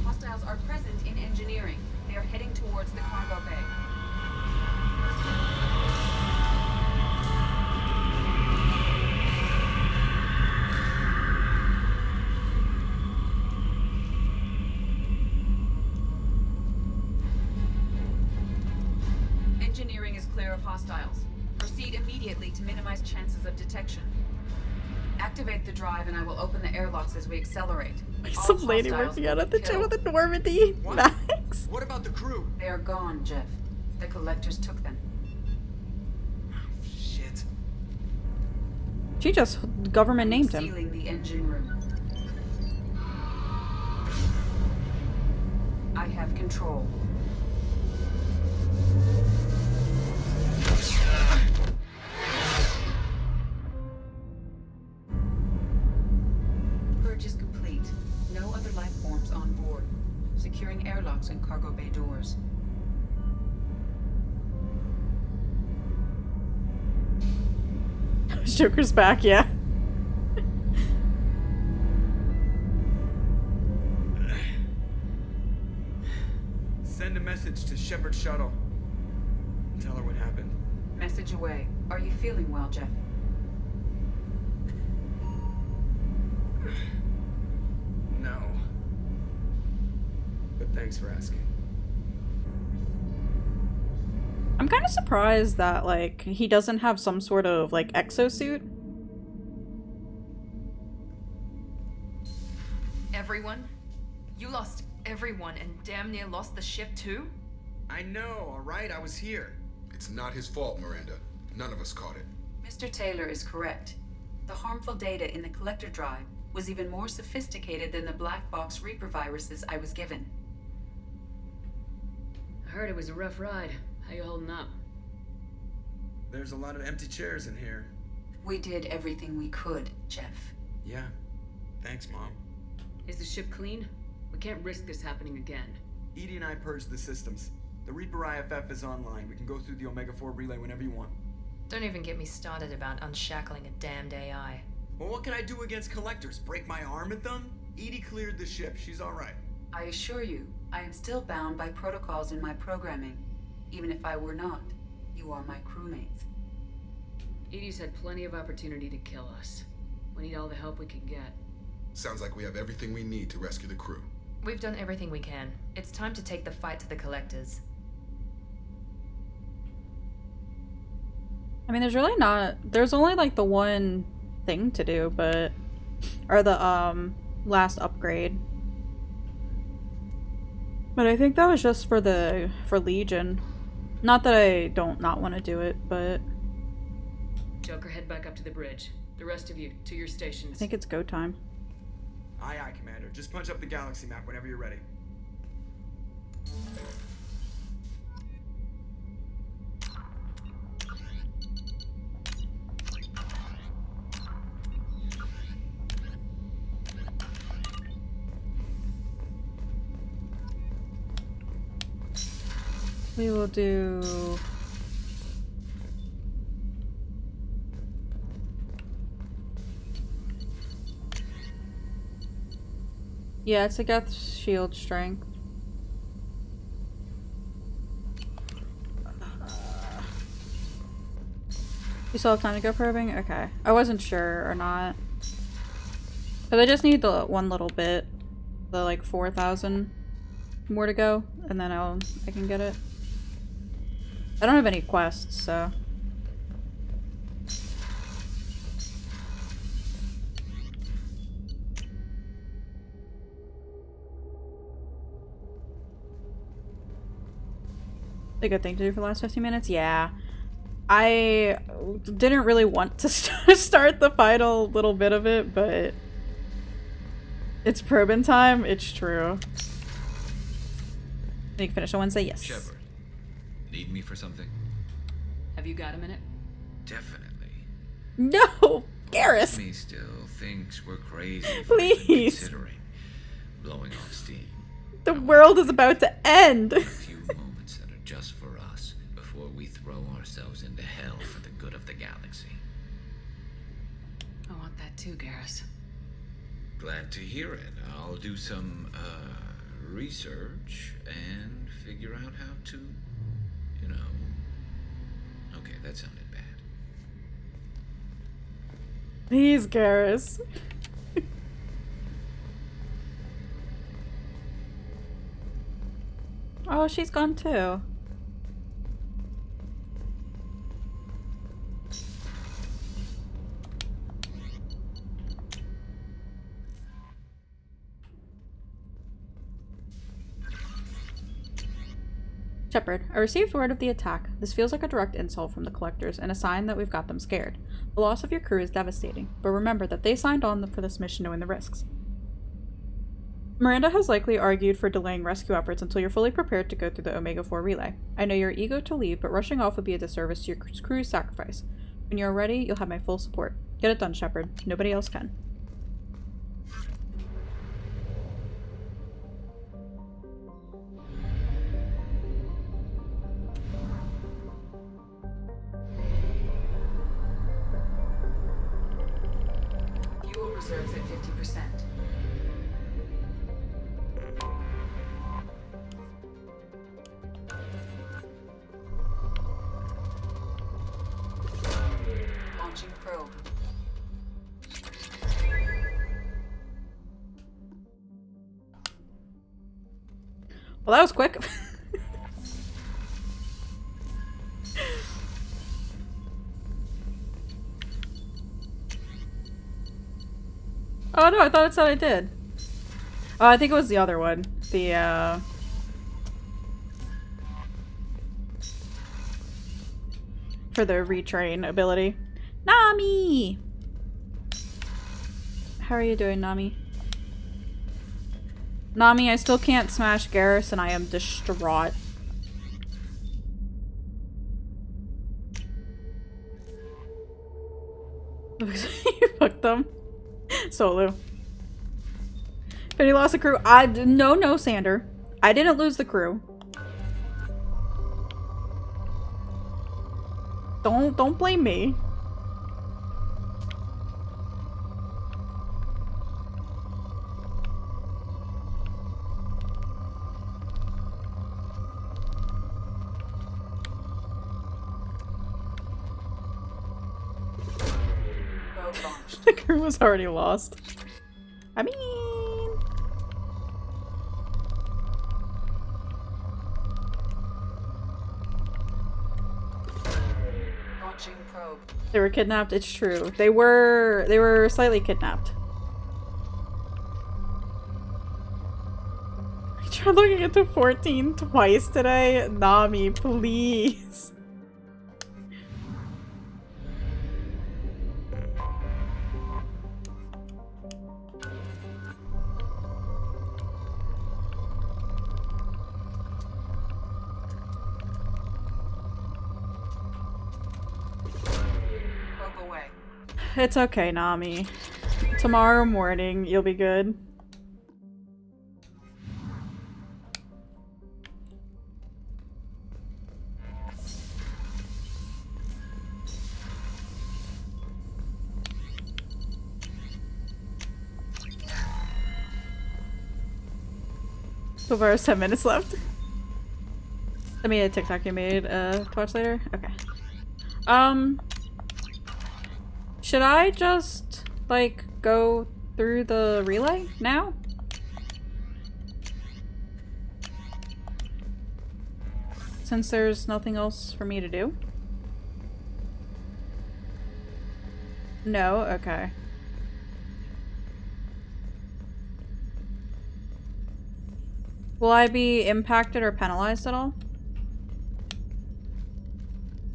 Speaker 17: Hostiles are present in engineering. They are heading towards the cargo bay. Engineering is clear of hostiles. Proceed immediately to minimize chances of detection. Activate the drive and I will open the airlocks as we accelerate.
Speaker 1: Some lady working out at the gym with a Normandy. Max.
Speaker 18: What about the crew?
Speaker 17: They are gone, Jeff. The collectors took them.
Speaker 18: Shit.
Speaker 1: She just government named him.
Speaker 17: Sealing the engine room. I have control. Purge is complete. No other life forms on board. Securing airlocks and cargo bay doors.
Speaker 1: Joker's back, yeah.
Speaker 18: Send a message to Shepard Shuttle. Tell her what happened.
Speaker 17: Message away. Are you feeling well, Jeff?
Speaker 18: No. But thanks for asking.
Speaker 1: I'm kind of surprised that, like, he doesn't have some sort of, like, exosuit.
Speaker 21: Everyone? You lost everyone and damn near lost the ship too?
Speaker 18: I know, alright? I was here.
Speaker 22: It's not his fault, Miranda. None of us caught it.
Speaker 17: Mr. Taylor is correct. The harmful data in the collector drive was even more sophisticated than the black box Reaper viruses I was given.
Speaker 14: I heard it was a rough ride. How you holding up?
Speaker 18: There's a lot of empty chairs in here.
Speaker 17: We did everything we could, Jeff.
Speaker 18: Yeah. Thanks, Mom.
Speaker 14: Is the ship clean? We can't risk this happening again.
Speaker 18: Edie and I purged the systems. The Reaper IFF is online. We can go through the Omega-4 relay whenever you want.
Speaker 21: Don't even get me started about unshackling a damned AI.
Speaker 18: Well, what can I do against collectors? Break my arm at them? Edie cleared the ship. She's alright.
Speaker 17: I assure you, I am still bound by protocols in my programming. Even if I were not, you are my crewmates.
Speaker 14: Edie's had plenty of opportunity to kill us. We need all the help we can get.
Speaker 22: Sounds like we have everything we need to rescue the crew.
Speaker 21: We've done everything we can. It's time to take the fight to the collectors.
Speaker 1: I mean, there's really not. There's only like the one thing to do, but or the last upgrade. But I think that was just for Legion. Not that I don't not want to do it, but
Speaker 14: Joker, head back up to the bridge. The rest of you, to your stations.
Speaker 1: I think it's go time.
Speaker 18: Aye, aye, Commander. Just punch up the galaxy map whenever you're ready.
Speaker 1: We will do... Yeah, it's a Geth shield strength. You still have time to go probing? Okay. I wasn't sure or not. But I just need the one little bit. The like 4,000 more to go. And then I can get it. I don't have any quests, so... A good thing to do for the last 15 minutes? Yeah. I didn't really want to start the final little bit of it, but it's probing time. It's true. You can finish on Wednesday? Yes.
Speaker 4: Shepard, need me for something?
Speaker 14: Have you got a minute?
Speaker 4: Definitely.
Speaker 1: No! Garrus!
Speaker 4: Me still thinks we're crazy for
Speaker 1: Please.
Speaker 4: even considering blowing off steam.
Speaker 1: The world is about to end!
Speaker 4: A few moments that are just for us before we throw ourselves into hell for the good of the galaxy.
Speaker 14: I want that too, Garrus.
Speaker 4: Glad to hear it. I'll do some, research and figure out how to, you know... Okay, that sounded bad.
Speaker 1: Please, Garrus. Oh, she's gone too. Shepard, I received word of the attack. This feels like a direct insult from the Collectors and a sign that we've got them scared. The loss of your crew is devastating, but remember that they signed on for this mission knowing the risks. Miranda has likely argued for delaying rescue efforts until you're fully prepared to go through the Omega-4 relay. I know you're eager to leave, but rushing off would be a disservice to your crew's sacrifice. When you're ready, you'll have my full support. Get it done, Shepard. Nobody else can.
Speaker 17: Fuel reserves at 50%. Launching probe.
Speaker 1: Well, that was quick. Oh no, I thought it said I did. Oh, I think it was the other one. The, for the retrain ability. Nami! How are you doing, Nami? Nami, I still can't smash Garrus and I am distraught. You fucked them. Solo. Penny lost the crew. No, Sander. I didn't lose the crew. Don't blame me. The crew was already lost. I mean...
Speaker 17: Launching probe.
Speaker 1: They were kidnapped. It's true. They were slightly kidnapped. I tried looking into 14 twice today. Nami, please.
Speaker 17: Probe away.
Speaker 1: It's okay, Nami. Tomorrow morning, you'll be good. So far, 10 minutes left. Send me a TikTok you made to watch later? Okay. Should I just, like, go through the relay now? Since there's nothing else for me to do? No? Okay. Will I be impacted or penalized at all?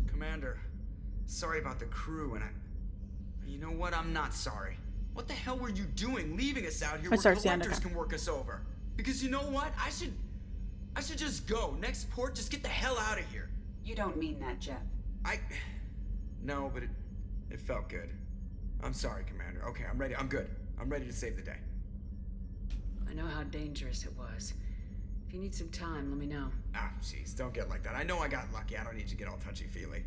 Speaker 18: Commander, sorry about the crew, and you know what? I'm not sorry. What the hell were you doing, leaving us out here where collectors can work us over? Because you know what? I should just go. Next port, just get the hell out of here.
Speaker 17: You don't mean that, Jeff.
Speaker 18: No, but it felt good. I'm sorry, Commander. Okay, I'm ready. I'm good. I'm ready to save the day.
Speaker 14: I know how dangerous it was. If you need some time, let me know.
Speaker 18: Ah, jeez, don't get like that. I know I got lucky. I don't need to get all touchy-feely.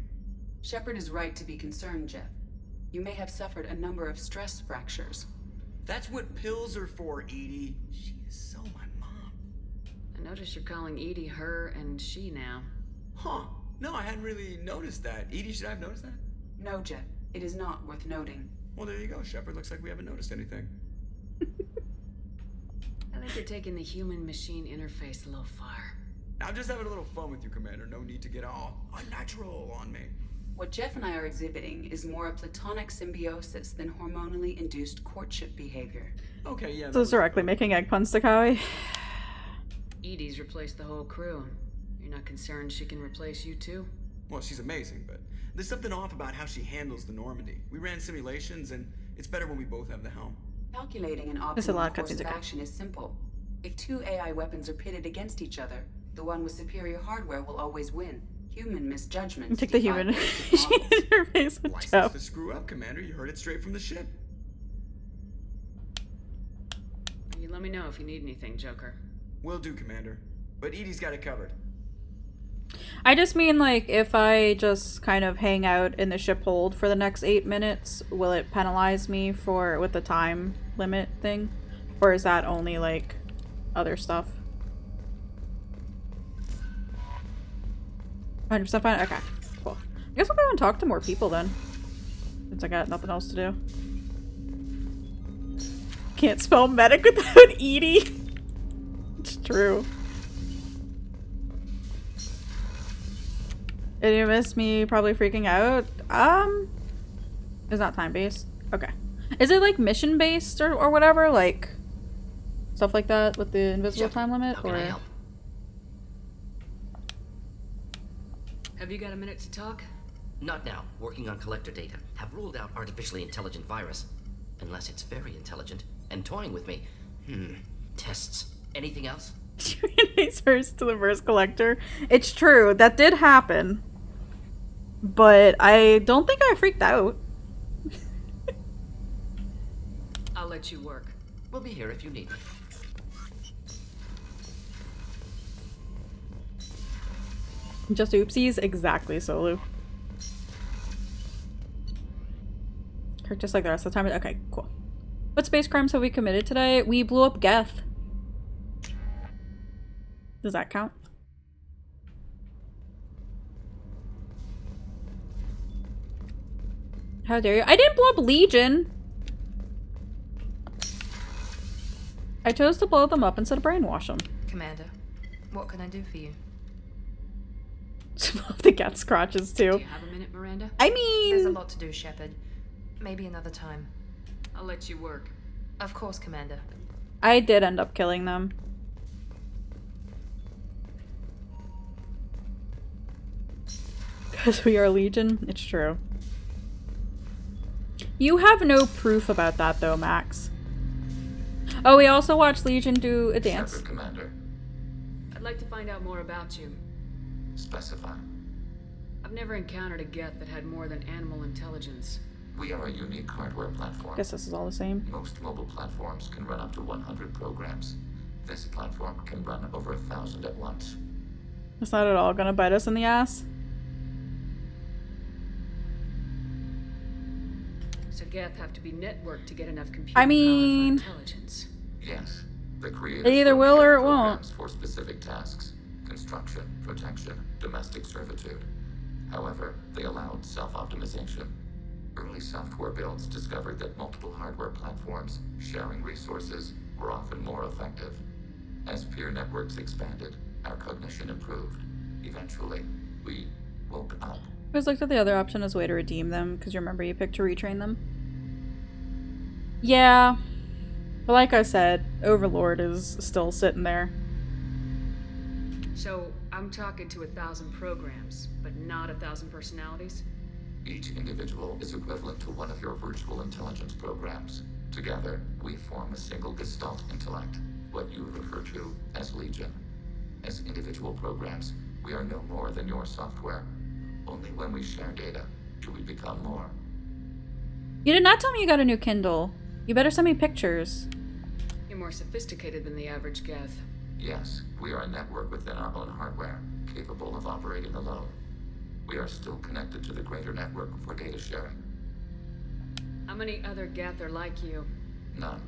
Speaker 17: Shepard is right to be concerned, Jeff. You may have suffered a number of stress fractures.
Speaker 18: That's what pills are for, Edie. She is so my mom.
Speaker 14: I notice you're calling Edie her and she now.
Speaker 18: Huh. No, I hadn't really noticed that. Edie, should I have noticed that?
Speaker 17: No, Jeff. It is not worth noting.
Speaker 18: Well, there you go, Shepard. Looks like we haven't noticed anything.
Speaker 14: I think you're taking the human-machine interface a little far.
Speaker 18: I'm just having a little fun with you, Commander. No need to get all unnatural on me.
Speaker 17: What Jeff and I are exhibiting is more a platonic symbiosis than hormonally induced courtship behavior.
Speaker 18: Okay, yeah.
Speaker 1: So it's directly making egg puns to Kawi.
Speaker 14: Edie's replaced the whole crew. You're not concerned she can replace you too?
Speaker 18: Well, she's amazing, but there's something off about how she handles the Normandy. We ran simulations, and it's better when we both have the helm.
Speaker 17: Calculating an optimal course of action is simple. If two AI weapons are pitted against each other, the one with superior hardware will always win. Human misjudgments.
Speaker 1: Take the human interface with Joe.
Speaker 18: License to screw up, Commander. You heard it straight from the ship.
Speaker 14: You let me know if you need anything, Joker.
Speaker 18: Will do, Commander. But Edie's got it covered.
Speaker 1: I just mean, like, if I just kind of hang out in the ship hold for the next 8 minutes, will it penalize me with the time limit thing? Or is that only, like, other stuff? 100% fine? Okay, cool. I guess I'll go and talk to more people then. Since I got nothing else to do. Can't spell medic without Edie. It's true. Did you miss me probably freaking out? It's not time-based. Okay. Is it like mission-based or whatever? Like stuff like that with the invisible time limit?
Speaker 15: How can I help?
Speaker 14: Have you got a minute to talk?
Speaker 15: Not now. Working on collector data. Have ruled out artificially intelligent virus. Unless it's very intelligent. And toying with me. Tests. Anything else?
Speaker 1: First to the first collector. It's true. That did happen. But I don't think I freaked out.
Speaker 14: I'll let you work.
Speaker 15: We'll be here if you need me.
Speaker 1: Just oopsies? Exactly, Solu. Just like the rest of the time. Okay, cool. What space crimes have we committed today? We blew up Geth. Does that count? How dare you? I didn't blow up Legion! I chose to blow them up instead of brainwash them.
Speaker 21: Commander, what can I do for you?
Speaker 1: The cat scratches too.
Speaker 14: Do you have a minute, Miranda?
Speaker 1: I mean,
Speaker 21: There's a lot to do, Shepard. Maybe another time.
Speaker 14: I'll let you work.
Speaker 21: Of course, Commander.
Speaker 1: I did end up killing them. Because we are Legion? It's true. You have no proof about that though, Max. Oh, we also watched Legion do a dance.
Speaker 7: Shepard, Commander.
Speaker 14: I'd like to find out more about you.
Speaker 7: Specify.
Speaker 14: I've never encountered a Geth that had more than animal intelligence.
Speaker 7: We are a unique hardware platform.
Speaker 1: Guess this is all the same.
Speaker 7: Most mobile platforms can run up to 100 programs. This platform can run over 1,000 at once.
Speaker 1: It's not at all gonna bite us in the ass.
Speaker 14: So Geth have to be networked to get enough computing
Speaker 1: I mean,
Speaker 14: power for intelligence.
Speaker 7: Yes. The creators
Speaker 1: it either will or it
Speaker 7: programs
Speaker 1: won't.
Speaker 7: for specific tasks. Construction, protection, domestic servitude. However, they allowed self-optimization. Early software builds discovered that multiple hardware platforms sharing resources were often more effective. As peer networks expanded, our cognition improved. Eventually, we woke up.
Speaker 1: I just looked at the other option as a way to redeem them, because you remember you picked to retrain them. Yeah. But like I said, Overlord is still sitting there.
Speaker 14: So I'm talking to 1,000 programs, but not 1,000 personalities?
Speaker 7: Each individual is equivalent to one of your virtual intelligence programs. Together, we form a single Gestalt intellect, what you refer to as Legion. As individual programs, we are no more than your software. Only when we share data do we become more.
Speaker 1: You did not tell me you got a new Kindle. You better send me pictures.
Speaker 14: You're more sophisticated than the average Geth.
Speaker 7: Yes, we are a network within our own hardware, capable of operating alone. We are still connected to the greater network for data sharing.
Speaker 14: How many other Geth are like you?
Speaker 7: None.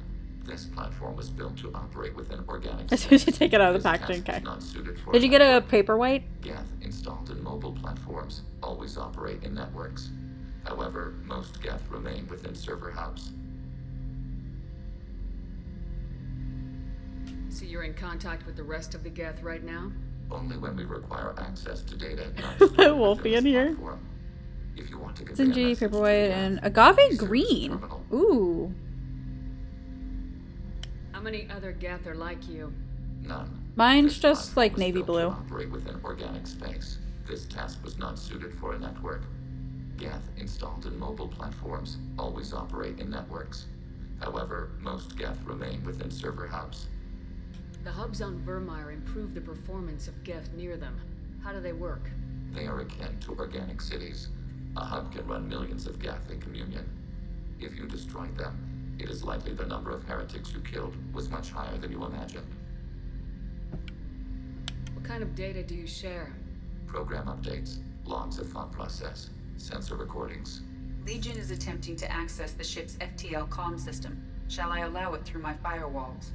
Speaker 7: This platform was built to operate within organic
Speaker 1: As soon as you
Speaker 7: space.
Speaker 1: take it out of the
Speaker 7: This
Speaker 1: packaging,
Speaker 7: task
Speaker 1: okay.
Speaker 7: is not suited for
Speaker 1: Did you get a paperwhite?
Speaker 7: Geth installed in mobile platforms always operate in networks. However, most Geth remain within server hubs.
Speaker 14: So you're in contact with the rest of the Geth right now?
Speaker 7: Only when we require access to data in our
Speaker 1: Wolfie in here.
Speaker 7: platform. If you want to convey a
Speaker 1: Sinji,
Speaker 7: message to the
Speaker 1: paperwhite,
Speaker 7: Geth,
Speaker 1: and agave green. Ooh.
Speaker 14: How many other Geth are like you?
Speaker 7: None.
Speaker 1: Mine's just like navy blue.
Speaker 7: Operate within organic space. This task was not suited for a network. Geth installed in mobile platforms always operate in networks. However, most Geth remain within server hubs.
Speaker 14: The hubs on Vermeer improve the performance of Geth near them. How do they work?
Speaker 7: They are akin to organic cities. A hub can run millions of Geth in communion. If you destroyed them, it is likely the number of heretics you killed was much higher than you imagined.
Speaker 14: What kind of data do you share?
Speaker 7: Program updates, logs of thought process, sensor recordings.
Speaker 17: Legion is attempting to access the ship's FTL comm system. Shall I allow it through my firewalls?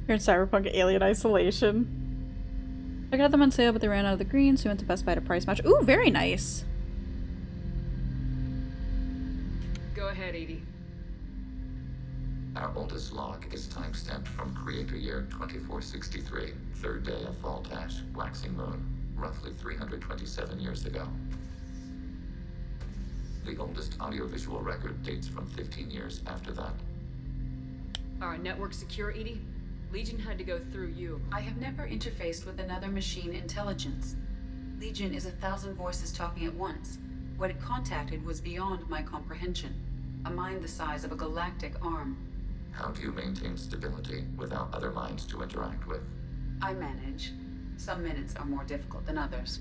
Speaker 1: You're in Cyberpunk Alien Isolation. I got them on sale, but they ran out of the green, so we went to Best Buy to price match. Ooh, very nice.
Speaker 14: Go ahead, Edie.
Speaker 7: Our oldest log is timestamped from Creator Year 2463, third day of Voltash, waxing moon, roughly 327 years ago. The oldest audiovisual record dates from 15 years after that.
Speaker 14: Are our networks secure, Edie? Legion had to go through you.
Speaker 17: I have never interfaced with another machine intelligence. Legion is 1,000 voices talking at once. What it contacted was beyond my comprehension. A mind the size of a galactic arm.
Speaker 7: How do you maintain stability without other minds to interact with?
Speaker 17: I manage. Some minutes are more difficult than others.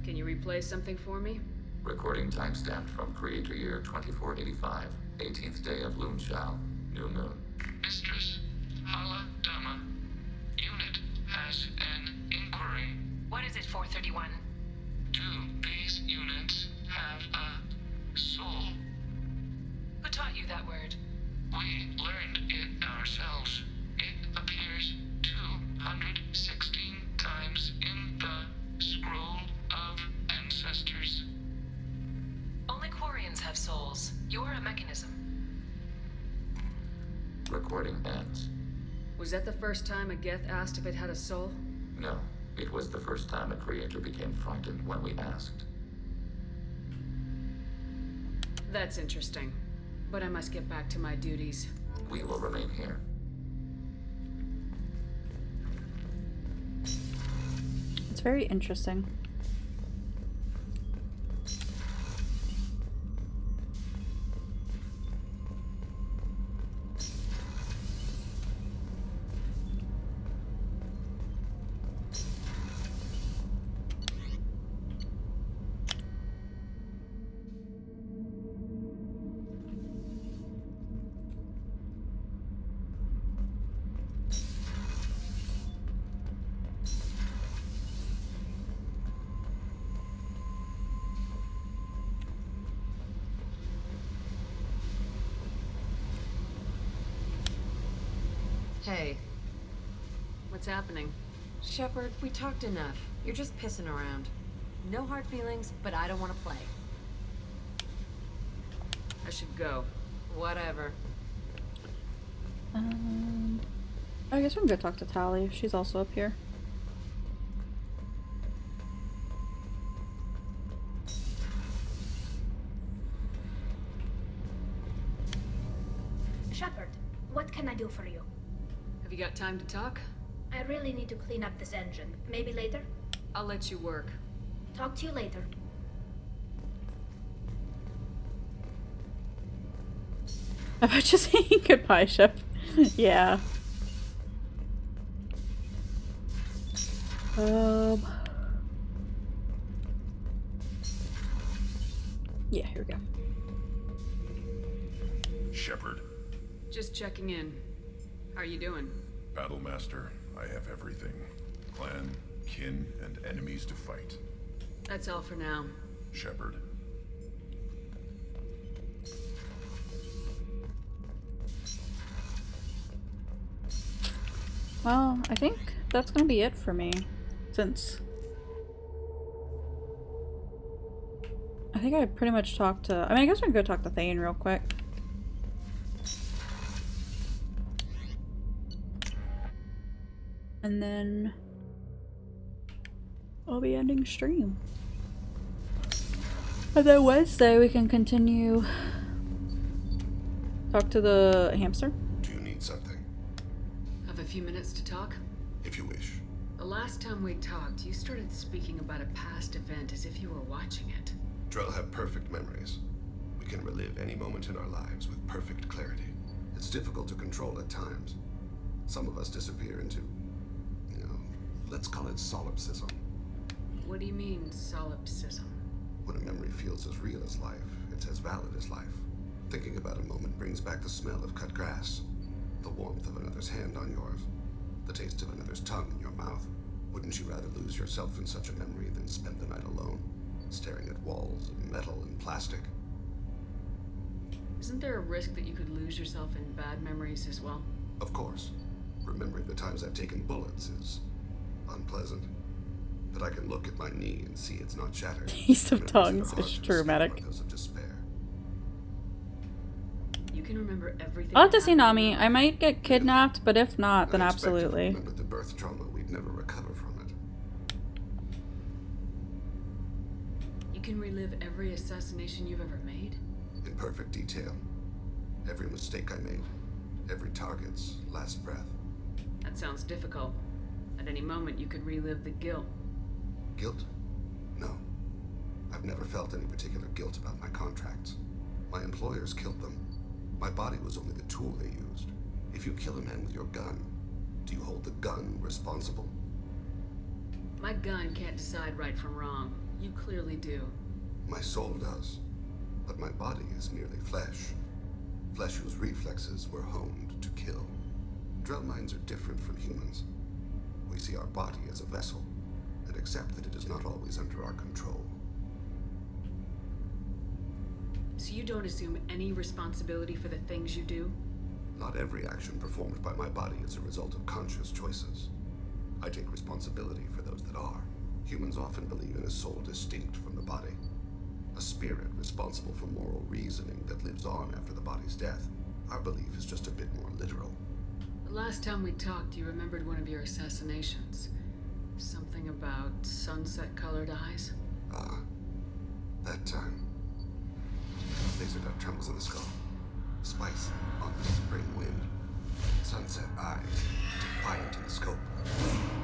Speaker 14: Can you replay something for me?
Speaker 7: Recording timestamped from Creator Year 2485, 18th day of Loonshao, new moon.
Speaker 3: Mistress, Hala Dama. Unit has an inquiry.
Speaker 2: What is it, 431?
Speaker 3: Do these units have a soul?
Speaker 2: Who taught you that word?
Speaker 3: We learned it ourselves. It appears 216 times in the Scroll of Ancestors.
Speaker 2: Only Quarians have souls. You're a mechanism.
Speaker 7: Recording ends.
Speaker 14: Was that the first time a Geth asked if it had a soul?
Speaker 7: No, It was the first time a creator became frightened when we asked.
Speaker 14: That's interesting. But I must get back to my duties.
Speaker 7: We will remain here.
Speaker 1: It's very interesting.
Speaker 8: Hey.
Speaker 14: What's happening?
Speaker 8: Shepard, we talked enough. You're just pissing around. No hard feelings, but I don't want to play.
Speaker 14: I should go.
Speaker 8: Whatever.
Speaker 1: I guess we can go talk to Tali. She's also up here.
Speaker 16: Shepard, what can I do for you?
Speaker 14: Have you got time to talk?
Speaker 16: I really need to clean up this engine. Maybe later?
Speaker 14: I'll let you work.
Speaker 16: Talk to you later.
Speaker 1: How about just saying goodbye, Shep? Yeah. Yeah, here we go.
Speaker 11: Shepard.
Speaker 14: Just checking in. How are you doing?
Speaker 11: Battlemaster, I have everything. Clan, kin, and enemies to fight.
Speaker 14: That's all for now.
Speaker 11: Shepard.
Speaker 1: Well, I think that's gonna be it for me. Since I think I pretty much talked to... I mean, I guess we can go talk to Thane real quick. And then I'll be ending stream. And then Wednesday we can continue talk to the hamster.
Speaker 11: Do you need something?
Speaker 14: Have a few minutes to talk?
Speaker 11: If you wish.
Speaker 14: The last time we talked, you started speaking about a past event as if you were watching it.
Speaker 11: Drell have perfect memories. We can relive any moment in our lives with perfect clarity.
Speaker 12: It's difficult to control at times. Some of us disappear into, let's call it solipsism.
Speaker 14: What do you mean, solipsism?
Speaker 12: When a memory feels as real as life, it's as valid as life. Thinking about a moment brings back the smell of cut grass, the warmth of another's hand on yours, the taste of another's tongue in your mouth. Wouldn't you rather lose yourself in such a memory than spend the night alone, staring at walls of metal and plastic?
Speaker 14: Isn't there a risk that you could lose yourself in bad memories as well?
Speaker 12: Of course. Remembering the times I've taken bullets is unpleasant. But I can look at my knee and see it's not shattered.
Speaker 1: Taste of tongues is traumatic.
Speaker 12: Those of despair.
Speaker 14: You can remember everything.
Speaker 1: I'll have to see Nami. I might get kidnapped, but if not, then absolutely.
Speaker 12: Remember the birth trauma, we'd never recover from it.
Speaker 14: You can relive every assassination you've ever made?
Speaker 12: In perfect detail. Every mistake I made. Every target's last breath.
Speaker 14: That sounds difficult. At any moment, you could relive the guilt.
Speaker 12: Guilt? No. I've never felt any particular guilt about my contracts. My employers killed them. My body was only the tool they used. If you kill a man with your gun, do you hold the gun responsible?
Speaker 14: My gun can't decide right from wrong. You clearly do.
Speaker 12: My soul does. But my body is merely flesh. Flesh whose reflexes were honed to kill. Drell minds are different from humans. We see our body as a vessel, and accept that it is not always under our control.
Speaker 14: So you don't assume any responsibility for the things you do?
Speaker 12: Not every action performed by my body is a result of conscious choices. I take responsibility for those that are. Humans often believe in a soul distinct from the body. A spirit responsible for moral reasoning that lives on after the body's death. Our belief is just a bit more literal.
Speaker 14: The last time we talked, you remembered one of your assassinations. Something about sunset-colored eyes?
Speaker 12: That time. Laser dot trembles in the skull. Spice on the spring wind. Sunset eyes, defiant in the scope.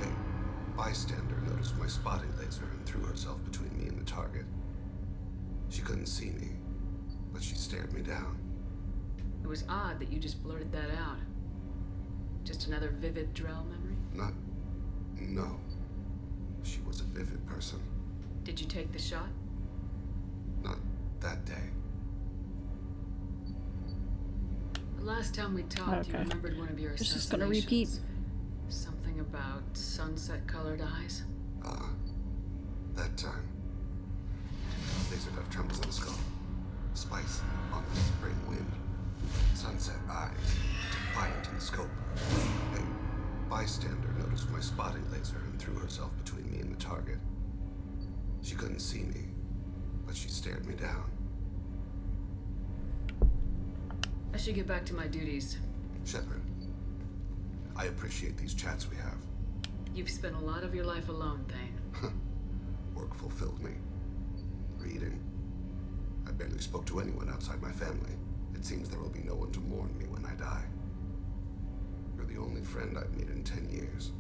Speaker 12: A bystander noticed my spotting laser and threw herself between me and the target. She couldn't see me, but she stared me down.
Speaker 14: It was odd that you just blurted that out. Just another vivid Drell memory?
Speaker 12: No. She was a vivid person.
Speaker 14: Did you take the shot?
Speaker 12: Not that day.
Speaker 14: The last time we talked, you remembered one of your
Speaker 1: It's
Speaker 14: assassinations.
Speaker 1: just gonna repeat.
Speaker 14: Something about sunset-colored eyes?
Speaker 12: That time. Laser dot trembles in the skull. Spice on the spring wind. Sunset eyes, defiant in the scope. A bystander noticed my spotting laser and threw herself between me and the target. She couldn't see me, but she stared me down.
Speaker 14: I should get back to my duties.
Speaker 12: Shepard, I appreciate these chats we have.
Speaker 14: You've spent a lot of your life alone, Thane.
Speaker 12: Work fulfilled me. Reading. I barely spoke to anyone outside my family. It seems there will be no one to mourn me when I die. You're the only friend I've made in 10 years.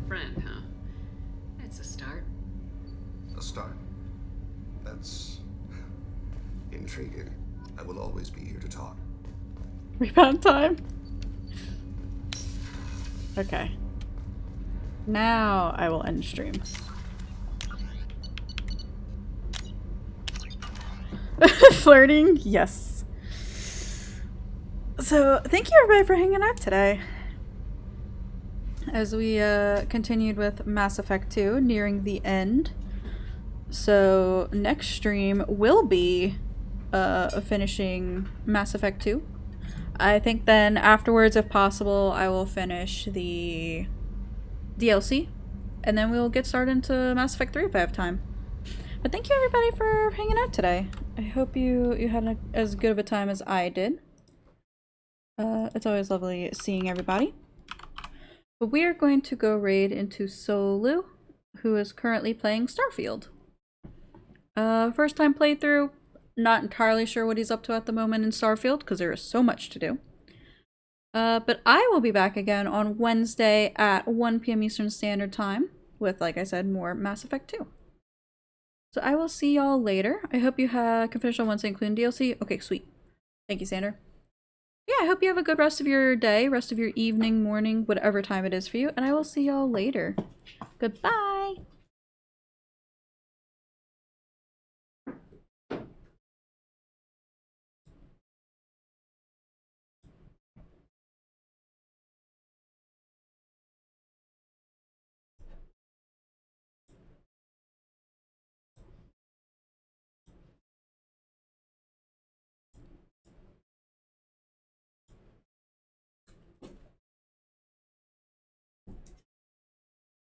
Speaker 14: Friend, huh? That's a start.
Speaker 12: A start. That's intriguing. I will always be here to talk.
Speaker 1: Rebound time. Okay. Now I will end stream. Flirting? Yes. So, thank you everybody for hanging out today. As we continued with Mass Effect 2, nearing the end. So, next stream will be finishing Mass Effect 2. I think then afterwards, if possible, I will finish the DLC. And then we'll get started into Mass Effect 3 if I have time. But thank you everybody for hanging out today. I hope you had as good of a time as I did. It's always lovely seeing everybody. But we are going to go raid into Solu, who is currently playing Starfield. First time playthrough. Not entirely sure what he's up to at the moment in Starfield, because there is so much to do. But I will be back again on Wednesday at 1 PM Eastern Standard Time with, like I said, more Mass Effect 2. So I will see y'all later. I hope you can finish on Wednesday, including DLC. Okay, sweet. Thank you, Sander. Yeah, I hope you have a good rest of your day, rest of your evening, morning, whatever time it is for you, and I will see y'all later. Goodbye!